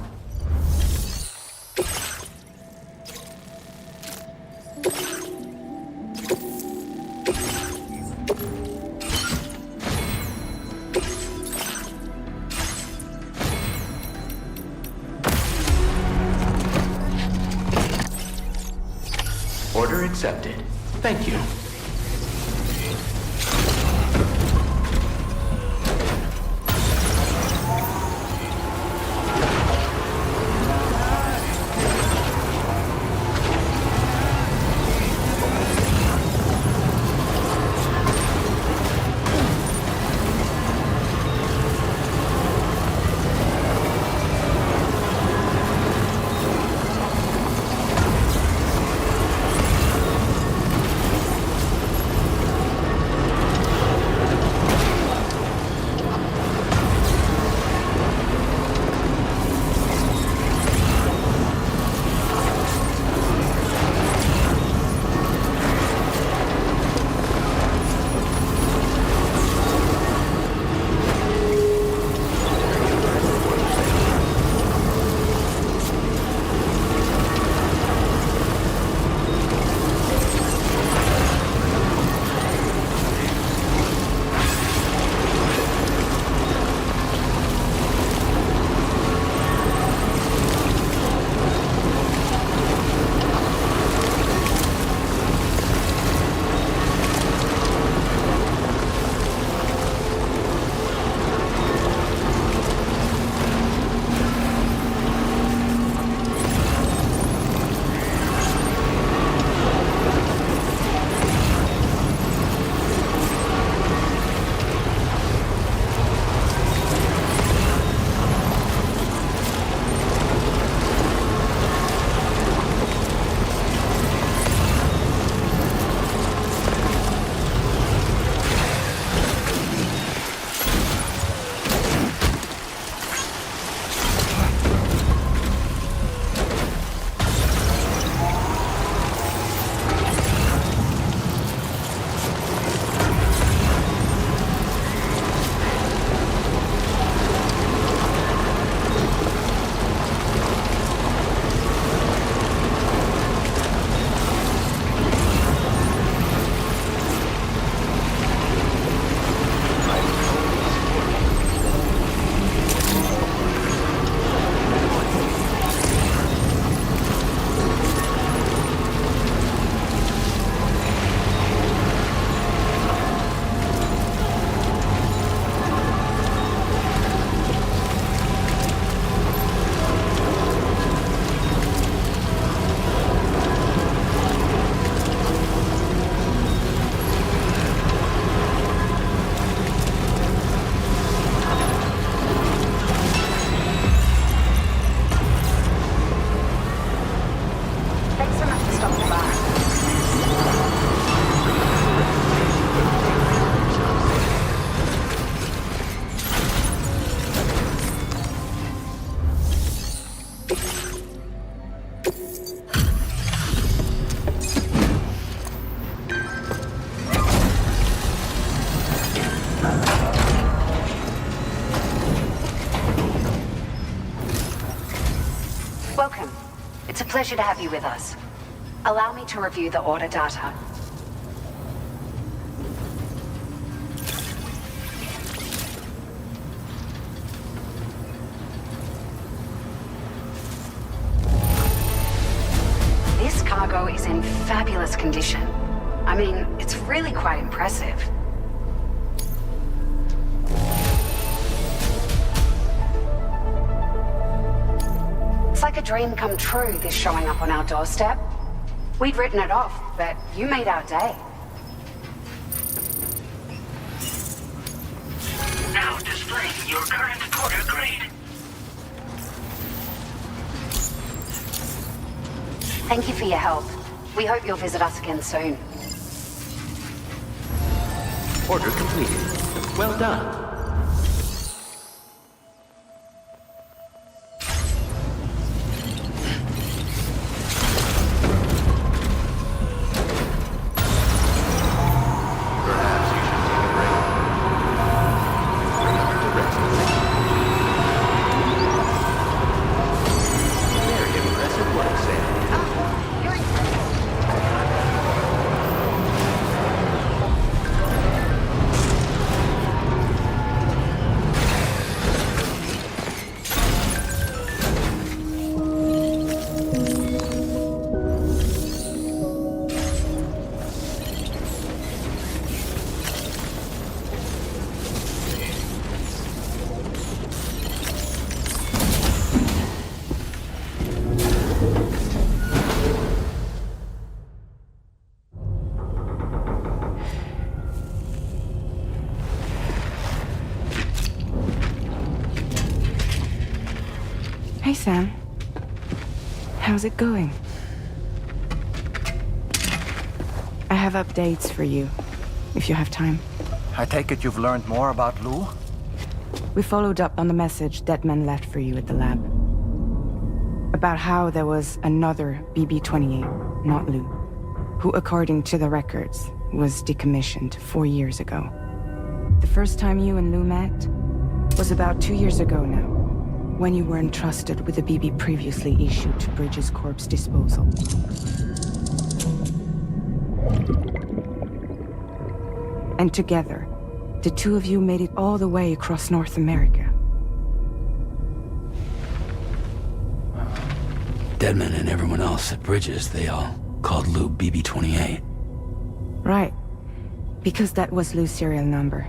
Order accepted. Thank you. Welcome. It's a pleasure to have you with us. Allow me to review the order data. This cargo is in fabulous condition. I mean, it's really quite impressive. It's like a dream come true, this showing up on our doorstep. We'd written it off, but you made our day. Now displaying your current porter grade. Thank you for your help. We hope you'll visit us again soon. Order completed. Well done. Hey, Sam. How's it going? I have updates for you, if you have time. I take it you've learned more about Lou? We followed up on the message Deadman left for you at the lab. About how there was another BB-28, not Lou, who, according to the records, was decommissioned 4 years ago. The first time you and Lou met was about 2 years ago now, when you were entrusted with the BB previously issued to Bridges Corp's disposal. And together, the two of you made it all the way across North America. Deadman and everyone else at Bridges, they all called Lou BB-28. Right. Because that was Lou's serial number.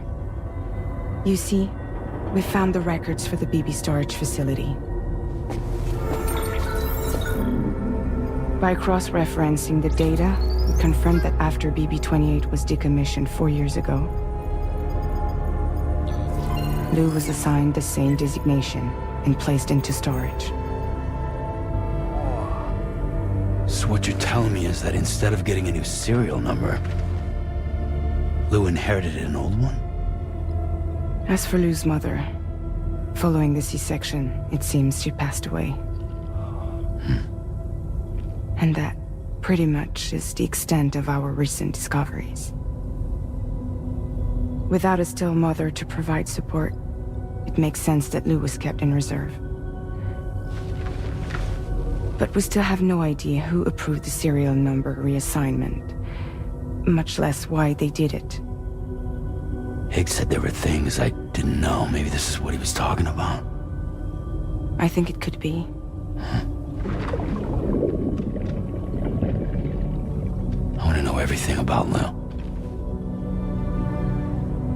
You see, we found the records for the BB storage facility. By cross-referencing the data, we confirmed that after BB-28 was decommissioned 4 years ago, Lou was assigned the same designation and placed into storage. So what you're telling me is that instead of getting a new serial number, Lou inherited an old one? As for Lou's mother, following the C-section, it seems she passed away. And that, pretty much, is the extent of our recent discoveries. Without a still mother to provide support, it makes sense that Lou was kept in reserve. But we still have no idea who approved the serial number reassignment, much less why they did it. Higgs said there were things I didn't know. Maybe this is what he was talking about. I think it could be. I want to know everything about Lou.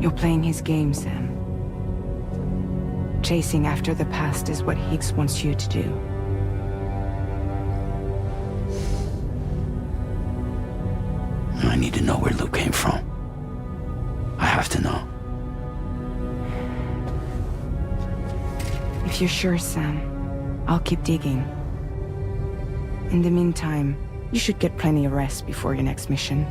You're playing his game, Sam. Chasing after the past is what Higgs wants you to do. I need to know where Lou came from. I have to know. If you're sure, Sam, I'll keep digging. In the meantime, you should get plenty of rest before your next mission.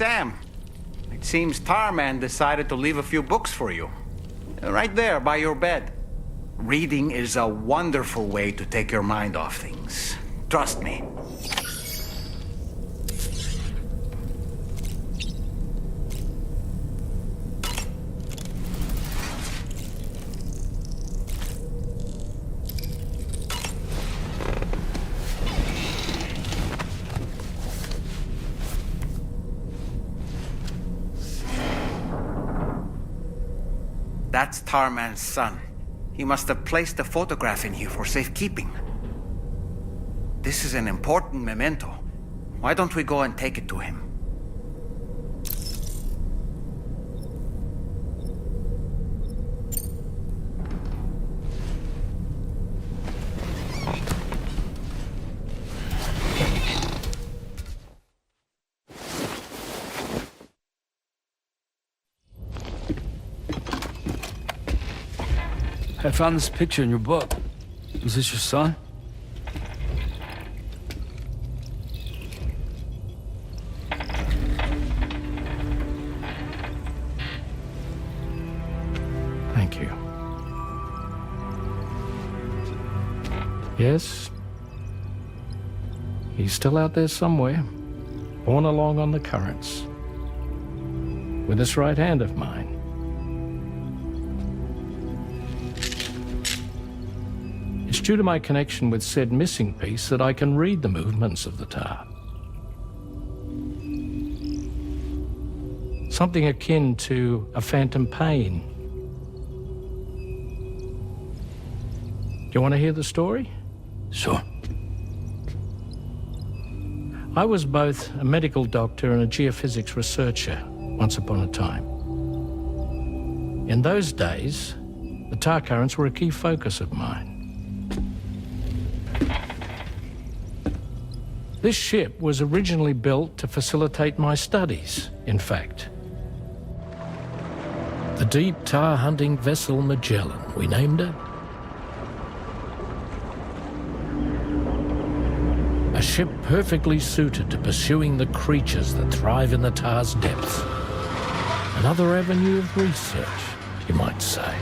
Sam. It seems Tarman decided to leave a few books for you. Right there, by your bed. Reading is a wonderful way to take your mind off things. Trust me. That's Tarman's son. He must have placed a photograph in here for safekeeping. This is an important memento. Why don't we go and take it to him? I found this picture in your book. Is this your son? Thank you. Yes. He's still out there somewhere, borne along on the currents, with this right hand of mine. It's due to my connection with said missing piece that I can read the movements of the tar. Something akin to a phantom pain. Do you want to hear the story? Sure. I was both a medical doctor and a geophysics researcher once upon a time. In those days, the tar currents were a key focus of mine. This ship was originally built to facilitate my studies, in fact. The deep tar hunting vessel Magellan, we named it. A ship perfectly suited to pursuing the creatures that thrive in the tar's depths. Another avenue of research, you might say.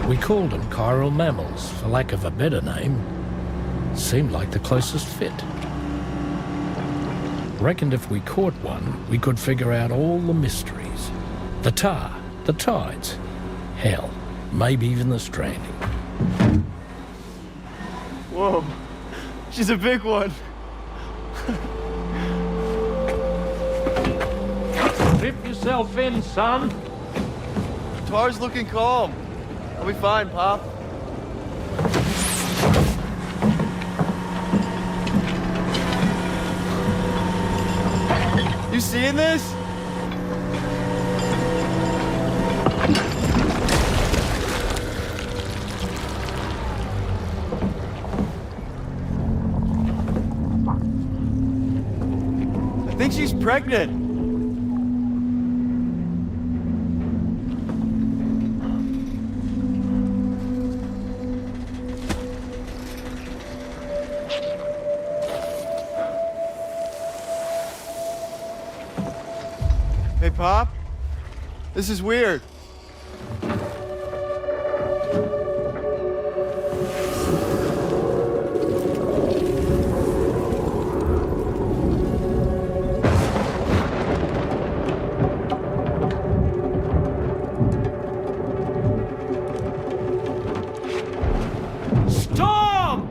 We called them chiral mammals, for lack of a better name. Seemed like the closest fit. Reckoned if we caught one, we could figure out all the mysteries. The tar, the tides, hell, maybe even the stranding. Whoa, she's a big one. Strip yourself in, son. Tar's looking calm. I'll be fine, Pop. You seeing this? I think she's pregnant. Hey, Pop. This is weird. Storm!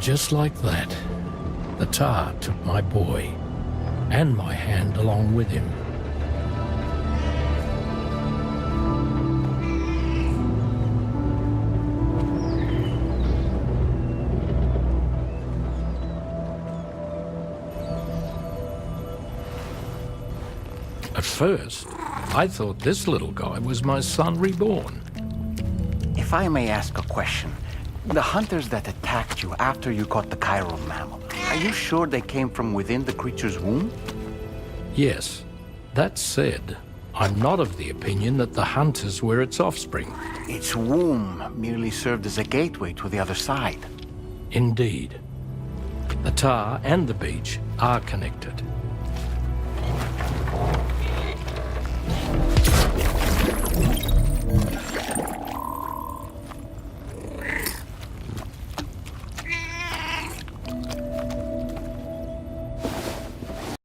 just like that, the tar took my boy, and my hand along with him. At first, I thought this little guy was my son reborn. If I may ask a question, the hunters that attacked you after you caught the chiral mammal, are you sure they came from within the creature's womb? Yes. That said, I'm not of the opinion that the hunters were its offspring. Its womb merely served as a gateway to the other side. Indeed. The tar and the beach are connected.